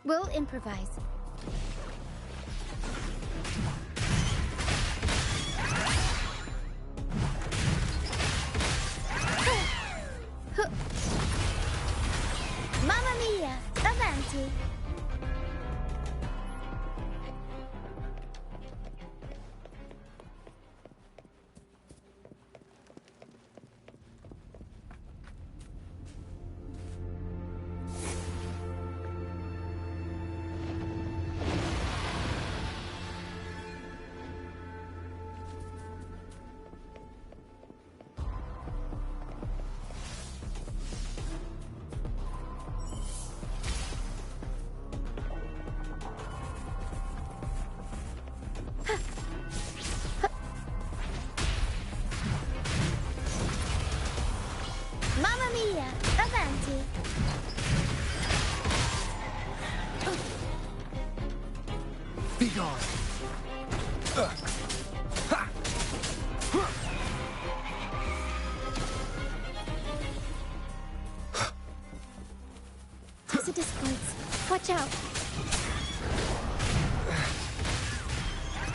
We'll improvise. Mamma mia! Avanti! Mamma mia! Avanti! Be gone! Tacit discords. Watch out!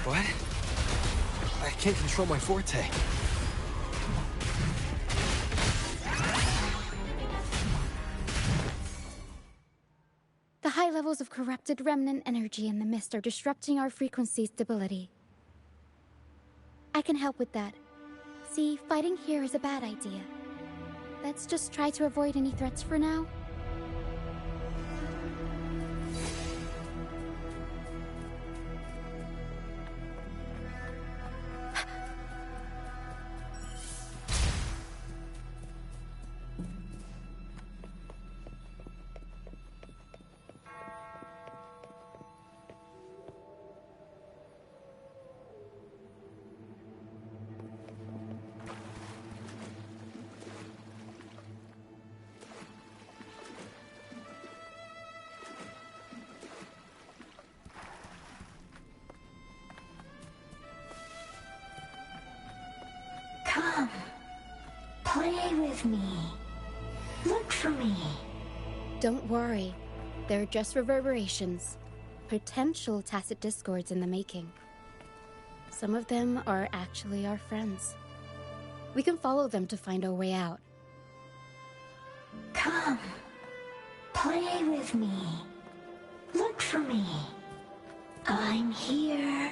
What? I can't control my forte. The high levels of corrupted remnant energy in the mist are disrupting our frequency stability. I can help with that. See, fighting here is a bad idea. Let's just try to avoid any threats for now. Play with me. Look for me. Don't worry. They're just reverberations. Potential tacit discords in the making. Some of them are actually our friends. We can follow them to find our way out. Come. Play with me. Look for me. I'm here.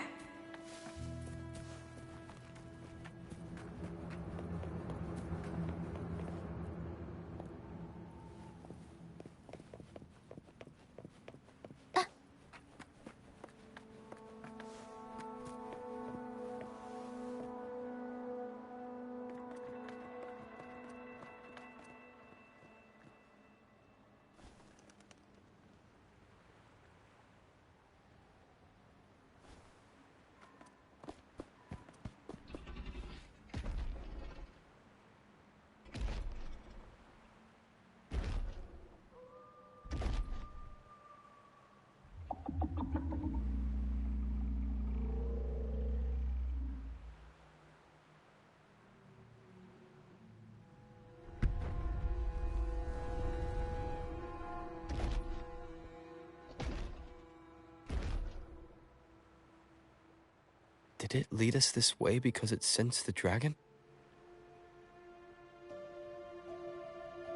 Did it lead us this way because it sensed the dragon?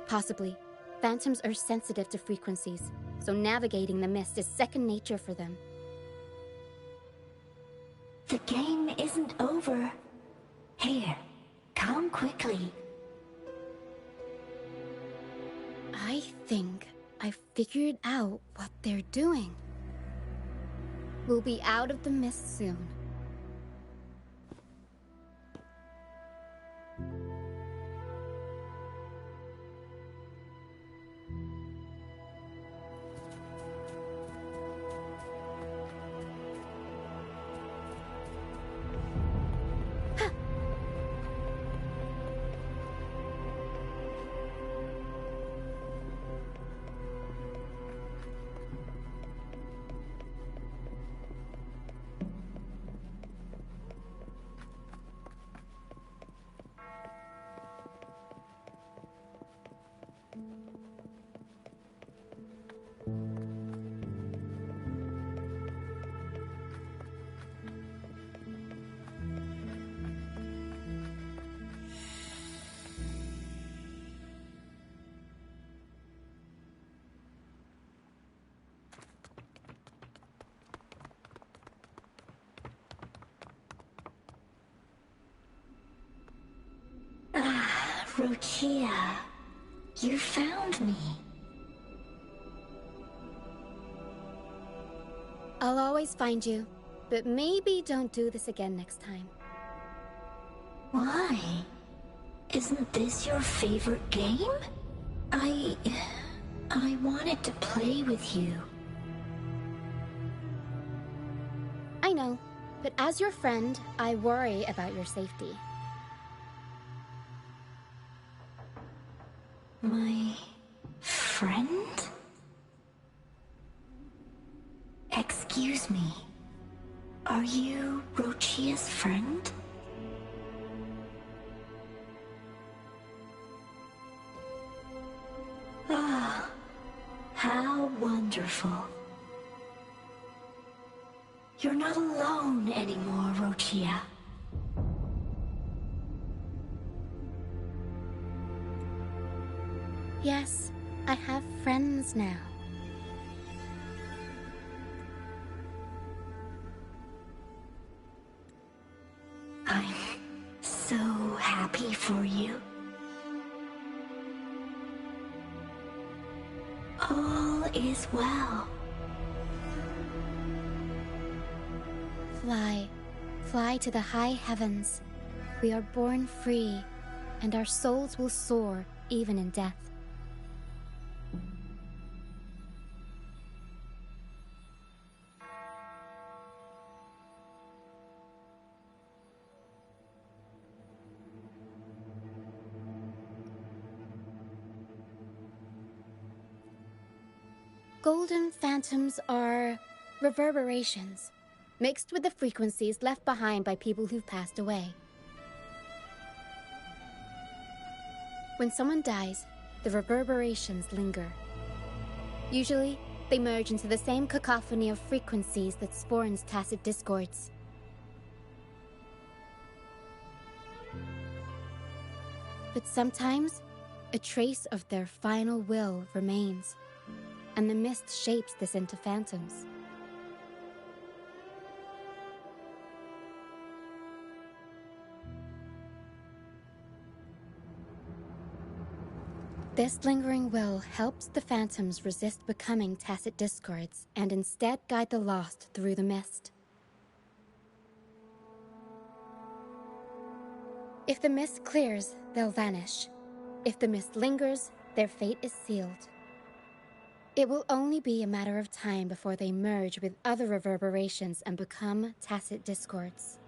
Possibly. Phantoms are sensitive to frequencies, so navigating the mist is second nature for them. The game isn't over. Here, come quickly. I think I figured out what they're doing. We'll be out of the mist soon. Rochia, you found me. I'll always find you, but maybe don't do this again next time. Why? Isn't this your favorite game? I wanted to play with you. I know, but as your friend, I worry about your safety. My friend? Excuse me. Are you Rochia's friend? Ah, how wonderful. You're not alone anymore, Rochia. Yes, I have friends now. I'm so happy for you. All is well. Fly. Fly to the high heavens. We are born free, and our souls will soar even in death. Golden phantoms are reverberations, mixed with the frequencies left behind by people who've passed away. When someone dies, the reverberations linger. Usually, they merge into the same cacophony of frequencies that spawns tacit discords. But sometimes, a trace of their final will remains, and the mist shapes this into phantoms. This lingering will helps the phantoms resist becoming tacit discords and instead guide the lost through the mist. If the mist clears, they'll vanish. If the mist lingers, their fate is sealed. It will only be a matter of time before they merge with other reverberations and become tacit discords.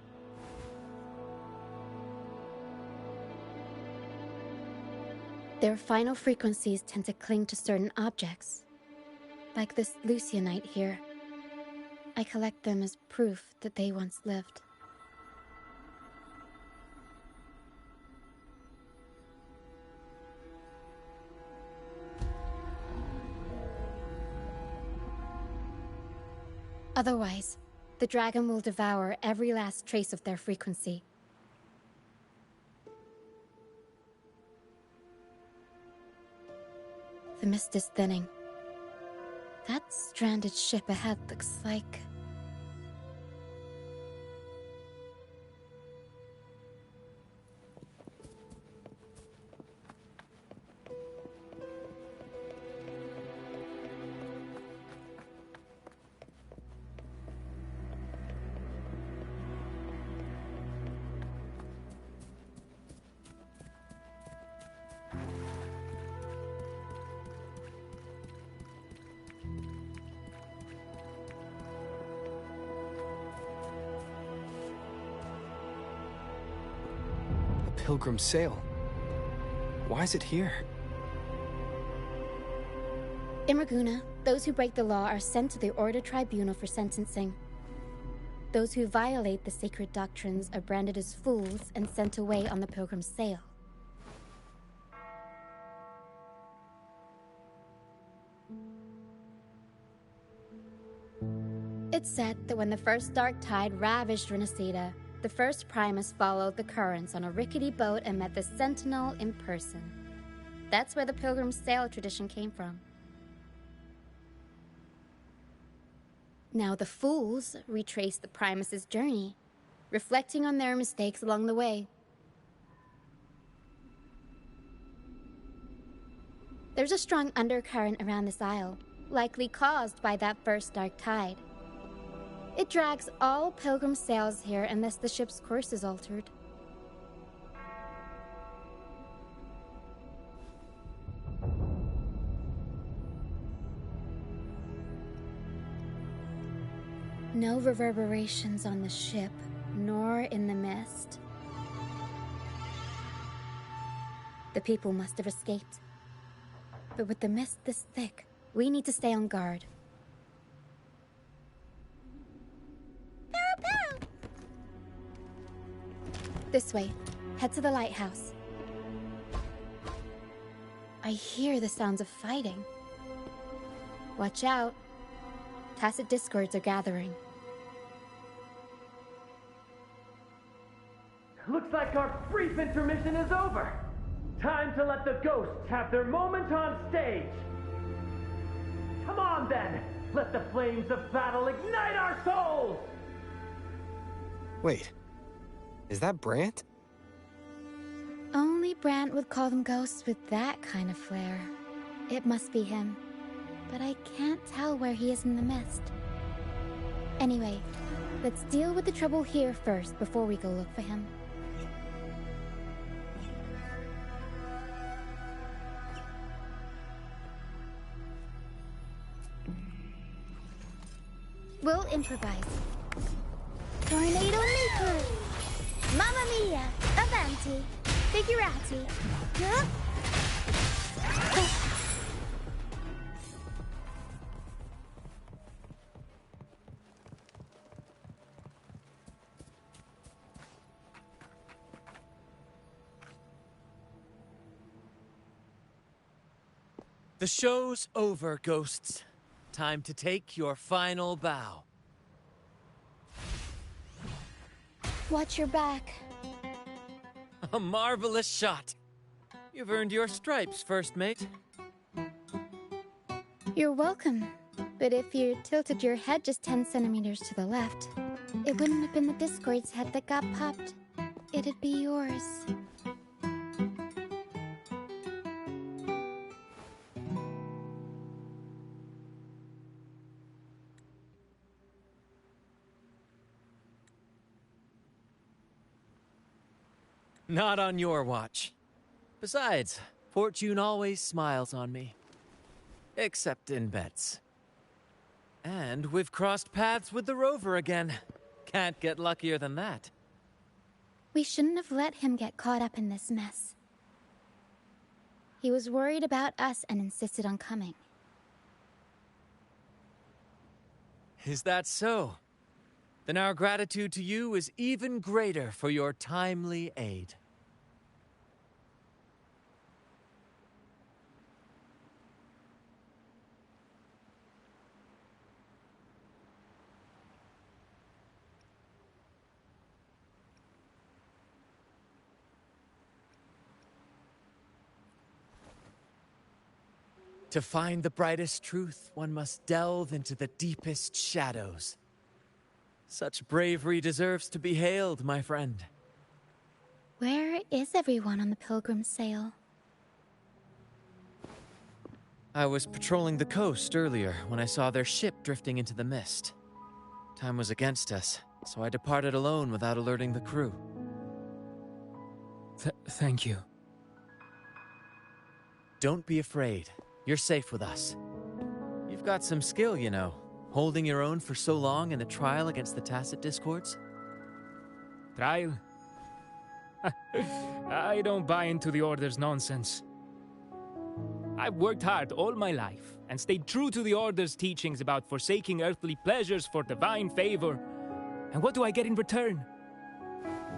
Their final frequencies tend to cling to certain objects. Like this Lucianite here. I collect them as proof that they once lived. Otherwise, the dragon will devour every last trace of their frequency. The mist is thinning. That stranded ship ahead looks like... Pilgrim sail. Why is it here? In Ragunna, those who break the law are sent to the Order Tribunal for sentencing. Those who violate the sacred doctrines are branded as fools and sent away on the Pilgrim sail. It's said that when the first dark tide ravaged Rinascita, the first Primus followed the currents on a rickety boat and met the Sentinel in person. That's where the Pilgrim sail tradition came from. Now the fools retrace the Primus's journey, reflecting on their mistakes along the way. There's a strong undercurrent around this isle, likely caused by that first dark tide. It drags all Pilgrim sails here unless the ship's course is altered. No reverberations on the ship, nor in the mist. The people must have escaped. But with the mist this thick, we need to stay on guard. This way. Head to the lighthouse. I hear the sounds of fighting. Watch out. Tacit discords are gathering. Looks like our brief intermission is over. Time to let the ghosts have their moment on stage. Come on then. Let the flames of battle ignite our souls. Wait. Is that Brant? Only Brant would call them ghosts with that kind of flair. It must be him. But I can't tell where he is in the mist. Anyway, let's deal with the trouble here first before we go look for him. We'll improvise. Tornado Maker! Mamma Mia! Avanti! Figurati! Huh? The show's over, ghosts. Time to take your final bow. Watch your back. A marvelous shot. You've earned your stripes, first mate. You're welcome. But if you tilted your head just 10 centimeters to the left, it wouldn't have been the Discord's head that got popped. It'd be yours. Not on your watch. Besides, fortune always smiles on me. Except in bets. And we've crossed paths with the rover again. Can't get luckier than that. We shouldn't have let him get caught up in this mess. He was worried about us and insisted on coming. Is that so? Then our gratitude to you is even greater for your timely aid. To find the brightest truth, one must delve into the deepest shadows. Such bravery deserves to be hailed, my friend. Where is everyone on the Pilgrim sail? I was patrolling the coast earlier when I saw their ship drifting into the mist. Time was against us, so I departed alone without alerting the crew. Thank you. Don't be afraid. You're safe with us. You've got some skill, you know. Holding your own for so long in a trial against the Tacit Discords? Trial? I don't buy into the Order's nonsense. I've worked hard all my life and stayed true to the Order's teachings about forsaking earthly pleasures for divine favor. And what do I get in return?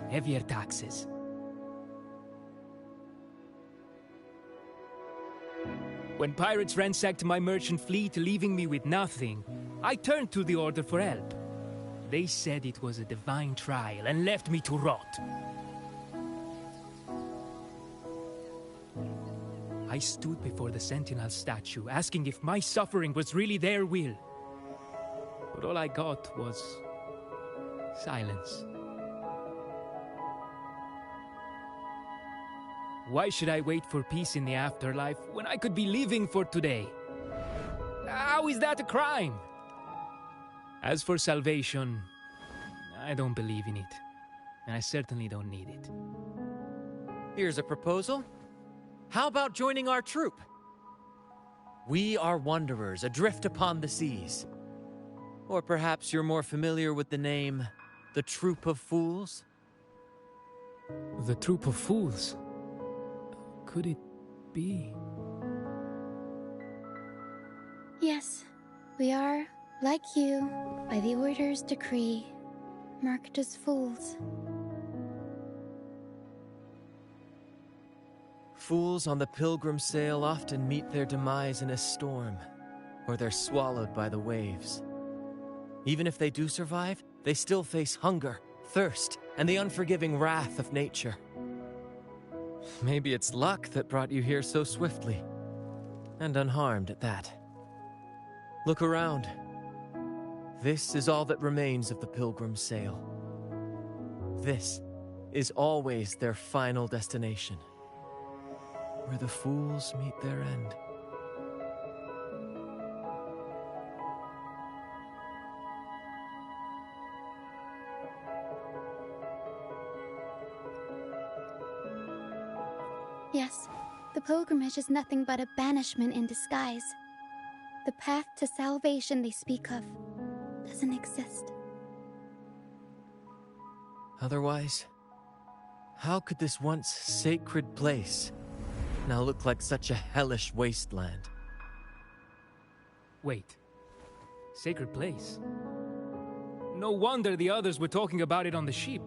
Heavier taxes. When pirates ransacked my merchant fleet, leaving me with nothing, I turned to the Order for help. They said it was a divine trial and left me to rot. I stood before the Sentinel statue, asking if my suffering was really their will. But all I got was silence. Why should I wait for peace in the afterlife when I could be living for today? How is that a crime? As for salvation, I don't believe in it. And I certainly don't need it. Here's a proposal. How about joining our troop? We are wanderers adrift upon the seas. Or perhaps you're more familiar with the name, the Troop of Fools? The Troop of Fools? Could it be? Yes, we are, like you, by the Order's decree, marked as fools. Fools on the pilgrim sail often meet their demise in a storm, or they're swallowed by the waves. Even if they do survive, they still face hunger, thirst, and the unforgiving wrath of nature. Maybe it's luck that brought you here so swiftly, and unharmed at that. Look around. This is all that remains of the pilgrim's sail. This is always their final destination, where the fools meet their end. Yes, the pilgrimage is nothing but a banishment in disguise. The path to salvation they speak of doesn't exist. Otherwise, how could this once sacred place now look like such a hellish wasteland? Wait. Sacred place? No wonder the others were talking about it on the ship.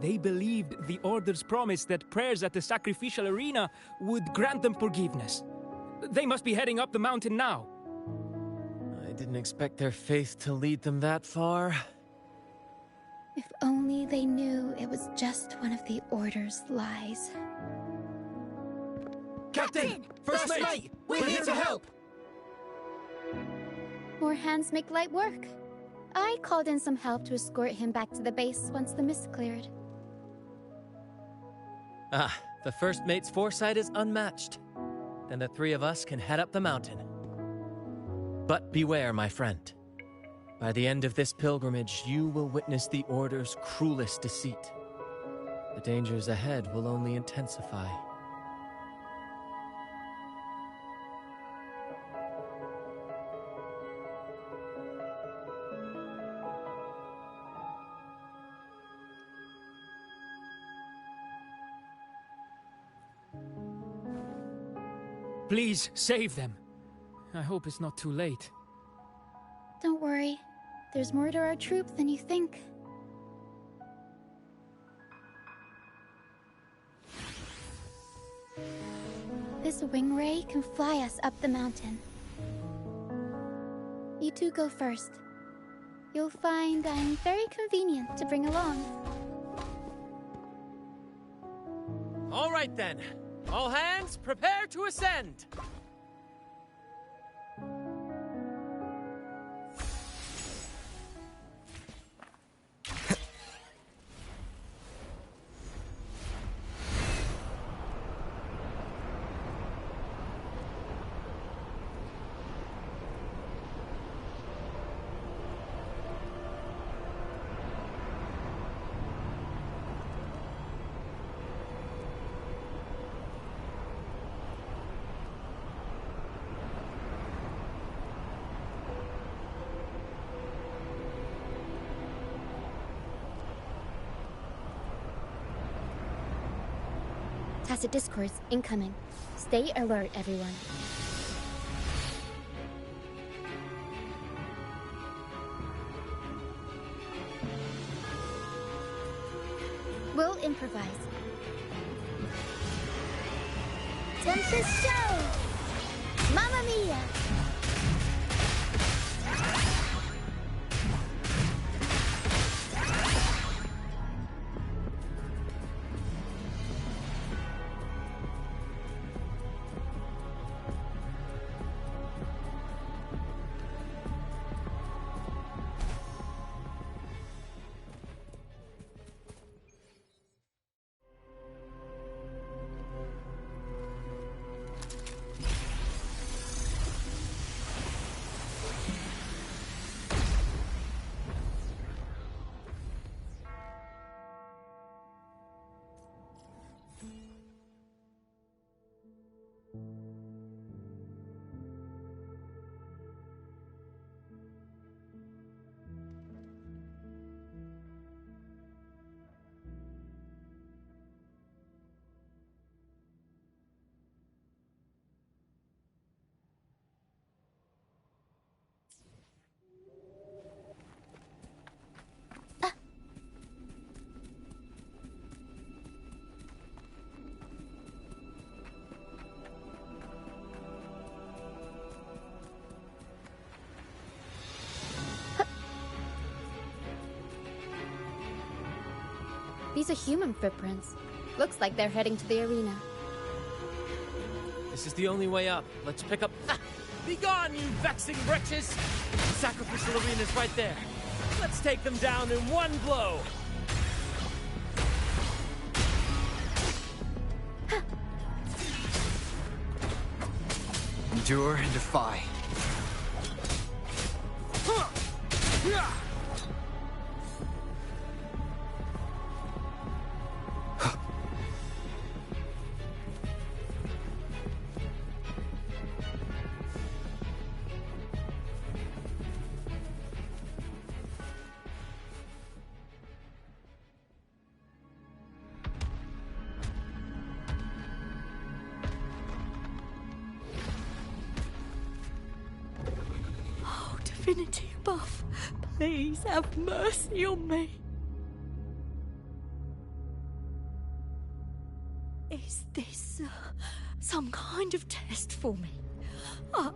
They believed the Order's promise that prayers at the sacrificial arena would grant them forgiveness. They must be heading up the mountain now. I didn't expect their faith to lead them that far. If only they knew it was just one of the Order's lies. Captain! First Mate! We're here to help! More hands make light work. I called in some help to escort him back to the base once the mist cleared. Ah, the First Mate's foresight is unmatched. Then the three of us can head up the mountain. But beware, my friend. By the end of this pilgrimage, you will witness the Order's cruelest deceit. The dangers ahead will only intensify. Please, save them. I hope it's not too late. Don't worry. There's more to our troop than you think. This wing ray can fly us up the mountain. You two go first. You'll find I'm very convenient to bring along. All right then. All hands, prepare to ascend! Tacit discords incoming. Stay alert, everyone. We'll improvise. Tempest show! Mamma mia! These are human footprints. Looks like they're heading to the arena. This is the only way up. Let's pick up... Ah! Be gone, you vexing wretches! The sacrificial arena's right there. Let's take them down in one blow! Endure and defy. Divinity above, please have mercy on me. Is this some kind of test for me?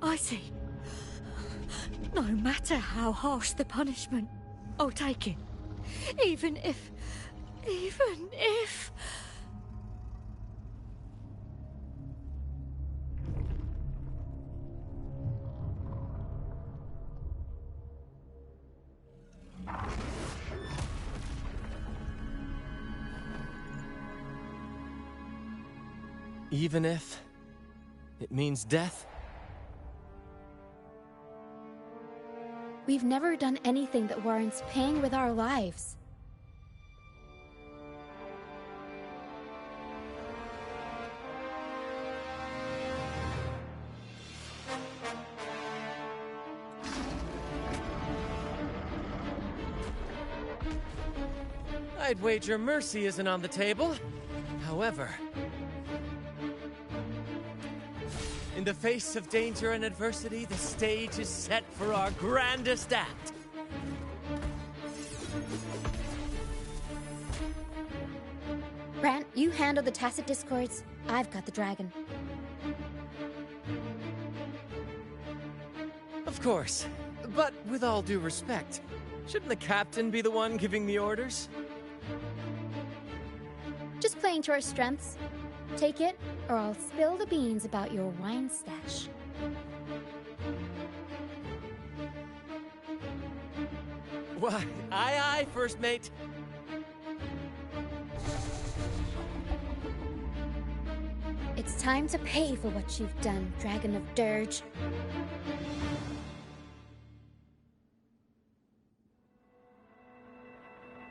I see. No matter how harsh the punishment, I'll take it. Even if... Even if it means death? We've never done anything that warrants paying with our lives. I'd wager mercy isn't on the table. However, in the face of danger and adversity, the stage is set for our grandest act. Brant, you handle the tacit discords. I've got the dragon. Of course, but with all due respect, shouldn't the captain be the one giving the orders? Just playing to our strengths. Take it, or I'll spill the beans about your wine stash. Why, aye, first mate. It's time to pay for what you've done, Dragon of Dirge.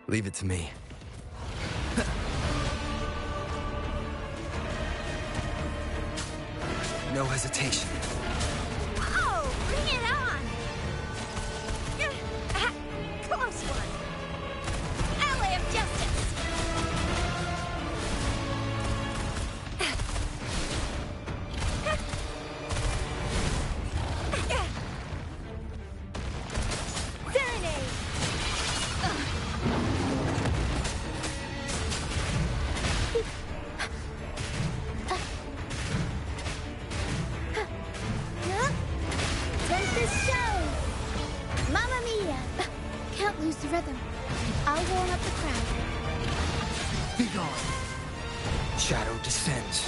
Leave it to me. No hesitation. Oh, bring it on! Close one! Ally of Justice! Serenade! Tempest show! Mamma mia! Can't lose the rhythm. I'll warm up the crowd. Be gone. Shadow descends.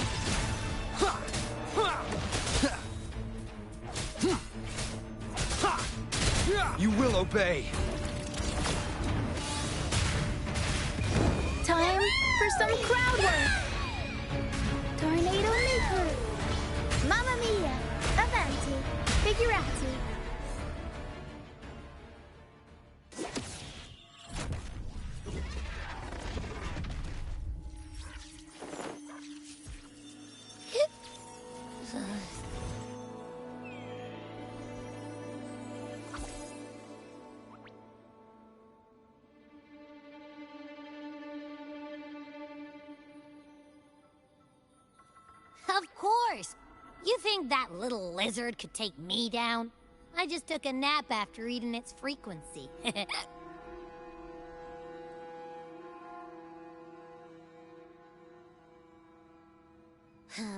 You will obey. Time for some crowd work. Tornado Maker. Mamma mia! Avanti! Figurati! Of course! You think that little lizard could take me down? I just took a nap after eating its frequency.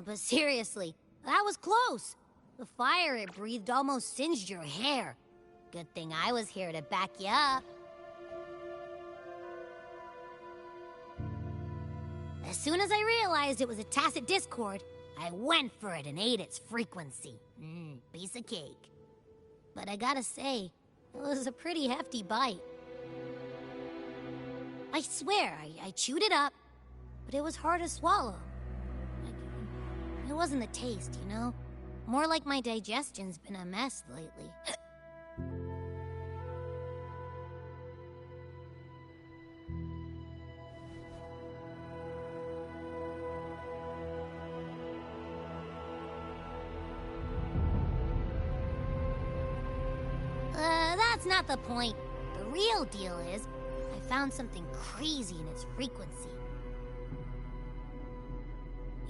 But seriously, that was close. The fire it breathed almost singed your hair. Good thing I was here to back you up. As soon as I realized it was a tacit discord, I went for it and ate its frequency. Piece of cake. But I gotta say, it was a pretty hefty bite. I swear, I chewed it up, but it was hard to swallow. It wasn't the taste, you know? More like my digestion's been a mess lately. That's not the point. The real deal is, I found something crazy in its frequency.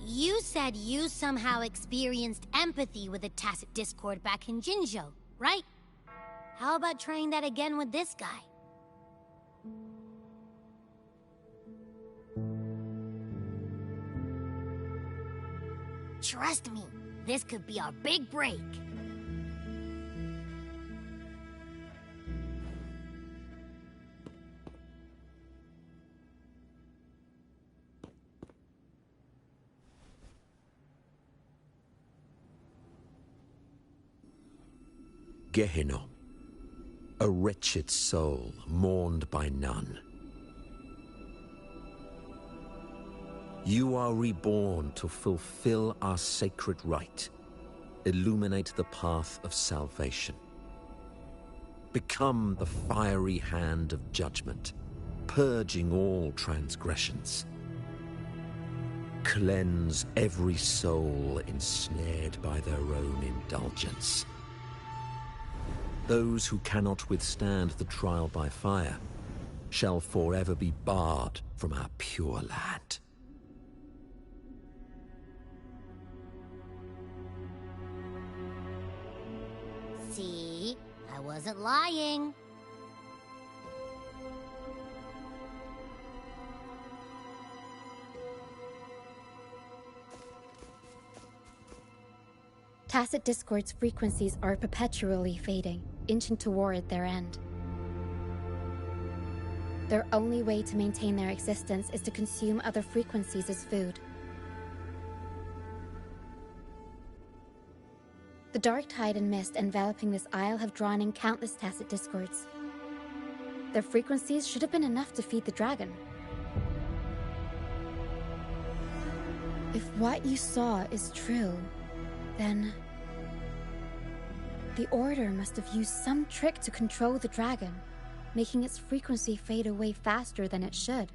You said you somehow experienced empathy with the tacit discord back in Jinzhou, right? How about trying that again with this guy? Trust me, This could be our big break. Gehenna, a wretched soul mourned by none. You are reborn to fulfill our sacred rite, illuminate the path of salvation. Become the fiery hand of judgment, purging all transgressions. Cleanse every soul ensnared by their own indulgence. Those who cannot withstand the trial by fire shall forever be barred from our pure land. See? I wasn't lying. Tacit Discord's frequencies are perpetually fading, inching toward their end. Their only way to maintain their existence is to consume other frequencies as food. The dark tide and mist enveloping this isle have drawn in countless Tacit Discords. Their frequencies should have been enough to feed the dragon. If what you saw is true, then the Order must have used some trick to control the dragon, making its frequency fade away faster than it should.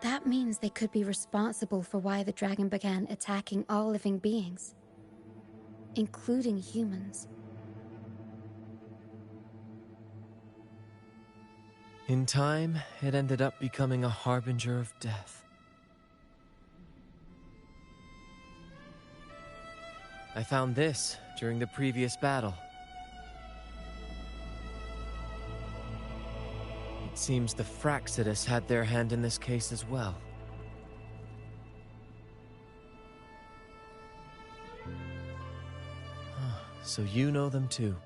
That means they could be responsible for why the dragon began attacking all living beings, including humans. In time, it ended up becoming a harbinger of death. I found this during the previous battle. It seems the Fraxidus had their hand in this case as well. So you know them too.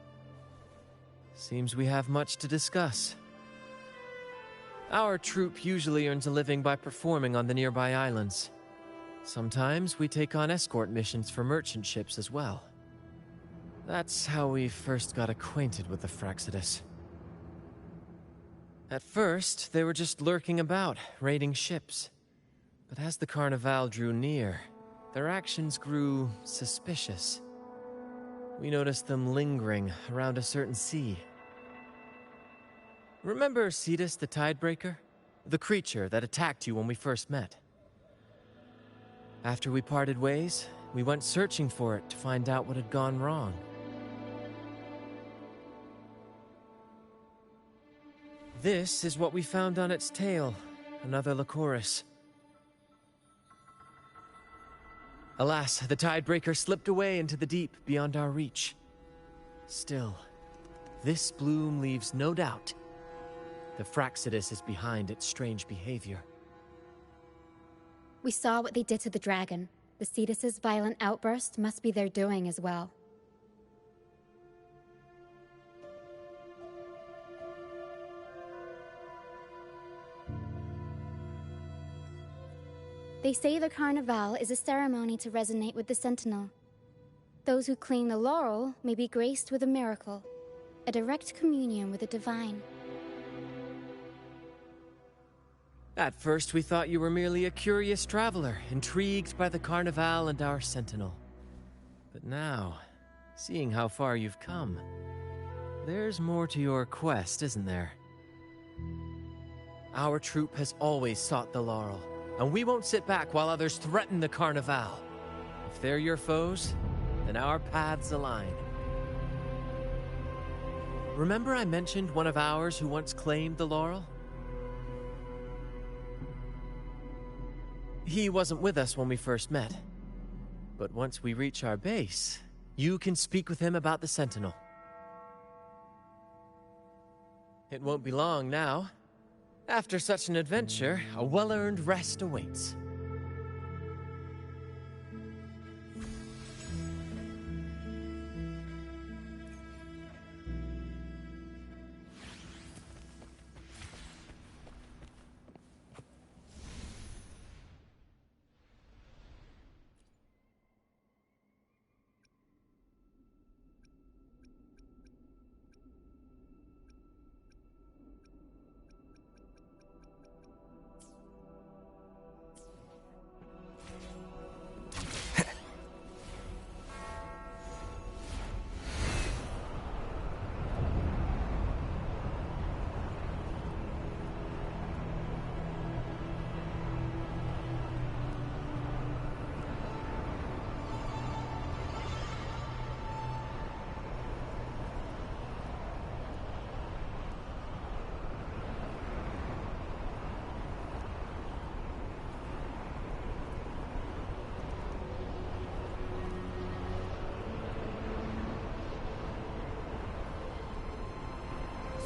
Seems we have much to discuss. Our troop usually earns a living by performing on the nearby islands. Sometimes we take on escort missions for merchant ships as well. That's how we first got acquainted with the Fraxidus. At first, they were just lurking about, raiding ships. But as the Carnival drew near, their actions grew suspicious. We noticed them lingering around a certain sea. Remember Cetus the Tidebreaker? The creature that attacked you when we first met? After we parted ways, we went searching for it to find out what had gone wrong. This is what we found on its tail, another Lycoris. Alas, the Tidebreaker slipped away into the deep beyond our reach. Still, this bloom leaves no doubt. The Fraxidus is behind its strange behavior. We saw what they did to the dragon. The Cetus's violent outburst must be their doing as well. They say the Carnival is a ceremony to resonate with the Sentinel. Those who claim the laurel may be graced with a miracle, a direct communion with the divine. At first, we thought you were merely a curious traveler, intrigued by the Carnival and our Sentinel. But now, seeing how far you've come, there's more to your quest, isn't there? Our troop has always sought the laurel, and we won't sit back while others threaten the Carnival. If they're your foes, then our paths align. Remember I mentioned one of ours who once claimed the laurel? He wasn't with us when we first met. But once we reach our base, you can speak with him about the Sentinel. It won't be long now. After such an adventure, a well-earned rest awaits.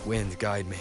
Wind, guide me.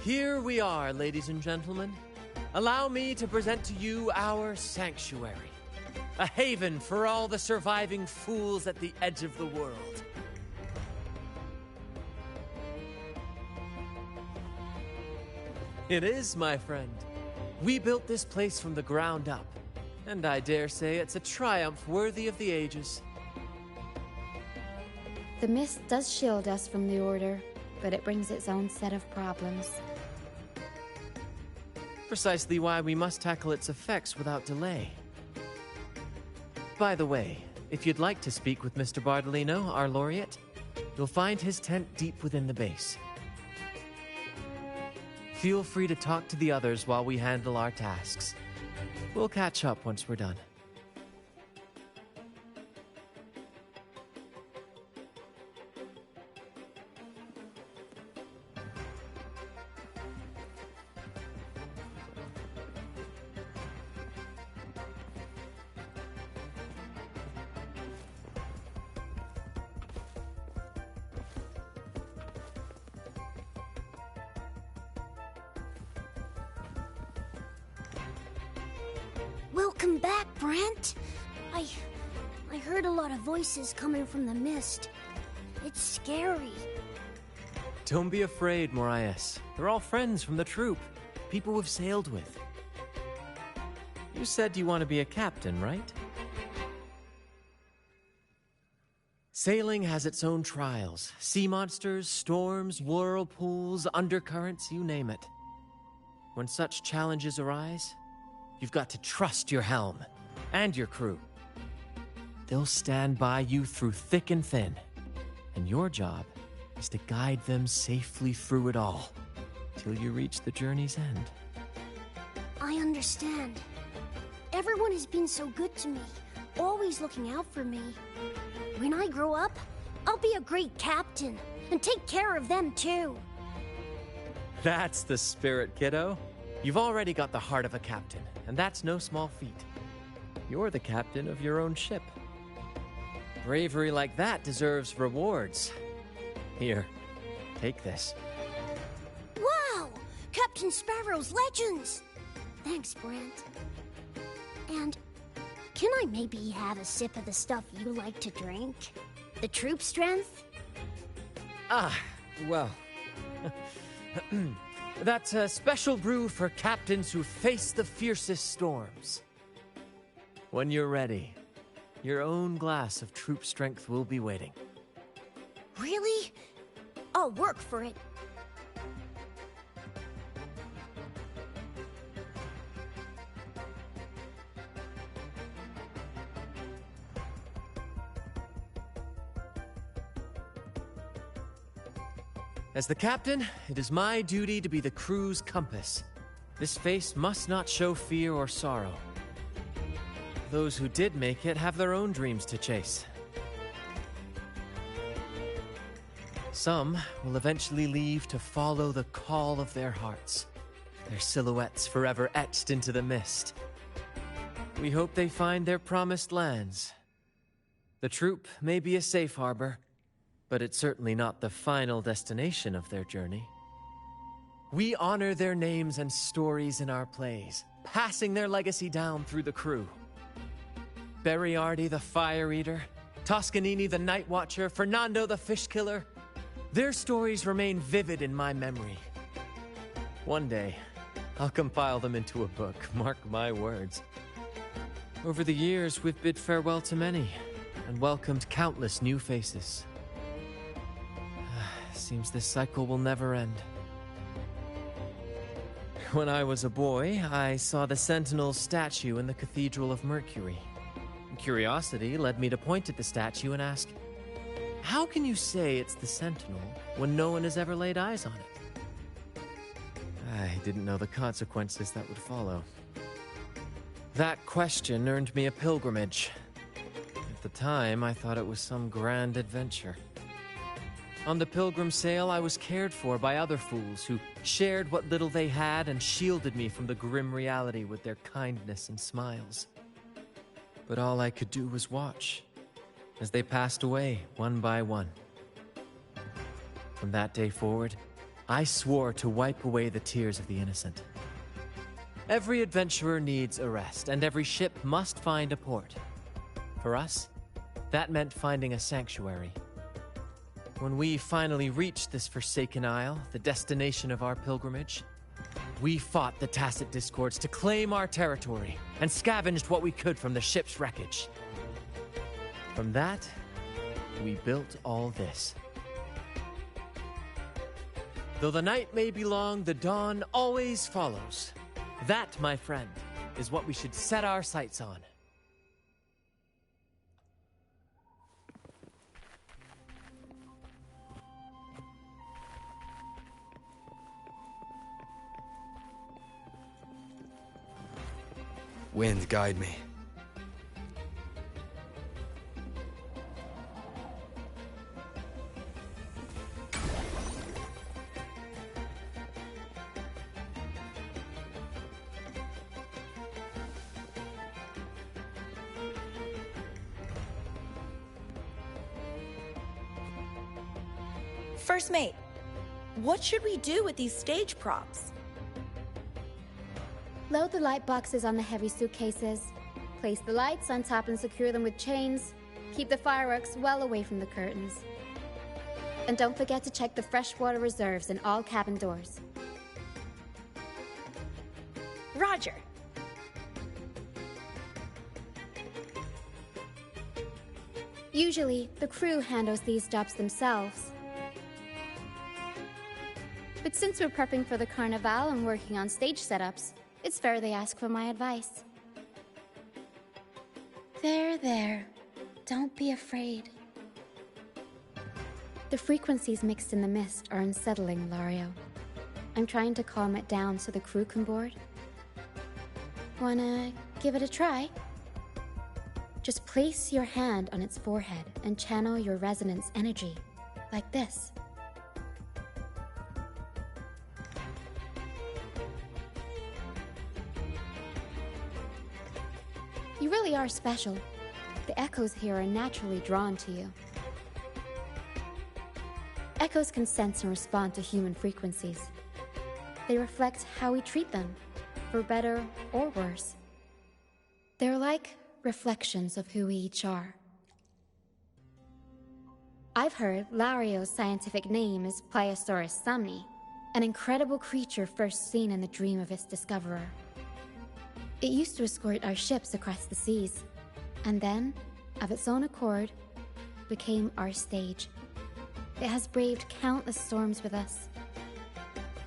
Here we are, ladies and gentlemen. Allow me to present to you our sanctuary. A haven for all the surviving fools at the edge of the world. It is, my friend. We built this place from the ground up, and I dare say it's a triumph worthy of the ages. The mist does shield us from the Order, but it brings its own set of problems. Precisely why we must tackle its effects without delay. By the way, if you'd like to speak with Mr. Bardolino, our laureate, you'll find his tent deep within the base. Feel free to talk to the others while we handle our tasks. We'll catch up once we're done. Welcome back, Brent. I heard a lot of voices coming from the mist. It's scary. Don't be afraid, Morias. They're all friends from the troop. People we've sailed with. You said you want to be a captain, right? Sailing has its own trials. Sea monsters, storms, whirlpools, undercurrents, you name it. When such challenges arise, you've got to trust your helm and your crew. They'll stand by you through thick and thin, and your job is to guide them safely through it all, till you reach the journey's end. I understand. Everyone has been so good to me, always looking out for me. When I grow up, I'll be a great captain, and take care of them too. That's the spirit, kiddo. You've already got the heart of a captain, and that's no small feat. You're the captain of your own ship. Bravery like that deserves rewards. Here, take this. Wow! Captain Sparrow's legends! Thanks, Brent. And can I maybe have a sip of the stuff you like to drink? The troop strength? Well... That's a special brew for captains who face the fiercest storms. When you're ready, your own glass of troop strength will be waiting. Really? I'll work for it. As the captain, it is my duty to be the crew's compass. This face must not show fear or sorrow. Those who did make it have their own dreams to chase. Some will eventually leave to follow the call of their hearts, their silhouettes forever etched into the mist. We hope they find their promised lands. The troop may be a safe harbor, but it's certainly not the final destination of their journey. We honor their names and stories in our plays, passing their legacy down through the crew. Beriardi the Fire Eater, Toscanini the Night Watcher, Fernando the Fish Killer. Their stories remain vivid in my memory. One day, I'll compile them into a book, mark my words. Over the years, we've bid farewell to many, and welcomed countless new faces. Seems this cycle will never end. When I was a boy, I saw the Sentinel's statue in the Cathedral of Mercury. Curiosity led me to point at the statue and ask, how can you say it's the Sentinel when no one has ever laid eyes on it? I didn't know the consequences that would follow. That question earned me a pilgrimage. At the time, I thought it was some grand adventure. On the pilgrim sail, I was cared for by other fools who shared what little they had and shielded me from the grim reality with their kindness and smiles. But all I could do was watch as they passed away one by one. From that day forward, I swore to wipe away the tears of the innocent. Every adventurer needs a rest, and every ship must find a port. For us, that meant finding a sanctuary. When we finally reached this forsaken isle, the destination of our pilgrimage, we fought the Tacet Discords to claim our territory and scavenged what we could from the ship's wreckage. From that, we built all this. Though the night may be long, the dawn always follows. That, my friend, is what we should set our sights on. Wind, guide me. First mate, what should we do with these stage props? Load the light boxes on the heavy suitcases. Place the lights on top and secure them with chains. Keep the fireworks well away from the curtains. And don't forget to check the freshwater reserves in all cabin doors. Roger. Usually, the crew handles these jobs themselves. But since we're prepping for the Carnival and working on stage setups, it's fair they ask for my advice. There. Don't be afraid. The frequencies mixed in the mist are unsettling, Lario. I'm trying to calm it down so the crew can board. Wanna give it a try? Just place your hand on its forehead and channel your resonance energy, like this. You really are special. The echoes here are naturally drawn to you. Echoes can sense and respond to human frequencies. They reflect how we treat them, for better or worse. They're like reflections of who we each are. I've heard Lario's scientific name is Pliosaurus somni, an incredible creature first seen in the dream of its discoverer. It used to escort our ships across the seas, and then, of its own accord, became our stage. It has braved countless storms with us.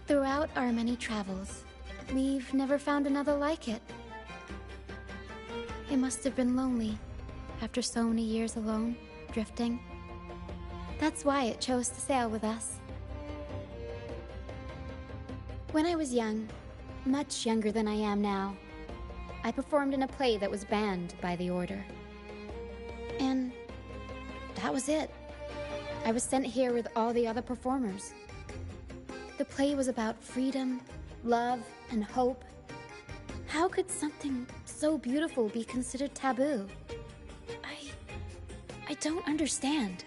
Throughout our many travels, we've never found another like it. It must have been lonely, after so many years alone, drifting. That's why it chose to sail with us. When I was young, much younger than I am now, I performed in a play that was banned by the Order. And that was it. I was sent here with all the other performers. The play was about freedom, love, and hope. How could something so beautiful be considered taboo? I don't understand.